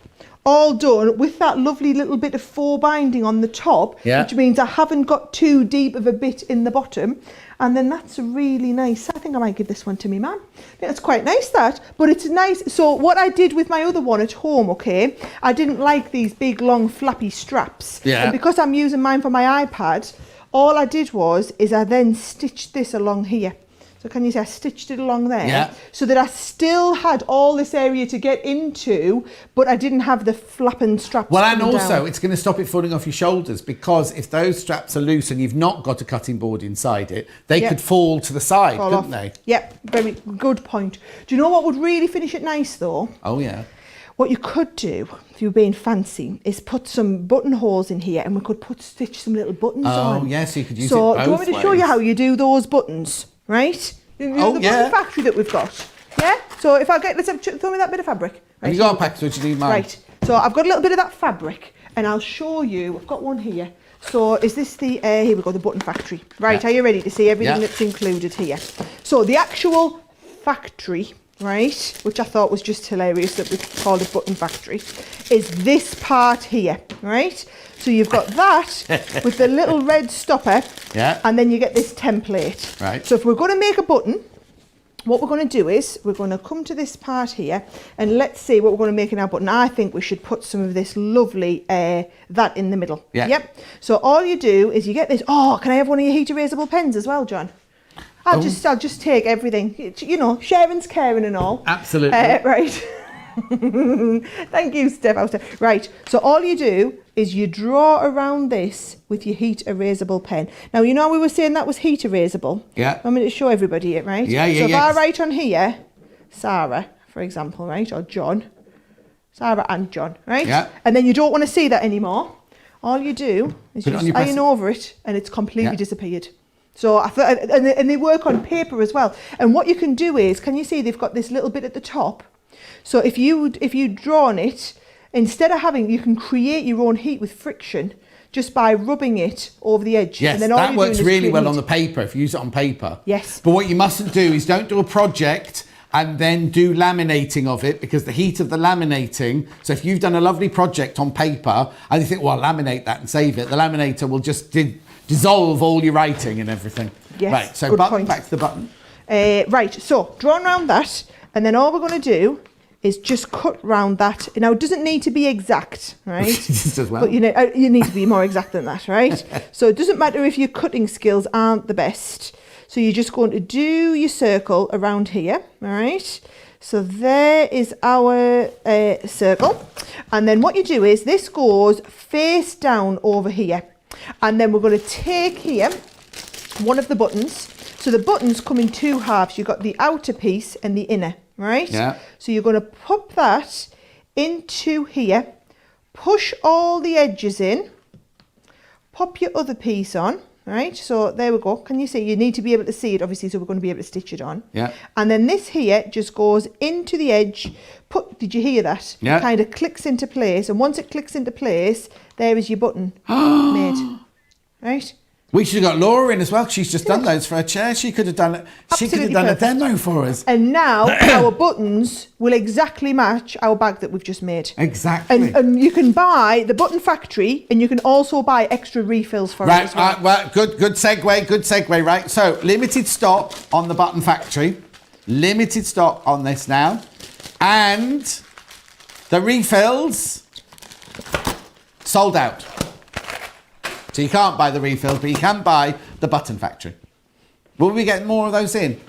All done with that lovely little bit of faux binding on the top, which means I haven't got too deep of a bit in the bottom. And then that's really nice. I think I might give this one to me mum. I think that's quite nice, that. But it's nice. So what I did with my other one at home, I didn't like these big, long, flappy straps. Yeah. And because I'm using mine for my iPad, all I did is I then stitched this along here. So can you see I stitched it along there so that I still had all this area to get into, but I didn't have the flapping straps. Well, and also down. it's going to stop it falling off your shoulders, because if those straps are loose and you've not got a cutting board inside it, they could fall to the side, couldn't they? Yep, very good point. Do you know what would really finish it nice though? Oh, yeah. What you could do, if you're being fancy, is put some buttonholes in here, and we could stitch some little buttons on. Oh, yes, you could use it So both do you want me to show you ways. how you do those buttons, right? The button factory that we've got. Yeah? So if I get, throw me that bit of fabric. Right, Have you got a package? What do you need mine? Right. So I've got a little bit of that fabric, and I'll show you. I've got one here. So is this the, here we go, the button factory. Right, are you ready to see everything that's included here? So the actual factory, right, which I thought was just hilarious that we called it button factory, is this part here, right? So you've got that with the little red stopper, and then you get this template. Right. So if we're going to make a button, what we're going to do is we're going to come to this part here, and let's see what we're going to make in our button. I think we should put some of this lovely that in the middle. Yeah. Yep. So all you do is you get this. Oh, can I have one of your heat erasable pens as well, John? I'll just take everything. You know, sharing's caring and all. Absolutely. Right. Thank you, Steph. Right. So all you do is you draw around this with your heat erasable pen. Now, you know we were saying that was heat erasable? Yeah. I'm going to show everybody it, right? Yeah, yeah, so if yeah. I write on here, Sarah, for example, right, or John, Sarah and John, right? Yeah. And then you don't want to see that anymore. All you do is Put it you on just your iron over it, and it's completely Yeah. disappeared. So I thought, and they work on paper as well. And what you can do is, can you see they've got this little bit at the top? So if you draw on it, instead of having, you can create your own heat with friction just by rubbing it over the edge. Yes, and then all that you're works doing is really well create on the heat. paper if you use it on paper. Yes. But what you mustn't do is don't do a project and then do laminating of it, because the heat of the laminating, so if you've done a lovely project on paper and you think, well, I'll laminate that and save it, the laminator will just dissolve all your writing and everything. Yes, Right, so good button, point. back to the button. Right, so drawing around that, and then all we're going to do is just cut round that. Now, it doesn't need to be exact, right? Just as well. But you need to be more exact than that, right? So it doesn't matter if your cutting skills aren't the best. So you're just going to do your circle around here, all right? So there is our circle. And then what you do is this goes face down over here. And then we're going to take here one of the buttons. So the buttons come in two halves. You've got the outer piece and the inner, right? Yeah. So you're going to pop that into here, push all the edges in, pop your other piece on, right? So there we go. Can you see? You need to be able to see it, obviously, so we're going to be able to stitch it on. Yeah. And then this here just goes into the edge. Did you hear that? Yeah. It kind of clicks into place. And once it clicks into place, there is your button made. Right? We should have got Laura in as well. She's just done those for her chair. She could have done it. She could have Absolutely done perfect. a demo for us. And now our buttons will exactly match our bag that we've just made. Exactly. And you can buy the button factory, and you can also buy extra refills for it Right, as well. well, good segue, right? So, limited stock on the button factory. Limited stock on this now. And the refills sold out. So you can't buy the refills, but you can buy the button factory. Will we get more of those in?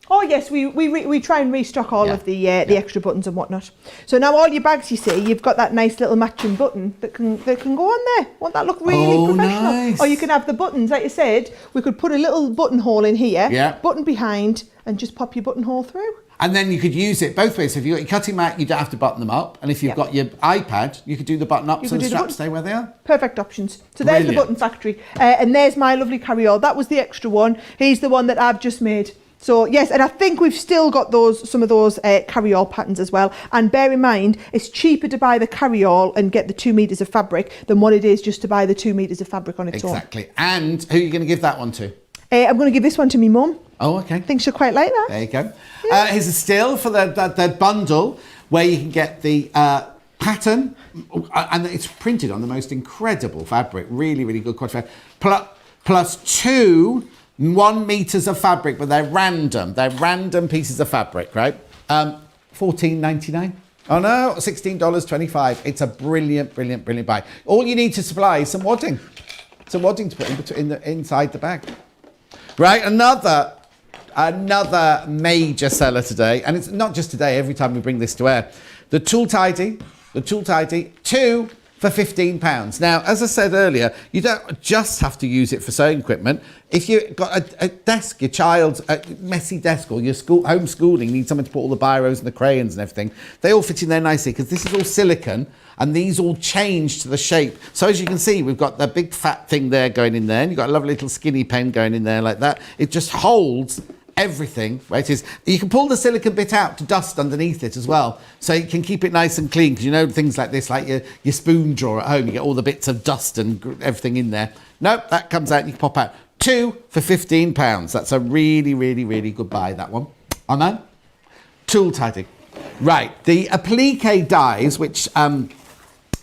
Oh yes, we try and restock all of the extra buttons and whatnot. So now all your bags, you see, you've got that nice little matching button that can go on there. Won't that look really professional? Nice. Or you can have the buttons, like you said, we could put a little buttonhole in here, button behind, and just pop your buttonhole through. And then you could use it both ways. So if you've got your cutting mat, you don't have to button them up. And if you've got your iPad, you could do the button up so the straps stay where they are. Perfect options. So there's the button factory. And there's my lovely carry-all. That was the extra one. Here's the one that I've just made. So yes, and I think we've still got some of those carry-all patterns as well. And bear in mind, it's cheaper to buy the carry-all and get the 2 meters of fabric than what it is just to buy the 2 meters of fabric on its own. Exactly. And who are you going to give that one to? I'm going to give this one to me mum. Oh, okay. I think she'll quite like that. There you go. Here's a still for the bundle where you can get the pattern, and it's printed on the most incredible fabric. Really, really good quality fabric. Plus 2 1 meters of fabric, but they're random. They're random pieces of fabric, right? $14.99. Oh no, $16.25. It's a brilliant, brilliant, brilliant buy. All you need to supply is some wadding. Some wadding to put inside the bag. Right, another major seller today, and it's not just today, every time we bring this to air. The Tool Tidy, 2 for £15. Now, as I said earlier, you don't just have to use it for sewing equipment. If you've got a desk, your child's a messy desk, or your homeschooling, need someone to put all the biros and the crayons and everything, they all fit in there nicely because this is all silicone and these all change to the shape. So as you can see, we've got the big fat thing there going in there and you've got a lovely little skinny pen going in there like that. It just holds everything where it is. You can pull the silicone bit out to dust underneath it as well, so you can keep it nice and clean, because you know things like this, like your spoon drawer at home, you get all the bits of dust and everything in there. Nope, that comes out and you can pop out. 2 for £15. That's a really, really, really good buy, that one. I know. Tool tidying. Right, the applique dies, which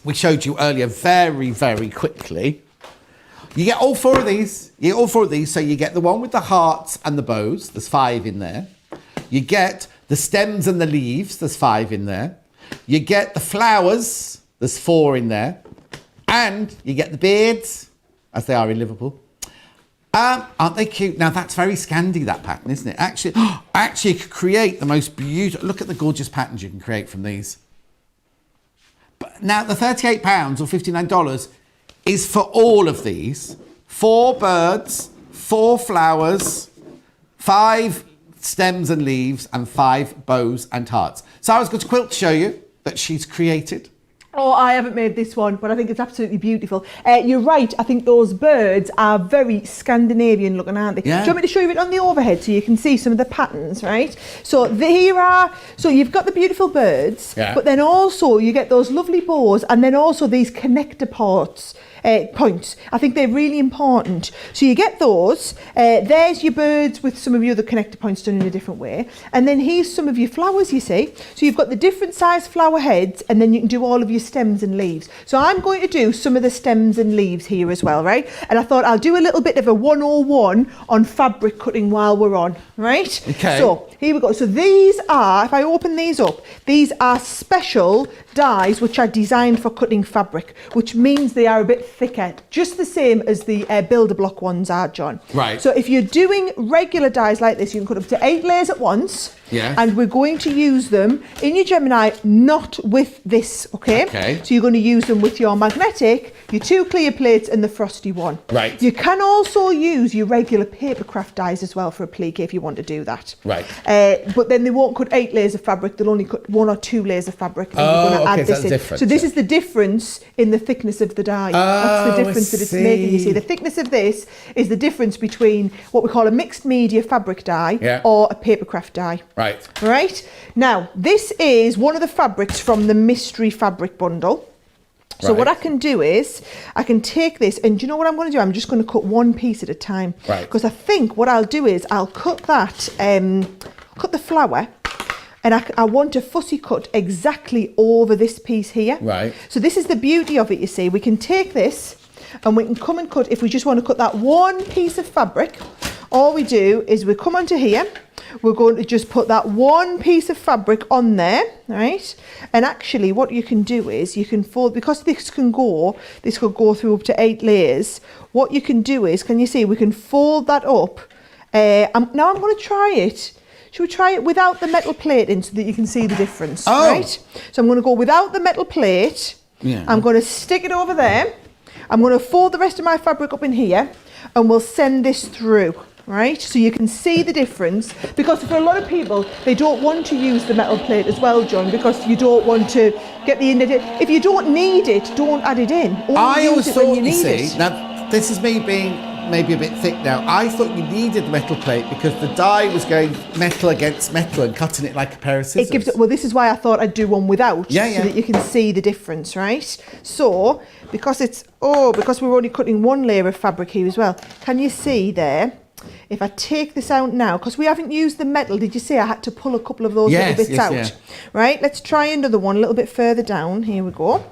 we showed you earlier very, very quickly. You get all 4 of these. You get all 4 of these. So you get the one with the hearts and the bows. There's 5 in there. You get the stems and the leaves. There's 5 in there. You get the flowers. There's 4 in there. And you get the beards, as they are in Liverpool. Aren't they cute? Now, that's very Scandi, that pattern, isn't it? Actually, you could create the most beautiful... Look at the gorgeous patterns you can create from these. But now, the £38 or $59... is for all of these. 4 birds, 4 flowers, 5 stems and leaves, and 5 bows and hearts. Sarah's got a quilt to show you that she's created. Oh, I haven't made this one, but I think it's absolutely beautiful. You're right, I think those birds are very Scandinavian looking, aren't they? Yeah. Do you want me to show you it on the overhead so you can see some of the patterns, right? So so you've got the beautiful birds, but then also you get those lovely bows, and then also these connector points. I think they're really important. So you get those. There's your birds with some of your other connector points done in a different way. And then here's some of your flowers, you see. So you've got the different size flower heads, and then you can do all of your stems and leaves. So I'm going to do some of the stems and leaves here as well, right? And I thought I'll do a little bit of a 101 on fabric cutting while we're on, right? Okay. So here we go. So these are, if I open these up, these are special dies which are designed for cutting fabric, which means they are a bit thicker, just the same as the builder block ones are, John. Right. So if you're doing regular dies like this, you can cut up to 8 layers at once. Yeah. And we're going to use them in your Gemini, not with this, okay? Okay. So you're going to use them with your magnetic, your 2 clear plates, and the frosty one. Right. You can also use your regular papercraft dies as well for applique if you want to do that. Right. But then they won't cut 8 layers of fabric, they'll only cut 1 or 2 layers of fabric. And you're going to add this in. Different. So this is the difference in the thickness of the die. That's the difference that it's making, you see. The thickness of this is the difference between what we call a mixed media fabric die or a papercraft die. Right. Right. Now, this is one of the fabrics from the mystery fabric bundle. So what I can do is, I can take this, and do you know what I'm going to do? I'm just going to cut one piece at a time. Right. Because I think what I'll do is, I'll cut that, cut the flower, and I want to fussy cut exactly over this piece here. Right. So this is the beauty of it, you see. We can take this, and we can come and cut, if we just want to cut that one piece of fabric, all we do is we come onto here, we're going to just put that one piece of fabric on there, right? And actually what you can do is you can fold, because this could go through up to 8 layers. What you can do is, can you see, we can fold that up. Now I'm going to try it. Should we try it without the metal plate in so that you can see the difference, right? So I'm going to go without the metal plate. Yeah. I'm going to stick it over there. I'm going to fold the rest of my fabric up in here, and we'll send this through. Right, so you can see the difference, because for a lot of people they don't want to use the metal plate as well, John, because you don't want to get the indent. If you don't need it, don't add it in. I always thought, you see, now this is me being maybe a bit thick now. I thought you needed the metal plate because the die was going metal against metal and cutting it like a pair of scissors. It gives it, well, this is why I thought I'd do one without, so that you can see the difference, right? So because we're only cutting 1 layer of fabric here as well. Can you see there? If I take this out now, because we haven't used the metal, did you see I had to pull a couple of those little bits out? Yeah. Right, let's try another one a little bit further down. Here we go.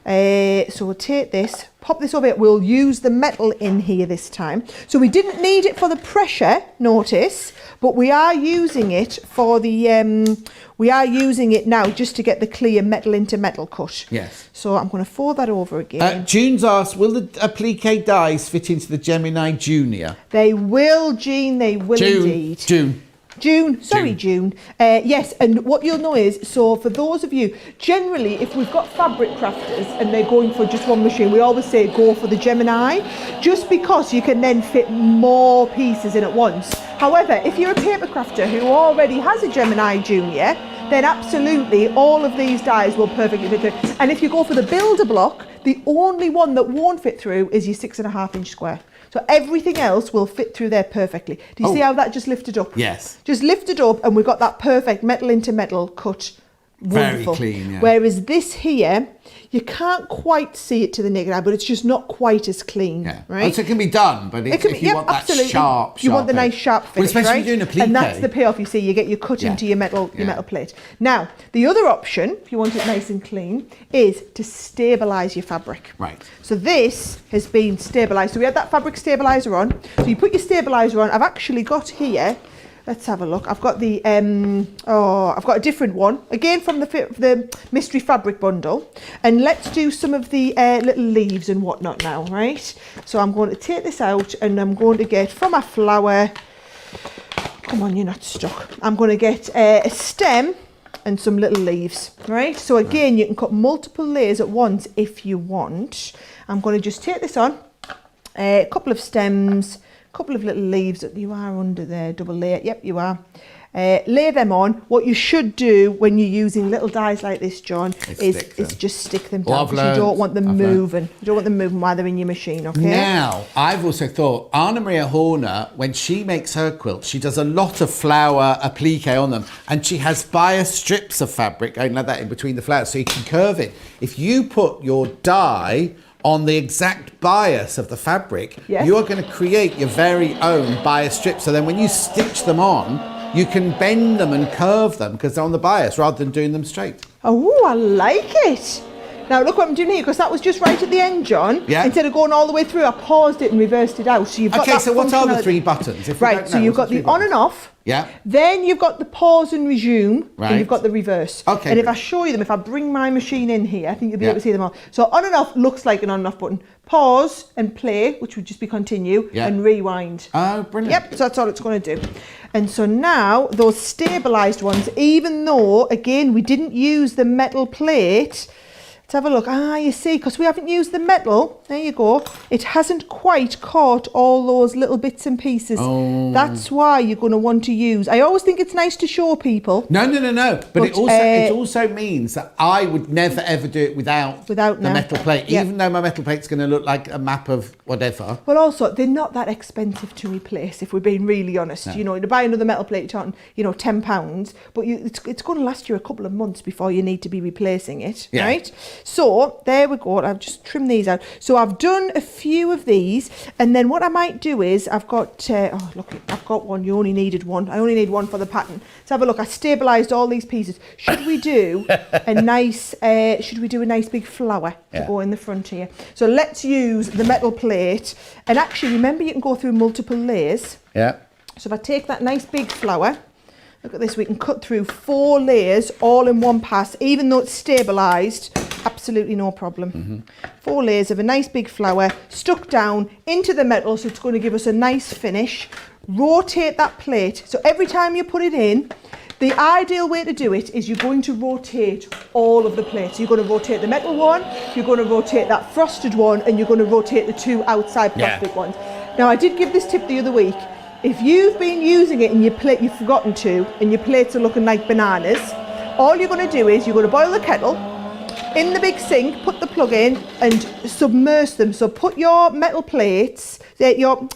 So we'll take this, pop this over here. We'll use the metal in here this time. So we didn't need it for the pressure, notice, but we are using it for the, we are using it now just to get the clear metal into metal cut. Yes. So I'm going to fold that over again. June's asked, will the applique dies fit into the Gemini Junior? They will, Jean, they will indeed. June, June. Yes, and what you'll know is, so for those of you, generally, if we've got fabric crafters and they're going for just one machine, we always say go for the Gemini, just because you can then fit more pieces in at once. However, if you're a paper crafter who already has a Gemini Junior, then absolutely all of these dies will perfectly fit through. And if you go for the builder block, the only one that won't fit through is your 6.5 inch square. So everything else will fit through there perfectly. Do you see how that just lifted up? Yes. Just lifted up and we've got that perfect metal into metal cut. Wonderful. Very clean, yeah. Whereas this here, you can't quite see it to the naked eye, but it's just not quite as clean, Yeah. right? So it can be done, but if you want that sharp you want the edge. nice sharp finish, well, especially right? if you're doing a applique. And that's the payoff. You see, you get your cut into your metal plate. Now, the other option, if you want it nice and clean, is to stabilise your fabric. Right. So this has been stabilised. So we had that fabric stabiliser on. So you put your stabiliser on. I've actually got here. Let's have a look. I've got the I've got a different one again from the mystery fabric bundle, and let's do some of the little leaves and whatnot now, right? So I'm going to take this out, and I'm going to get from my flower. Come on, you're not stuck. I'm going to get a stem and some little leaves, right? So again, you can cut multiple layers at once if you want. I'm going to just take this on, a couple of stems. Couple of little leaves that you are under there, double layer. Yep, you are. Lay them on. What you should do when you're using little dies like this, John, is just stick them down, because you don't want them moving. You don't want them moving while they're in your machine, okay? Now, I've also thought, Anna Maria Horner, when she makes her quilts, she does a lot of flower applique on them, and she has bias strips of fabric going like that in between the flowers, so you can curve it. If you put your die on the exact bias of the fabric, you are going to create your very own bias strips. So then when you stitch them on, you can bend them and curve them because they're on the bias rather than doing them straight. Oh, I like it. Now look what I'm doing here, because that was just right at the end, John. Yeah. Instead of going all the way through, I paused it and reversed it out. So you've got okay, that so what are the three functionality. buttons? If Right, so you've got the on and off. Yeah. Then you've got the pause and resume, Right. and you've got the reverse. Okay. And if I show you them, if I bring my machine in here, I think you'll be able to see them all. So on and off looks like an on and off button. Pause and play, which would just be continue, and rewind. Oh, brilliant. Yep, so that's all it's going to do. And so now those stabilised ones, even though, again, we didn't use the metal plate, let's have a look. You see, because we haven't used the metal, there you go, it hasn't quite caught all those little bits and pieces. Oh. That's why you're going to want to use. I always think it's nice to show people. No. But it also means that I would never ever do it without the metal plate, even though my metal plate's going to look like a map of whatever. Well, also, they're not that expensive to replace, if we're being really honest. No. You know, to buy another metal plate, you're talking, £10, but it's going to last you a couple of months before you need to be replacing it, right? So there we go. I've just trimmed these out. So I've done a few of these, and then what I might do is I've got I've got one. You only needed one. I only need one for the pattern. Let's have a look. I stabilised all these pieces. Should we do a nice big flower to go in the front here? So let's use the metal plate, and actually remember you can go through multiple layers. Yeah. So if I take that nice big flower. Look at this, we can cut through 4 layers all in one pass, even though it's stabilised, absolutely no problem. Mm-hmm. 4 layers of a nice big flower stuck down into the metal, so it's going to give us a nice finish. Rotate that plate, so every time you put it in, the ideal way to do it is you're going to rotate all of the plates. You're going to rotate the metal one, you're going to rotate that frosted one, and you're going to rotate the 2 outside plastic ones. Now, I did give this tip the other week. If you've been using it and your plate you've forgotten to, and your plates are looking like bananas, all you're going to do is you're going to boil the kettle in the big sink, put the plug in and submerge them. So put your metal plates, your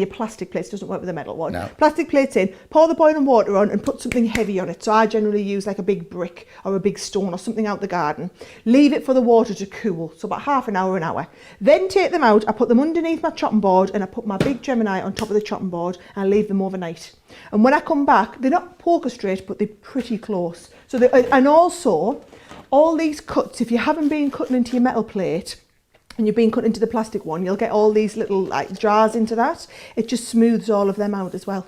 plastic plates, doesn't work with the metal one. No. Plastic plates in, pour the boiling water on and put something heavy on it. So I generally use like a big brick or a big stone or something out the garden. Leave it for the water to cool, so about half an hour. Then take them out, I put them underneath my chopping board and I put my big Gemini on top of the chopping board and I leave them overnight. And when I come back, they're not poker straight, but they're pretty close. So and also, all these cuts, if you haven't been cutting into your metal plate and you've been cutting into the plastic one, you'll get all these little like jars into that. It just smooths all of them out as well.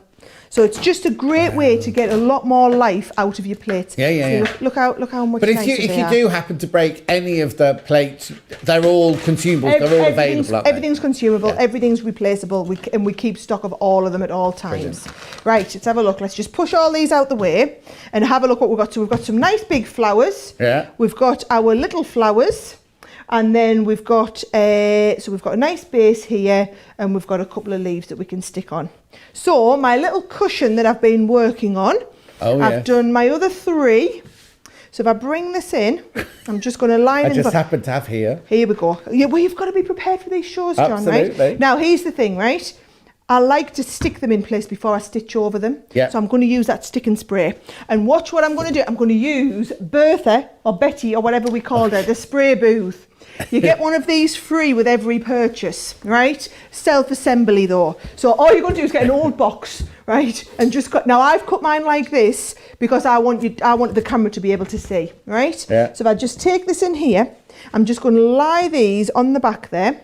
So it's just a great way to get a lot more life out of your plates. Yeah, yeah, See, yeah. Look how much But if nicer you they are. do happen to break any of the plates, they're all consumables. They're all available. Aren't they? Everything's consumable. Yeah. Everything's replaceable. And we keep stock of all of them at all times. Brilliant. Right, let's have a look. Let's just push all these out the way and have a look what we've got. So we've got some nice big flowers. Yeah. We've got our little flowers. And then we've got a nice base here, and we've got a couple of leaves that we can stick on. So my little cushion that I've been working on, I've done my other 3. So if I bring this in, I'm just going to line I just happen to have here. Here we go. Yeah, well, you've got to be prepared for these shows, John, Absolutely. right? Now, here's the thing, right? I like to stick them in place before I stitch over them. Yeah. So I'm going to use that stick and spray. And watch what I'm going to do. I'm going to use Bertha or Betty or whatever we called her, the spray booth. You get one of these free with every purchase, right? Self-assembly though. So all you're going to do is get an old box, right? And just cut. Now I've cut mine like this because I want the camera to be able to see, right? Yeah. So if I just take this in here, I'm just going to lie these on the back there.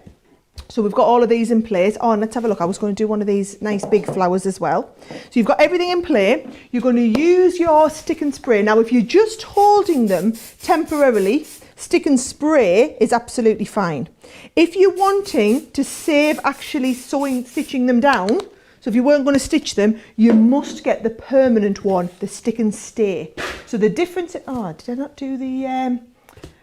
So we've got all of these in place. Oh, and let's have a look. I was going to do one of these nice big flowers as well. So you've got everything in play. You're going to use your stick and spray. Now, if you're just holding them temporarily, stick and spray is absolutely fine. If you're wanting to save actually stitching them down, so if you weren't going to stitch them, you must get the permanent one, the stick and stay. So the difference, did I not do the,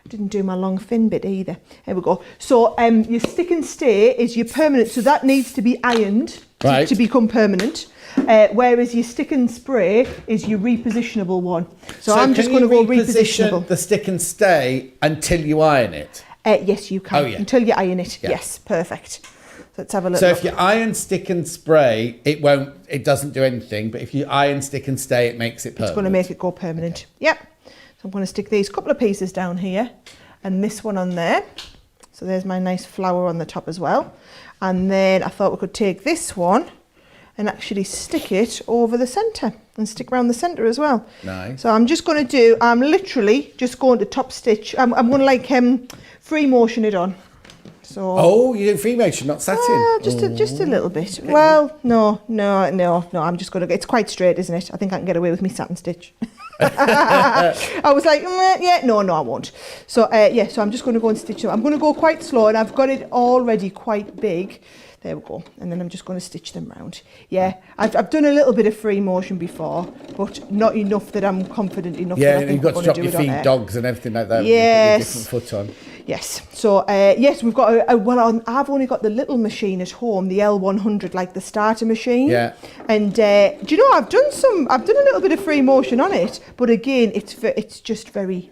didn't do my long fin bit either. Here we go. So your stick and stay is your permanent, so that needs to be ironed to become permanent. Whereas your stick and spray is your repositionable one. So I'm just going to go repositionable. The stick and stay until you iron it? Yes, you can. Oh, yeah. Until you iron it. Yeah. Yes, perfect. So let's have a look. So if you iron stick and spray, it doesn't do anything. But if you iron stick and stay, it makes it permanent. It's going to make it go permanent. Okay. Yep. So I'm going to stick these couple of pieces down here and this one on there. So there's my nice flower on the top as well. And then I thought we could take this one and actually stick it over the centre and stick around the centre as well. Nice. So I'm just going to do, I'm literally just going to top stitch. I'm going to like free motion it on. So. Oh, you do free motion, not satin? Just a little bit. Well, no. I'm just going to, it's quite straight, isn't it? I think I can get away with me satin stitch. I was like, no, I won't. So, so I'm just going to go and stitch them. I'm going to go quite slow, and I've got it already quite big. There we go. And then I'm just going to stitch them round. Yeah, I've done a little bit of free motion before, but not enough that I'm confident enough that I think you've got I'm to going drop your feed dogs and everything like that. Yes. You put your different foot on. Yes. So, yes, we've got I've only got the little machine at home, the L100, like the starter machine. Yeah. And do you know, I've done a little bit of free motion on it, but again, it's just very,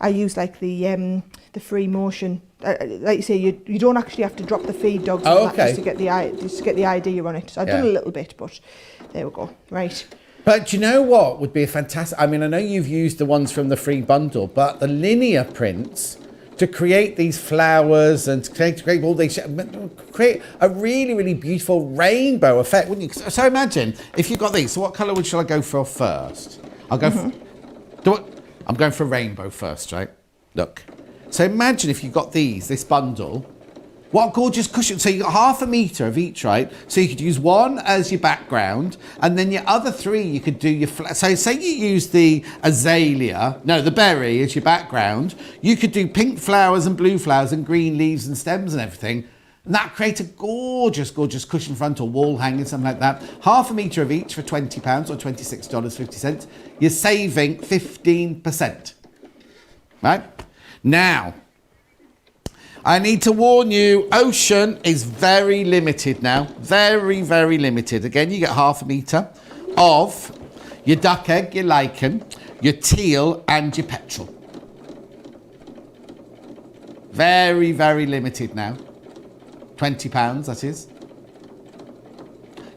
I use like the free motion. Like you say, you don't actually have to drop the feed dogs just to get the idea on it. So I've done a little bit, but there we go. Right. But do you know what would be a fantastic? I mean, I know you've used the ones from the free bundle, but the linear prints to create these flowers and to create all these, create a really, really beautiful rainbow effect, wouldn't you? So imagine if you got these. So what colour shall I go for first? I'll go I'm going for rainbow first, right? Look. So imagine if you got this bundle. What a gorgeous cushion. So you got 1/2 metre of each, right? So you could use one as your background, and then your other 3 you could do your... So say you use the the berry as your background. You could do pink flowers and blue flowers and green leaves and stems and everything. And that create a gorgeous, gorgeous cushion front or wall hanging, something like that. 1/2 metre of each for £20 or $26.50. You're saving 15%. Right? Now, I need to warn you, ocean is very limited now. Very, very limited. Again, you get 1/2 metre of your duck egg, your lichen, your teal and your petrel. Very, very limited now. £20, that is.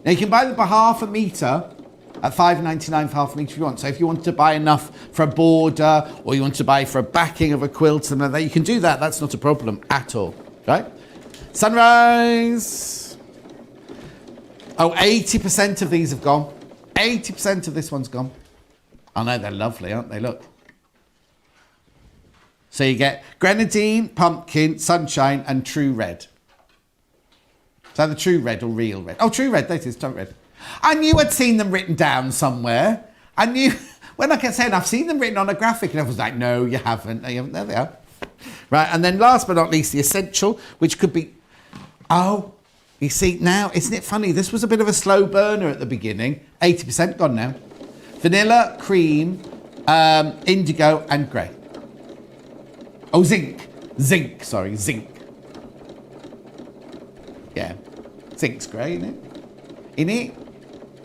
Now, you can buy them by 1/2 metre at $5.99 for 1/2 metre if you want. So if you want to buy enough for a border or you want to buy for a backing of a quilt, something like that, you can do that. That's not a problem at all, right? Sunrise. Oh, 80% of these have gone. 80% of this one's gone. I know, they're lovely, aren't they? Look. So you get grenadine, pumpkin, sunshine and true red. Is that the true red or real red? Oh, true red, that is, true red. I knew I'd seen them written down somewhere. I knew, when I kept saying, I've seen them written on a graphic, and I was like, no, you haven't. No, you haven't. There they are. Right, and then last but not least, the essential, which could be, oh, you see, now, isn't it funny? This was a bit of a slow burner at the beginning. 80% gone now. Vanilla, cream, indigo, and grey. Oh, zinc. Zinc. Yeah. Zinc's grey, isn't it? In it,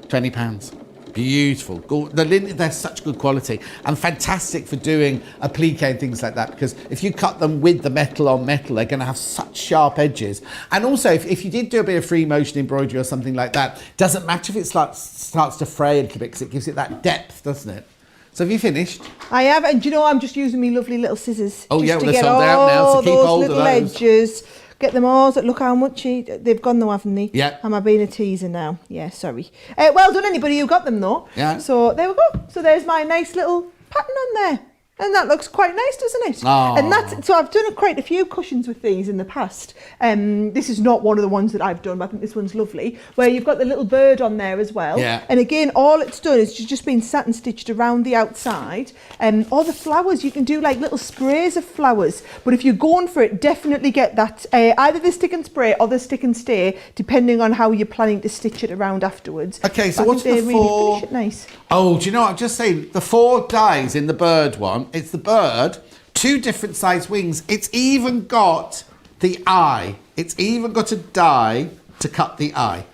£20. Beautiful. The linen, they're such good quality and fantastic for doing applique and things like that, because if you cut them with the metal on metal, they're going to have such sharp edges. And also, if you did do a bit of free motion embroidery or something like that, doesn't matter if it starts to fray a little bit, because it gives it that depth, doesn't it? So have you finished? I have, and do you know, I'm just using my lovely little scissors. Oh, just yeah, well, to they're get sold out now, so keep those hold of little those. edges. Get them all. Look how much they've gone though, haven't they? Yeah. Am I being a teaser now? Yeah, sorry. Well done, anybody who got them though. Yeah. So there we go. So there's my nice little pattern on there. And that looks quite nice, doesn't it? Oh. And so I've done quite a few cushions with these in the past. This is not one of the ones that I've done, but I think this one's lovely, where you've got the little bird on there as well. Yeah. And again, all it's done is just been satin stitched around the outside. All the flowers, you can do like little sprays of flowers. But if you're going for it, definitely get that, either the stick and spray or the stick and stay, depending on how you're planning to stitch it around afterwards. Okay, so but what's the really four? finish it nice. Oh, do you know what? I'm just saying, the 4 dies in the bird one. It's the bird, 2 different size wings. It's even got the eye. It's even got a die to cut the eye.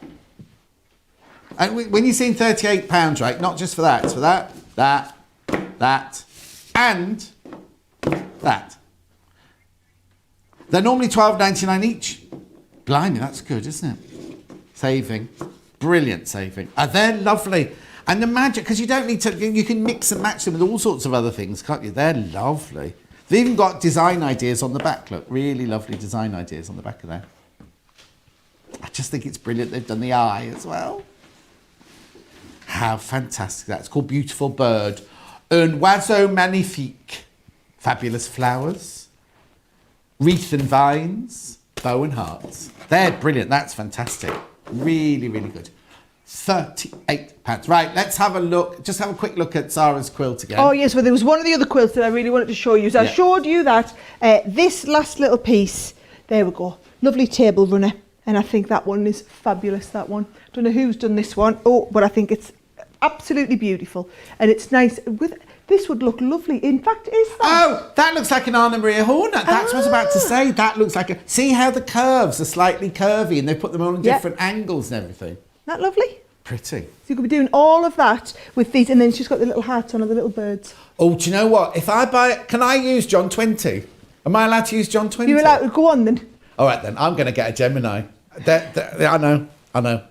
And when you're seeing £38, right, not just for that, it's for that, and that. They're normally £12.99 each. Blimey, that's good, isn't it? Saving. Brilliant saving. They're lovely. And the magic, because you don't need to, you can mix and match them with all sorts of other things, can't you? They're lovely. They've even got design ideas on the back, look. Really lovely design ideas on the back of there. I just think it's brilliant. They've done the eye as well. How fantastic. That's called Beautiful Bird. Un oiseau magnifique. Fabulous flowers. Wreath and vines. Bow and hearts. They're brilliant. That's fantastic. Really, really good. £38. Right, let's have a look. Just have a quick look at Sarah's quilt again. Oh yes, well there was one of the other quilts that I really wanted to show you. So I showed you that this last little piece. There we go. Lovely table runner. And I think that one is fabulous, that one. Don't know who's done this one. Oh, but I think it's absolutely beautiful. And it's nice. This would look lovely. In fact, is that? Oh, that looks like an Anna Maria Hornet. That's what I was about to say. That looks like a... See how the curves are slightly curvy and they put them on different angles and everything. Isn't that lovely? Pretty. So you could be doing all of that with these, and then she's got the little hats on, or the little birds. Oh, do you know what? If I buy... Can I use John 20? Am I allowed to use John 20? You're allowed to go on then. All right then, I'm going to get a Gemini. I know. I'm going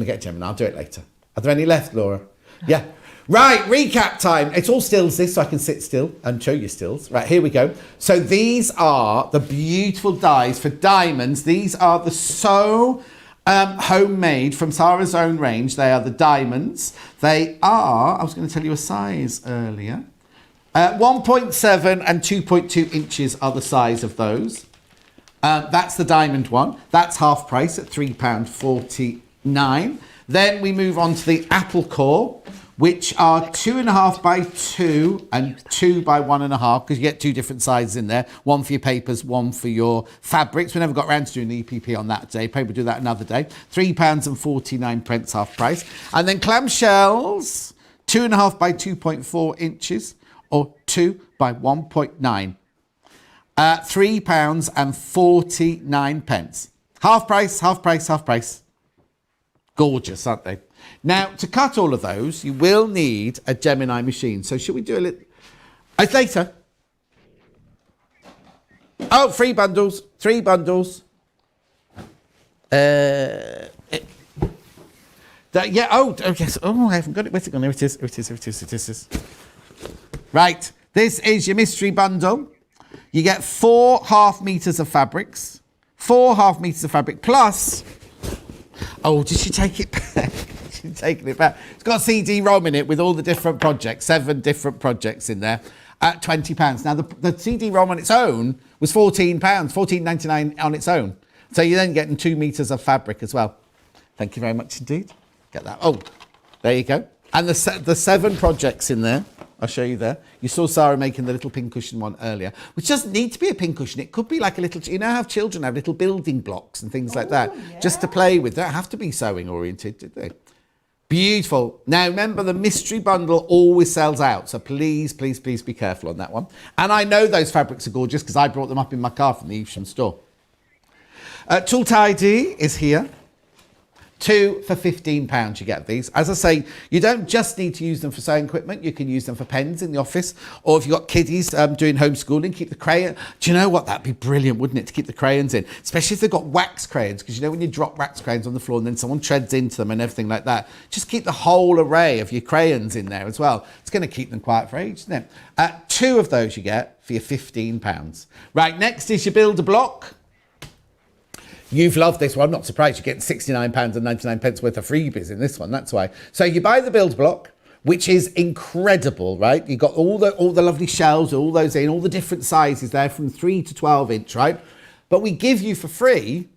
to get a Gemini. I'll do it later. Are there any left, Laura? Yeah. Right, recap time. It's all stills this, so I can sit still and show you stills. Right, here we go. So these are the beautiful dies for diamonds. These are the homemade from Sarah's own range. They are the diamonds. They are, I was going to tell you a size earlier. 1.7 and 2.2 inches are the size of those. That's the diamond one. That's half price at £3.49. Then we move on to the Applique, which are 2.5 by 2 and 2 by 1.5, because you get 2 different sizes in there. One for your papers, one for your fabrics. We never got around to doing the EPP on that day. Probably do that another day. £3.49 half price. And then clamshells, 2.5 by 2.4 inches, or 2 by 1.9. £3.49. Half price, half price, half price. Gorgeous, aren't they? Now, to cut all of those, you will need a Gemini machine. So should we do a little... It's later. Oh, 3 bundles. 3 bundles. Yeah, oh, yes. Oh, I haven't got it. Where's it gone? There it is. It is. Right. This is your mystery bundle. You get 4 half meters of fabrics. 4 half meters of fabric plus... Oh, did she take it back? She's taking it back. It's got a CD-ROM in it with all the different projects, 7 different projects in there at £20. Now, the CD-ROM on its own was £14, £14.99 on its own. So you're then getting 2 meters of fabric as well. Thank you very much indeed. Get that. Oh, there you go. And the 7 projects in there. I'll show you there. You saw Sarah making the little pincushion one earlier, which doesn't need to be a pincushion. It could be like a little, you know how children have little building blocks and things like that, just to play with. They don't have to be sewing oriented, do they? Beautiful. Now, remember, the mystery bundle always sells out. So please, please, please be careful on that one. And I know those fabrics are gorgeous because I brought them up in my car from the Evesham store. Tool Tidy is here. 2 for £15 you get these. As I say, you don't just need to use them for sewing equipment. You can use them for pens in the office, or if you've got kiddies doing homeschooling, keep the crayon. Do you know what? That'd be brilliant, wouldn't it, to keep the crayons in? Especially if they've got wax crayons, because you know when you drop wax crayons on the floor and then someone treads into them and everything like that, just keep the whole array of your crayons in there as well. It's going to keep them quiet for ages, isn't it? 2 of those you get for your £15. Right, next is your builder block. You've loved this one. I'm not surprised you're getting £69.99 worth of freebies in this one. That's why. So you buy the build block, which is incredible, right? You've got all the lovely shells, all those in, all the different sizes there from 3 to 12 inch, right? But we give you for free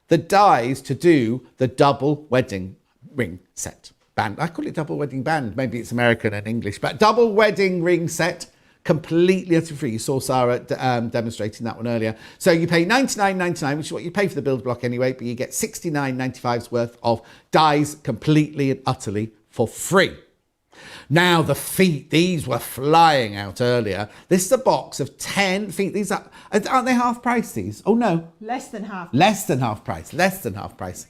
the dies to do the double wedding ring set band. I call it double wedding band. Maybe it's American and English, but double wedding ring set. Completely utterly free. You saw Sarah demonstrating that one earlier. So you pay $99.99, which is what you pay for the build block anyway, but you get $69.95's worth of dies completely and utterly for free. Now the feet, these were flying out earlier. This is a box of 10 feet. These aren't they half price, these? Oh no. Less than half. Less than half price. Less than half price.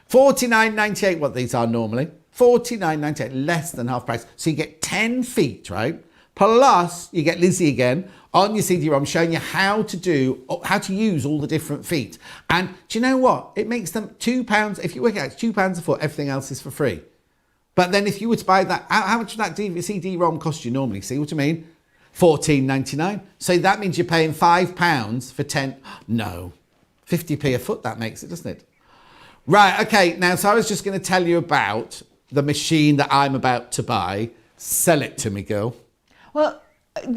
$49.98 what these are normally. $49.98, less than half price. So you get 10 feet, right? Plus, you get Lizzie again on your CD-ROM showing you how to use all the different feet. And do you know what? It makes them £2. If you work out, it's £2 a foot. Everything else is for free. But then if you were to buy that, how much would that CD-ROM cost you normally? See what I mean? $14.99. So that means you're paying £5 for 10. No, 50p a foot that makes it, doesn't it? Right, okay. Now, so I was just going to tell you about the machine that I'm about to buy. Sell it to me, girl. Well,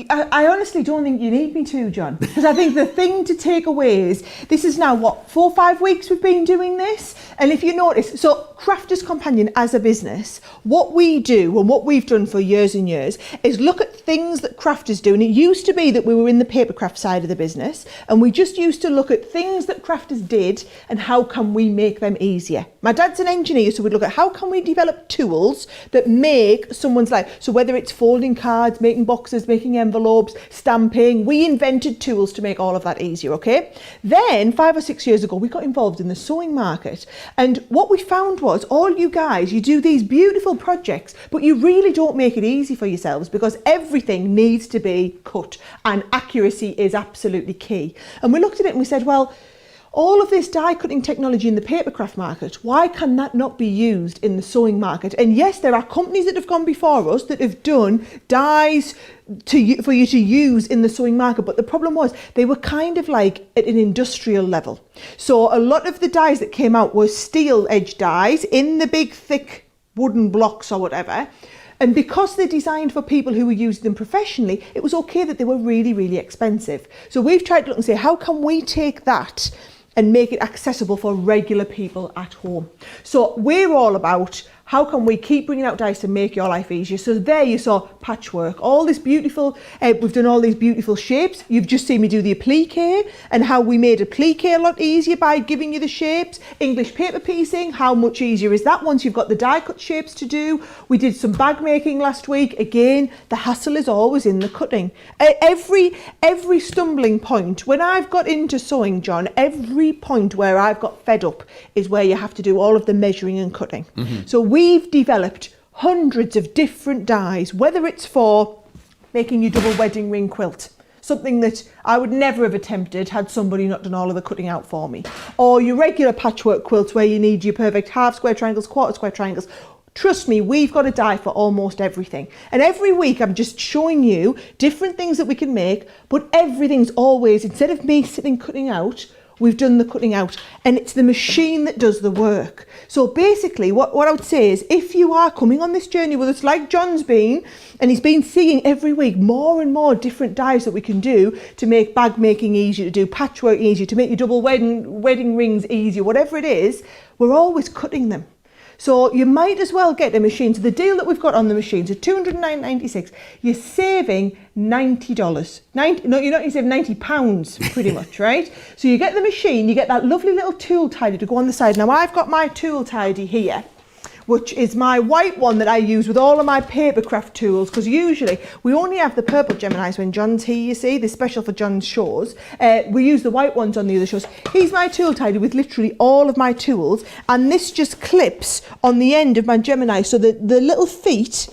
I honestly don't think you need me to, John, because I think the thing to take away is this is now, what, 4 or 5 weeks we've been doing this? And if you notice, so Crafter's Companion as a business, what we do and what we've done for years and years is look at things that crafters do. And it used to be that we were in the papercraft side of the business and we just used to look at things that crafters did and how can we make them easier. My dad's an engineer, so we'd look at how can we develop tools that make someone's life. So whether it's folding cards, making boxes, making envelopes, stamping, we invented tools to make all of that easier, okay? Then 5 or 6 years ago, we got involved in the sewing market. And what we found was all you guys, you do these beautiful projects, but you really don't make it easy for yourselves because everything needs to be cut and accuracy is absolutely key. And we looked at it and we said, well, all of this die cutting technology in the papercraft market, why can that not be used in the sewing market? And yes, there are companies that have gone before us that have done dies for you to use in the sewing market, but the problem was they were kind of like at an industrial level. So a lot of the dies that came out were steel edge dies in the big thick wooden blocks or whatever. And because they're designed for people who were using them professionally, it was okay that they were really, really expensive. So we've tried to look and say, how can we take that and make it accessible for regular people at home? So we're all about how can we keep bringing out dies to make your life easier. So there you saw patchwork, all this beautiful, we've done all these beautiful shapes. You've just seen me do the applique and how we made applique a lot easier by giving you the shapes. English paper piecing, how much easier is that once you've got the die cut shapes to do? We did some bag making last week. Again, the hassle is always in the cutting. Every stumbling point, when I've got into sewing, John, every point where I've got fed up is where you have to do all of the measuring and cutting. Mm-hmm. So we've developed hundreds of different dies, whether it's for making your double wedding ring quilt, something that I would never have attempted had somebody not done all of the cutting out for me, or your regular patchwork quilts where you need your perfect half square triangles, quarter square triangles. Trust me, we've got a die for almost everything. And every week I'm just showing you different things that we can make, but everything's always, instead of me sitting cutting out, we've done the cutting out, and it's the machine that does the work. So basically what I would say is, if you are coming on this journey with us like John's been, and he's been seeing every week more and more different dies that we can do to make bag making easier, to do patchwork easier, to make your double wedding rings easier, whatever it is, we're always cutting them. So you might as well get a machine. So the deal that we've got on the machines is $209.96. You're saving $90. No, you're not, you save £90 pretty much, right? So you get the machine, you get that lovely little tool tidy to go on the side. Now I've got my tool tidy here, which is my white one that I use with all of my paper craft tools, because usually we only have the purple Geminis when John's here, you see, they're special for John's shows. We use the white ones on the other shows. He's my tool tidy with literally all of my tools, and this just clips on the end of my Gemini, so that the little feet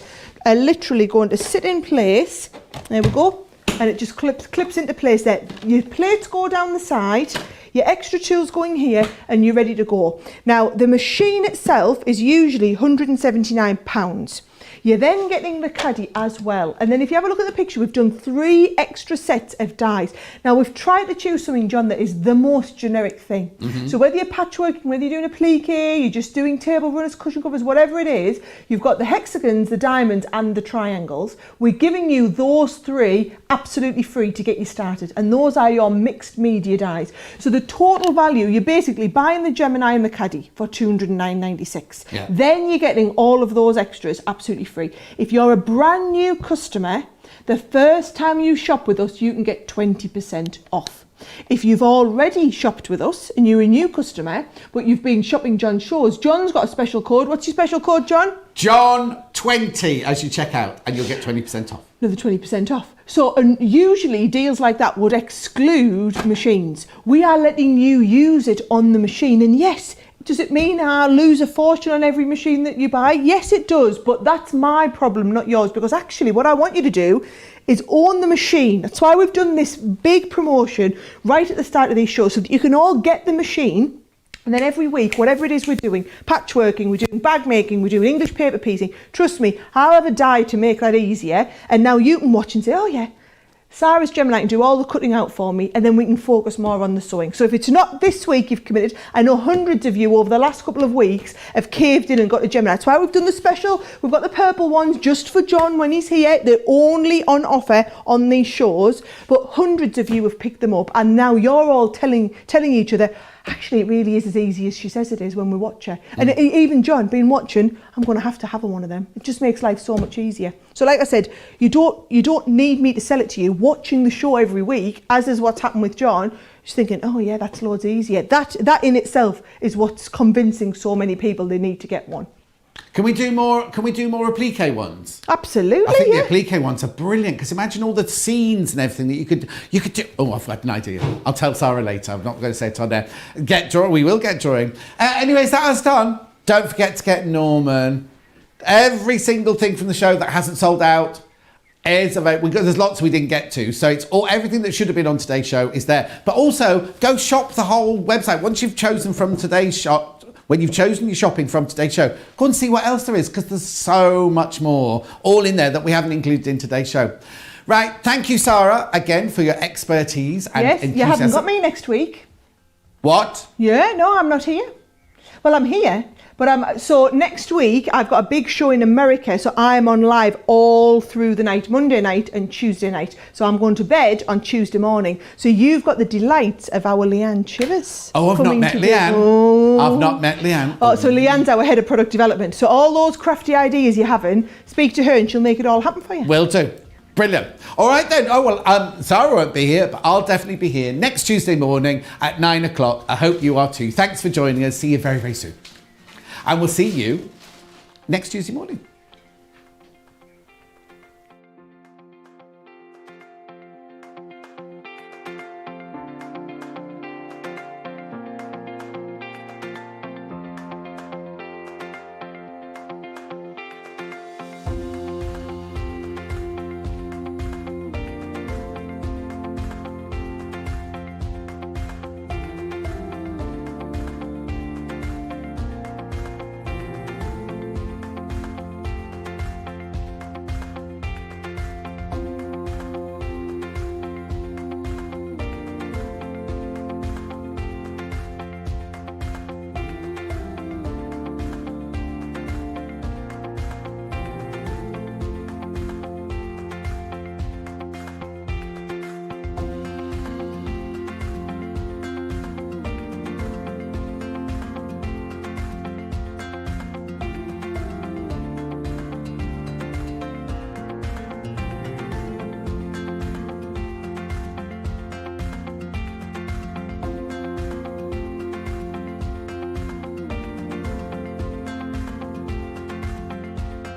are literally going to sit in place. There we go. And it just clips into place there. Your plates go down the side, your extra tools going here, and you're ready to go. Now, the machine itself is usually £179. You're then getting the caddy as well. And then if you have a look at the picture, we've done 3 extra sets of dies. Now, we've tried to choose something, John, that is the most generic thing. So whether you're patchworking, whether you're doing applique, you're just doing table runners, cushion covers, whatever it is, you've got the hexagons, the diamonds, and the triangles. We're giving you those 3 absolutely free to get you started. And those are your mixed media dies. So the total value, you're basically buying the Gemini and the caddy for $209.96. Yeah. Then you're getting all of those extras absolutely free. If you're a brand new customer, the first time you shop with us, you can get 20% off. If you've already shopped with us and you're a new customer, but you've been shopping John's shows, John's got a special code. What's your special code, John? John20 as you check out, and you'll get 20% off. Another 20% off. So, and usually deals like that would exclude machines. We are letting you use it on the machine, and yes, does it mean I lose a fortune on every machine that you buy? Yes, it does, but that's my problem, not yours, because actually what I want you to do is own the machine. That's why we've done this big promotion right at the start of these shows, so that you can all get the machine, and then every week, whatever it is we're doing, patchworking, we're doing bag making, we're doing English paper piecing, trust me, I'll have a die to make that easier, and now you can watch and say, oh yeah, Sarah's Gemini can do all the cutting out for me, and then we can focus more on the sewing. So if it's not this week you've committed, I know hundreds of you over the last couple of weeks have caved in and got a Gemini. That's why we've done the special. We've got the purple ones just for John when he's here. They're only on offer on these shows, but hundreds of you have picked them up, and now you're all telling each other, actually it really is as easy as she says it is when we watch her. And even John, been watching, I'm going to have one of them. It just makes life so much easier. So like I said, you don't need me to sell it to you. Watching the show every week, as is what's happened with John, just thinking, oh yeah, that's loads easier. That in itself is what's convincing so many people they need to get one. Can we do more applique ones? Absolutely. I think yeah. the applique ones are brilliant, because imagine all the scenes and everything that you could do. Oh, I've got an idea. I'll tell Sarah later. I'm not going to say it on there. We will get drawing. Anyways, that us done. Don't forget to get Norman. Every single thing from the show that hasn't sold out is available. There's lots we didn't get to, so it's everything that should have been on today's show is there. But also, go shop the whole website. Once you've chosen from today's shop, when you've chosen your shopping from today's show, go and see what else there is, because there's so much more all in there that we haven't included in today's show. Right, thank you, Sarah, again for your expertise and yes, enthusiasm. you haven't got me next week. What? Yeah, no, I'm not here. Well, I'm here, but so next week I've got a big show in America, so I'm on live all through the night, Monday night and Tuesday night. So I'm going to bed on Tuesday morning. So you've got the delights of our Leanne Chivers. Oh, I've not met Leanne. Oh. I've not met Leanne. Oh, so Leanne's our head of product development. So all those crafty ideas you're having, speak to her and she'll make it all happen for you. Will do. Brilliant. All right then. Oh, well, Sarah won't be here, but I'll definitely be here next Tuesday morning at 9 o'clock. I hope you are too. Thanks for joining us. See you very, very soon. And we'll see you next Tuesday morning.